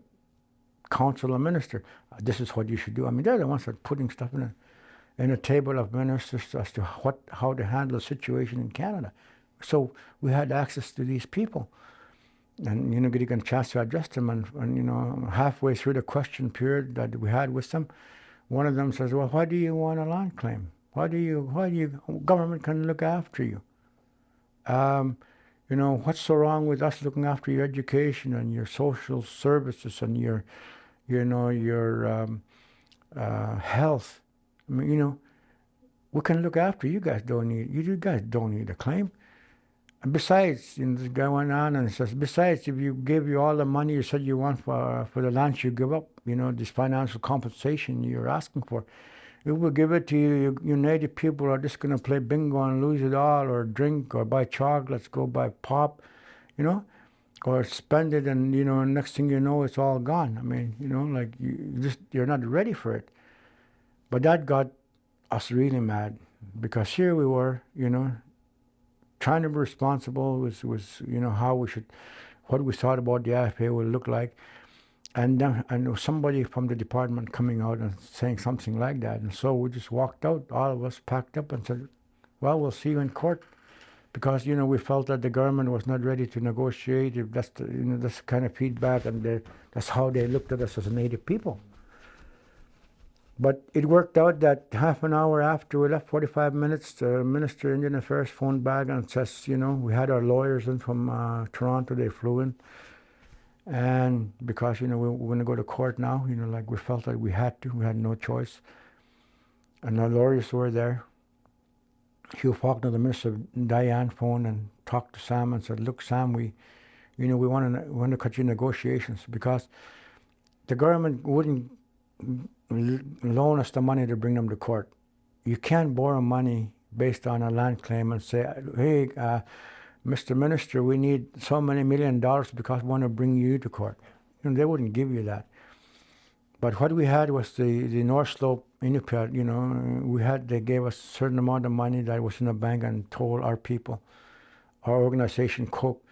counsel a minister. This is what you should do. I mean, they're the ones that are putting stuff in a table of ministers as to how to handle the situation in Canada. So we had access to these people, and getting a chance to address them. And halfway through the question period that we had with them, one of them says, "Well, why do you want a land claim? Why do you government can look after you? What's so wrong with us looking after your education and your social services and your health? I mean, we can look after you guys. You guys don't need a claim." And besides, this guy went on and says, besides, if you give you all the money you said you want for the land you give up, this financial compensation you're asking for, if we give it to you, you native people are just going to play bingo and lose it all, or drink, or buy chocolates, go buy pop, or spend it, and, next thing you know, it's all gone. I mean, you're not ready for it. But that got us really mad, because here we were, trying to be responsible was how we should, what we thought about the IFA would look like, and somebody from the department coming out and saying something like that, and so we just walked out, all of us packed up, and said, "Well, we'll see you in court," because we felt that the government was not ready to negotiate. If that's the, that's the kind of feedback, and that's how they looked at us as native people. But it worked out that half an hour after we left, 45 minutes, the Minister of Indian Affairs phoned back and says, we had our lawyers in from Toronto, they flew in, And because, we're going to go to court now, like we felt that we had no choice. And our lawyers were there. Hugh Faulkner, the Minister, Diane phoned and talked to Sam and said, look, Sam, we want to cut you negotiations because the government wouldn't loan us the money to bring them to court. You can't borrow money based on a land claim and say, hey, Mr. Minister, we need so many $1 million because we want to bring you to court. They wouldn't give you that. But what we had was the North Slope Inupiat, they gave us a certain amount of money that was in the bank and told our people, our organization, COPE,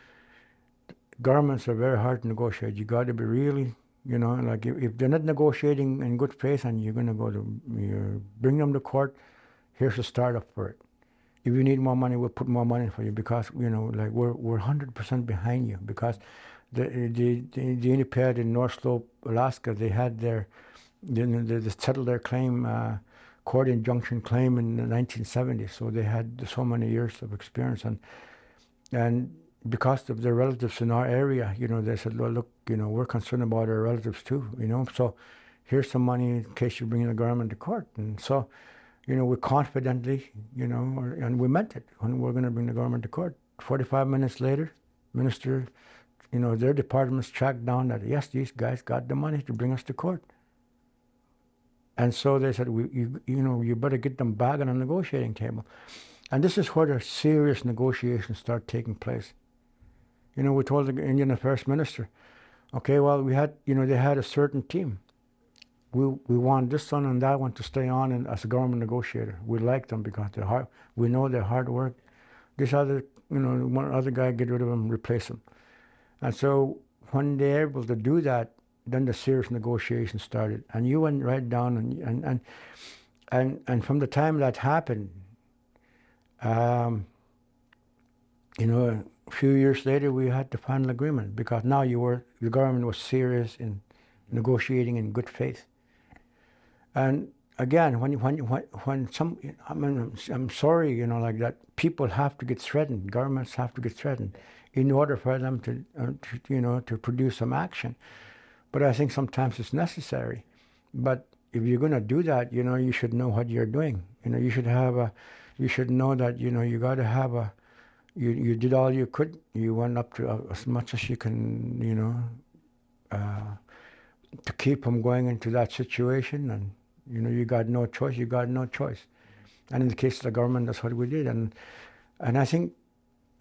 governments are very hard to negotiate. You got to be really, like if they're not negotiating in good faith and you're going to bring them to court, here's a startup for it. If you need more money, we'll put more money for you because, like we're 100% behind you because the Inupiat in North Slope, Alaska, they had they settled their claim, court injunction claim in the 1970s. So they had so many years of experience and because of their relatives in our area, they said, well, look, we're concerned about our relatives too, so here's some money in case you bring the government to court. And so, we confidently, and we meant it when we're going to bring the government to court. 45 minutes later, Minister, their departments tracked down that, yes, these guys got the money to bring us to court. And so they said, you better get them back on a negotiating table. And this is where the serious negotiations start taking place. We told the Indian Affairs Minister, okay, well, we had, they had a certain team. We want this one and that one to stay on and as a government negotiator. We like them because they're hard. We know they're hard work. This other, one other guy, get rid of them, replace them. And so when they're able to do that, then the serious negotiations started. And you went right down and from the time that happened, a few years later, we had the final agreement because now the government was serious in negotiating in good faith. And again, I'm sorry, like that, people have to get threatened, governments have to get threatened in order for them to produce some action. But I think sometimes it's necessary. But if you're going to do that, you should know what you're doing. You should know that, you got to have you did all you could. You went up to as much as you can, to keep them going into that situation. And, you got no choice. And in the case of the government, that's what we did. And I think,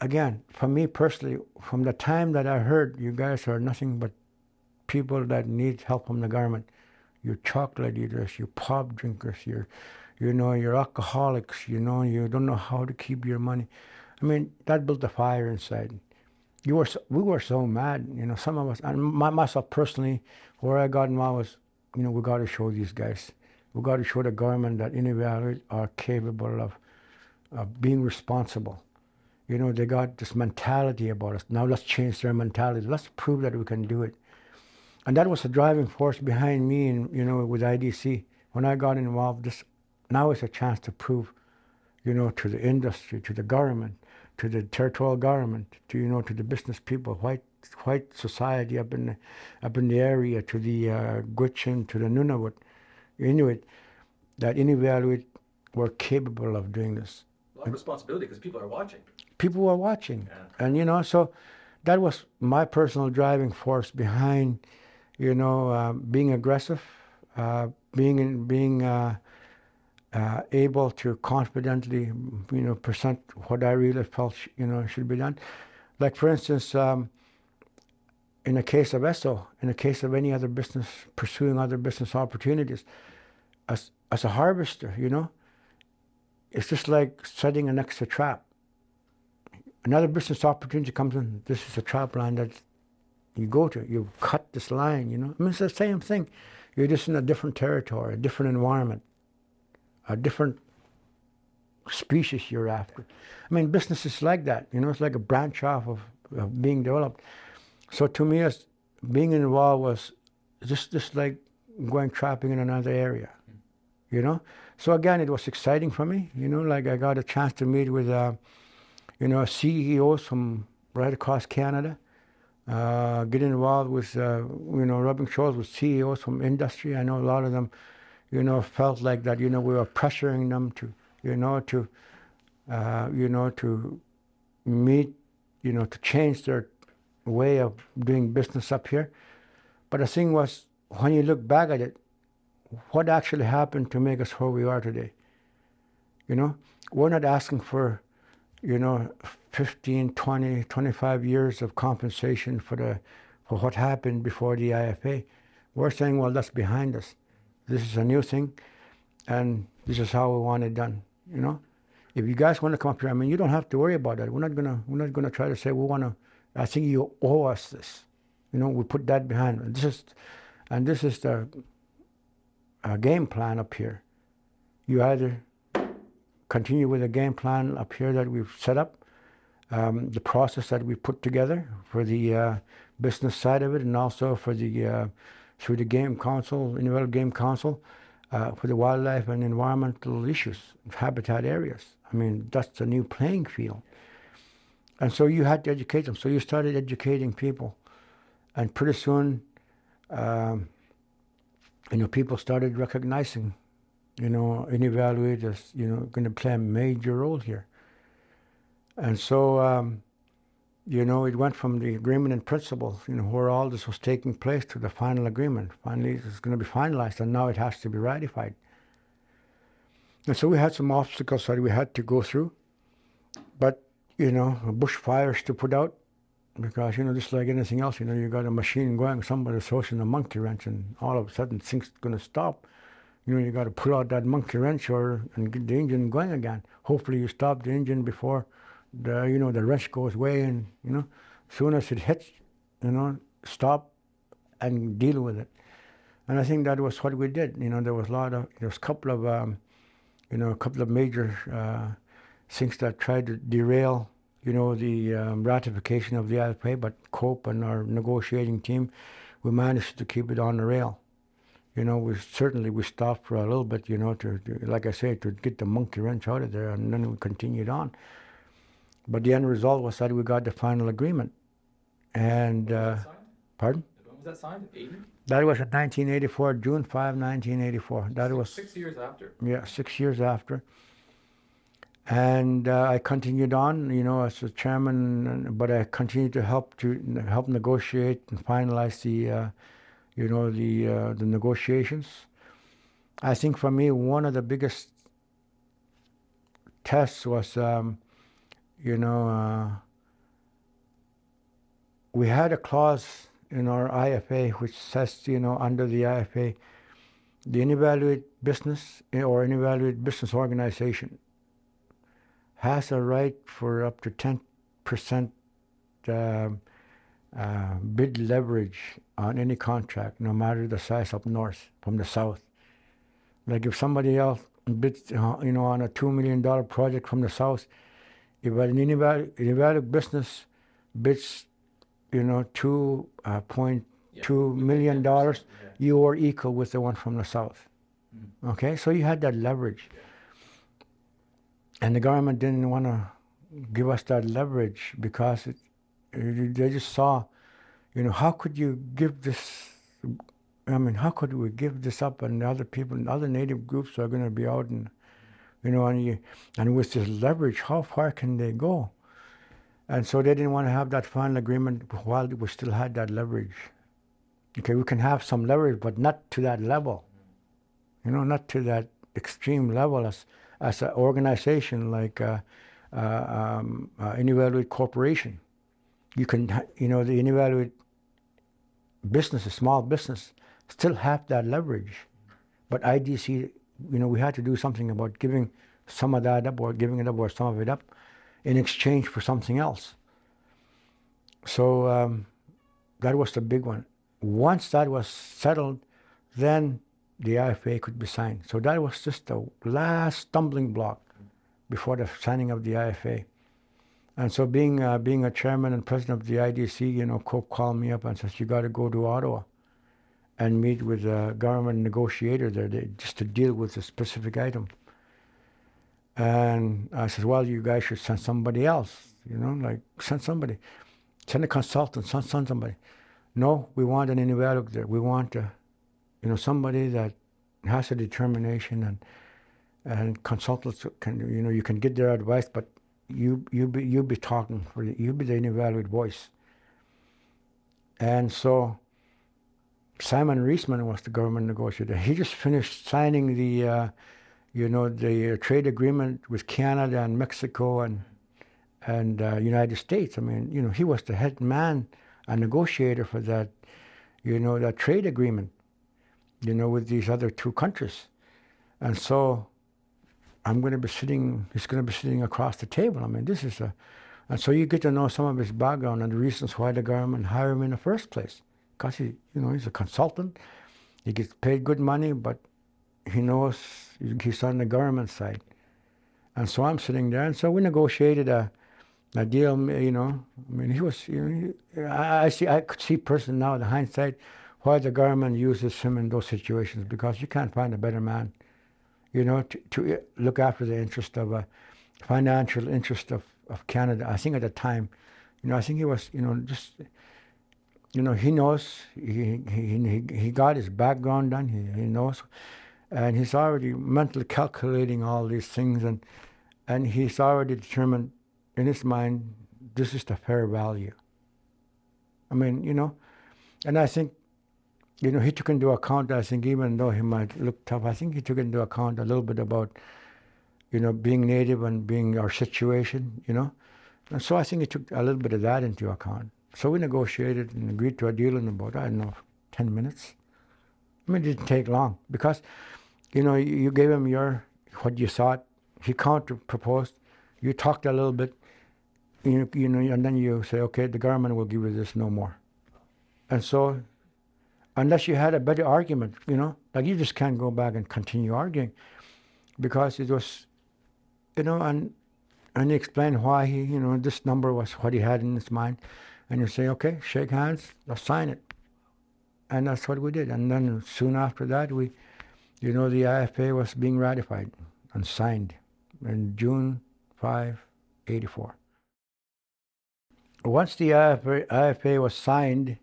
again, for me personally, from the time that I heard you guys are nothing but people that need help from the government, you're chocolate eaters, you're pub drinkers, you're alcoholics, you don't know how to keep your money. I mean, that built a fire inside. We were so mad, some of us, and myself personally, where I got involved was, we got to show these guys. We got to show the government that Inuvialuit are capable of being responsible. They got this mentality about us. Now let's change their mentality. Let's prove that we can do it. And that was the driving force behind me, and with IDC. When I got involved, now is a chance to prove, to the industry, to the government, to the territorial government, to the business people, white society up in the area, to the Gwich'in, to the Nunavut, Inuit, that Inuvialuit were capable of doing this. A lot of responsibility because people are watching. People were watching, yeah. And so that was my personal driving force behind, being aggressive, being able to confidently, present what I really felt, should be done. Like, for instance, in the case of ESO, in the case of any other business, pursuing other business opportunities, as a harvester, it's just like setting an extra trap. Another business opportunity comes in, this is a trap line that you go to, you cut this line, I mean, it's the same thing. You're just in a different territory, a different environment, a different species you're after. I mean, business is like that, it's like a branch off of being developed. So to me, as being involved was just like going trapping in another area, So again, it was exciting for me, like I got a chance to meet with, CEOs from right across Canada, get involved with, rubbing shoulders with CEOs from industry. I know a lot of them, felt like that, we were pressuring them to, to meet, to change their way of doing business up here. But the thing was, when you look back at it, what actually happened to make us where we are today? We're not asking for, 15, 20, 25 years of compensation for what happened before the IFA. We're saying, well, that's behind us. This is a new thing, and this is how we want it done. If you guys want to come up here, you don't have to worry about that. We're not gonna try to say we want to. I think you owe us this. We put that behind. This is the game plan up here. You either continue with the game plan up here that we've set up, the process that we've put together for the business side of it, and also for the through the Game Council, Inuvialuit Game Council, for the wildlife and environmental issues, habitat areas. That's a new playing field. And so you had to educate them. So you started educating people. And pretty soon, people started recognizing, Inuvialuit as, going to play a major role here. And so, it went from the agreement in principle, where all this was taking place, to the final agreement. Finally, it's going to be finalized, and now it has to be ratified. And so we had some obstacles that we had to go through. But, bushfires to put out, because, just like anything else, you got a machine going, somebody's throwing a monkey wrench, and all of a sudden things going to stop. You got to pull out that monkey wrench and get the engine going again. Hopefully you stop the engine before the wrench goes away, and, as soon as it hits, stop and deal with it. And I think that was what we did. There was a couple of major things that tried to derail, the ratification of the IFA, but Cope and our negotiating team, we managed to keep it on the rail. We stopped for a little bit, to like I say, to get the monkey wrench out of there, and then we continued on. But the end result was that we got the final agreement. And pardon? When was that signed? 80? That was in 1984, June 5, 1984. That was 6 years after. Yeah, 6 years after. And I continued on, as a chairman, but I continued to help negotiate and finalize the negotiations. I think for me, one of the biggest tests was, we had a clause in our IFA which says, under the IFA, the Inuvialuit business or Inuvialuit business organization has a right for up to 10% bid leverage on any contract, no matter the size up north from the south. Like if somebody else bids, on a $2 million project from the south, if an Inuvialuit business bids, $2.2 million, you are equal with the one from the south. Okay, so you had that leverage. And the government didn't want to give us that leverage because they just saw, how could you give this? How could we give this up, and the other people, and other native groups are going to be out, and and with this leverage, how far can they go? And so they didn't want to have that final agreement while we still had that leverage. Okay, we can have some leverage, but not to that level. Not to that extreme level as an organization like Inuvialuit Corporation. You can, the Inuvialuit business, a small business, still have that leverage. But IDC, we had to do something about giving some of that up, or giving it up, or some of it up, in exchange for something else. So that was the big one. Once that was settled, then the IFA could be signed. So that was just the last stumbling block before the signing of the IFA. And so being a chairman and president of the IDC, Cope called me up and says, you got to go to Ottawa and meet with a government negotiator there just to deal with a specific item. And I said, well, you guys should send somebody else, send somebody. send a consultant, send somebody. No, we want an Inuvialuit there. We want somebody that has a determination, and consultants can, you can get their advice, but you be talking you be the Inuvialuit voice. And so Simon Reisman was the government negotiator. He just finished signing the trade agreement with Canada and Mexico and United States. I mean, he was the head man and negotiator for that, that trade agreement, with these other two countries. And so he's going to be sitting across the table. I mean, and so you get to know some of his background and the reasons why the government hired him in the first place. Because he's a consultant, he gets paid good money, but he knows he's on the government side. And so I'm sitting there, and so we negotiated a deal. I mean, he was. I could see personally now, in hindsight, why the government uses him in those situations, because you can't find a better man, to look after the interest of financial interest of Canada. I think at the time, I think he was, just, he knows, he got his background done, he knows, and he's already mentally calculating all these things, and he's already determined in his mind, this is the fair value. I mean, and I think, he took into account, I think, even though he might look tough, I think he took into account a little bit about, being Native and being our situation, And so I think he took a little bit of that into account. So we negotiated and agreed to a deal in about, 10 minutes. I mean, it didn't take long because, you gave him what you thought. He counter-proposed. You talked a little bit, and then you say, okay, the government will give you this no more. And so, unless you had a better argument, like you just can't go back and continue arguing, because it was, and he explained why he, this number was what he had in his mind, and you say, okay, shake hands, let's sign it, and that's what we did. And then soon after that, the IFA was being ratified and signed in June 5, 1984. Once the IFA was signed,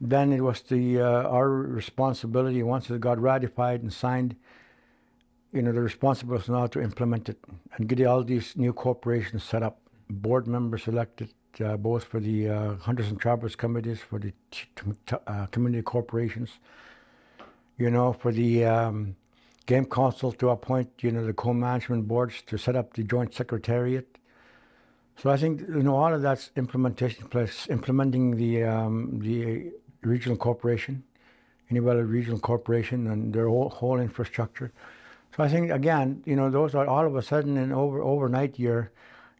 then it was our responsibility, once it got ratified and signed, the responsibility was now to implement it and get all these new corporations set up, board members elected, both for the Hunters and Trappers committees, for the community corporations, for the Game Council to appoint, the co-management boards to set up the joint secretariat. So I think, all of that's implementation plus implementing the regional corporation, Inuvialuit Regional Corporation, and their whole infrastructure. So I think, again, those are all of a sudden in overnight you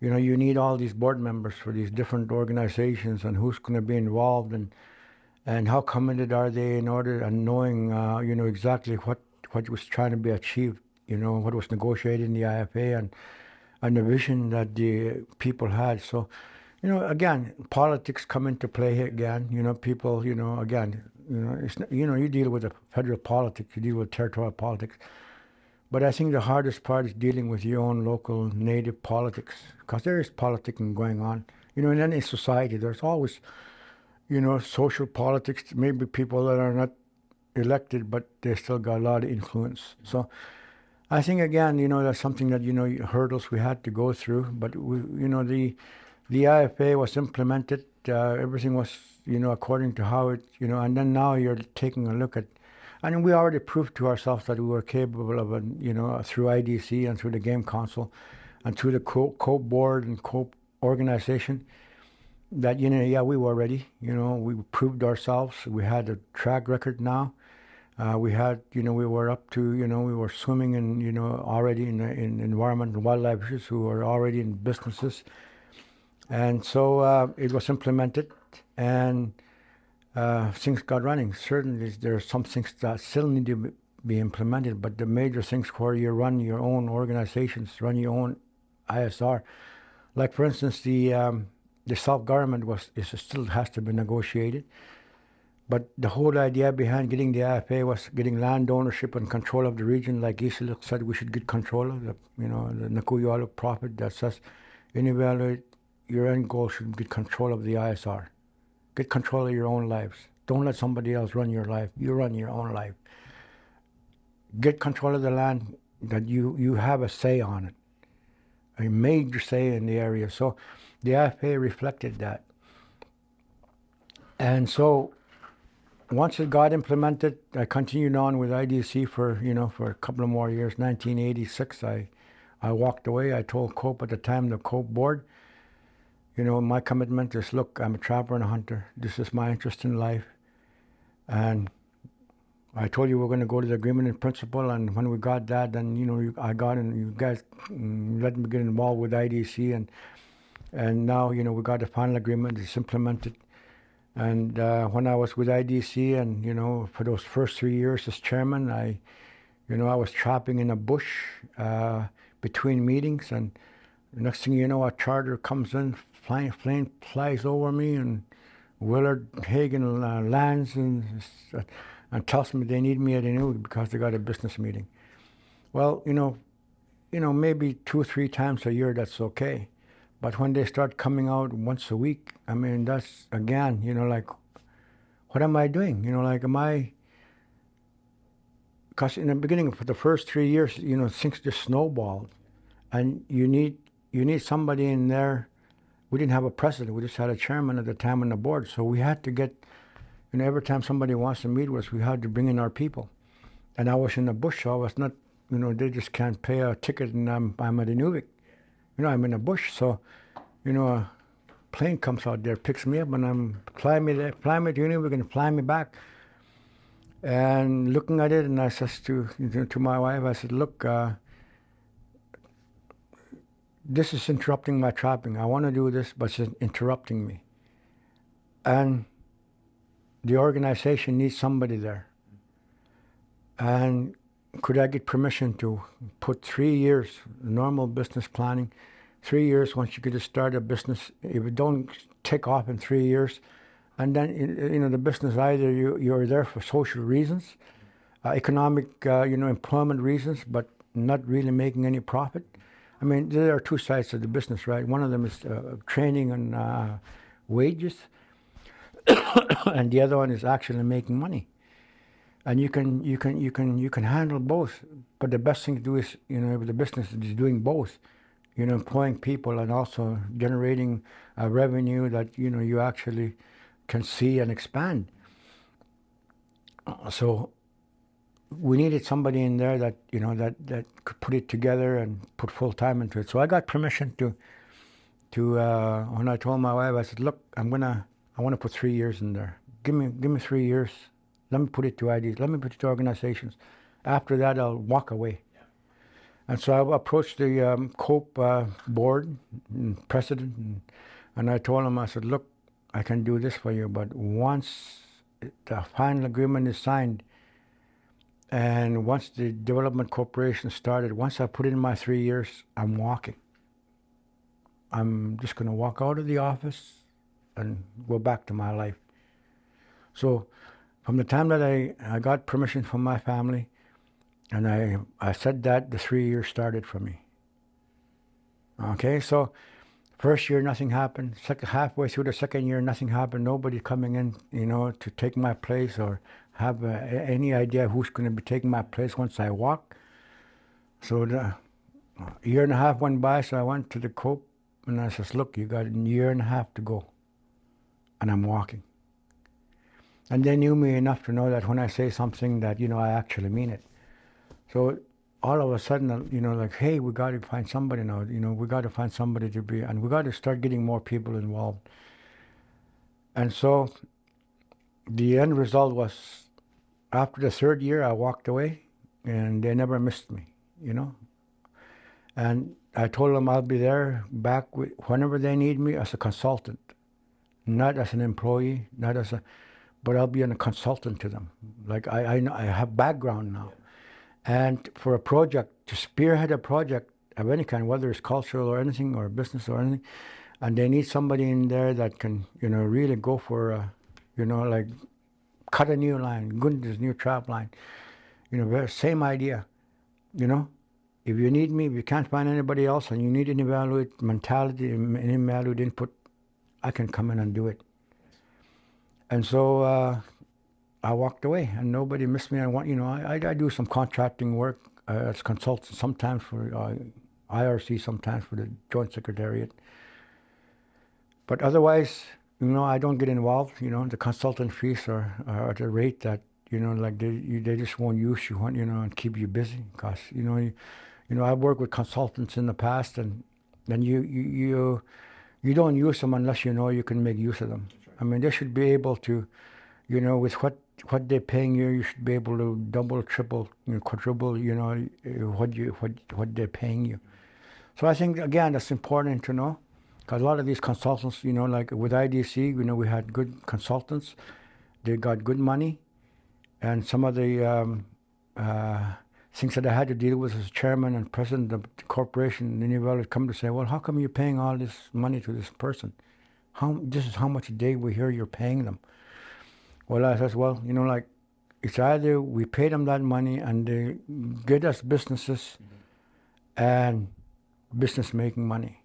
need all these board members for these different organizations and who's going to be involved and how committed are they in order and knowing, exactly what was trying to be achieved, what was negotiated in the IFA and the vision that the people had. So, again, politics come into play again. People, again, it's, you deal with the federal politics, you deal with territorial politics. But I think the hardest part is dealing with your own local native politics, because there is politicking going on. In any society, there's always, social politics, maybe people that are not elected, but they still got a lot of influence. So I think, again, that's something that, hurdles we had to go through. But, the IFA was implemented. Everything was, according to how it, and then now you're taking a look at, and we already proved to ourselves that we were capable of, through IDC and through the Game Council and through the COPE board and COPE organization, that, we were ready. We proved ourselves. We had a track record now. We had, we were up to, we were swimming in, already in environment and wildlife issues, who were already in businesses. And so it was implemented, and things got running. Certainly there are some things that still need to be implemented, but the major things where you run your own organizations, run your own ISR, like for instance the self-government still has to be negotiated. But the whole idea behind getting the IFA was getting land ownership and control of the region. Like Inuvialuit said, we should get control of the Inuvialuit prophet that says, Inuvialuit, your end goal should get control of the ISR. Get control of your own lives. Don't let somebody else run your life. You run your own life. Get control of the land that you have a say on it. A major say in the area. So the IFA reflected that. And so once it got implemented, I continued on with IDC for a couple of more years. 1986, I walked away. I told COPE at the time, the COPE board, my commitment is, look, I'm a trapper and a hunter. This is my interest in life. And I told you we're going to go to the agreement in principle, and when we got that, then, I got in, you guys let me get involved with IDC, and now, we got the final agreement. It's implemented. And when I was with IDC and, for those first 3 years as chairman, I was chopping in a bush between meetings, and the next thing you know, a charter comes in, plane flies over me, and Willard Hagen lands and tells me they need me at Inuvialuit because they got a business meeting. Well, maybe 2 or 3 times a year, that's okay. But when they start coming out once a week, I mean, that's, again, like, what am I doing? Am I... Because in the beginning, for the first 3 years, things just snowballed. And you need somebody in there. We didn't have a president. We just had a chairman at the time on the board. So we had to get, every time somebody wants to meet with us, we had to bring in our people. And I was in the bush, so I was not, they just can't pay a ticket and I'm at Inuvialuit. I'm in the bush, so, a plane comes out there, picks me up, and I'm fly me to Inuvialuit and fly me back. And looking at it, and I says to my wife, I said, look, this is interrupting my trapping. I want to do this, but it's interrupting me. And the organization needs somebody there. And could I get permission to put 3 years, normal business planning, 3 years once you get to start a business, if it don't take off in 3 years, and then, the business, either you're there for social reasons, economic, employment reasons, but not really making any profit. I mean, there are 2 sides to the business, right? One of them is training and wages, and the other one is actually making money. And you can handle both, but the best thing to do is, if the business is doing both, employing people and also generating revenue that you actually can see and expand. So we needed somebody in there that that could put it together and put full time into it. So I got permission to when I told my wife, I said, look, I want to put 3 years in there. Give me 3 years. Let me put it to IDs. Let me put it to organizations. After that, I'll walk away. Yeah. And so I approached the COPE board and president, and I told him, I said, look, I can do this for you, but once the final agreement is signed, and once the Development Corporation started, once I put in my 3 years, I'm walking. I'm just going to walk out of the office and go back to my life. So from the time that I got permission from my family, and I said that, the 3 years started for me. Okay, so first year, nothing happened. Halfway through the second year, nothing happened. Nobody coming in, to take my place or have any idea who's going to be taking my place once I walk. So the year and a half went by, so I went to the COPE, and I says, look, you got a year and a half to go. And I'm walking. And they knew me enough to know that when I say something that, I actually mean it. So all of a sudden, like, hey, we got to find somebody now. We got to find somebody to be, and we got to start getting more people involved. And so the end result was, after the 3rd year, I walked away, and they never missed me, And I told them I'll be there back whenever they need me as a consultant, not as an employee, but I'll be a consultant to them. Like I have background now. And for a project, to spearhead a project of any kind, whether it's cultural or anything, or business or anything, and they need somebody in there that can, really go for, like cut a new line, Gunda's new trap line, same idea, If you need me, if you can't find anybody else, and you need an Inuvialuit mentality, an Inuvialuit input, I can come in and do it. And so I walked away, and nobody missed me. I do some contracting work as consultant, sometimes for IRC, sometimes for the Joint Secretariat. But otherwise, I don't get involved. The consultant fees are at a rate that like they just won't use you, and keep you busy. Because I've worked with consultants in the past, and you don't use them unless you can make use of them. Right. I mean, they should be able to, with what they're paying you, you should be able to double, triple, quadruple, what they're paying you. So I think again that's important to know, because a lot of these consultants, like with IDC, we had good consultants, they got good money, and some of the things that I had to deal with as chairman and president of the corporation, Inuvialuit come to say, well, how come you're paying all this money to this person? This is how much a day we hear you're paying them. Well, I says, well, like, it's either we pay them that money and they get us businesses and business making money.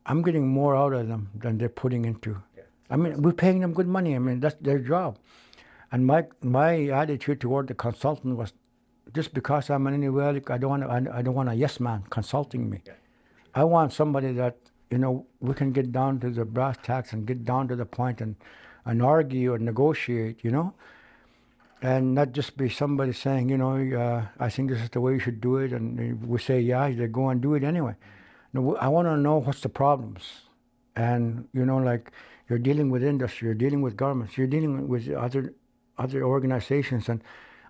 I'm getting more out of them than they're putting into. Yeah. I mean, we're paying them good money. I mean, that's their job. And my attitude toward the consultant was, just because I'm an Inuvialuit, I don't want a yes man consulting me. Yeah. I want somebody that we can get down to the brass tacks and get down to the point and argue and negotiate, and not just be somebody saying, I think this is the way you should do it, and we say, yeah, they go and do it anyway. No, I want to know what's the problems. And, like, you're dealing with industry, you're dealing with governments, you're dealing with other organizations, and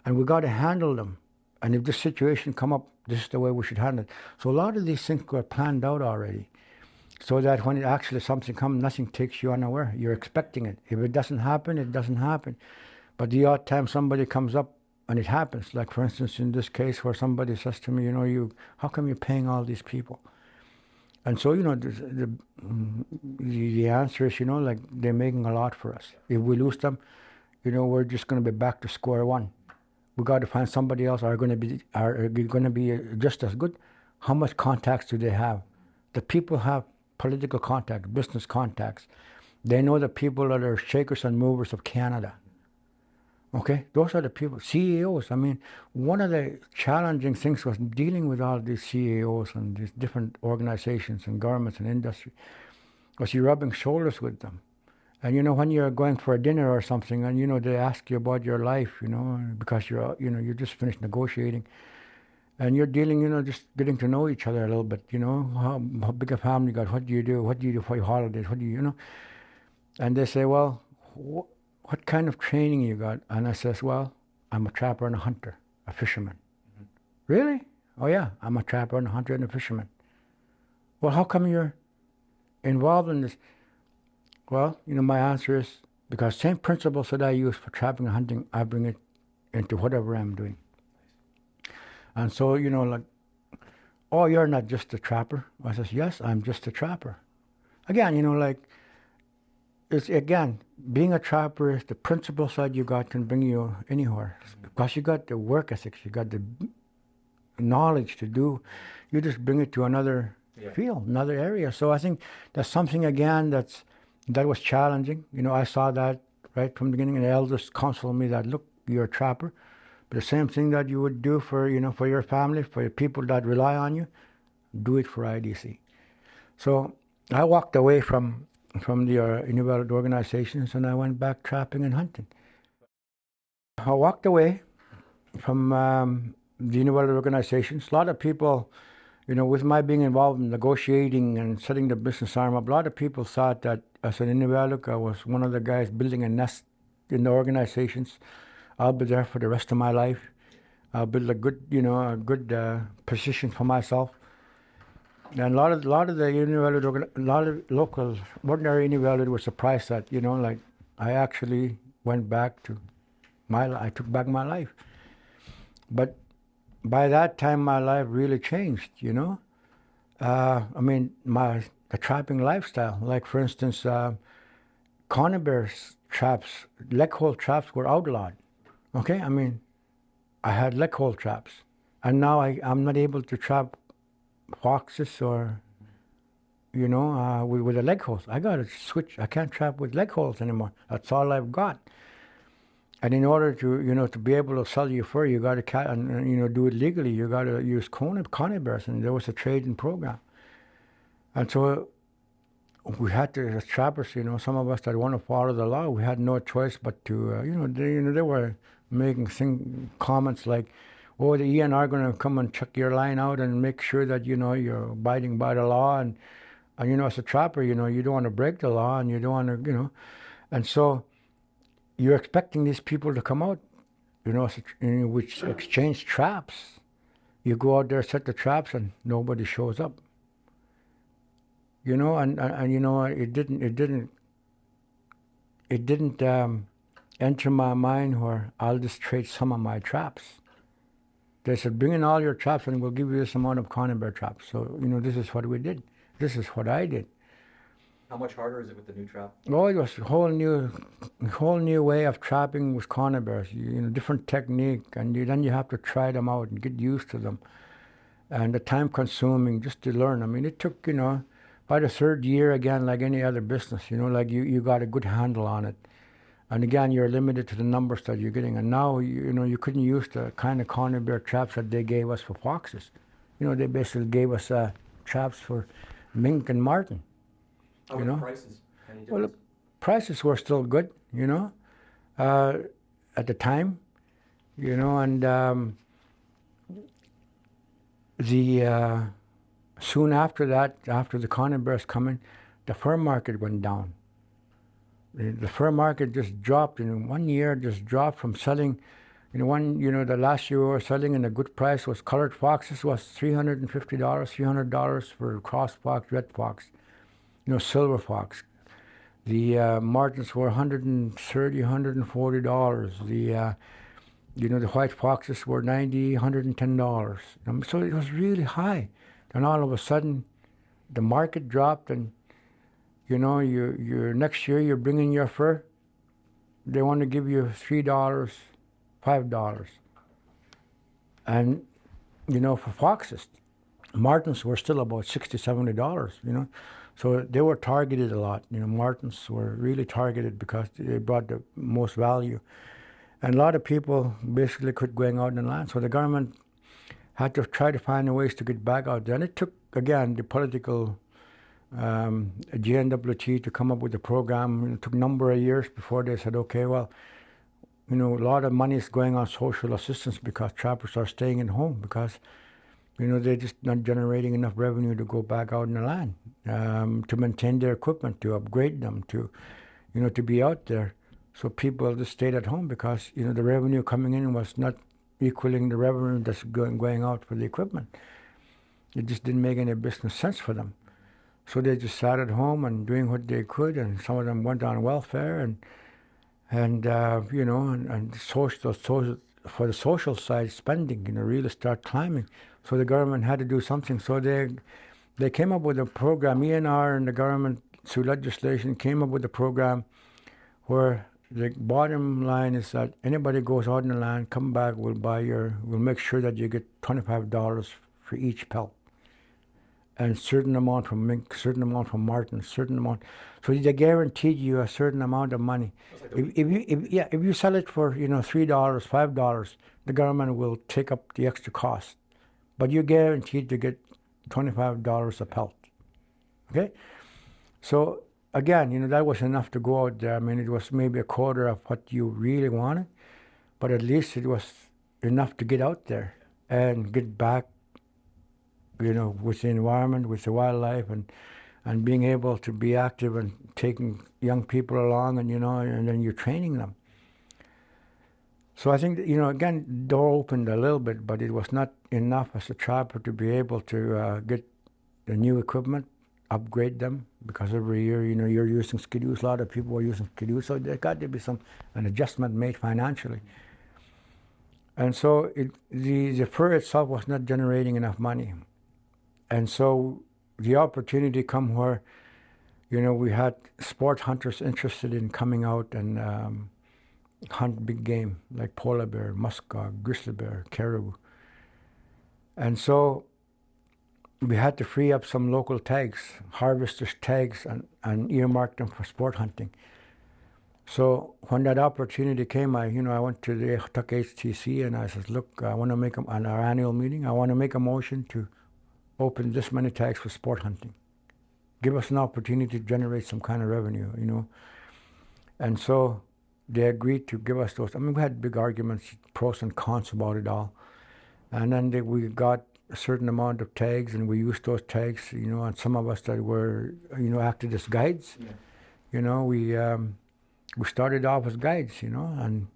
we got to handle them. And if this situation come up, this is the way we should handle it. So a lot of these things were planned out already, so that when actually something comes, nothing takes you unaware. You're expecting it. If it doesn't happen, it doesn't happen. But the odd time somebody comes up and it happens, like for instance in this case where somebody says to me, how come you're paying all these people? And so, the answer is, like, they're making a lot for us. If we lose them, we're just going to be back to square one. We got to find somebody else. Are going to be just as good? How much contacts do they have? The people have political contacts, business contacts. They know the people that are shakers and movers of Canada. Okay, those are the people. CEOs. I mean, one of the challenging things was dealing with all these CEOs and these different organizations and governments and industry, was you rubbing shoulders with them. And when you're going for a dinner or something, and they ask you about your life, because you just finished negotiating, and you're dealing, just getting to know each other a little bit. How big a family you got? What do you do? What do you do for your holidays? What do you, And they say, well, what kind of training you got? And I says, well, I'm a trapper and a hunter, a fisherman. Mm-hmm. Really? Oh yeah, I'm a trapper and a hunter and a fisherman. Well, how come you're involved in this? Well, my answer is, because same principles that I use for trapping and hunting, I bring it into whatever I'm doing. And so, like, oh, you're not just a trapper. I says, yes, I'm just a trapper. Again, like, it's, again, being a trapper is the principles that you got can bring you anywhere. Because you got the work ethics, you got the knowledge to do. You just bring it to another field, another area. So I think that's something, again, that was challenging. I saw that right from the beginning, and the elders counseled me that, look, you're a trapper, but the same thing that you would do for, for your family, for your people that rely on you, do it for IDC. So I walked away from the Inuvialuit organizations, and I went back trapping and hunting. I walked away from the Inuvialuit organizations. A lot of people, with my being involved in negotiating and setting the business arm up, a lot of people thought that as an Inuvialuit, I was one of the guys building a nest in the organizations. I'll be there for the rest of my life. I'll build a good, position for myself. And a lot of the Inuvialuit, a lot of local, ordinary Inuvialuit were surprised that, like, I actually went back to I took back my life. But by that time, my life really changed, I mean, the trapping lifestyle. Like, for instance, conibear traps, leg hole traps were outlawed. Okay, I mean, I had leg hole traps, and now I'm not able to trap foxes or with the leg holes. I got to switch. I can't trap with leg holes anymore. That's all I've got. And in order to be able to sell your fur, you got to do it legally. You got to use conibears, and there was a trading program. And so we had to, as trappers, some of us that want to follow the law, we had no choice but to, they were making comments like, "Oh, the EN are going to come and check your line out and make sure that you're abiding by the law." And as a trapper, you don't want to break the law, and you don't want to, and so you're expecting these people to come out, which exchange traps. You go out there, set the traps, and nobody shows up. And it didn't enter my mind where I'll just trade some of my traps. They said, "Bring in all your traps and we'll give you this amount of conibear traps." So, this is what we did. This is what I did. How much harder is it with the new trap? Oh, it was a whole new way of trapping with conibears. Different technique, and then you have to try them out and get used to them. And the time consuming just to learn. I mean, it took, by the third year, again, like any other business, like you got a good handle on it. And again, you're limited to the numbers that you're getting. And now, you couldn't use the kind of conibear traps that they gave us for foxes. They basically gave us traps for mink and marten. How were the prices? Well, the prices were still good, at the time, and soon after that, after the conibears coming, the fur market went down. The fur market just dropped in 1 year, just dropped from selling. The last year we were selling in a good price was colored foxes was $350, $300 for cross fox, red fox, silver fox. The martens were $130, $140. The white foxes were $90, $110. So it was really high. Then all of a sudden, the market dropped, and you next year you're bringing your fur. They want to give you $3, $5, and for foxes, martens were still about $60, $70. So they were targeted a lot. Martens were really targeted because they brought the most value. And a lot of people basically quit going out in the land. So the government had to try to find ways to get back out there. And it took, again, the political GNWT to come up with a program. It took a number of years before they said, okay, well, a lot of money is going on social assistance because trappers are staying at home because they're just not generating enough revenue to go back out in the land, to maintain their equipment, to upgrade them, to be out there. So people just stayed at home because, the revenue coming in was not equaling the revenue that's going out for the equipment. It just didn't make any business sense for them. So they just sat at home and doing what they could, and some of them went on welfare and social, for the social side, spending, really start climbing. So the government had to do something. So they came up with a program. ENR and the government, through legislation, came up with a program where the bottom line is that anybody goes out in the land, come back, we'll make sure that you get $25 for each pelt. And certain amount from mink, certain amount from marten, certain amount. So they guaranteed you a certain amount of money. If you sell it for $3, $5, the government will take up the extra cost, but you're guaranteed to get $25 a pelt. Okay, so again, that was enough to go out there. I mean, it was maybe a quarter of what you really wanted, but at least it was enough to get out there and get back, with the environment, with the wildlife, and being able to be active and taking young people along, and and then you're training them. So I think, again, the door opened a little bit, but it was not enough as a trapper to be able to get the new equipment, upgrade them, because every year, you're using skidoos. A lot of people are using skidoos, so there got to be an adjustment made financially. And so the fur itself was not generating enough money. And so the opportunity come where, we had sport hunters interested in coming out and hunt big game like polar bear, muskog, grizzly bear, caribou. And so, we had to free up some local tags, harvesters tags, and earmark them for sport hunting. So when that opportunity came, I went to the Tuck HTC and I said, look, I want to make on our annual meeting, I want to make a motion to open this many tags for sport hunting. Give us an opportunity to generate some kind of revenue, And so they agreed to give us those. I mean, we had big arguments, pros and cons about it all. And then we got a certain amount of tags, and we used those tags, and some of us that were, acted as guides. Yeah. We started off as guides, and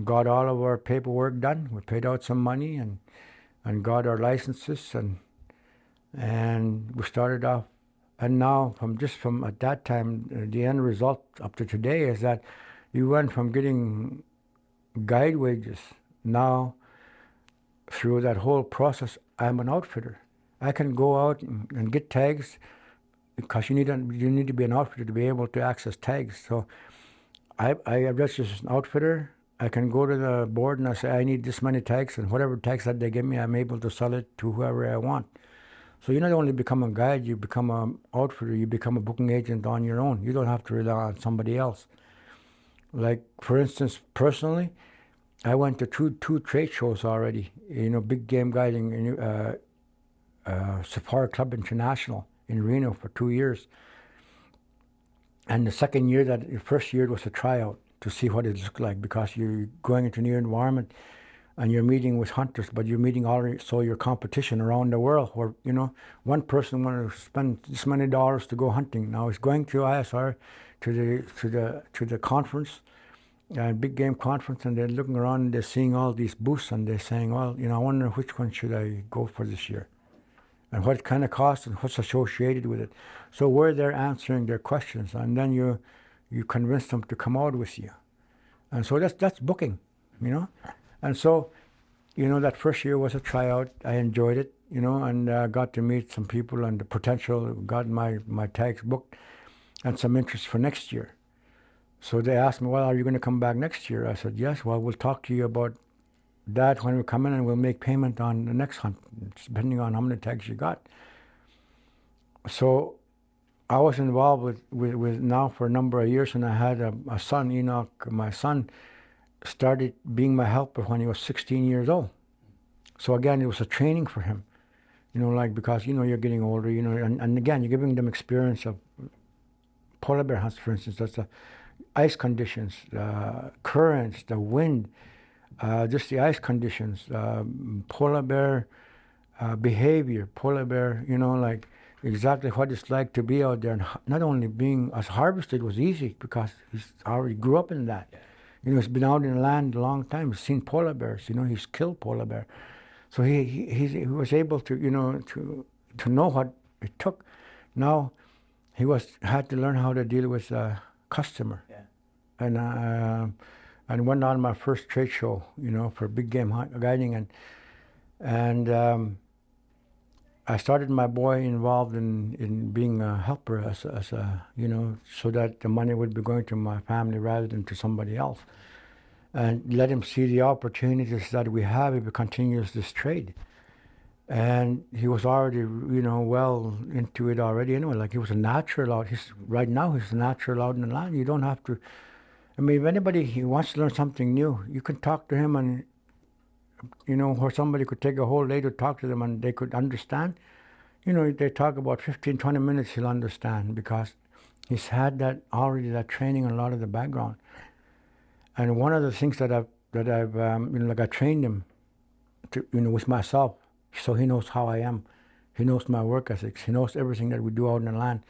got all of our paperwork done. We paid out some money and got our licenses, and we started off. And now, from at that time, the end result up to today is that you went from getting guide wages. Now, through that whole process, I'm an outfitter. I can go out and get tags, because you need to be an outfitter to be able to access tags. So I register as an outfitter. I can go to the board and I say, I need this many tags, and whatever tags that they give me, I'm able to sell it to whoever I want. So you not only become a guide, you become an outfitter, you become a booking agent on your own. You don't have to rely on somebody else. Like, for instance, personally, I went to two trade shows already, big game guiding, Safari Club International in Reno for 2 years. And the first year was a tryout to see what it looked like, because you're going into a new environment and you're meeting with hunters, but you're meeting also your competition around the world, where, one person wanted to spend this many dollars to go hunting. Now he's going to ISR to the conference, big game conference, and they're looking around and they're seeing all these booths and they're saying, well, I wonder which one should I go for this year, and what kind of cost and what's associated with it. So we're there answering their questions, and then you convince them to come out with you. And so that's booking, And so, that first year was a tryout. I enjoyed it, and got to meet some people and the potential, got my tags booked and some interest for next year. So they asked me, well, are you going to come back next year? I said, yes. Well, we'll talk to you about that when we come in, and we'll make payment on the next hunt, depending on how many tags you got. So I was involved with now for a number of years, and I had a son, Enoch. My son started being my helper when he was 16 years old. So again, it was a training for him, because, you're getting older, and again, you're giving them experience of polar bear hunts, for instance. That's the ice conditions, currents, the wind, just the ice conditions, polar bear behavior, polar bear, exactly what it's like to be out there. And not only being as harvested was easy, because he's already grew up in that. He's been out in the land a long time. He's seen polar bears. He's killed polar bear. So he was able to, to know what it took. Now he had to learn how to deal with a customer. Yeah. And went on my first trade show, for big game guiding, and I started my boy involved in being a helper as a so that the money would be going to my family rather than to somebody else, and let him see the opportunities that we have if he continues this trade. And he was already well into it already anyway. Like, he was a natural out. Right now he's a natural out in the land. You don't have to. I mean, if anybody he wants to learn something new, you can talk to him, and where somebody could take a whole day to talk to them and they could understand. They talk about 15, 20 minutes, he'll understand, because he's had that training and a lot of the background. And one of the things that I've I trained him to, with myself, so he knows how I am. He knows my work ethics. He knows everything that we do out in the land.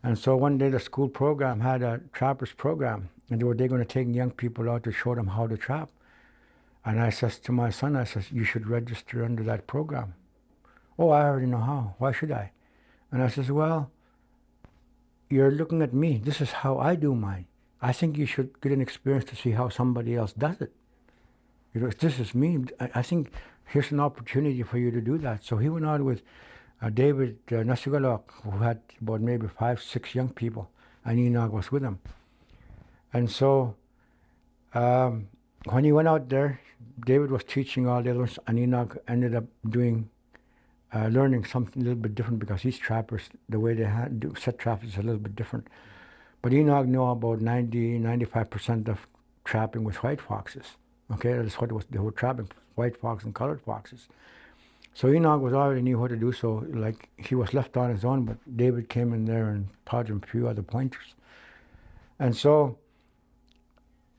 And so one day the school program had a trappers program, and they're going to take young people out to show them how to trap. And I says to my son, you should register under that program. Oh, I already know how. Why should I? And I says, well, you're looking at me. This is how I do mine. I think you should get an experience to see how somebody else does it. This is me. I think here's an opportunity for you to do that. So he went out with David Nasigalok, who had about maybe 5, 6 young people, and Enoch was with him. And so when he went out there, David was teaching all the others, and Enoch ended up doing learning something a little bit different because these trappers, the way they set traps is a little bit different. But Enoch knew about 95% of trapping with white foxes. Okay, that's what it was, the whole trapping, white fox and colored foxes. So Enoch already knew what to do, so like he was left on his own, but David came in there and taught him a few other pointers. And so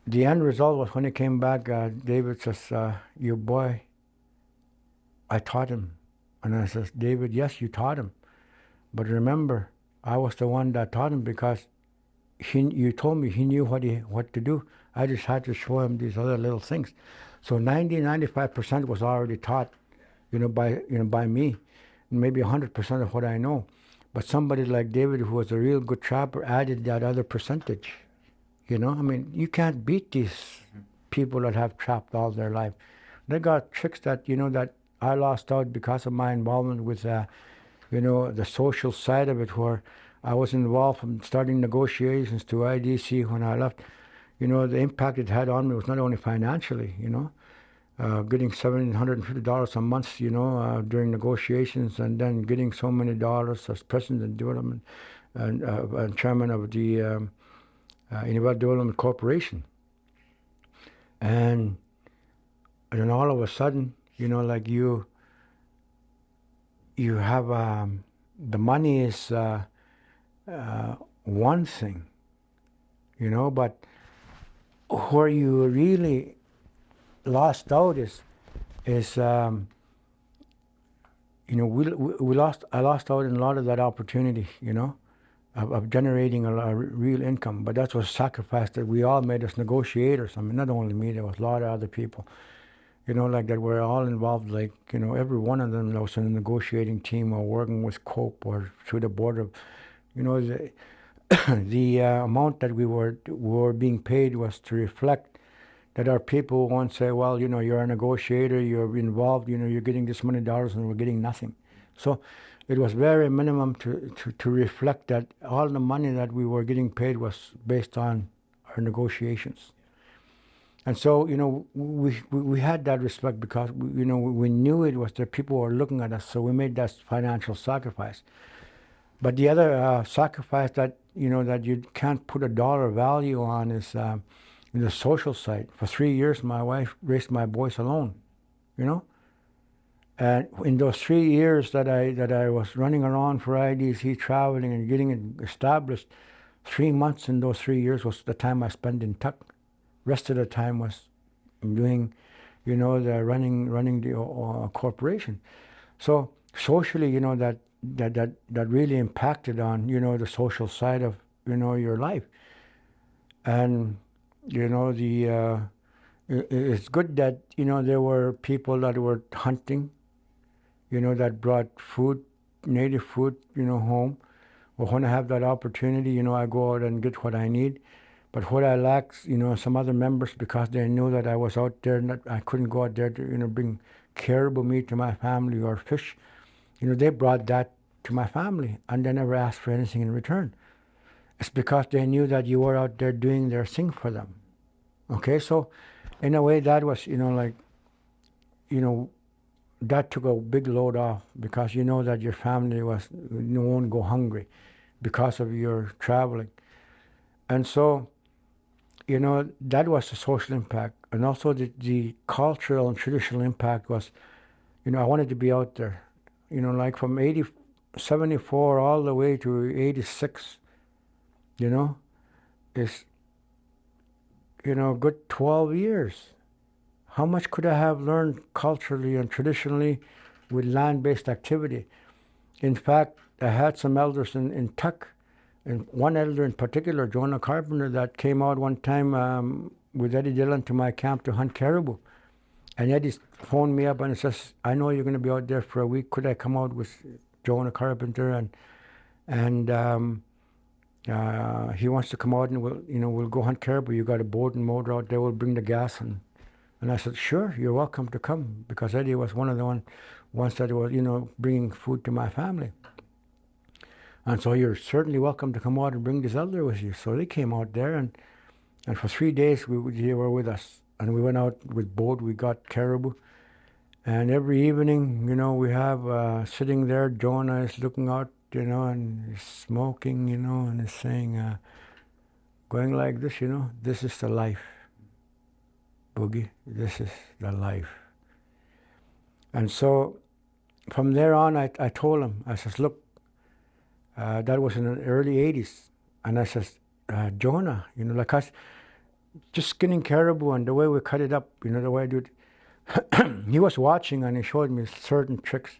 the end result was when he came back, David says, your boy, I taught him. And I says, David, yes, you taught him. But remember, I was the one that taught him because you told me he knew what to do. I just had to show him these other little things. So 95% was already taught, by me, maybe 100% of what I know. But somebody like David, who was a real good trapper, added that other percentage. I mean, you can't beat these people that have trapped all their life. They got tricks that, that I lost out because of my involvement with, the social side of it, where I was involved from starting negotiations to IDC when I left. The impact it had on me was not only financially, getting $750 a month, during negotiations, and then getting so many dollars as president of development and chairman of the Inuvialuit Development Corporation. And then all of a sudden, like you have the money is one thing, but where you really lost out is I lost out in a lot of that opportunity, of generating a real income. But that was a sacrifice that we all made as negotiators. I mean, not only me, there was a lot of other people, like that were all involved, like, every one of them that was in a negotiating team or working with COPE or through the board of, the amount that we were being paid was to reflect that our people won't say, well, you're a negotiator, you're involved, you're getting this many dollars and we're getting nothing. So it was very minimum to reflect that all the money that we were getting paid was based on our negotiations. And so, we had that respect because, we knew it was that people were looking at us, so we made that financial sacrifice. But the other sacrifice that, that you can't put a dollar value on is in the social side. For 3 years, my wife raised my boys alone, And in those 3 years that I was running around for IDC, traveling and getting it established, 3 months in those 3 years was the time I spent in Tuck. Rest of the time was doing, the running the corporation. So socially, that really impacted on, the social side of, your life. And, it's good that, there were people that were hunting, that brought food, native food, home. Well, when I have that opportunity, I go out and get what I need. But what I lacked, some other members, because they knew that I was out there, and I couldn't go out there to, bring caribou meat to my family or fish. They brought that to my family, and they never asked for anything in return. It's because they knew that you were out there doing their thing for them. Okay, so in a way that was, that took a big load off, because that your family won't go hungry because of your traveling. And so, that was the social impact. And also the cultural and traditional impact was, I wanted to be out there. Like from 74 all the way to 86, is, good 12 years. How much could I have learned culturally and traditionally with land-based activity? In fact, I had some elders in Tuck, and one elder in particular, Jonah Carpenter, that came out one time with Eddie Dillon to my camp to hunt caribou. And Eddie phoned me up and says, I know you're going to be out there for a week. Could I come out with Jonah Carpenter? And he wants to come out and we'll go hunt caribou. You got a boat and motor out there. We'll bring the gas. And I said, sure, you're welcome to come, because Eddie was one of the ones that was, bringing food to my family. And so you're certainly welcome to come out and bring this elder with you. So they came out there, and for 3 days they were with us. And we went out with boat, we got caribou. And every evening, we have sitting there, Jonah is looking out, and he's smoking, and he's saying, going like this, this is the life, Boogie, this is the life. And so from there on, I told him, I says, look, that was in the early 80s. And I says, Jonah, like us, just skinning caribou and the way we cut it up, the way I do it. He was watching and he showed me certain tricks,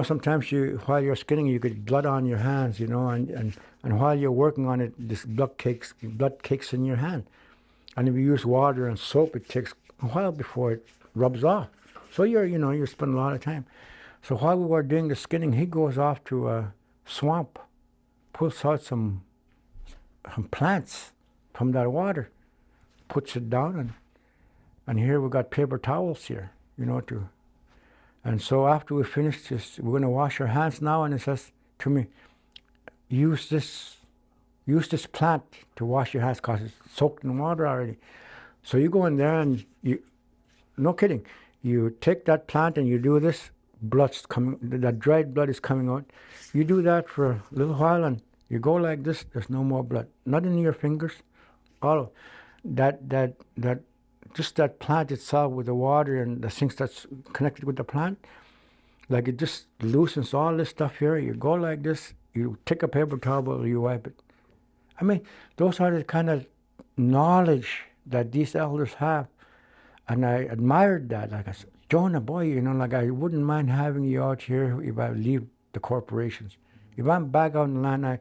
sometimes while you're skinning, you get blood on your hands, and while you're working on it, this blood cakes in your hand. And if you use water and soap, it takes a while before it rubs off. So you spend a lot of time. So while we were doing the skinning, he goes off to a swamp, pulls out some plants from that water, puts it down, and here we got paper towels here, and so after we finished this, we're going to wash our hands now, and he says to me, use this plant to wash your hands because it's soaked in water already. So you go in there and no kidding, you take that plant and you do this, blood's coming, that dried blood is coming out. You do that for a little while and you go like this, there's no more blood. Not in your fingers, all of that, just that plant itself with the water and the things that's connected with the plant, like it just loosens all this stuff here. You go like this, you take a paper towel, you wipe it. I mean, those are the kind of knowledge that these elders have. And I admired that. Like I said, Jonah, boy, like I wouldn't mind having you out here if I leave the corporations. If I'm back out in the land,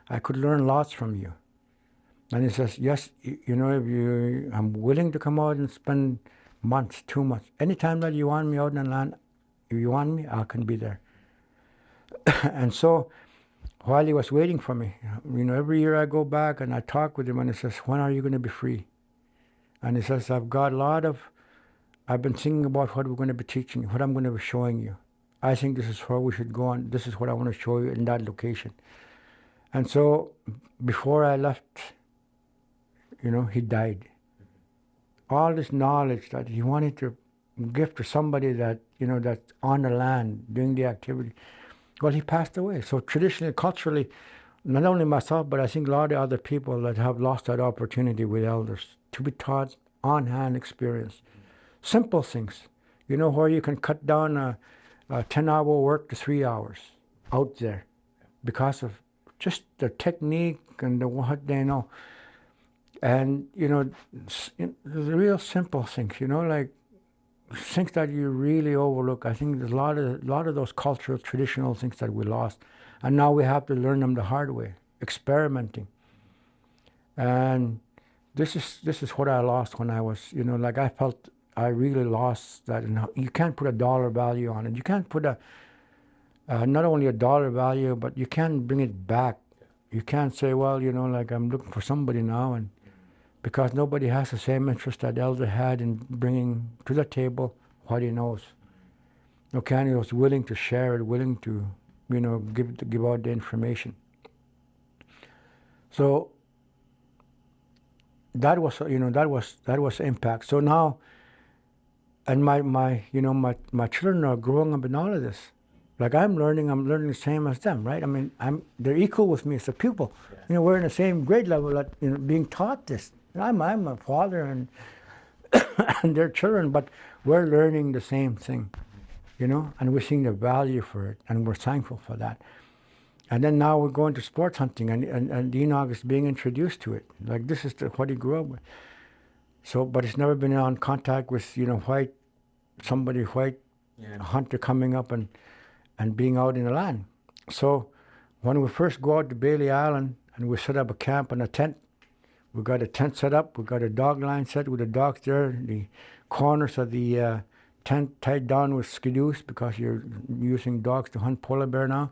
I could learn lots from you. And he says, yes, I'm willing to come out and spend months, 2 months. Anytime that you want me out in the land, if you want me, I can be there. And so while he was waiting for me, every year I go back and I talk with him and he says, when are you going to be free? And he says, I've been thinking about what we're going to be teaching you, what I'm going to be showing you. I think this is where we should go on. This is what I want to show you in that location. And so before I left, he died. All this knowledge that he wanted to give to somebody that, that's on the land doing the activity. Well, he passed away. So traditionally, culturally, not only myself, but I think a lot of other people that have lost that opportunity with elders to be taught on-hand experience. Simple things, where you can cut down a 10-hour work to 3 hours out there because of just the technique and what they know. And, the real simple things, like things that you really overlook. I think there's a lot of those cultural, traditional things that we lost. And now we have to learn them the hard way, experimenting. And this is what I lost when I was, like I felt I really lost that. And you can't put a dollar value on it. You can't put not only a dollar value, but you can't bring it back. You can't say, well, like I'm looking for somebody now, and because nobody has the same interest that Elder had in bringing to the table what he knows. Okay, he was willing to share it, willing to, give out the information. So that was impact. So now, and my children are growing up in all of this. Like I'm learning the same as them, right? I mean, they're equal with me as a pupil. Yeah. We're in the same grade level at being taught this. I'm a father and and their children, but we're learning the same thing, and we're seeing the value for it, and we're thankful for that. And then now we're going to sports hunting, and Enoch is being introduced to it. Like this is what he grew up with. So, but he's never been on contact with white hunter coming up and being out in the land. So when we first go out to Bailey Island and we set up a camp and a tent, we got a tent set up, we got a dog line set with the dogs there, the corners of the tent tied down with skidoos because you're using dogs to hunt polar bear now.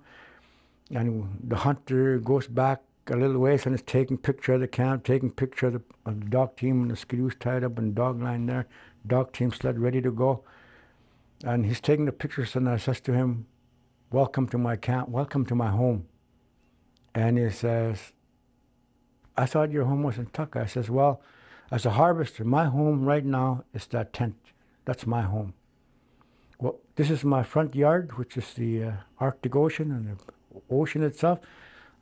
And the hunter goes back a little ways and is taking picture of the camp, taking picture of the dog team and the skidoos tied up and dog line there, dog team sled ready to go. And he's taking the pictures and I says to him, welcome to my camp, welcome to my home. And he says, I thought your home was in Tucka. I says, well, as a harvester, my home right now is that tent. That's my home. Well, this is my front yard, which is the Arctic Ocean and the ocean itself.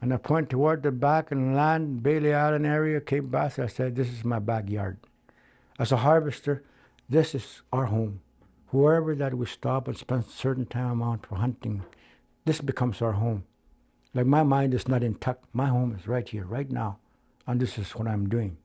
And I point toward the back and land, Bailey Island area, Cape Bass. I said, this is my backyard. As a harvester, this is our home. Wherever that we stop and spend a certain time amount for hunting, this becomes our home. Like my mind is not intact. My home is right here, right now. And this is what I'm doing.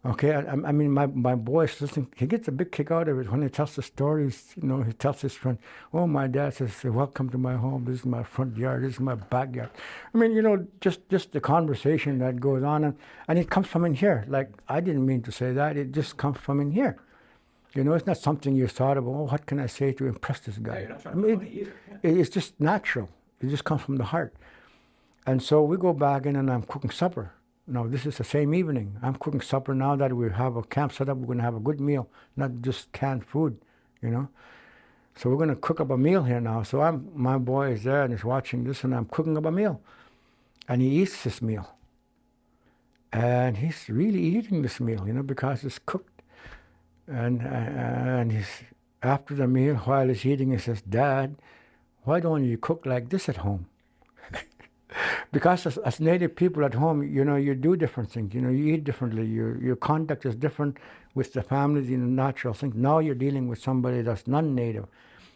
Okay, I mean, my boy is listening. He gets a big kick out of it when he tells the stories. You know, he tells his friend, "Oh, my dad says, welcome to my home. This is my front yard. This is my backyard." I mean, you know, just the conversation that goes on, and it comes from in here. Like, I didn't mean to say that. It just comes from in here. You know, it's not something you thought of. Oh, what can I say to impress this guy? Yeah, you're not trying to be funny either. Yeah. It's just natural. It just comes from the heart. And so we go back in, and I'm cooking supper. No, this is the same evening. I'm cooking supper now that we have a camp set up. We're going to have a good meal, not just canned food, you know. So we're going to cook up a meal here now. So my boy is there and he's watching this, and I'm cooking up a meal. And he eats this meal. And he's really eating this meal, you know, because it's cooked. And he's, after the meal, while he's eating, he says, "Dad, why don't you cook like this at home?" Because as Native people at home, you know, you do different things. You know, you eat differently. Your conduct is different with the families, you know, natural things. Now you're dealing with somebody that's non-Native.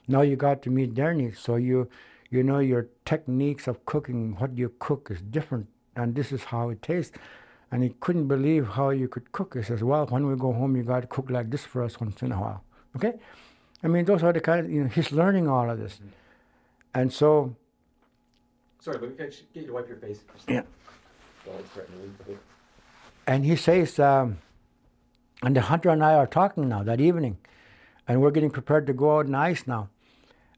Now you got to meet their needs. So you know, your techniques of cooking, what you cook is different. And this is how it tastes. And he couldn't believe how you could cook. He says, "Well, when we go home, you got to cook like this for us once in a while." Okay? I mean, those are the kind of, you know, he's learning all of this. Mm-hmm. And so... Sorry, but get you to wipe your face. Yeah. Dog's threatening to leave the booth. And he says, and the hunter and I are talking now that evening, and we're getting prepared to go out on ice now.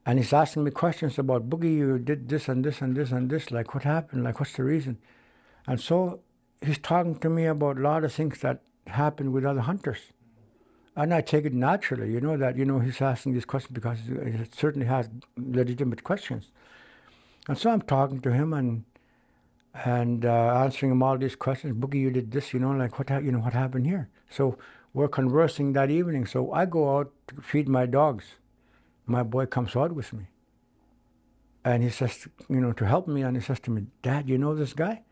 And he's asking me questions about, "Boogie, you did this and this and this and this. Like, what happened? Like, what's the reason?" And so he's talking to me about a lot of things that happened with other hunters. And I take it naturally, you know, that, you know, he's asking these questions because he certainly has legitimate questions. And so I'm talking to him and answering him all these questions. "Boogie, you did this, you know, like what happened here?" So we're conversing that evening. So I go out to feed my dogs. My boy comes out with me. And he says, you know, to help me, and he says to me, "Dad, you know this guy?"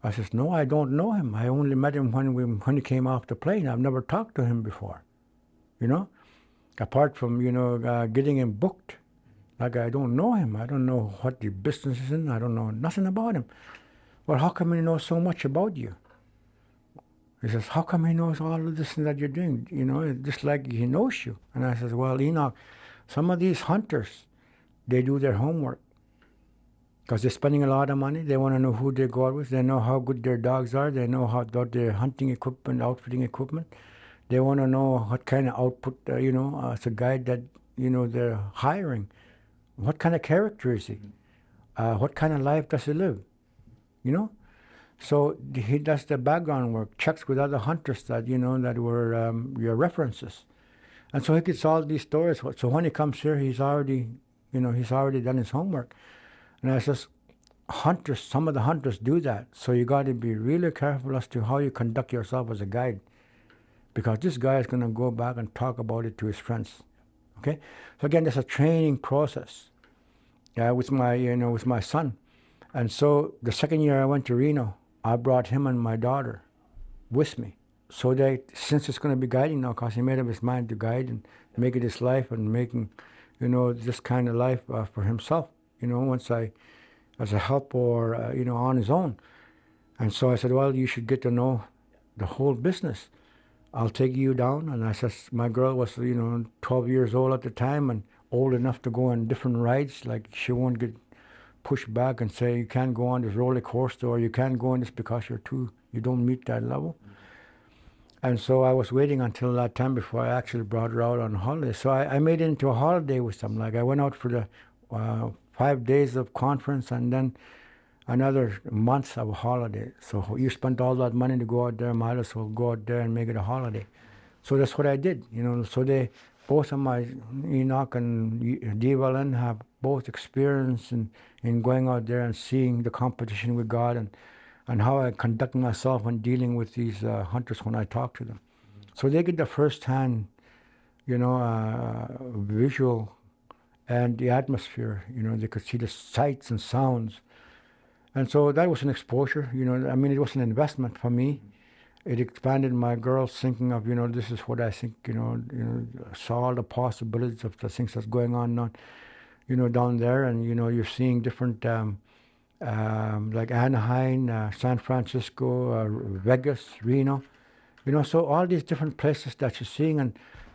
I says, "No, I don't know him. I only met him when he came off the plane. I've never talked to him before, you know, apart from, you know, getting him booked. Like, I don't know him. I don't know what the business is in. I don't know nothing about him." "Well, how come he knows so much about you?" He says, "How come he knows all of this that you're doing? You know, just like he knows you." And I says, "Well, Enoch, some of these hunters, they do their homework. Because they're spending a lot of money. They want to know who they go out with. They know how good their dogs are. They know about their hunting equipment, outfitting equipment. They want to know what kind of output, you know, as a guide that, you know, they're hiring. What kind of character is he? What kind of life does he live? You know? So he does the background work, checks with other hunters that, you know, that were your references. And so he gets all these stories. So when he comes here, he's already done his homework. And I says, hunters, some of the hunters do that. So you got to be really careful as to how you conduct yourself as a guide. Because this guy is going to go back and talk about it to his friends. Okay? So again, there's a training process with my son. And so the second year I went to Reno, I brought him and my daughter with me. So since it's going to be guiding now, because he made up his mind to guide and make it his life and making, you know, this kind of life for himself, you know, as a help or, you know, on his own. And so I said, "Well, you should get to know the whole business. I'll take you down." And I said, my girl was, you know, 12 years old at the time and old enough to go on different rides. Like, she won't get pushed back and say, "You can't go on this roller coaster," or "You can't go on this because you don't meet that level." And so I was waiting until that time before I actually brought her out on holiday. So I made it into a holiday with them. Like, I went out for the 5 days of conference and then another month of a holiday. So you spent all that money to go out there, might as well go out there and make it a holiday. So that's what I did, you know. So both of my, Enoch and Devalin, have both experience in going out there and seeing the competition we got and how I conduct myself when dealing with these hunters when I talk to them. So they get the first-hand, you know, visual and the atmosphere. They could see the sights and sounds. And so that was an exposure. It was an investment for me. It expanded my girls' thinking of, this is what I think, saw all the possibilities of the things that's going on, down there. And, you're seeing different, like Anaheim, San Francisco, Vegas, Reno, so all these different places that you're seeing.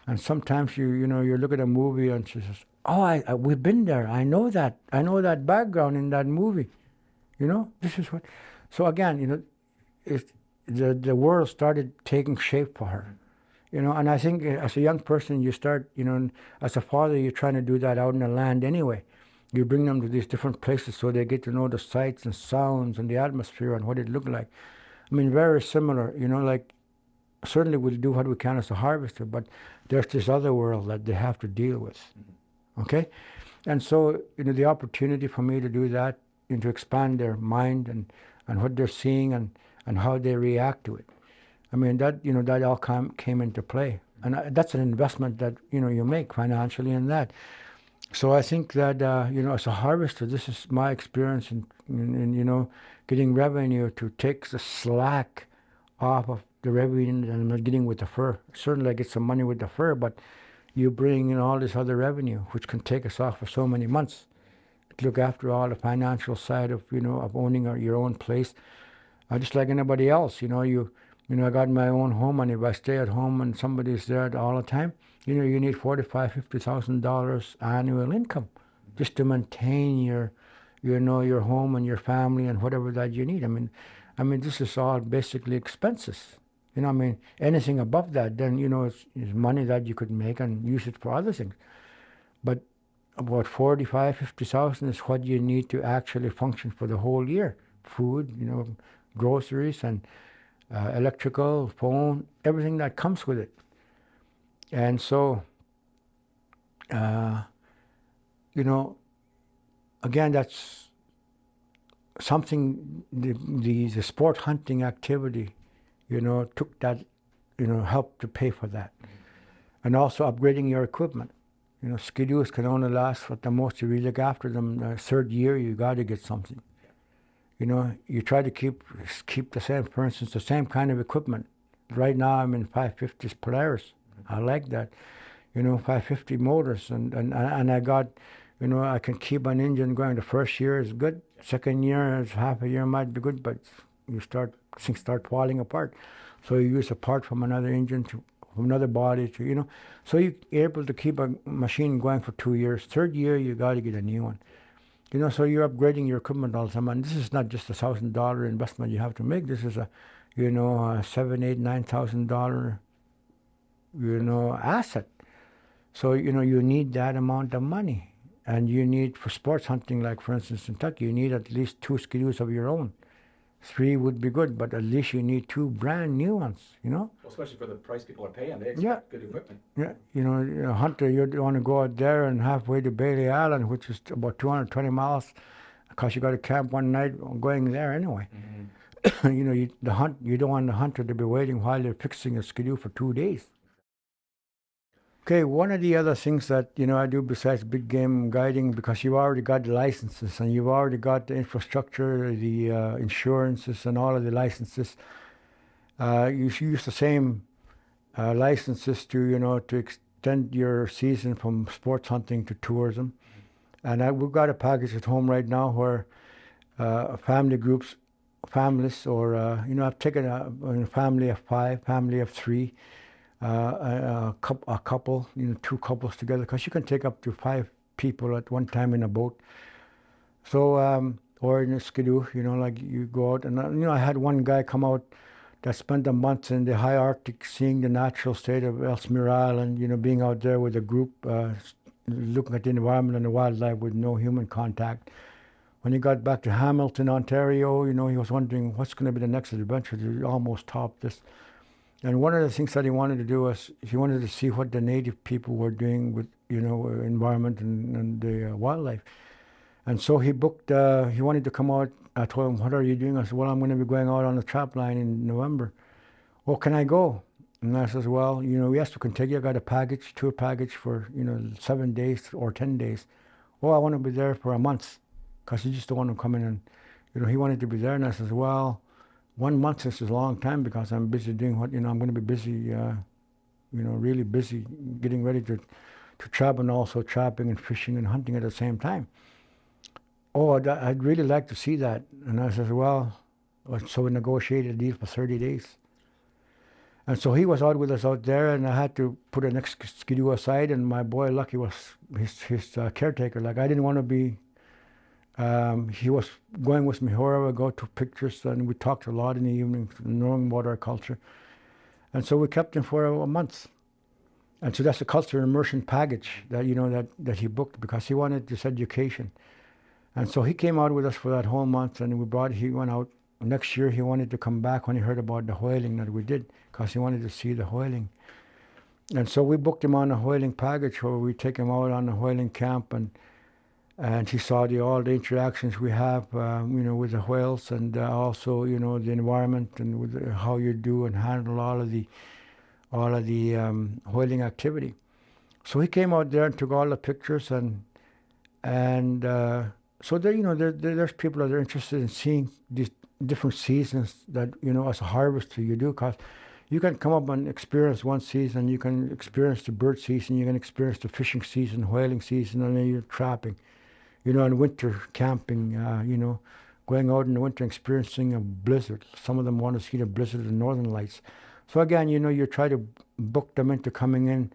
And sometimes you look at a movie and she says, oh, we've been there. I know that background in that movie. This is what. So again, the world started taking shape for her. And I think as a young person, you start, as a father, you're trying to do that out in the land anyway. You bring them to these different places so they get to know the sights and sounds and the atmosphere and what it looked like. Very similar, like certainly we'll do what we can as a harvester, but there's this other world that they have to deal with. Okay? And so, the opportunity for me to do that, and to expand their mind and what they're seeing and how they react to it. That all came into play. And that's an investment that, you make financially in that. So I think that, as a harvester, this is my experience in getting revenue to take the slack off of the revenue that I'm not getting with the fur. Certainly I get some money with the fur, but you bring in all this other revenue, which can take us off for so many months. Look after all the financial side of of owning your own place, just like anybody else. I got my own home, and if I stay at home and somebody's there all the time, you need $45,000-$50,000 annual income just to maintain your home and your family and whatever that you need. This is all basically expenses. Anything above that, then is money that you could make and use it for other things. But about $45,000-$50,000 is what you need to actually function for the whole year. Food, groceries and electrical, phone, everything that comes with it. And so, again, that's something, the sport hunting activity, took that, helped to pay for that. And also upgrading your equipment. Skidoos can only last what the most you really look after them. The third year, you got to get something. You try to keep the same, for instance, the same kind of equipment. Right now, I'm in 550s Polaris. I like that. 550 motors, and I got, I can keep an engine going. The first year is good. Second year is half a year might be good, but things start falling apart. So you use a part from another engine from another body to, so you're able to keep a machine going for 2 years. Third year, you got to get a new one. So you're upgrading your equipment all the time. And this is not just $1,000 investment you have to make. This is a $7,000, $8,000, $9,000, asset. So, you need that amount of money. And you need, for sports hunting, like for instance in Kentucky, you need at least 2 skidoos of your own. 3 would be good, but at least you need 2 brand new ones, Well, especially for the price people are paying, they expect good equipment. Yeah, hunter, you want to go out there and halfway to Bailey Island, which is about 220 miles, because you got to camp one night going there anyway. Mm-hmm. You don't want the hunter to be waiting while you're fixing a skidoo for 2 days. Okay, one of the other things that I do besides big game guiding, because you've already got the licenses and you've already got the infrastructure, the insurances and all of the licenses. You use the same licenses to extend your season from sports hunting to tourism. And we've got a package at home right now where families, or I've taken a family of 5, family of 3. A couple, 2 couples together, because you can take up to 5 people at one time in a boat. So, or in a skidoo, like you go out, and I had one guy come out that spent a month in the high Arctic, seeing the natural state of Ellesmere Island, being out there with a group, looking at the environment and the wildlife with no human contact. When he got back to Hamilton, Ontario, he was wondering what's going to be the next adventure to almost top this. And one of the things that he wanted to do was he wanted to see what the native people were doing with, environment and the wildlife. And so he booked, he wanted to come out. I told him, what are you doing? I said, well, I'm going to be going out on the trap line in November. Oh, can I go? And I says, well, yes, we can take you. I got a package, tour package for, 7 days or 10 days. Oh, I want to be there for a month because he just don't want to come in and, he wanted to be there. And I says, well, 1 month is a long time because I'm busy doing what, I'm going to be busy, really busy getting ready to travel and also trapping and fishing and hunting at the same time. Oh, I'd really like to see that. And I says, well, so we negotiated a deal for 30 days. And so he was out with us out there, and I had to put an next skidoo aside, and my boy Lucky was his caretaker. Like, I didn't want to be, he was going with me wherever I go, took pictures, and we talked a lot in the evening, knowing about our culture. And so we kept him for a month. And so that's a cultural immersion package that, that he booked because he wanted this education. And so he came out with us for that whole month, and he went out. Next year he wanted to come back when he heard about the whaling that we did, because he wanted to see the whaling. And so we booked him on a whaling package where we take him out on a whaling camp, and he saw all the interactions we have, with the whales, and also, the environment and with how you do and handle all of the whaling activity. So he came out there and took all the pictures, and so there, there's people that are interested in seeing these different seasons that, as a harvester you do, because you can come up and experience one season, you can experience the bird season, you can experience the fishing season, whaling season, and then you're trapping, and winter camping, going out in the winter experiencing a blizzard. Some of them want to see the blizzard and northern lights. So again, you try to book them into coming in,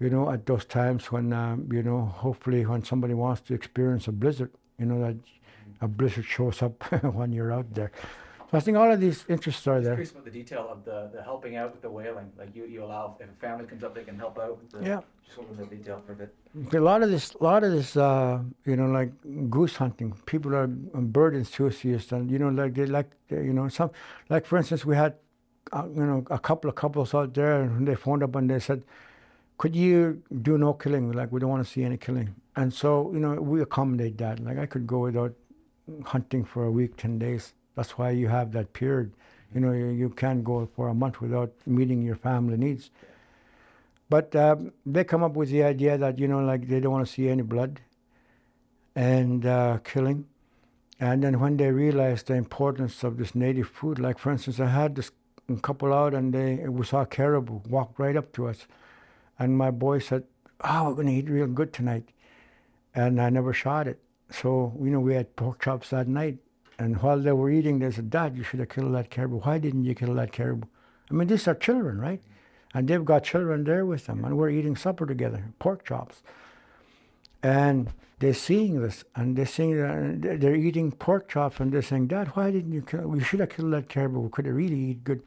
at those times when, hopefully when somebody wants to experience a blizzard, that a blizzard shows up when you're out there. So I think all of these interests are there. Curious about the detail of the helping out with the whaling. Like you allow, if a family comes up, they can help out with the, Yeah. Just want the detail for a bit. A lot of this, like goose hunting. People are bird enthusiasts, and some, like for instance, we had, a couple of couples out there, and they phoned up and they said, "Could you do no killing? Like, we don't want to see any killing." And so, we accommodate that. Like, I could go without hunting for a week, 10 days. That's why you have that period. You can't go for a month without meeting your family needs. But they come up with the idea that, like, they don't want to see any blood and killing. And then when they realize the importance of this native food, like, for instance, I had this couple out, and we saw caribou walk right up to us. And my boy said, "Oh, we're going to eat real good tonight." And I never shot it. So, we had pork chops that night. And while they were eating, they said, "Dad, you should have killed that caribou. Why didn't you kill that caribou?" I mean, these are children, right? And they've got children there with them, and we're eating supper together, pork chops. And they're seeing this, and they're eating pork chops, and they're saying, "Dad, why didn't you kill? We should have killed that caribou. We could have really eat good."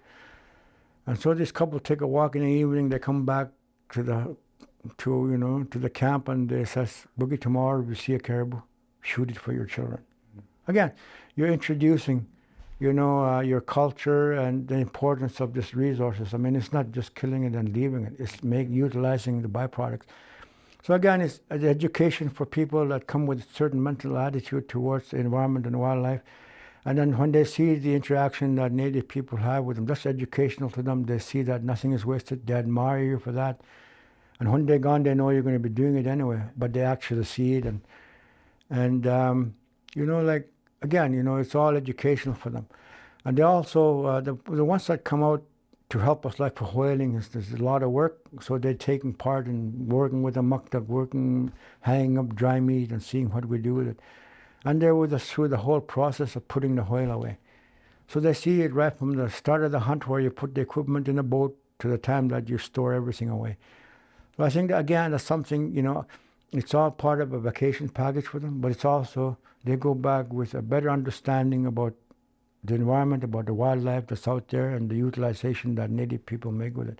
And so this couple take a walk in the evening. They come back to the camp, and they says, "Boogie, tomorrow if you see a caribou, shoot it for your children." Again, you're introducing, your culture and the importance of these resources. I mean, it's not just killing it and leaving it. It's utilizing the byproducts. So again, it's an education for people that come with a certain mental attitude towards the environment and wildlife. And then when they see the interaction that Native people have with them, that's educational to them. They see that nothing is wasted. They admire you for that. And when they're gone, they know you're going to be doing it anyway. But they actually see it. And like, again, it's all educational for them. And they also, the ones that come out to help us, like for whaling, there's a lot of work. So they're taking part in working with the muktuk, hanging up dry meat and seeing what we do with it. And they're with us through the whole process of putting the whale away. So they see it right from the start of the hunt, where you put the equipment in the boat, to the time that you store everything away. So I think that, again, that's something, it's all part of a vacation package for them, but it's also, they go back with a better understanding about the environment, about the wildlife that's out there, and the utilization that Native people make with it.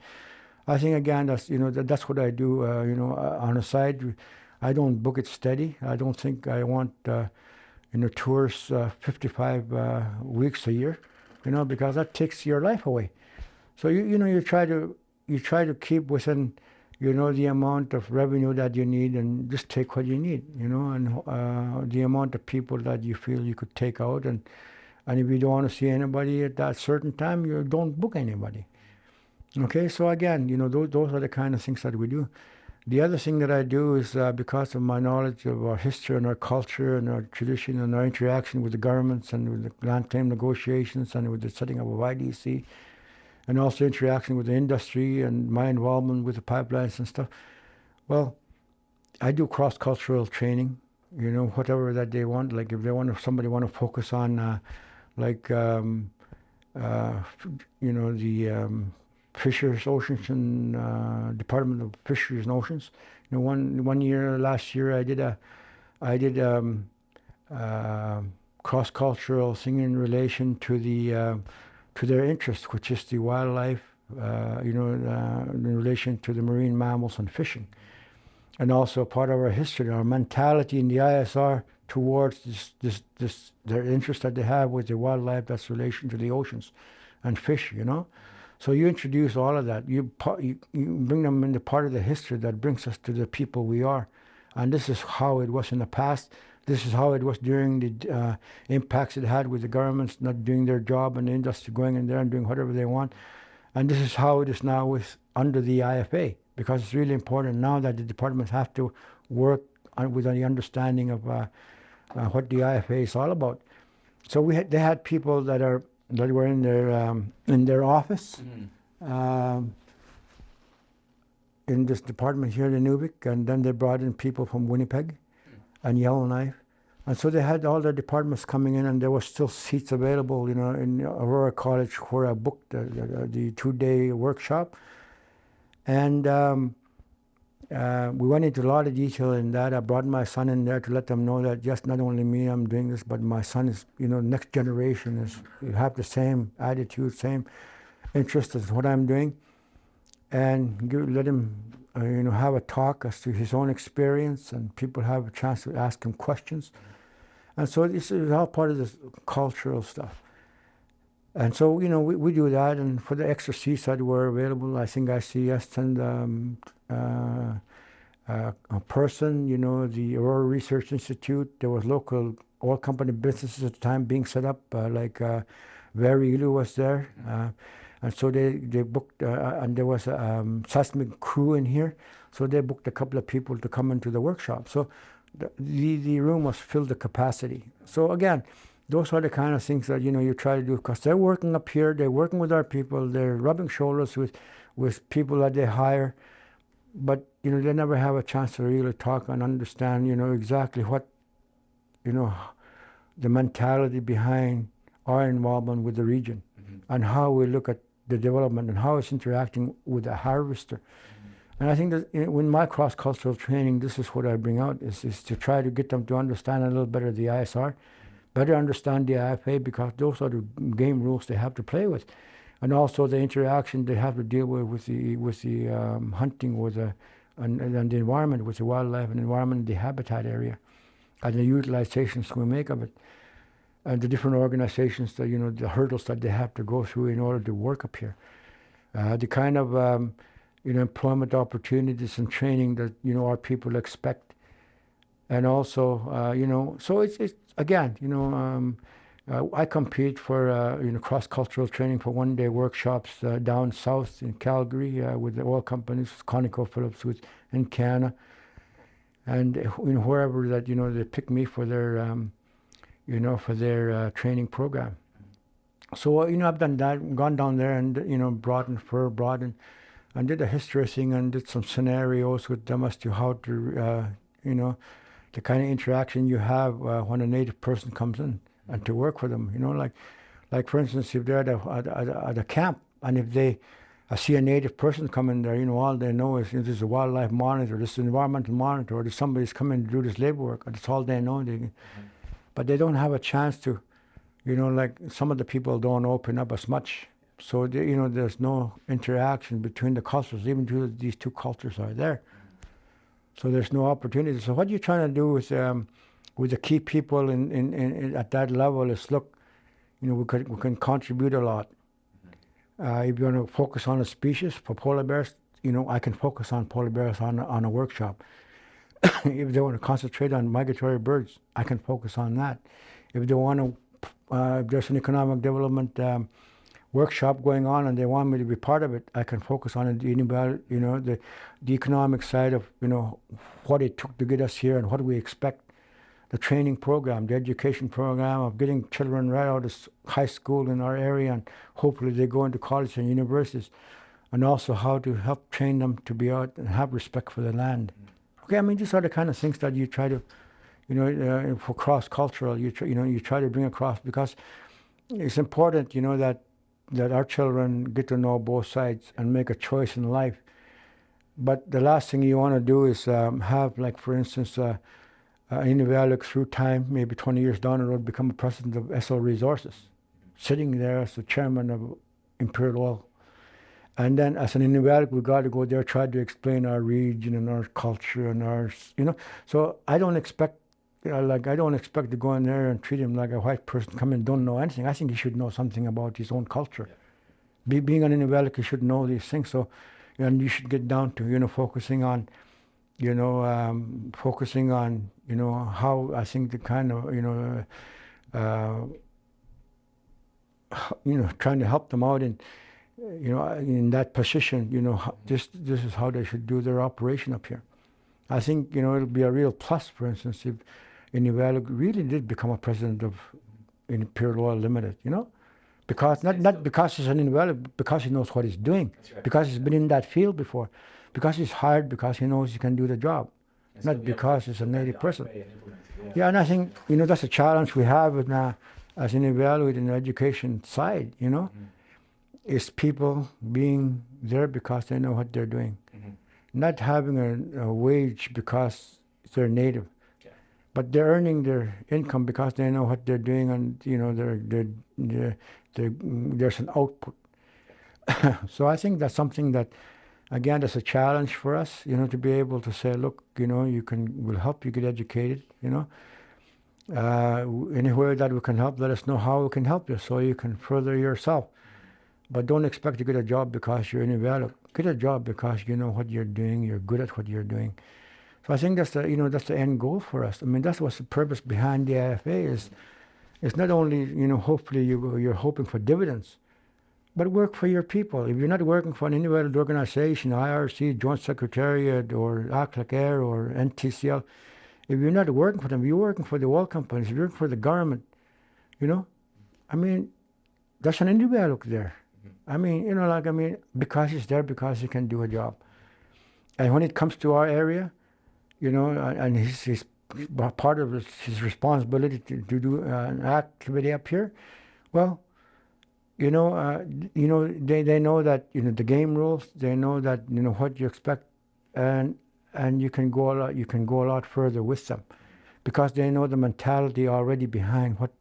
I think, again, that's, that's what I do, on the side. I don't book it steady. I don't think I want, tours 55 weeks a year, because that takes your life away. So, you try to keep within, the amount of revenue that you need, and just take what you need, and the amount of people that you feel you could take out. And if you don't want to see anybody at that certain time, you don't book anybody. Okay, so again, those are the kind of things that we do. The other thing that I do is because of my knowledge of our history and our culture and our tradition and our interaction with the governments and with the land claim negotiations and with the setting up of IDC, and also interaction with the industry and my involvement with the pipelines and stuff. Well, I do cross-cultural training, whatever that they want. Like if somebody want to focus on, the Fisheries, Oceans, and Department of Fisheries and Oceans. One year, last year, I did cross-cultural thing in relation to to their interest, which is the wildlife, in relation to the marine mammals and fishing. And also part of our history, our mentality in the ISR towards this their interest that they have with the wildlife that's relation to the oceans and fish, So you introduce all of that. You bring them into part of the history that brings us to the people we are. And this is how it was in the past. This is how it was during the impacts it had with the governments not doing their job and the industry going in there and doing whatever they want. And this is how it is now under the IFA, because it's really important now that the departments have to work with the understanding of what the IFA is all about. So they had people that were in their office in this department here in Inuvik, and then they brought in people from Winnipeg and Yellowknife. And so they had all their departments coming in, and there were still seats available, in Aurora College where I booked the 2-day workshop. And we went into a lot of detail in that. I brought my son in there to let them know that just not only me, I'm doing this, but my son is, next generation you have the same attitude, same interest as what I'm doing. And let him, have a talk as to his own experience, and people have a chance to ask him questions. And so this is all part of this cultural stuff. And so, we do that, and for the extra seats that were available, I think I see us send a person, the Aurora Research Institute. There was local oil company businesses at the time being set up, Very Ilu was there. And so they booked, and there was a seismic crew in here, so they booked a couple of people to come into the workshop. So the room was filled to capacity. So again, those are the kind of things that you try to do, because they're working up here, they're working with our people, they're rubbing shoulders with people that they hire, but they never have a chance to really talk and understand exactly what the mentality behind our involvement with the region, and how we look at the development and how it's interacting with the harvester. And I think that in my cross-cultural training, this is what I bring out, is to try to get them to understand a little better the ISR, better understand the IFA, because those are the game rules they have to play with. And also the interaction they have to deal with the hunting and the environment, with the wildlife and environment, the habitat area, and the utilizations we make of it. And the different organizations that, the hurdles that they have to go through in order to work up here. The kind of, employment opportunities and training that, our people expect. And also, so it's again, I compete for, cross-cultural training for 1-day workshops down south in Calgary with the oil companies, ConocoPhillips in Canada. And, wherever that, they pick me for their, training program. So, I've done that, gone down there and, brought in, and did a history thing and did some scenarios with them as to how to, the kind of interaction you have when a native person comes in and to work for them. Like for instance, if they're at a camp, and if they see a native person come in there, all they know is this is a wildlife monitor, this is an environmental monitor, or somebody's coming to do this labor work, and that's all they know. But they don't have a chance to, like some of the people don't open up as much. So, there's no interaction between the cultures, even though these two cultures are there. So there's no opportunity. So what you're trying to do with the key people in at that level is, look, we can contribute a lot. If you want to focus on a species for polar bears, I can focus on polar bears on a workshop. If they want to concentrate on migratory birds, I can focus on that. If they want to, if there's an economic development workshop going on and they want me to be part of it, I can focus on the the economic side of what it took to get us here and what we expect. The training program, the education program of getting children right out of high school in our area and hopefully they go into college and universities, and also how to help train them to be out and have respect for the land. Okay, I mean these are the kind of things that you try to, for cross-cultural, you try to bring across, because it's important, that our children get to know both sides and make a choice in life. But the last thing you want to do is have, like for instance, Inuvialuit through time, maybe 20 years down the road, become a president of SO Resources, sitting there as the chairman of Imperial Oil. And then as an Inuvialuit, we got to go there, try to explain our region and our culture and our, So I don't expect, I don't expect to go in there and treat him like a white person, come in, don't know anything. I think he should know something about his own culture. Yeah. Being an Inuvialuit, he should know these things. So, and you should get down to, focusing on, how I think the kind of, trying to help them out in, in that position, this is how they should do their operation up here. I think, it'll be a real plus, for instance, if Inuvialuit really did become a president of Imperial Oil Limited, because not because he's an Inuvialuit, but because he knows what he's doing, right. Because he's been in that field before, because he's hired, because he knows he can do the job, and not because he's a native person. Yeah, and I think, that's a challenge we have as Inuvialuit in the education side, is people being there because they know what they're doing. Not having a wage because they're native, but they're earning their income because they know what they're doing, and there's an output. So I think that's something that, again, that's a challenge for us, to be able to say, look, we'll help you get educated, anywhere that we can help, let us know how we can help you so you can further yourself. But don't expect to get a job because you're Inuvialuit. Get a job because you know what you're doing, you're good at what you're doing. So I think that's the end goal for us. I mean, that's what's the purpose behind the IFA is. It's not only, hopefully you're hoping for dividends, but work for your people. If you're not working for an Inuvialuit organization, IRC, Joint Secretariat, or ACLAC Air, or NTCL, if you're not working for them, you're working for the oil companies, you're working for the government, I mean, that's an Inuvialuit there. I mean, because he's there, because he can do a job. And when it comes to our area, and his part of his responsibility to do an activity up here, well, they know that the game rules. They know that what you expect, and you can go a lot further with them, because they know the mentality already behind what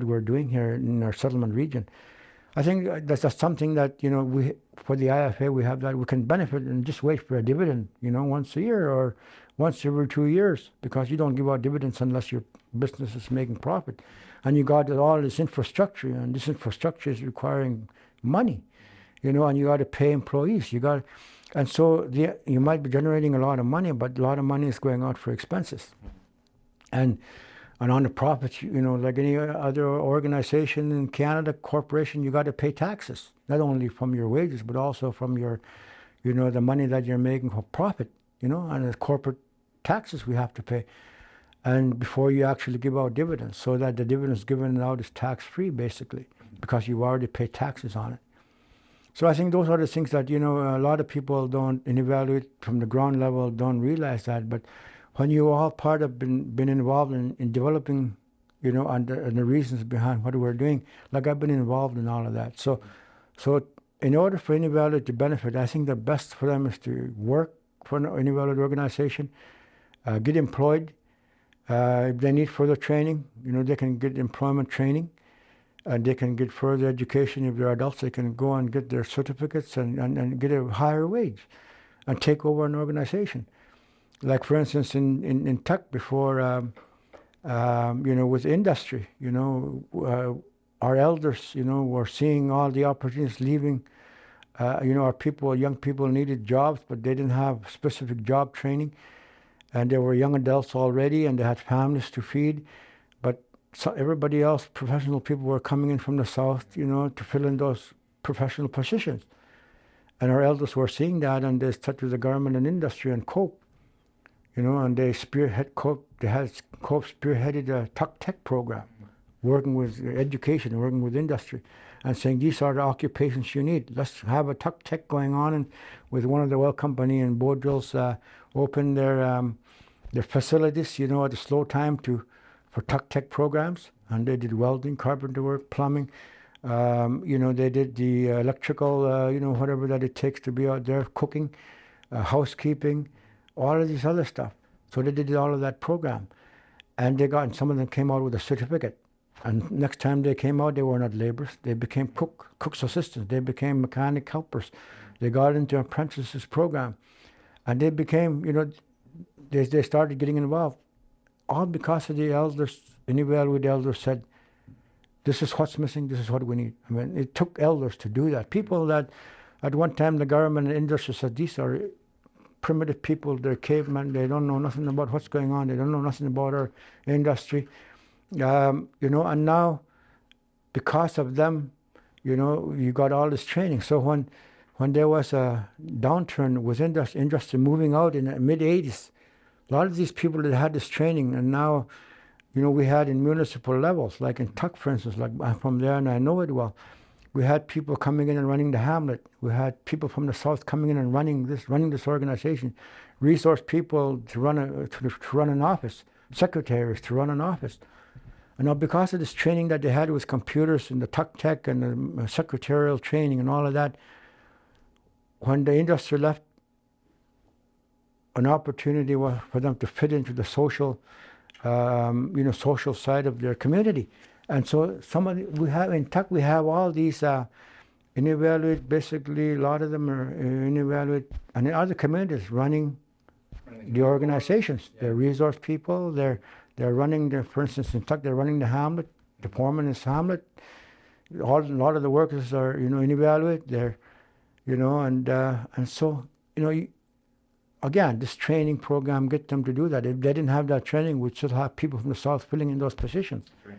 we're doing here in our settlement region. I think that's something that we, for the IFA, we have that we can benefit and just wait for a dividend, once a year or once every 2 years, because you don't give out dividends unless your business is making profit, and you got all this infrastructure, and this infrastructure is requiring money, and you got to pay employees, and so you might be generating a lot of money, but a lot of money is going out for expenses, and on the profits, like any other organization in Canada, corporation, you got to pay taxes, not only from your wages, but also from your, the money that you're making for profit, and the corporate taxes we have to pay. And before you actually give out dividends, so that the dividends given out is tax-free, basically, because you already pay taxes on it. So I think those are the things that, a lot of people don't evaluate from the ground level, don't realize that, but when you all part of been involved in developing, and the reasons behind what we're doing, like I've been involved in all of that. So in order for Inuvialuit to benefit, I think the best for them is to work for an Inuvialuit organization, get employed. If they need further training, they can get employment training, and they can get further education. If they're adults, they can go and get their certificates and get a higher wage and take over an organization. Like, for instance, in Tuck before, with industry, our elders, were seeing all the opportunities leaving. Our young people needed jobs, but they didn't have specific job training. And they were young adults already, and they had families to feed. But everybody else, professional people, were coming in from the south, to fill in those professional positions. And our elders were seeing that, and they started the government and industry and COPE, and they spearheaded a Tuck Tech program, working with education, working with industry, and saying these are the occupations you need. Let's have a Tuck Tech going on, and with one of the oil company in Bodril's open their facilities, at a slow time for Tuck Tech programs, and they did welding, carpenter work, plumbing. They did the electrical, whatever that it takes to be out there, cooking, housekeeping, all of this other stuff. So they did all of that program. And some of them came out with a certificate. And next time they came out, they were not laborers. They became cook's assistants. They became mechanic helpers. They got into apprentices program. And they became, they started getting involved. All because of the elders. Inuvialuit elders said, this is what's missing, this is what we need. I mean, it took elders to do that. People that, at one time, the government and industry said, these are primitive people, they're cavemen, they don't know nothing about what's going on, they don't know nothing about our industry. And now, because of them, you got all this training. So when there was a downturn with industry moving out in the mid-'80s, a lot of these people that had this training, and now, we had in municipal levels, like in Tuck, for instance, like I'm from there and I know it well. We had people coming in and running the hamlet. We had people from the south coming in and running this organization. Resource people to run an office, secretaries to run an office. And now because of this training that they had with computers and the Tuck Tech and the secretarial training and all of that, when the industry left, an opportunity was for them to fit into the social social side of their community. And so we have in Tuck, we have all these Inuvialuit, basically a lot of them are Inuvialuit, and in other communities running the organizations. Yeah. They're resource people, they're running for instance in Tuck, they're running the hamlet, the foreman is hamlet. A lot of the workers are, Inuvialuit, and so, again, this training program get them to do that. If they didn't have that training, we'd still have people from the south filling in those positions. Right.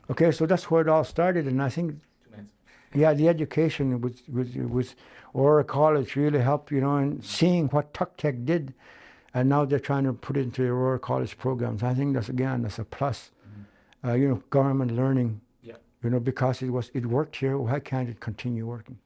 Okay, so that's where it all started, and I think, the education with Aurora College really helped, in seeing what Tuck Tech did, and now they're trying to put it into the Aurora College programs. I think that's a plus. Government learning, because it worked here. Why can't it continue working?